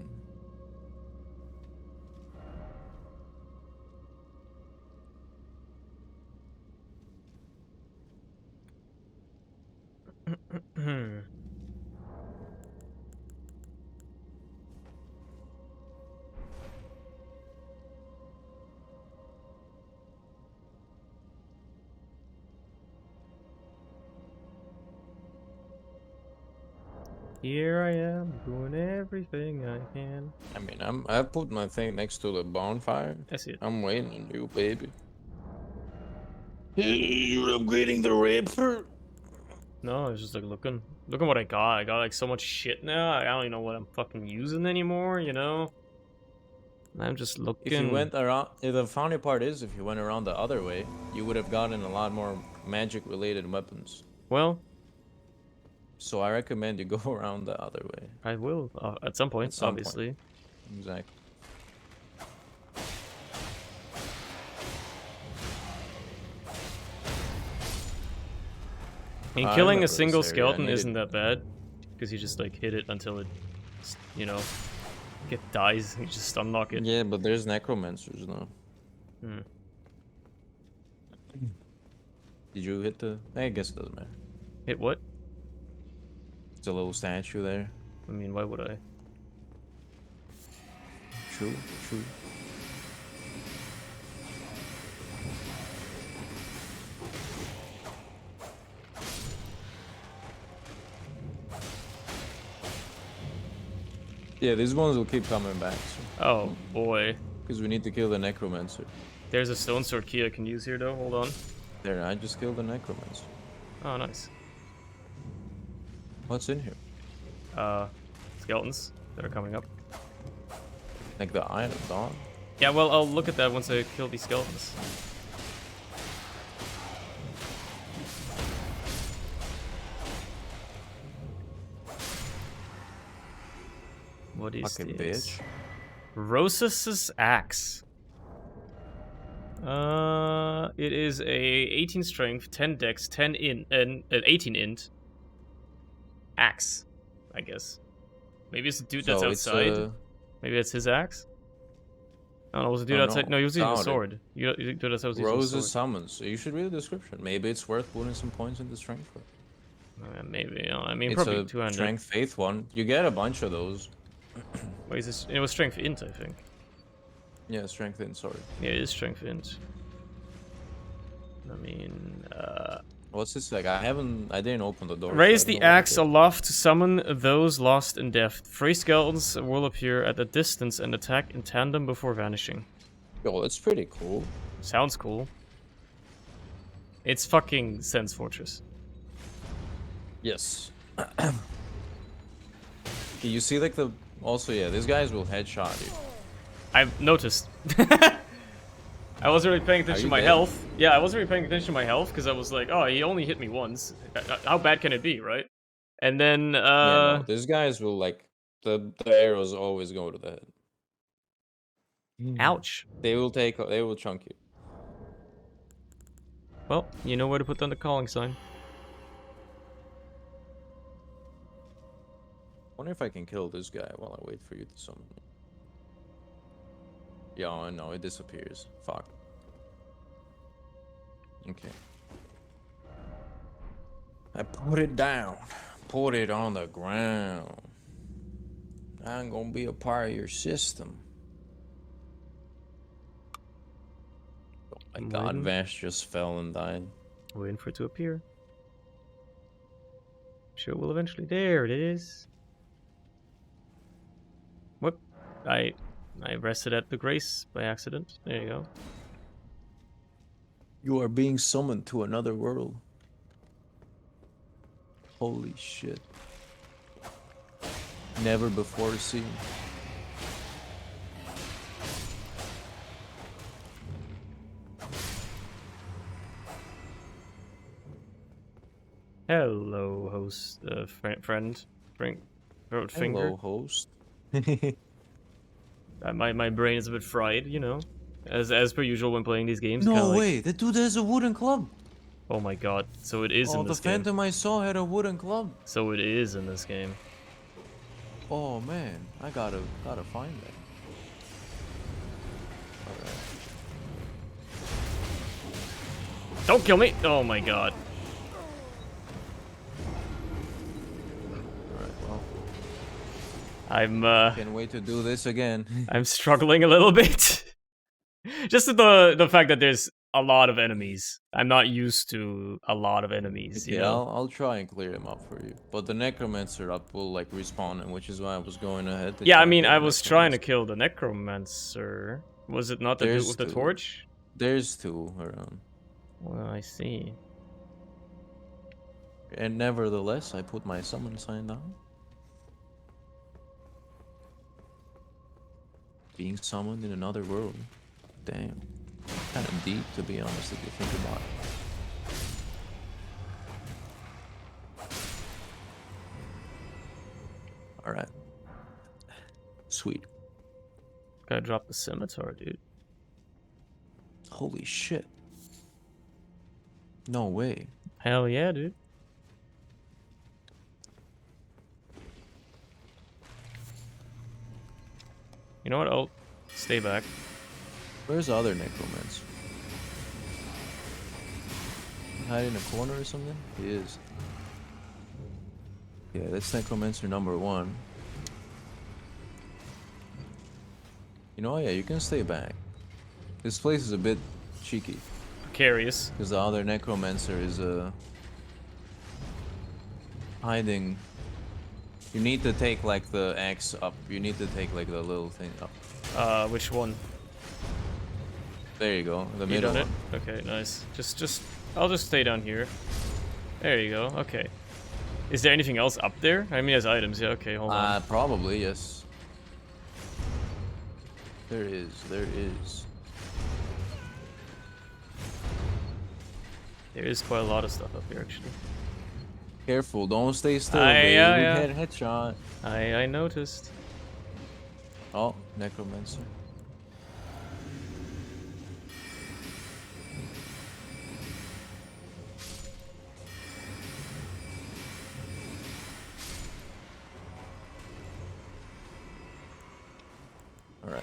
Here I am, doing everything I can. I mean, I put my thing next to the bonfire. I see it. I'm waiting on you, baby. You're upgrading the Ripper. No, I was just like looking what I got. I got like so much shit now. I don't even know what I'm fucking using anymore, you know? I'm just looking. If you went around, the funny part is, if you went around the other way, you would have gotten a lot more magic-related weapons. Well, so I recommend you go around the other way. I will at some point, obviously. Exactly. I mean, killing a single skeleton isn't that bad, because you just like hit it until it, you know, dies. You just unlock it. Yeah, but there's necromancers now. Hmm. Did you hit the? I guess it doesn't matter. Hit what? It's a little statue there. I mean, why would I? True, true. Yeah, these ones will keep coming back. So. Oh boy. Because we need to kill the necromancer. There's a stone sword key I can use here though. Hold on. There, I just killed the necromancer. Oh, nice. What's in here? Skeletons that are coming up. Like the Iron of Dawn? Yeah, well, I'll look at that once I kill these skeletons. What is fucking this? bitch. Rosus's axe. It is a 18 strength, 10 dex, 10 int, and 18 int axe, I guess. Maybe it's a dude that's outside. Maybe that's his axe. I don't know. Was the dude outside? No, he was using a sword. You dude outside was using a sword. Roses summons. So you should read the description. Maybe it's worth putting some points into strength for. Maybe. I mean, it's probably a 200. Strength faith one. You get a bunch of those. Wait, is this? It was strength int, I think. Yeah, strength int. Sorry. Yeah, it is strength int. I mean, what's this like? I didn't open the door. Raise the axe aloft to summon those lost in death. 3 skeletons will appear at a distance and attack in tandem before vanishing. Yo, that's pretty cool. Sounds cool. It's fucking Sense Fortress. Yes. You see, like the also, yeah, these guys will headshot you. I've noticed. I wasn't really paying attention to my health. Yeah, I wasn't really paying attention to my health because I was like, oh, he only hit me once. How bad can it be, right? And then, yeah, no, these guys will like the arrows always go to the head. Ouch. They will chunk you. Well, you know where to put down the calling sign. Wonder if I can kill this guy while I wait for you to summon me. Yeah, I know, it disappears. Fuck. Okay. I put it down. Put it on the ground. I'm gonna be a part of your system. Oh my god, Vash just fell and died. Waiting for it to appear. Sure it will eventually. There it is. Whoop. I rested at the Grace by accident. There you go. You are being summoned to another world. Holy shit. Never before seen. Hello, host, friend. Throat finger. Hello, host. My brain is a bit fried, you know, as per usual when playing these games. No way, the dude has a wooden club. Oh my god, so it is in this game. Oh, the Phantom I saw had a wooden club. So it is in this game. Oh man, I gotta find that. Alright. Don't kill me! Oh my god. I'm can't wait to do this again. I'm struggling a little bit. Just the fact that there's a lot of enemies. I'm not used to a lot of enemies, you Okay, know? I'll try and clear them up for you. But the necromancer up will like respawn, and which is why I was going ahead to Yeah, try I to mean, kill I the was trying to necromancer. kill the necromancer. Was it not the dude There's with the two. torch? There's two around. Well, I see. And nevertheless, I put my summon sign down. Being summoned in another world. Damn. Kind of deep, to be honest, if you think about it. Alright. Sweet. Gotta drop the scimitar, dude. Holy shit. No way. Hell yeah, dude. You know what? I'll stay back. Where's the other necromancer? Hide in a corner or something? He is. Yeah, that's necromancer number 1. You know what? Yeah, you can stay back. This place is a bit cheeky. Precarious. Because the other necromancer is hiding. You need to take like the axe up. You need to take like the little thing up. Which one? There you go. The You middle done it? one. Okay, nice. I'll just stay down here. There you go. Okay. Is there anything else up there? I mean, there's items. Yeah. Okay, hold on. Probably yes. There is. There is. There is quite a lot of stuff up here, actually. Careful, don't stay still, Aye, baby. yeah, We yeah. had headshot. I noticed. Oh, necromancer. Alright.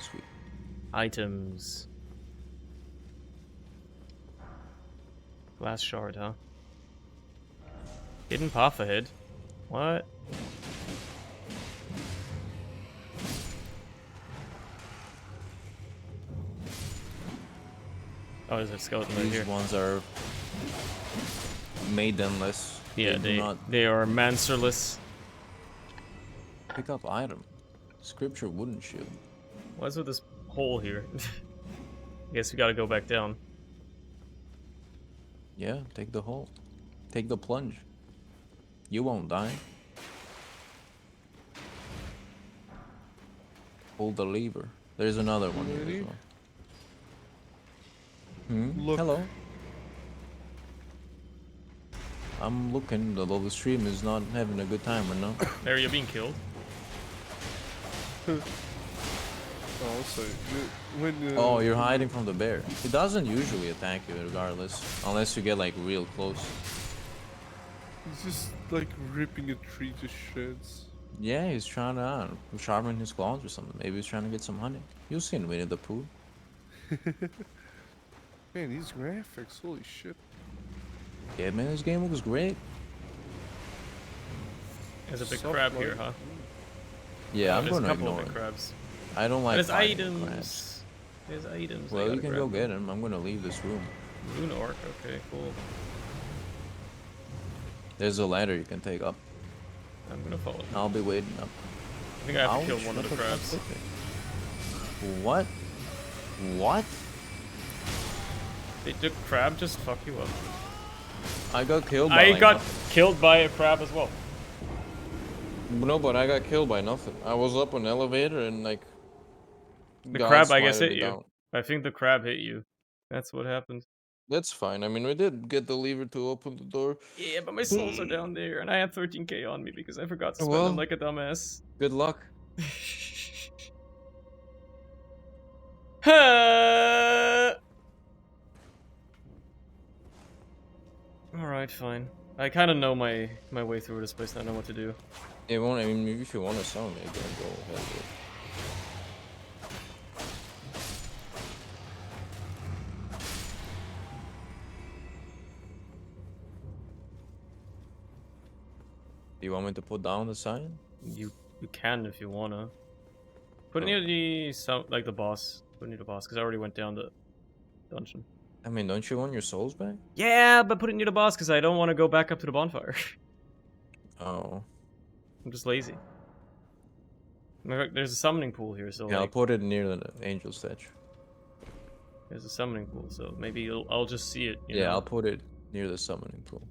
Sweet. Items. Glass shard, huh? Hidden path ahead. What? Oh, there's a skeleton right These here. ones are maidenless. Yeah, do not they are manserless. pick up item. Scripture wooden shield. What's with this hole here? I guess we gotta go back down. Yeah, take the hole. Take the plunge. You won't die. Hold the lever. There's another one here Ready? as well. Hmm? Look. Hello. I'm looking, although the stream is not having a good time right now. There, you're being killed. Oh, sorry. When, Oh, you're hiding from the bear. He doesn't usually attack you regardless, unless you get like real close. He's just like ripping a tree to shreds. Yeah, he's trying to sharpen his claws or something. Maybe he's trying to get some honey. You've seen Winnie the Pooh. Man, these graphics, holy shit. Yeah, man, this game looks great. There's a big Soft crab light. here, huh? Yeah, Oh, I'm there's a gonna couple ignore of big it. crabs. I don't like There's fighting items. crabs. There's items. I Well, you gotta can grab go them. get him. I'm gonna leave this room. Rune orc. Okay, cool. There's a ladder you can take up. I'm gonna follow. I'll be waiting up. I think I have to kill Ouch, one of what the fuck crabs. hit me? What? What? Did the crab just fuck you up? I got killed by I like got nothing. killed by a crab as well. No, but I got killed by nothing. I was up an elevator and like The God crab, I guess, smited hit me you. down. I think the crab hit you. That's what happened. That's fine. I mean, we did get the lever to open the door. Yeah, but my souls are down there, and I had 13k on me because I forgot to spend Well. them like a dumbass. Good luck. Alright, fine. I kind of know my way through this place, and I know what to do. It won't. I mean, if you want to summon it, then go ahead. with it. Do you want me to put down the sign? You can if you wanna. Put it near the like the boss. Put it near the boss, because I already went down dungeon. I mean, don't you want your souls back? Yeah, but put it near the boss because I don't want to go back up to the bonfire. Oh. I'm just lazy. Matter of fact, there's a summoning pool here, so Yeah, I'll like, put it near the angel statue. there's a summoning pool, so maybe I'll just see it. You Yeah, know? I'll put it near the summoning pool.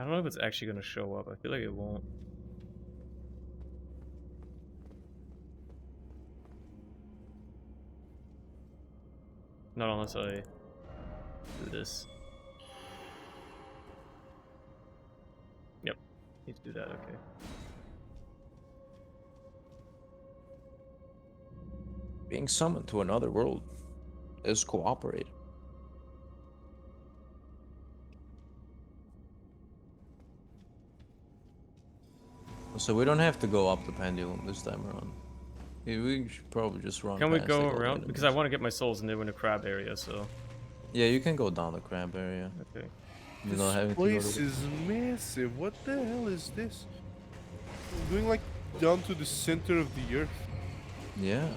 I don't know if it's actually gonna show up. I feel like it won't. Not unless I do this. Yep. Need to do that, okay. Being summoned to another world is cooperate. So we don't have to go up the pendulum this time around. Yeah, we should probably just run. Can we past, go like, all the around? Because I enemies. want to get my souls and they were in the crab area, so. Yeah, you can go down the crab area. Okay. You This don't have to go place to the... is massive. What the hell is this? I'm going like down to the center of the earth. Yeah.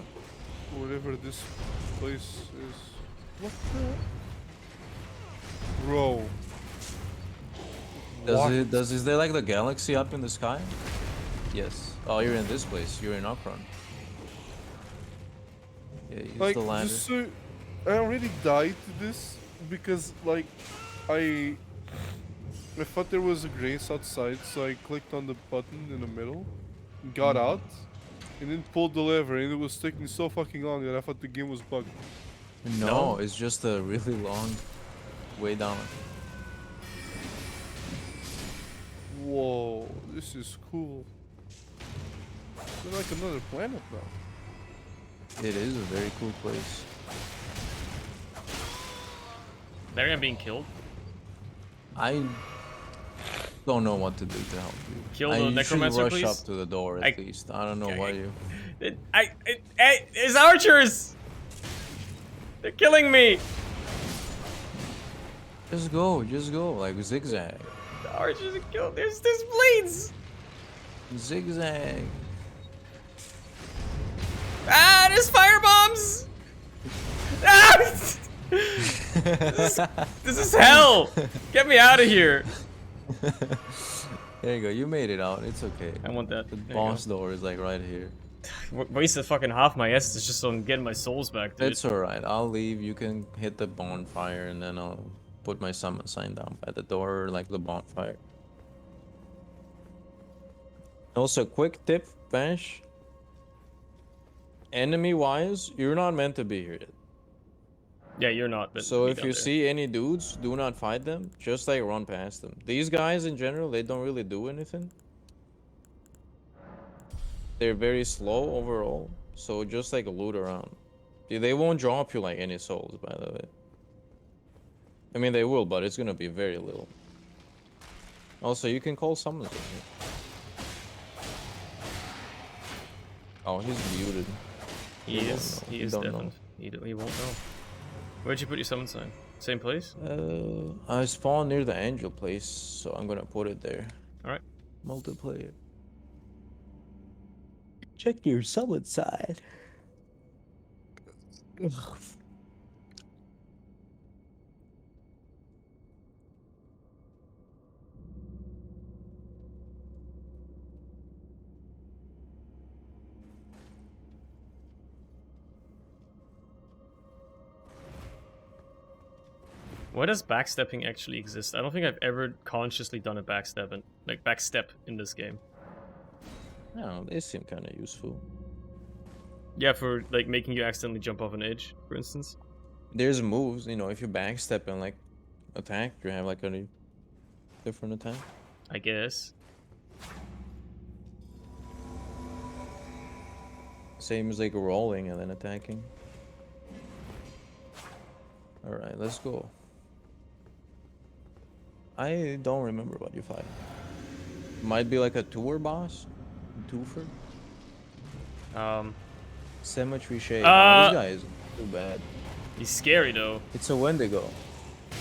Whatever this place is. What the? Bro. What? Is there like the galaxy up in the sky? Yes. Oh, you're in this place. You're in Uprun. Yeah, use Like, the ladder. just so I already died to this because like I thought there was a grace outside, so I clicked on the button in the middle, got out, and then pulled the lever, and it was taking so fucking long that I thought the game was bugged. No, it's just a really long way down. Whoa, this is cool. It's like another planet now. It is a very cool place. Larry, I'm being killed. I don't know what to do to help you. Kill the you should necromancer, rush please? up to the door at least. I don't know why you... It's archers! They're killing me! Just go, like zigzag. The archers are killed. There's blades! Zigzag. Ah, there's fire bombs! Ah! This is hell! Get me out of here! There you go, you made it out. It's okay. I want that. The There you boss door is like right here. Wasted fucking half my Estus just on getting my souls back, dude. It's alright. I'll leave. You can hit the bonfire and then I'll put my summon sign down by the door, like the bonfire. Also, quick tip, Bash. Enemy wise, you're not meant to be here yet. Yeah, you're not. But So be if down you there. see any dudes, do not fight them. Just like run past them. These guys in general, they don't really do anything. They're very slow overall. So just like loot around. They won't drop you like any souls, by the way. I mean, they will, but it's gonna be very little. Also, you can call summons in here. Oh, he's muted. He won't is. know. He He is don't deafened. He won't know. Where'd you put your summon sign? Same place? I spawned near the angel place, so I'm gonna put it there. Alright. Multiplayer. Check your summon side. Why does backstepping actually exist? I don't think I've ever consciously done a backstep in this game. I don't know, they seem kind of useful. Yeah, for like making you accidentally jump off an edge, for instance. There's moves, you know, if you backstep and like attack, you have like a different attack. I guess. Same as like rolling and then attacking. Alright, let's go. I don't remember what you fight. Might be like a tour boss? Twofer? Cemetery Shade. Oh, this guy is too bad. He's scary though. It's a Wendigo.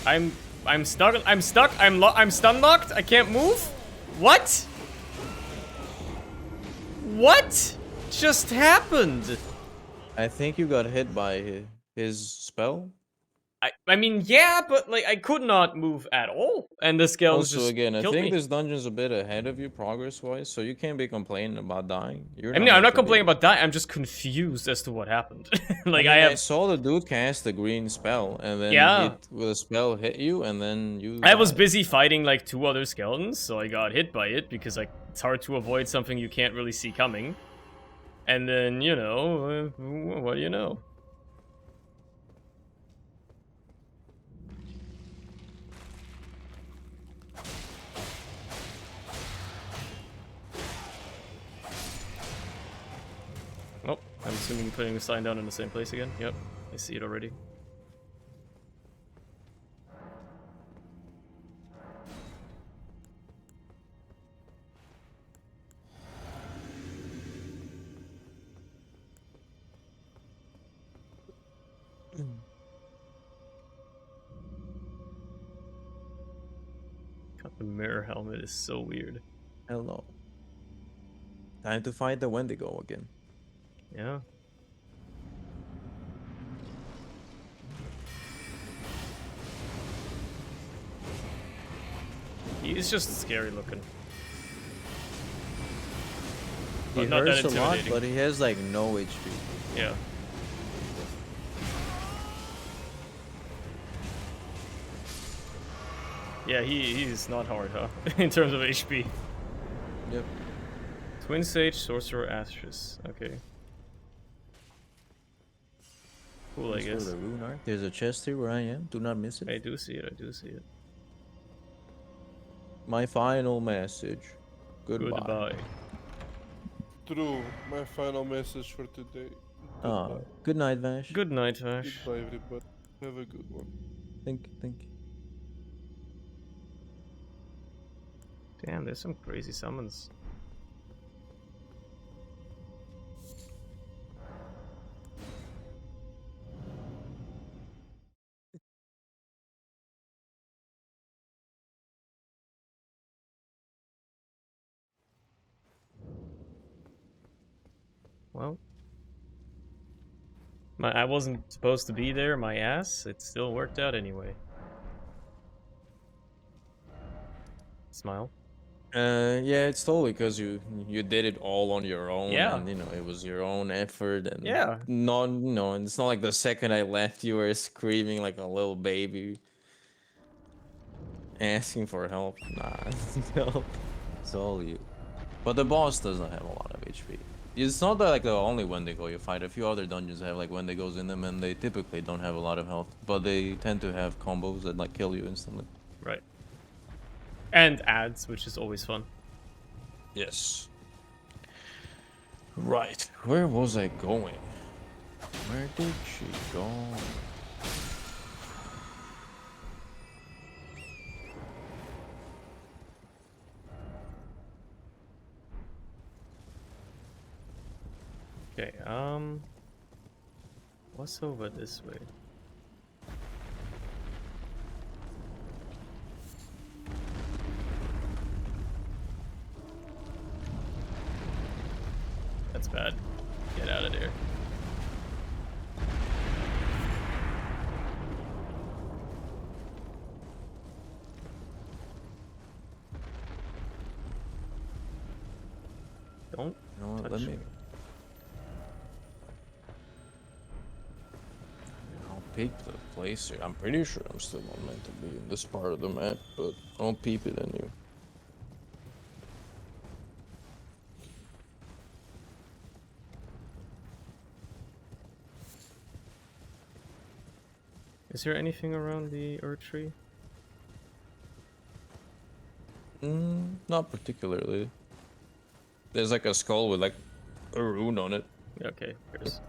I'm I'm stuck. I'm stuck. I'm stun locked. I can't move. What? What just happened? I think you got hit by his spell. I mean, yeah, but like I could not move at all, and the skeletons Also, just again, I killed think me. this dungeon's a bit ahead of you progress-wise, so you can't be complaining about dying. You're I not mean, I'm meant not to be. complaining about that. I'm just confused as to what happened. Like I I have, saw the dude cast the green spell, and then yeah, hit with a spell hit you, and then you I was died. busy fighting like 2 other skeletons, so I got hit by it because like it's hard to avoid something you can't really see coming. And then you know, what do you know? Oh, I'm assuming you're putting the sign down in the same place again. Yep, I see it already. God, the mirror helmet is so weird. Hello. Time to fight the Wendigo again. Yeah. He's just scary looking. He But not that hurts a lot, intimidating. but he has like no HP. Yeah. Yeah, he's not hard, huh? In terms of HP. Yep. Twin Sage, Sorcerer, Ashes. Okay. Cool, I Thanks for guess. the rune art. There's a chest here where I am. Do not miss it. I do see it, I do see it. My final message. Goodbye. Goodbye. True. My final message for today. Ah, Goodbye. good night, Vash. Good night, Vash. Goodbye, everybody. Have a good one. Thank you. Damn, there's some crazy summons. Well, I wasn't supposed to be there, my ass. It still worked out anyway. Smile. Yeah, it's totally because you did it all on your own, Yeah. and it was your own effort, and Yeah. and it's not like the second I left, you were screaming like a little baby, asking for help. Nah, no, it's all you. But the boss doesn't have a lot of HP. It's not that, like the only Wendigo you fight. A few other dungeons have like Wendigos in them, and they typically don't have a lot of health, but they tend to have combos that like kill you instantly. Right. And ads, which is always fun. Yes. Right. Where was I going? Where did she go? Okay, what's over this way? That's bad. Get out of there. Don't You know what, touch let me... me. I'll peek the place here. I'm pretty sure I'm still not meant to be in this part of the map, but I'll peep it in you. Is there anything around the Earth tree? Not particularly. There's like a skull with like a rune on it. Okay, there's.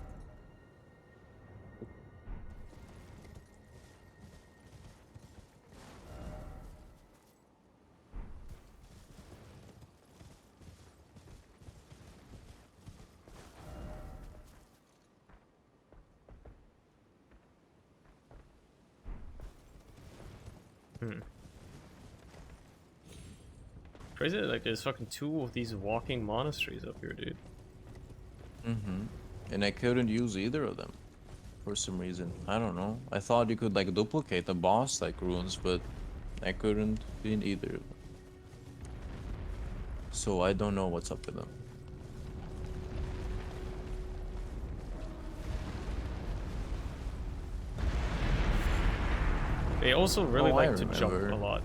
Hmm. Crazy, like there's fucking 2 of these walking monasteries up here, dude. Mm-hmm. And I couldn't use either of them for some reason. I don't know. I thought you could like duplicate the boss like runes, but I couldn't in either of them. So I don't know what's up with them. They also really Oh, I like to jump remember. a lot.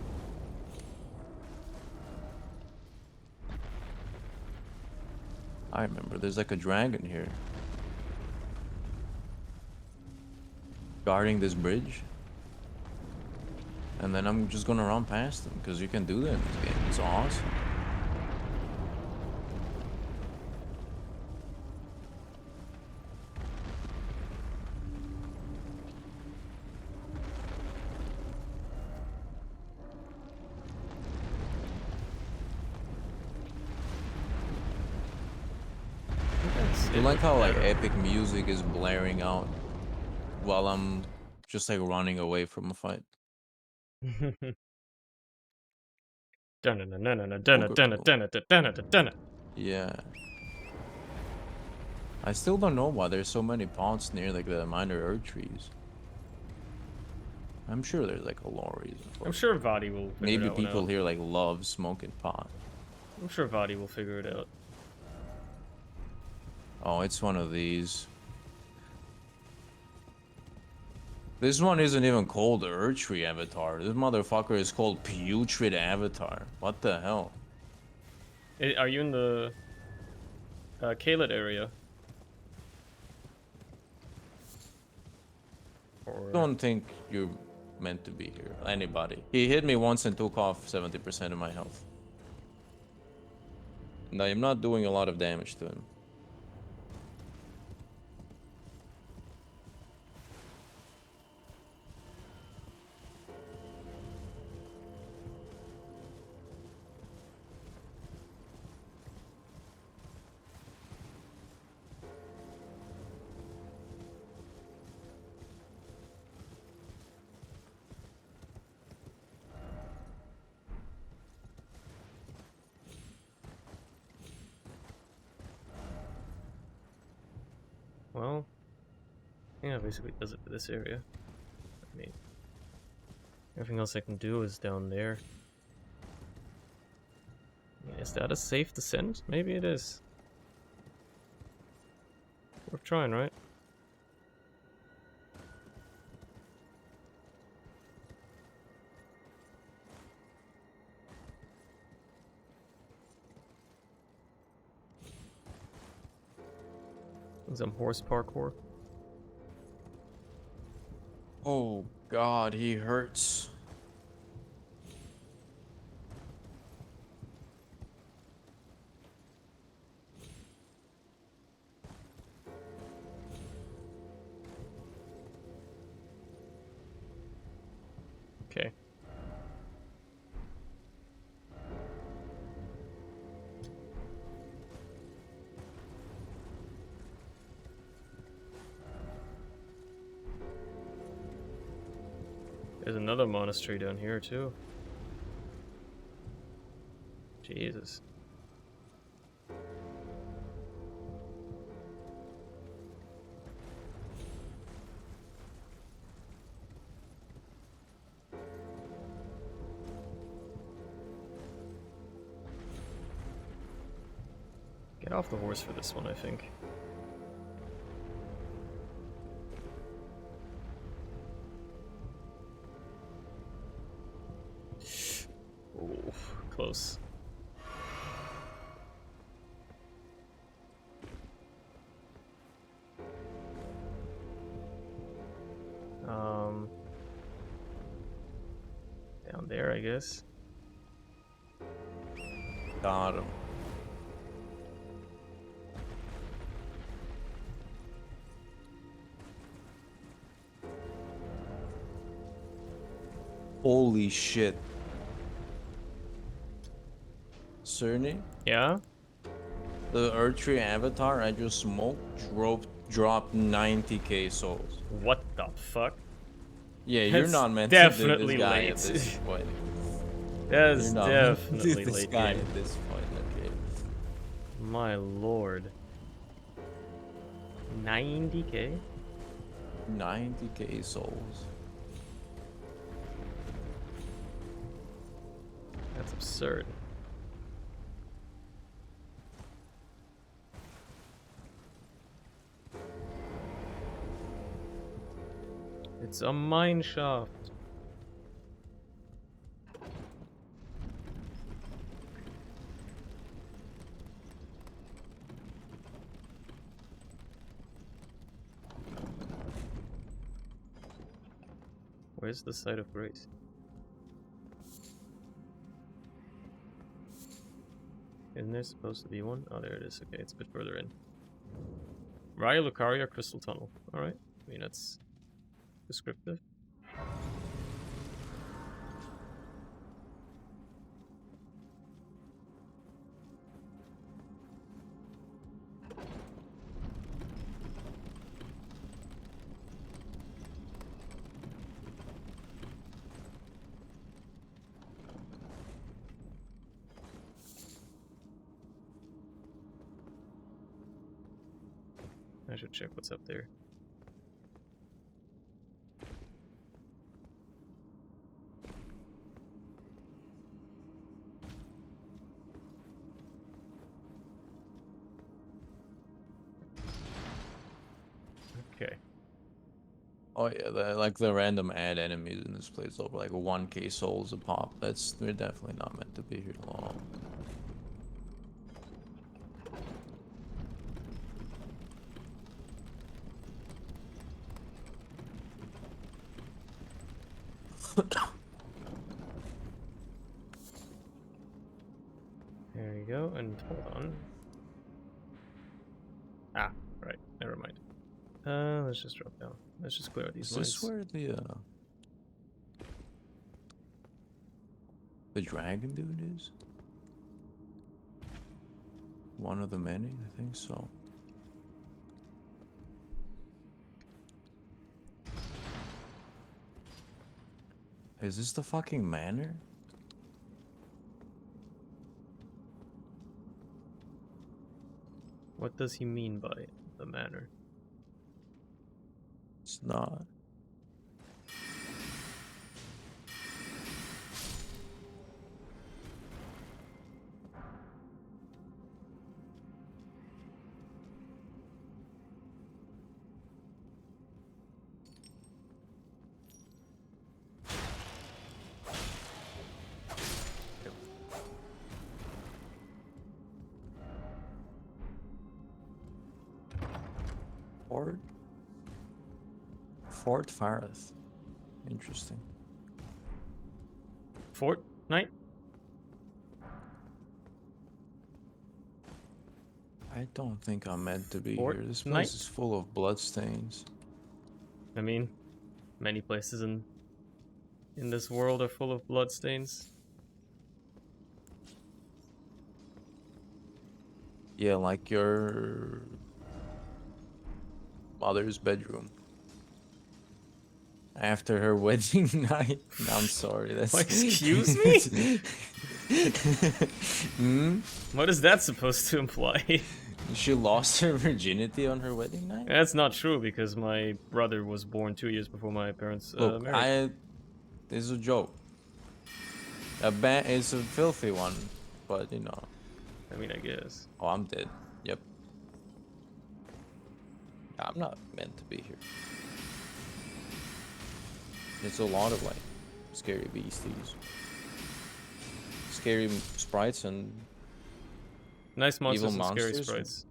I remember there's like a dragon here. Guarding this bridge. And then I'm just gonna run past them, because you can do that in this game. It's awesome. I like how like epic music is blaring out while I'm just like running away from a fight. Yeah. I still don't know why there's so many pots near like the minor earth trees. I'm sure there's like a lore reason for I'm it. sure Vadi will figure Maybe that one people out. here like love smoking pot. I'm sure Vadi will figure it out. Oh, it's one of these. This one isn't even called Earth Tree Avatar. This motherfucker is called Putrid Avatar. What the hell? Are you in the Kaled area? Or Don't think you're meant to be here. Anybody. He hit me once and took off 70% of my health. And I am not doing a lot of damage to him. well, yeah, basically does it for this area. I mean, everything else I can do is down there. Is that a safe descent? Maybe it is. Worth trying, right? Some horse parkour. Oh god, he hurts. Okay. There's another monastery down here too. Jesus. Get off the horse for this one, I think. Oh, close. Down there, I guess. Got him. Holy shit. Cerny? Yeah? The Earth Tree Avatar I just smoked dropped 90k souls. What the fuck? Yeah, you're That's not meant to do this definitely guy late. at this point. That's You're not meant to do definitely this late guy game. at this point, okay? My lord. 90k? 90k souls. That's absurd. It's a mine shaft. Where's the site of grace? Isn't there supposed to be one? Oh, there it is. Okay, it's a bit further in. Raya Lucaria Crystal Tunnel. Alright. I mean, that's descriptive. I should check what's up there. Okay. Oh yeah, like the random ad enemies in this place over like 1k souls a pop. We're definitely not meant to be here long. There you go, and hold on. Ah, right, never mind. Let's just drop down. Let's just clear these Is this lines. where the dragon dude is? One of the many? I think so. Is this the fucking manor? What does he mean by the manor? It's not. Fort Farith. Interesting. Fortnite? I don't think I'm meant to be here. This place is full of bloodstains. I mean, many places in this world are full of bloodstains. Yeah, like your mother's bedroom. After her wedding night. I'm sorry, that's... Excuse me? What is that supposed to imply? She lost her virginity on her wedding night? That's not true, because my brother was born 2 years before my parents Look, married. this is a joke. It's a filthy one, but you know. I mean, I guess. Oh, I'm dead. Yep. I'm not meant to be here. It's a lot of like scary beasties, scary sprites, and nice monsters evil and scary monsters. sprites.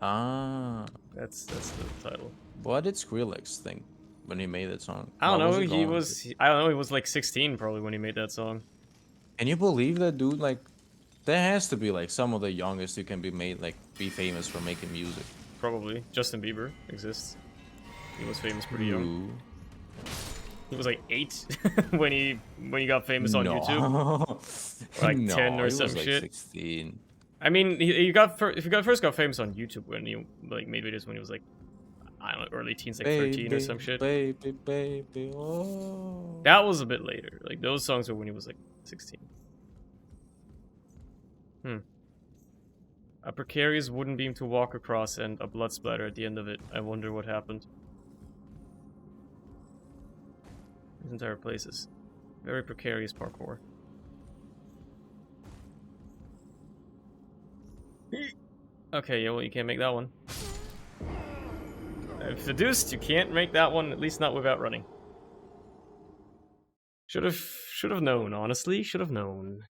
Ah, that's the title. What did Skrillex think when he made that song? I don't know. Was I don't know. He was like 16 probably when he made that song. Can you believe that, dude? Like, there has to be like some of the youngest who can be famous for making music. Probably. Justin Bieber exists. He was famous pretty young. He was like 8 when he got famous on YouTube. Or like 10 or some like shit. 16. I mean, he first got famous on YouTube when he like made videos when he was like, I don't know, early teens, like 13 or Baby, some shit. baby, baby, oh. That was a bit later. Like, those songs were when he was like 16. A precarious wooden beam to walk across and a blood splatter at the end of it. I wonder what happened. This entire place is very precarious parkour. Okay, yeah, well, you can't make that one. I've deduced you can't make that one, at least not without running. Should have known, honestly. Should have known.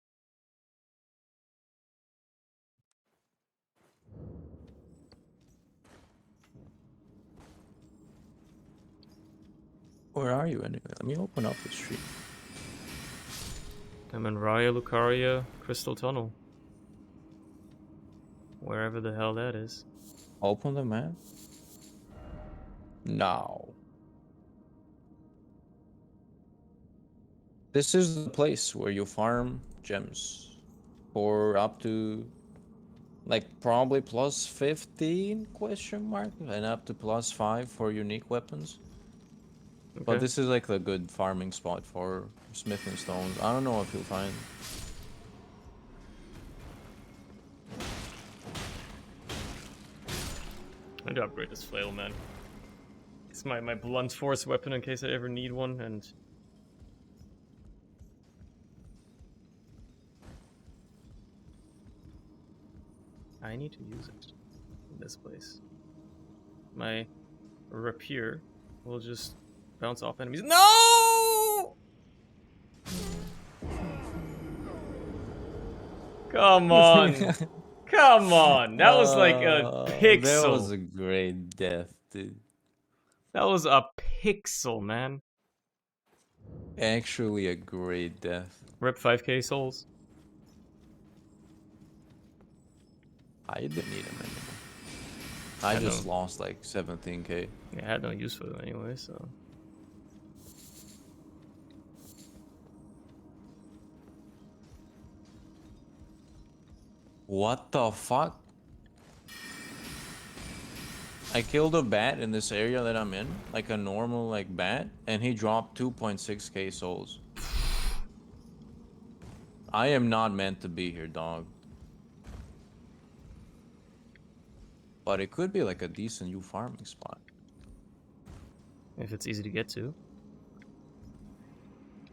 Where are you anyway? Let me open up the street. I'm in Raya Lucaria Crystal Tunnel. Wherever the hell that is. Open the map. No. This is the place where you farm gems for up to like probably plus 15 question mark and up to plus 5 for unique weapons. Okay. But this is like the good farming spot for smithing stones. I don't know if you'll find. I need to upgrade this flail, man. It's my blunt force weapon in case I ever need one, and I need to use it in this place. My rapier will just bounce off enemies. No! Come on. Come on. That was like a pixel. That was a great death, dude. That was a pixel, man. Actually a great death. Rip 5k souls. I didn't need him anymore. I just lost like 17k. Yeah, I had no use for them anyway, so. What the fuck? I killed a bat in this area that I'm in, like a normal like bat, and he dropped 2.6k souls. I am not meant to be here, dog. But it could be like a decent new farming spot. If it's easy to get to.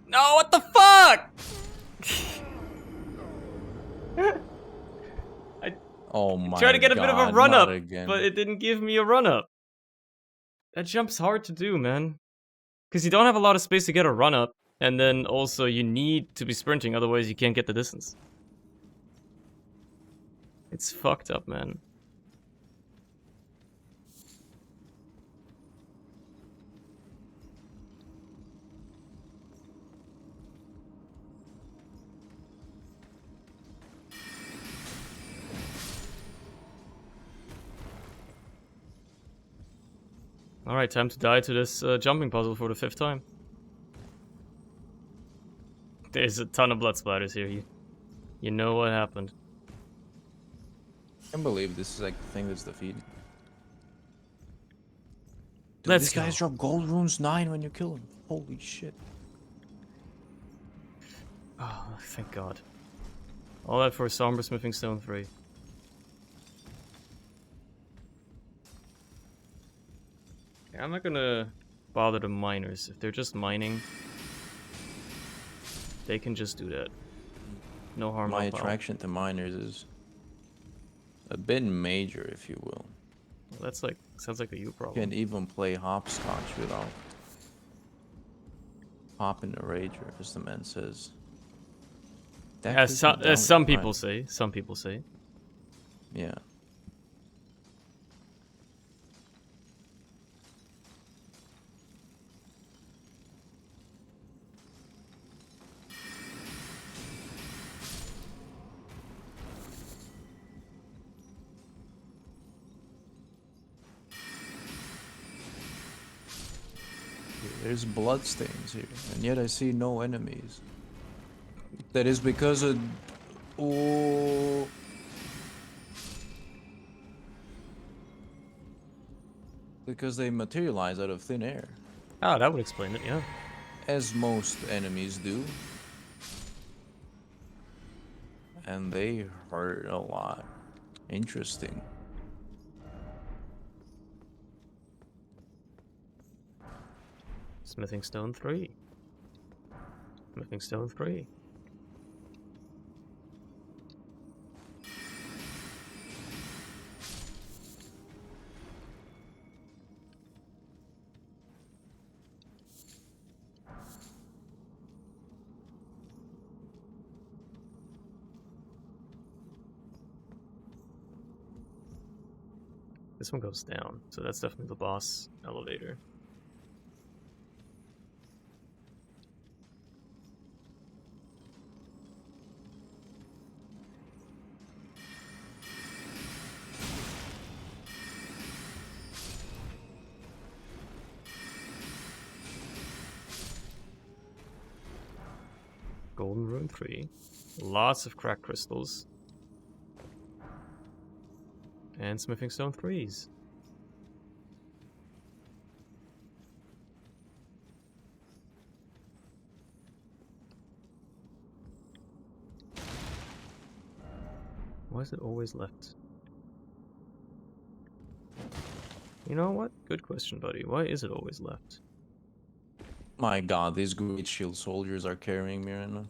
No, what the fuck? Oh my god. Tried to get a bit of a run up, again. but it didn't give me a run up. That jump's hard to do, man. Because you don't have a lot of space to get a run up, and then also you need to be sprinting, otherwise you can't get the distance. It's fucked up, man. Alright, time to die to this jumping puzzle for the 5th time. There's a ton of blood splatters here. You know what happened. I can't believe this is like the thing that's defeating. Dude, Let's these guys drop gold runes 9 when you kill them. Holy shit. Oh, thank God. All that for Somber Smithing Stone 3. I'm not gonna bother the miners. If they're just mining, they can just do that. No harm. My no foul. attraction to miners is a bit major, if you will. Well, that's like, sounds like a you problem. Can't even play hopscotch without popping a rager, as the man says. As some people say. Some people say. Yeah. There's bloodstains here, and yet I see no enemies. That is because of... Oh... Because they materialize out of thin air, Ah, that would explain it, yeah. as most enemies do. And they hurt a lot. Interesting. Smithing stone 3. Smithing stone 3. This one goes down, so that's definitely the boss elevator. Golden Rune 3. Lots of cracked crystals. And Smithing Stone 3s. Why is it always left? You know what? Good question, buddy. Why is it always left? My god, these great shield soldiers are carrying me right now.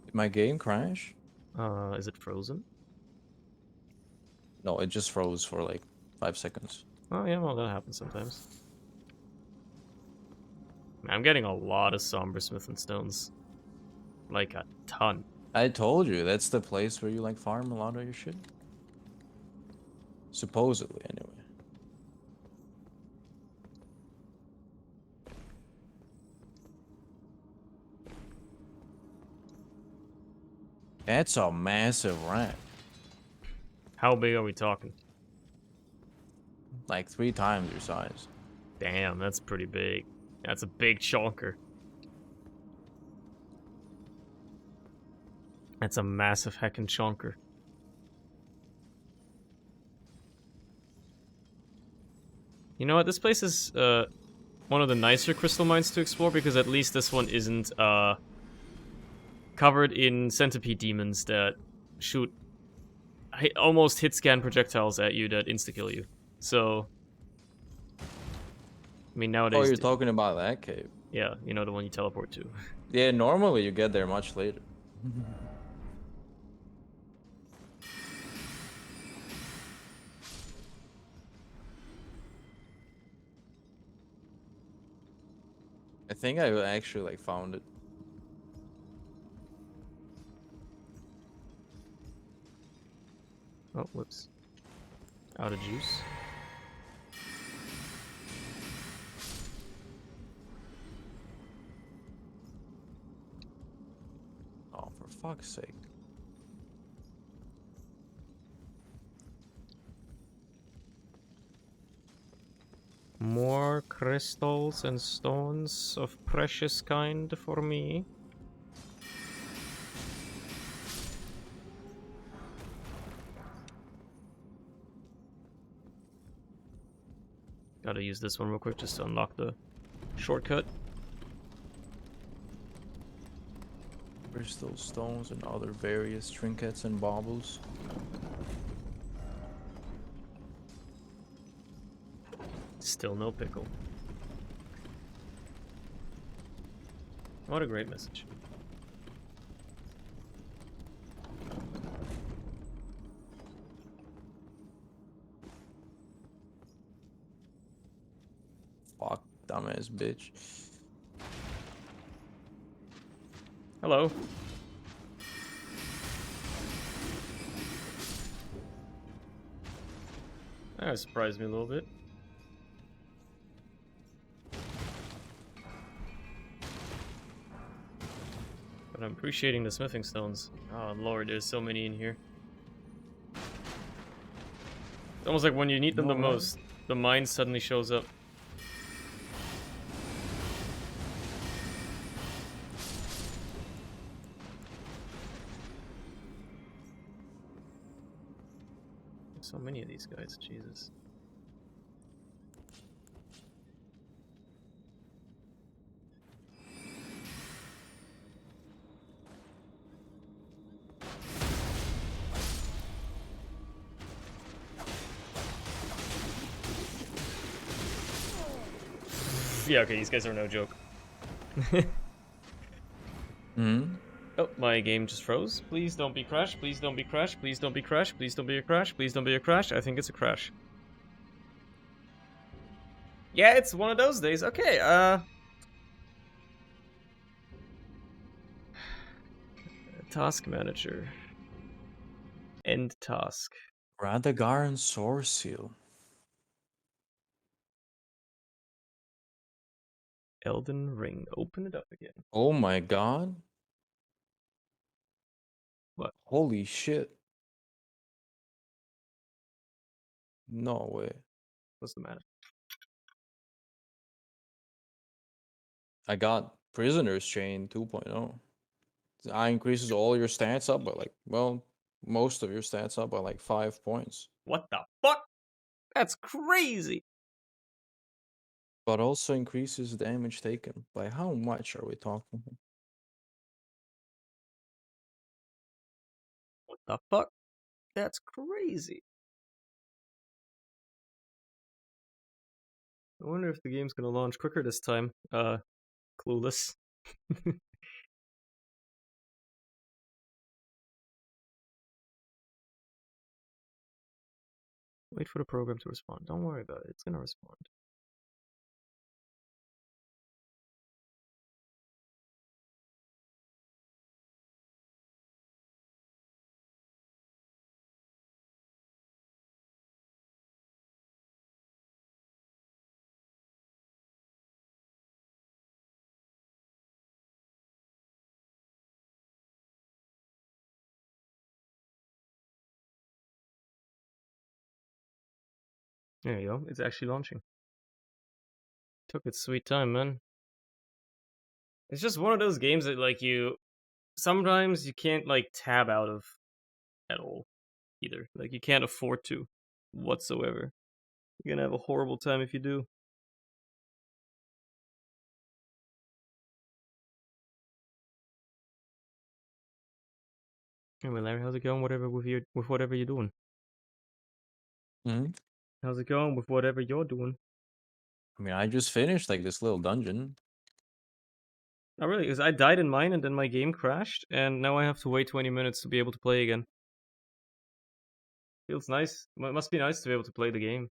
Did my game crash? Is it frozen? No, it just froze for like 5 seconds. Oh yeah, well that happens sometimes. Man, I'm getting a lot of somber smithing stones. Like a ton. I told you, that's the place where you like farm a lot of your shit. Supposedly, anyway. That's a massive rat. How big are we talking? Like 3 times your size. Damn, that's pretty big. That's a big chonker. That's a massive heckin' chonker. You know what? This place is one of the nicer crystal mines to explore because at least this one isn't covered in centipede demons that shoot almost hit scan projectiles at you that insta-kill you. So, I mean, nowadays... Oh, you're talking about that cave? Yeah, you know, the one you teleport to. Yeah, normally you get there much later. I think I actually like found it. Oh, whoops. Out of juice. Oh, for fuck's sake. More crystals and stones of precious kind for me. Gotta use this one real quick just to unlock the shortcut. Crystal stones and other various trinkets and baubles. Still no pickle. What a great message. Fuck, dumbass bitch. Hello. That surprised me a little bit. But I'm appreciating the smithing stones. Oh lord, there's so many in here. It's almost like when you need them the most, the mine suddenly shows up. So many of these guys, Jesus. Yeah, okay, these guys are no joke. Hmm. Oh, my game just froze. Please don't be crash. Please don't be crash. Please don't be crash. Please don't be a crash. Please don't be a crash. I think it's a crash. Yeah, it's one of those days. Okay, task manager. End task. Radagaran Source Seal. Elden Ring. Open it up again. Oh my god. What? Holy shit. No way. What's the matter? I got Prisoner's Chain 2.0. I increases all your stats up by like, well, most of your stats up by like 5 points. What the fuck? That's crazy. But also increases damage taken. By how much are we talking? What the fuck? That's crazy. I wonder if the game's gonna launch quicker this time. Clueless. Wait for the program to respond. Don't worry about it. It's gonna respond. There you go. It's actually launching. Took its sweet time, man. It's just one of those games that like sometimes you can't like tab out of at all either. Like you can't afford to whatsoever. You're gonna have a horrible time if you do. Anyway, Larry, how's it going? Whatever with whatever you're doing. Hmm? How's it going with whatever you're doing? I mean, I just finished like this little dungeon. Not really, because I died in mine and then my game crashed, and now I have to wait 20 minutes to be able to play again. Feels nice. It must be nice to be able to play the game.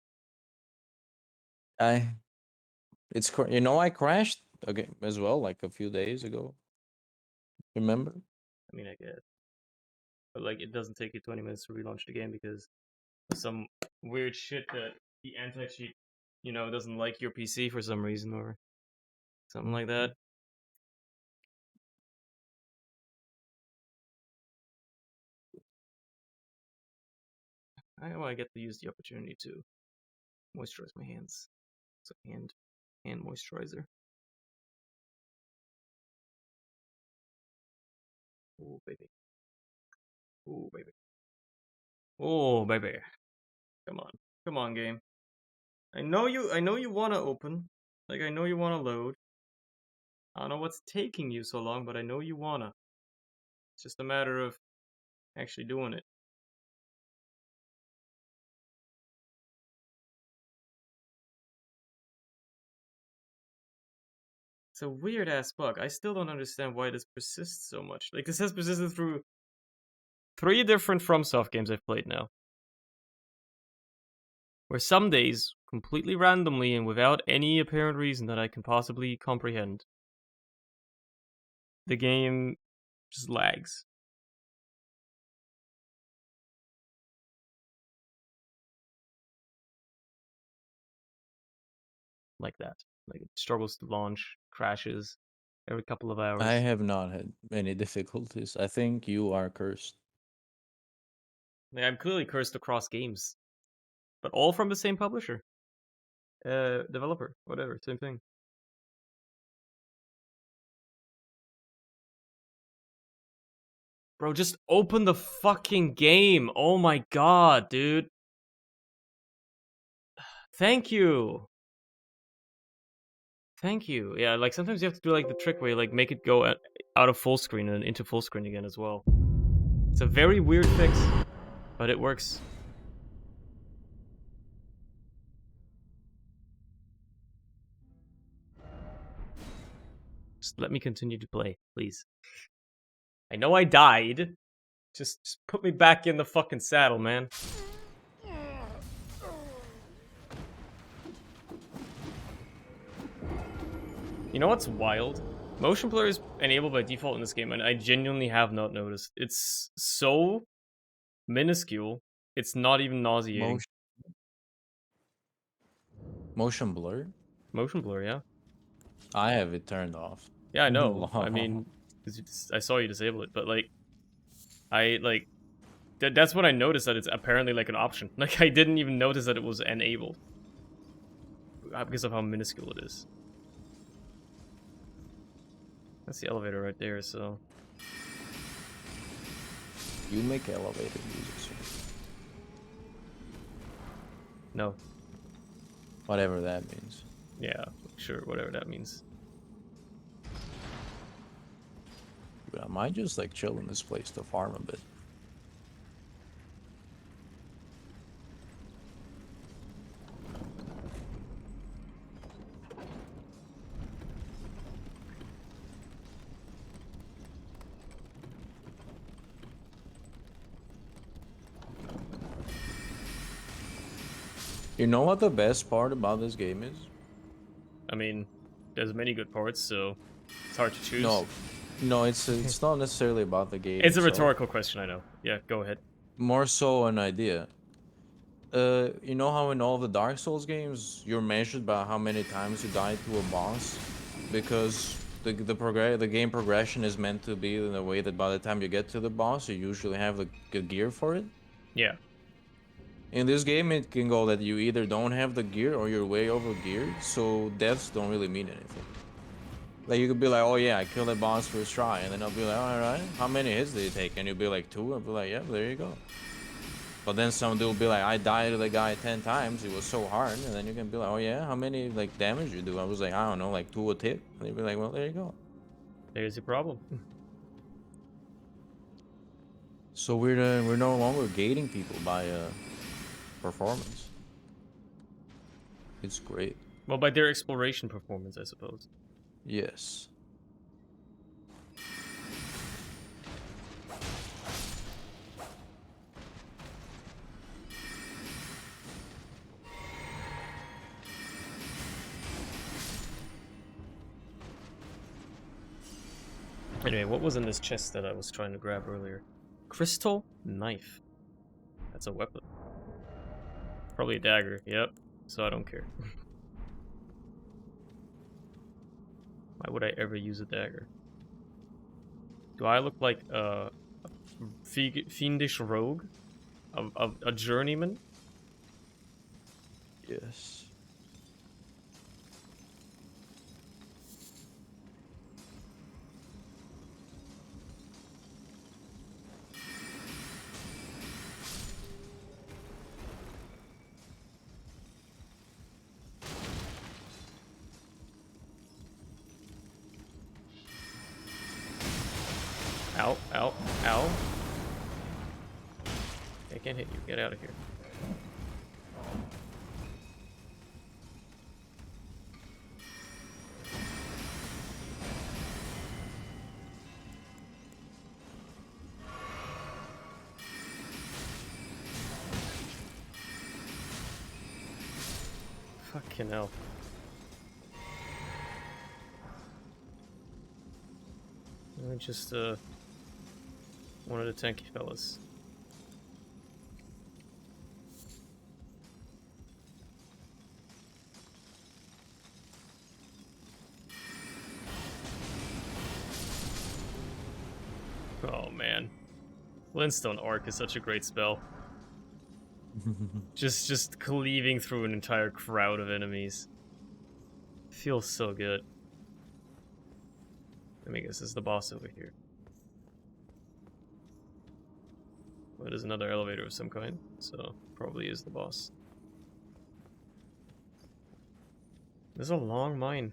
I you know, I crashed again as well like a few days ago. Remember? I mean, I guess. But like, it doesn't take you 20 minutes to relaunch the game because of some weird shit that the anti-cheat, doesn't like your PC for some reason or something like that. I get to use the opportunity to moisturize my hands. So hand moisturizer. Oh baby. Oh baby. Oh baby. Come on. Come on, game. I know you wanna open. Like I know you wanna load. I don't know what's taking you so long, but I know you wanna. It's just a matter of actually doing it. It's a weird ass bug. I still don't understand why this persists so much. Like this has persisted through 3 different FromSoft games I've played now. Where some days, completely randomly and without any apparent reason that I can possibly comprehend, the game just lags. Like that. Like it struggles to launch, crashes every couple of hours. I have not had any difficulties. I think you are cursed. Like, I'm clearly cursed across games. But all from the same publisher. Developer, whatever, same thing. Bro, just open the fucking game. Oh my god, dude. Thank you. Thank you. Yeah, like sometimes you have to do like the trick where you like make it go out of full screen and into full screen again as well. It's a very weird fix, but it works. Just let me continue to play, please. I know I died. Just put me back in the fucking saddle, man. You know what's wild? Motion blur is enabled by default in this game, and I genuinely have not noticed. It's so minuscule, it's not even nauseating. Motion blur? Motion blur, yeah. I have it turned off. Yeah, I know. I Lol. mean, 'cause I saw you disable it, but like, I like that's when I noticed that it's apparently like an option. Like, I didn't even notice that it was enabled because of how minuscule it is. That's the elevator right there. So You make elevator music, sir. no, Whatever that means. yeah, sure, whatever that means. But I might just like chill in this place to farm a bit. You know what the best part about this game is? I mean, there's many good parts, so it's hard to choose. No, it's not necessarily about the game. It's a itself. rhetorical question, I know. Yeah, go ahead. More so an idea. You know how in all the Dark Souls games you're measured by how many times you die to a boss, because the game progression is meant to be in a way that by the time you get to the boss, you usually have the gear for it. Yeah. In this game, it can go that you either don't have the gear or you're way over geared, so deaths don't really mean anything. Like, you could be like, oh yeah, I killed a boss first try, and then I'll be like, alright, how many hits did you take? And you'll be like, 2, I'll be like, yeah, there you go. But then some dude will be like, I died to the guy 10 times, it was so hard, and then you can be like, oh yeah, how many like damage you do? I was like, I don't know, like 2 a tip, and you'll be like, well, there you go. There's your problem. So we're no longer gating people by performance. It's great. Well, by their exploration performance, I suppose. Yes. Anyway, what was in this chest that I was trying to grab earlier? Crystal knife. That's a weapon. Probably a dagger, yep. So I don't care. Why would I ever use a dagger? Do I look like a fiendish rogue? A journeyman? Yes. Ow, ow, ow. I can't hit you. Get out of here. Fucking hell. Just one of the tanky fellas. Oh man, Glintstone Arc is such a great spell. just cleaving through an entire crowd of enemies. Feels so good. Let me guess, this is the boss over here. Well, it is another elevator of some kind, so probably is the boss. This is a long mine.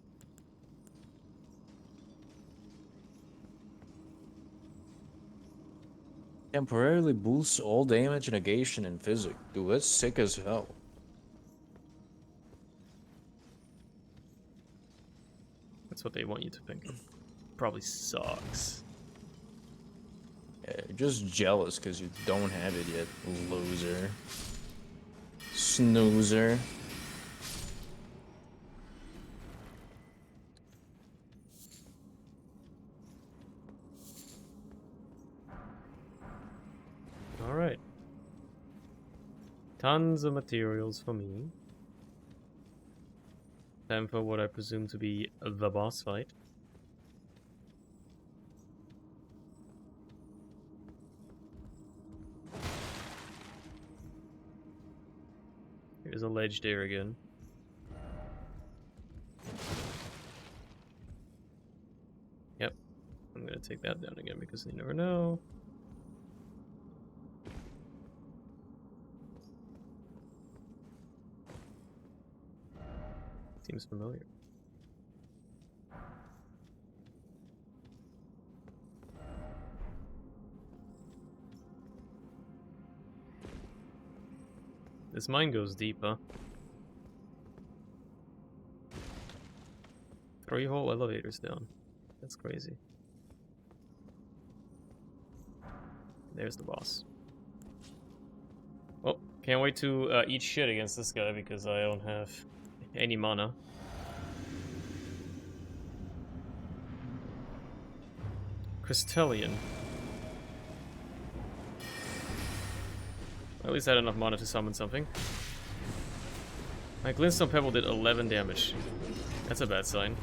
Temporarily boosts all damage, negation, and physic. Dude, that's sick as hell. That's what they want you to think. Probably sucks. Yeah, you're just jealous because you don't have it yet, loser. Snoozer. Alright. Tons of materials for me. Time for what I presume to be the boss fight. Here's a ledge there again. Yep. I'm gonna take that down again because you never know. Seems familiar. This mine goes deep, huh? 3 whole elevators down. That's crazy. There's the boss. Oh, can't wait to eat shit against this guy because I don't have any mana. Crystallian. At least I had enough mana to summon something. My Glintstone Pebble did 11 damage. That's a bad sign.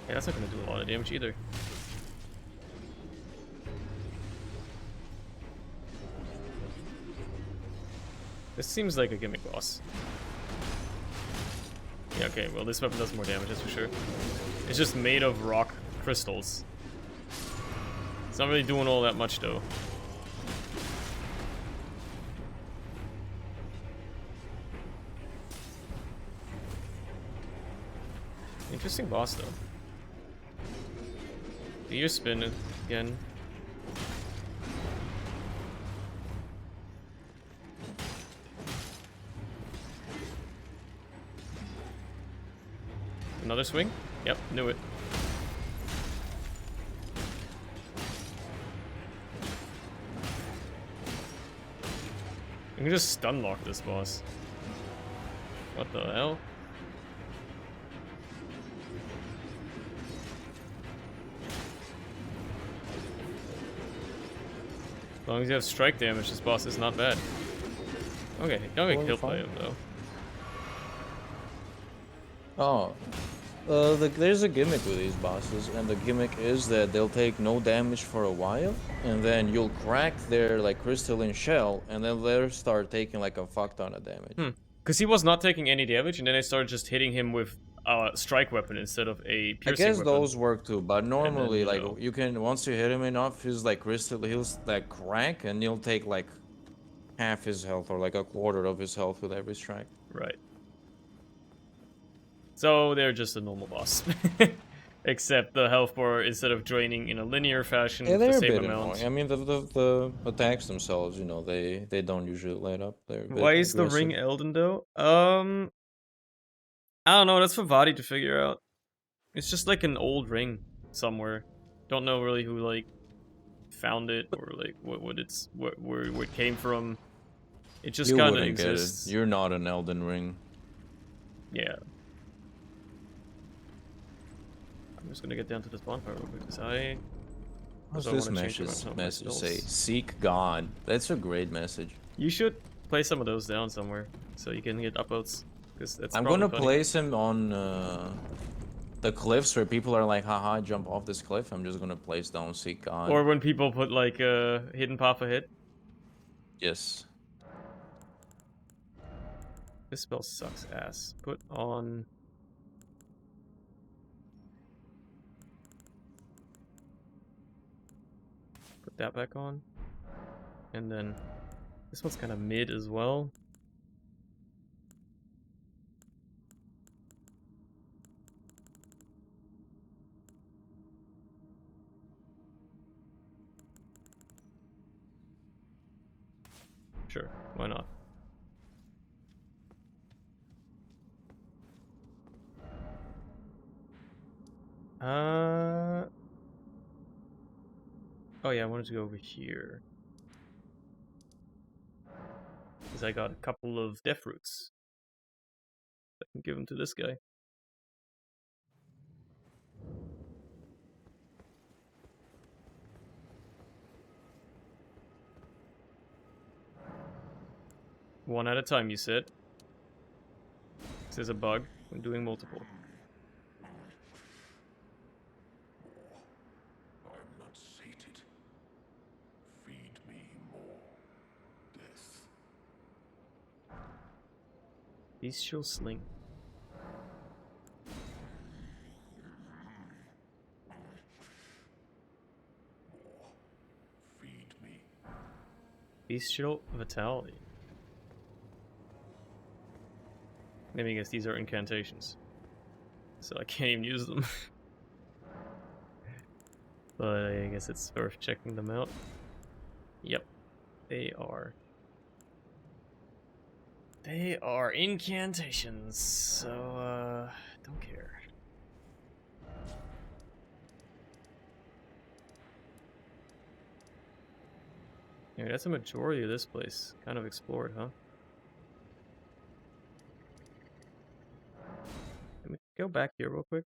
Yeah, that's not gonna do a lot of damage either. This seems like a gimmick boss. Yeah, okay, well this weapon does more damage, that's for sure. It's just made of rock crystals. It's not really doing all that much though. Interesting boss though. Do your spin again. Another swing? Yep, knew it. I can just stun lock this boss. What the hell? As long as you have strike damage, this boss is not bad. Okay, don't get killed by him though. Oh. There's a gimmick with these bosses, and the gimmick is that they'll take no damage for a while, and then you'll crack their like crystalline shell, and then they'll start taking like a fuck ton of damage. Because he was not taking any damage, and then I started just hitting him with a strike weapon instead of a I piercing guess weapon. those work too, but normally, then, like, you can, once you hit him enough, his like crystal, he'll like crack, and you'll take like half his health or like a quarter of his health with every strike. Right. So they're just a normal boss. Except the health bar, instead of draining in a linear fashion Yeah, with the they're a same bit amount. annoying. I mean, the attacks themselves, you know, they don't usually light up. They're a bit Why is the aggressive. ring Elden though? I don't know, that's for Vadi to figure out. It's just like an old ring somewhere. Don't know really who like found it or like what it's where it came from. It just You kind of wouldn't get it. exists. You're not an Elden Ring. Yeah. I'm just gonna get down to this bonfire real quick because I What's also this wanna change message my message say? spells. Seek God. That's a great message. You should place some of those down somewhere so you can get upvotes. Because that's I'm probably gonna funny. place him on the cliffs where people are like, haha, jump off this cliff. I'm just gonna place down Seek God. Or when people put like a hidden path ahead. Yes. This spell sucks ass. Put on that back on. And then this one's kind of mid as well. Sure, why not? Oh yeah, I wanted to go over here. Because I got a couple of death roots. I can give them to this guy. One at a time, you said. This is a bug when doing multiple. I'm not sated. Feed me more death. Bestial sling. Feed me. Bestial vitality. Maybe I guess these are incantations. So I can't even use them. But I guess it's worth checking them out. Yep, they are. They are incantations, so don't care. Yeah, that's a majority of this place. Kind of explored, huh? Let me go back here real quick.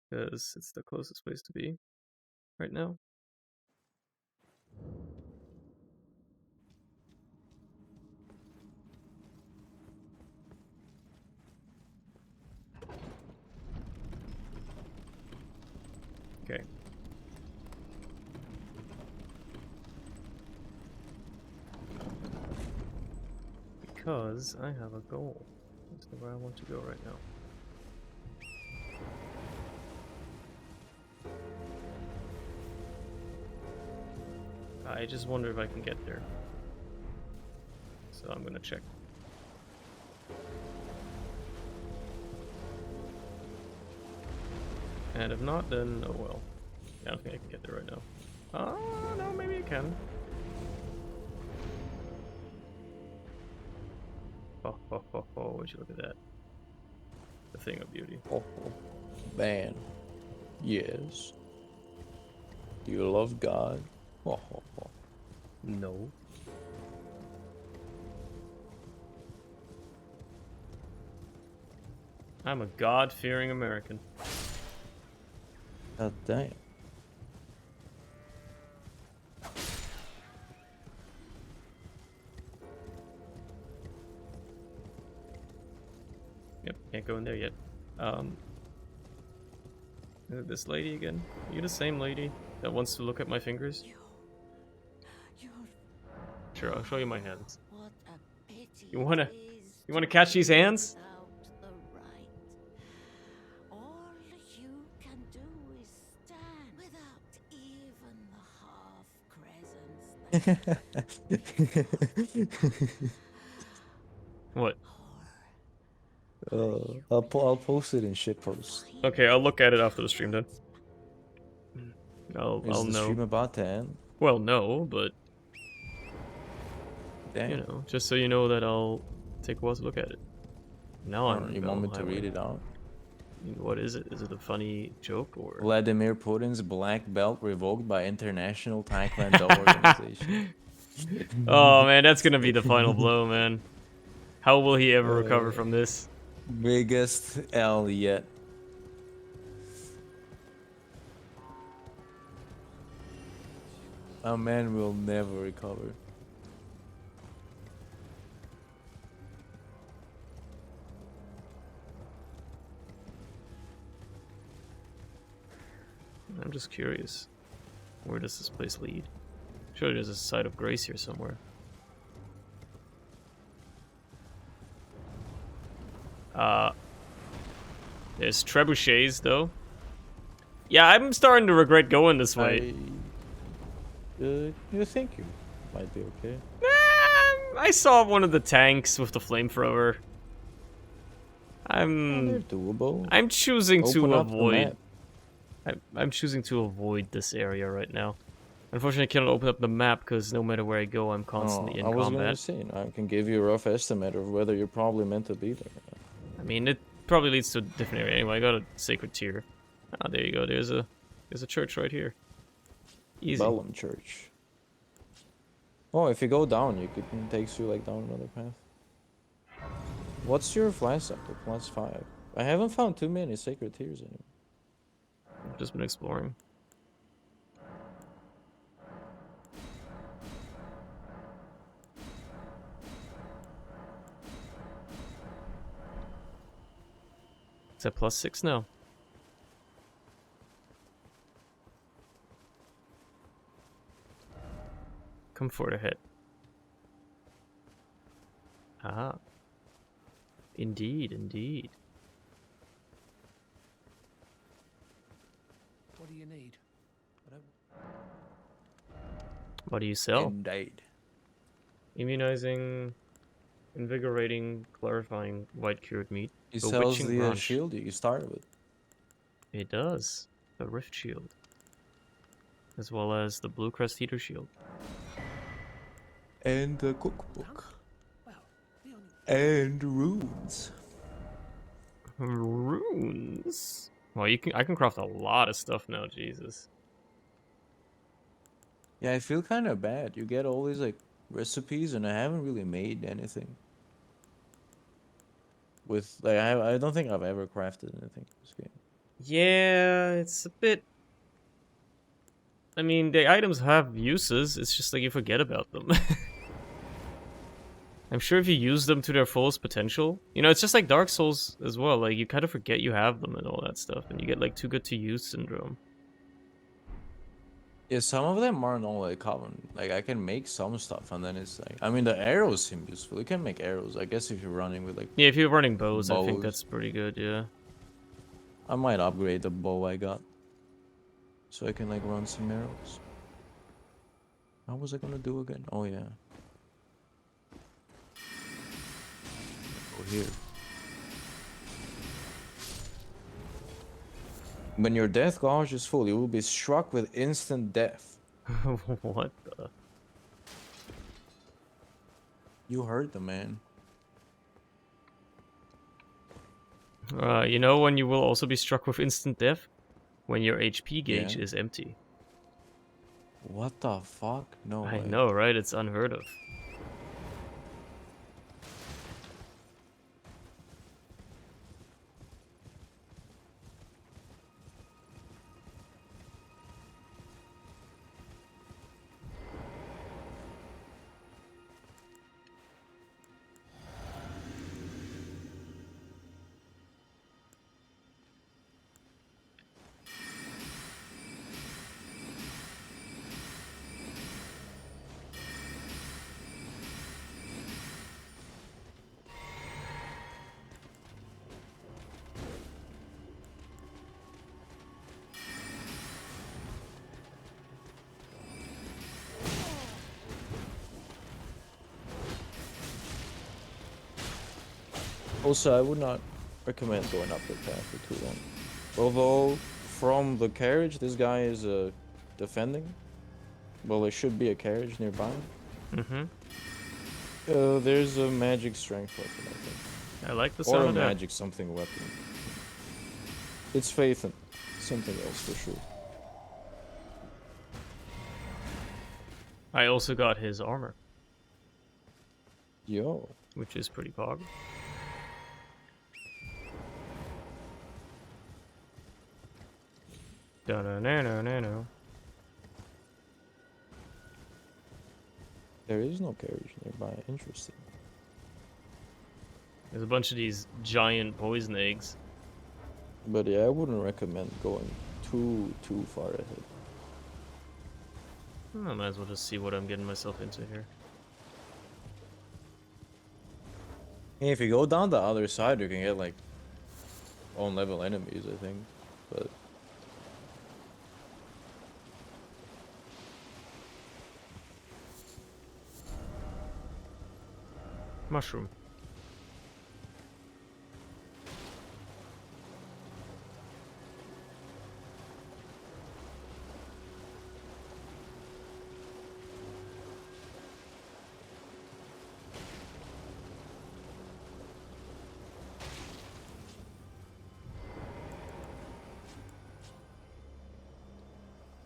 Because it's the closest place to be right now. Okay. Because I have a goal. That's where I want to go right now. I just wonder if I can get there. So I'm gonna check. And if not, then oh well. I don't think I can get there right now. Oh, no, maybe I can. Oh, would you look at that? The thing of beauty. Oh, man. Yes. Do you love God? Oh. No. I'm a God-fearing American. God damn. Yep, can't go in there yet. This lady again? Are you the same lady that wants to look at my fingers? Sure, I'll show you my hands. What a pity You wanna it is you wanna to catch these live hands? without the right. All you can do is stand without even the half crescents. What? I'll post it in shitpost. Okay, I'll look at it after the stream then. I'll Is the know. stream about to end? Well, no, but Damn. you know, just so you know that I'll take a while to look at it. Now I'm. You want me to read it out? What is it? Is it a funny joke or? Vladimir Putin's black belt revoked by International Taekwondo Organization. Oh man, that's gonna be the final blow, man. How will he ever recover from this? Biggest L yet. A man will never recover. I'm just curious. Where does this place lead? Surely there's a site of grace here somewhere. There's trebuchets though. Yeah, I'm starting to regret going this way. you think you might be okay. I saw one of the tanks with the flamethrower. Oh, they're I'm doable. I'm choosing Open to up the avoid. map. I'm choosing to avoid this area right now. Unfortunately, I cannot open up the map because no matter where I go, I'm Oh, constantly I in was gonna combat. say, I can give you a rough estimate of whether you're probably meant to be there. I mean, it probably leads to a different area anyway. I got a sacred tier. Ah, there you go. There's a church right here. Easy. Bellum Church. Oh, if you go down, it takes you like down another path. What's your flash up to? +5. I haven't found too many sacred tiers anymore. I've just been exploring. It's at +6 now. Come forward ahead. Ah. Indeed, indeed. What do you need? I don't... What do you sell? Indeed. Immunizing, invigorating, clarifying, white cured meat. He sells Bewitching the branch. shield you start with. It does. The rift shield. As well as the blue crest heater shield. And the cookbook. Well, the only... And runes. Runes. Well, I can craft a lot of stuff now, Jesus. Yeah, I feel kind of bad. You get all these like recipes, and I haven't really made anything. With like, I don't think I've ever crafted anything in this game. Yeah, it's a bit. I mean, the items have uses. It's just like you forget about them. I'm sure if you use them to their fullest potential, you know, it's just like Dark Souls as well. Like you kind of forget you have them and all that stuff, and you get like too good to use syndrome. Yeah, some of them aren't all like common. Like I can make some stuff, and then it's like, I mean, the arrows seem useful. You can make arrows, I guess, if you're running with like Yeah, if you're running bows, I think bows. that's pretty good. Yeah. I might upgrade the bow I got, so I can like run some arrows. How was I gonna do again? Oh yeah. Go here. When your death gauge is full, you will be struck with instant death. What the? You heard the man. You know when you will also be struck with instant death? When your HP gauge Yeah. is empty. What the fuck? No I way. know, right? It's unheard of. Also, I would not recommend going up the path for too long. Although, from the carriage, this guy is defending. Well, there should be a carriage nearby. Mm-hmm. There's a magic strength weapon, I think. I like the Or sound a of that. magic something weapon. It's faith and something else for sure. I also got his armor, Yo. which is pretty pog. Da-na-na-na-na-na. There is no carriage nearby. Interesting. There's a bunch of these giant poison eggs. But yeah, I wouldn't recommend going too far ahead. I might as well just see what I'm getting myself into here. Hey, if you go down the other side, you can get like own level enemies, I think. But Mushroom.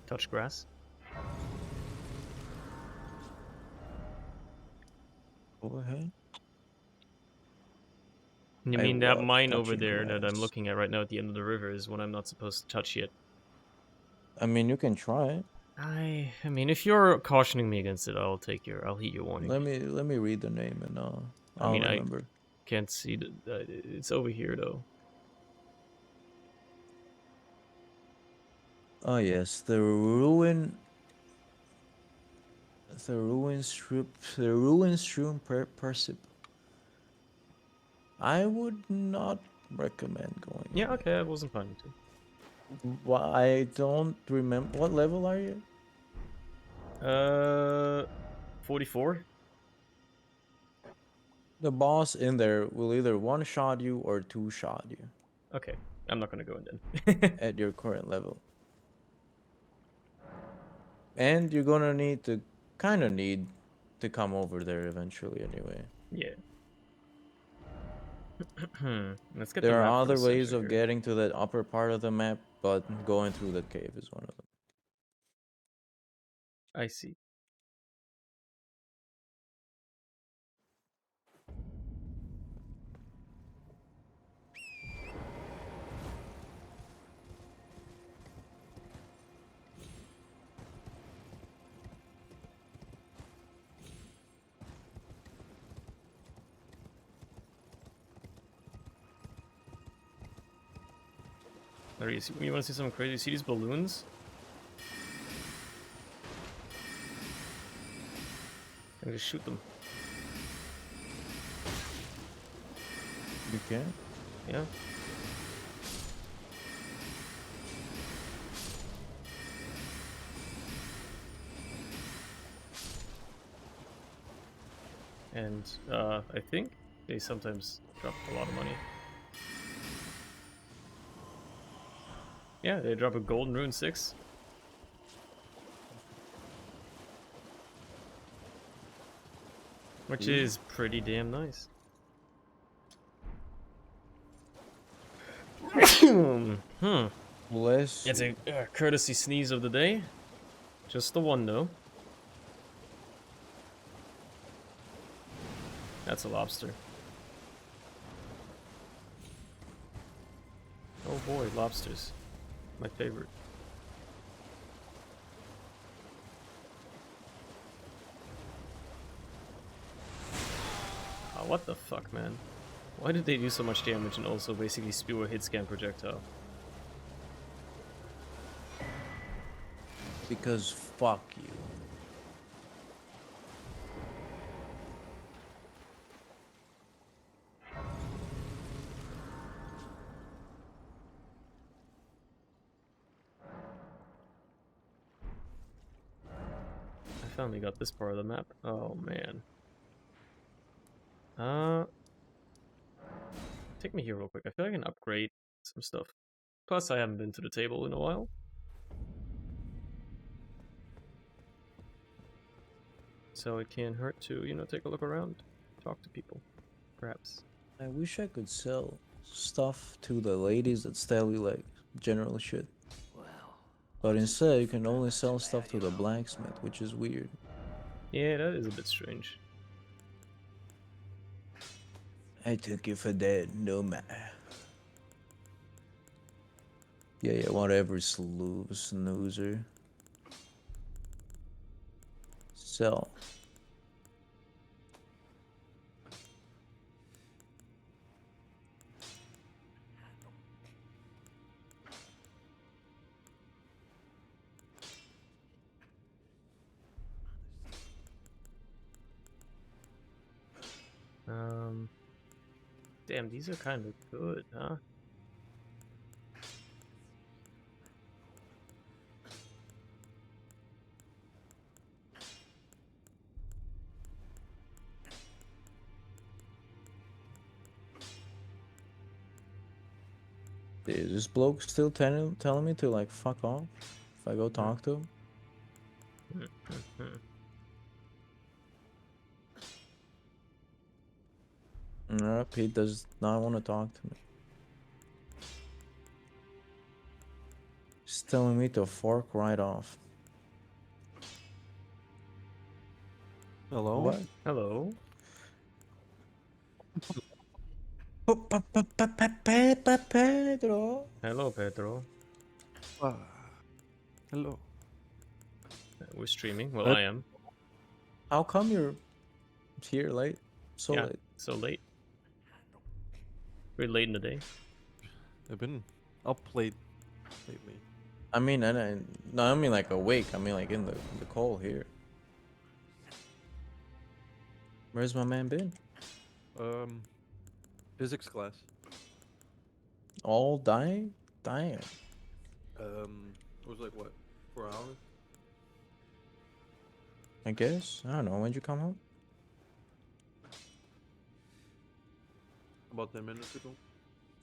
Touch grass. Go ahead. You I mean that love mine over touching there that I'm grass. looking at right now at the end of the river is one I'm not supposed to touch yet? I mean, you can try it. I mean, if you're cautioning me against it, I'll heed your warning. Let me read the name and I I'll mean, I remember. can't see it's over here though. Oh yes, the ruin strewn persip. I would not recommend going Yeah, in. okay, I wasn't planning to. Well, I don't remember. What level are you? 44? The boss in there will either one shot you or two shot you Okay, I'm not gonna go in then. at your current level. And you're gonna need to come over there eventually anyway. Yeah. Let's get the There map are for the other ways center of here. getting to that upper part of the map, but going through that cave is one of them. I see. There you see. You want to see something crazy? See these balloons? I can just shoot them. You can? Yeah. And I think they sometimes drop a lot of money. Yeah, they drop a golden rune 6. Which Ooh. is pretty damn nice. Hmm. Bless It's you. a courtesy sneeze of the day. Just the one, though. That's a lobster. Oh boy, lobsters. My favorite. Oh, what the fuck, man? Why did they do so much damage and also basically spew a hit scan projectile? Because fuck you. I finally got this part of the map. Oh man. Uh, take me here real quick. I feel like I can upgrade some stuff. Plus, I haven't been to the table in a while. So it can't hurt to, take a look around. Talk to people. Perhaps. I wish I could sell stuff to the ladies that sell you like general shit. Well, But instead, you can only sell stuff to the blacksmith, which is weird. Yeah, that is a bit strange. I took you for dead, no matter. Yeah, whatever, snoozer. Sell. Damn, these are kind of good, huh? Is this bloke still telling me to like fuck off if I go talk to him? No, Pete does not want to talk to me. He's telling me to fork right off. Hello? What? Hello. Pedro. Hello, Pedro. Hello. We're streaming. Well, What? I am. How come you're here late? So Yeah, late. so late. We're late in the day. I've been up late lately. I mean, no, I mean like awake. I mean like in the call here. Where's my man been? Physics class. All dying? Damn. It was like what, 4 hours? I guess. I don't know. When'd you come home? About 10 minutes ago.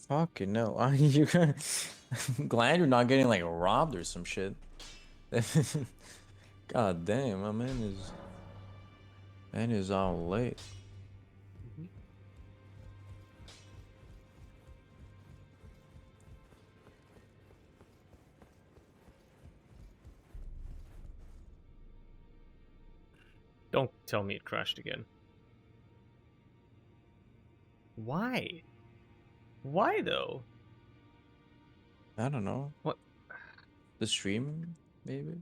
Fucking no. You I'm glad you're not getting like robbed or some shit. God damn, my man is all late. Don't tell me it crashed again. Why? Why though? I don't know. What? The stream, maybe?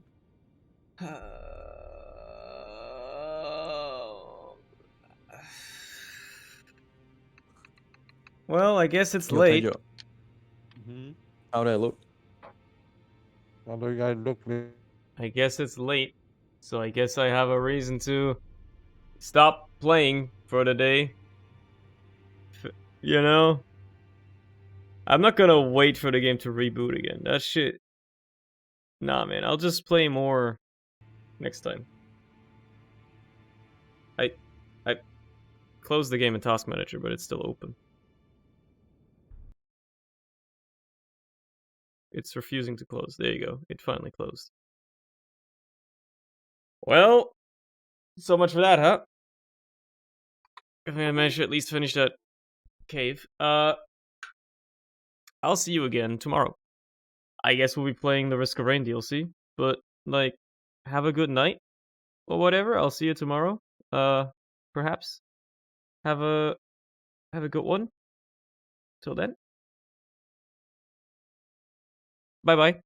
Well, I guess it's Yo, late. Pedro. How'd I look? How do you guys look? I guess it's late. So I guess I have a reason to stop playing for the day. You know? I'm not gonna wait for the game to reboot again. That shit. Nah, man. I'll just play more next time. I closed the game in Task Manager, but it's still open. It's refusing to close. There you go. It finally closed. Well, so much for that, huh? If I managed to at least finish that cave. I'll see you again tomorrow. I guess we'll be playing the Risk of Rain DLC, but like, have a good night or whatever. I'll see you tomorrow. Perhaps have a good one. Till then, bye bye.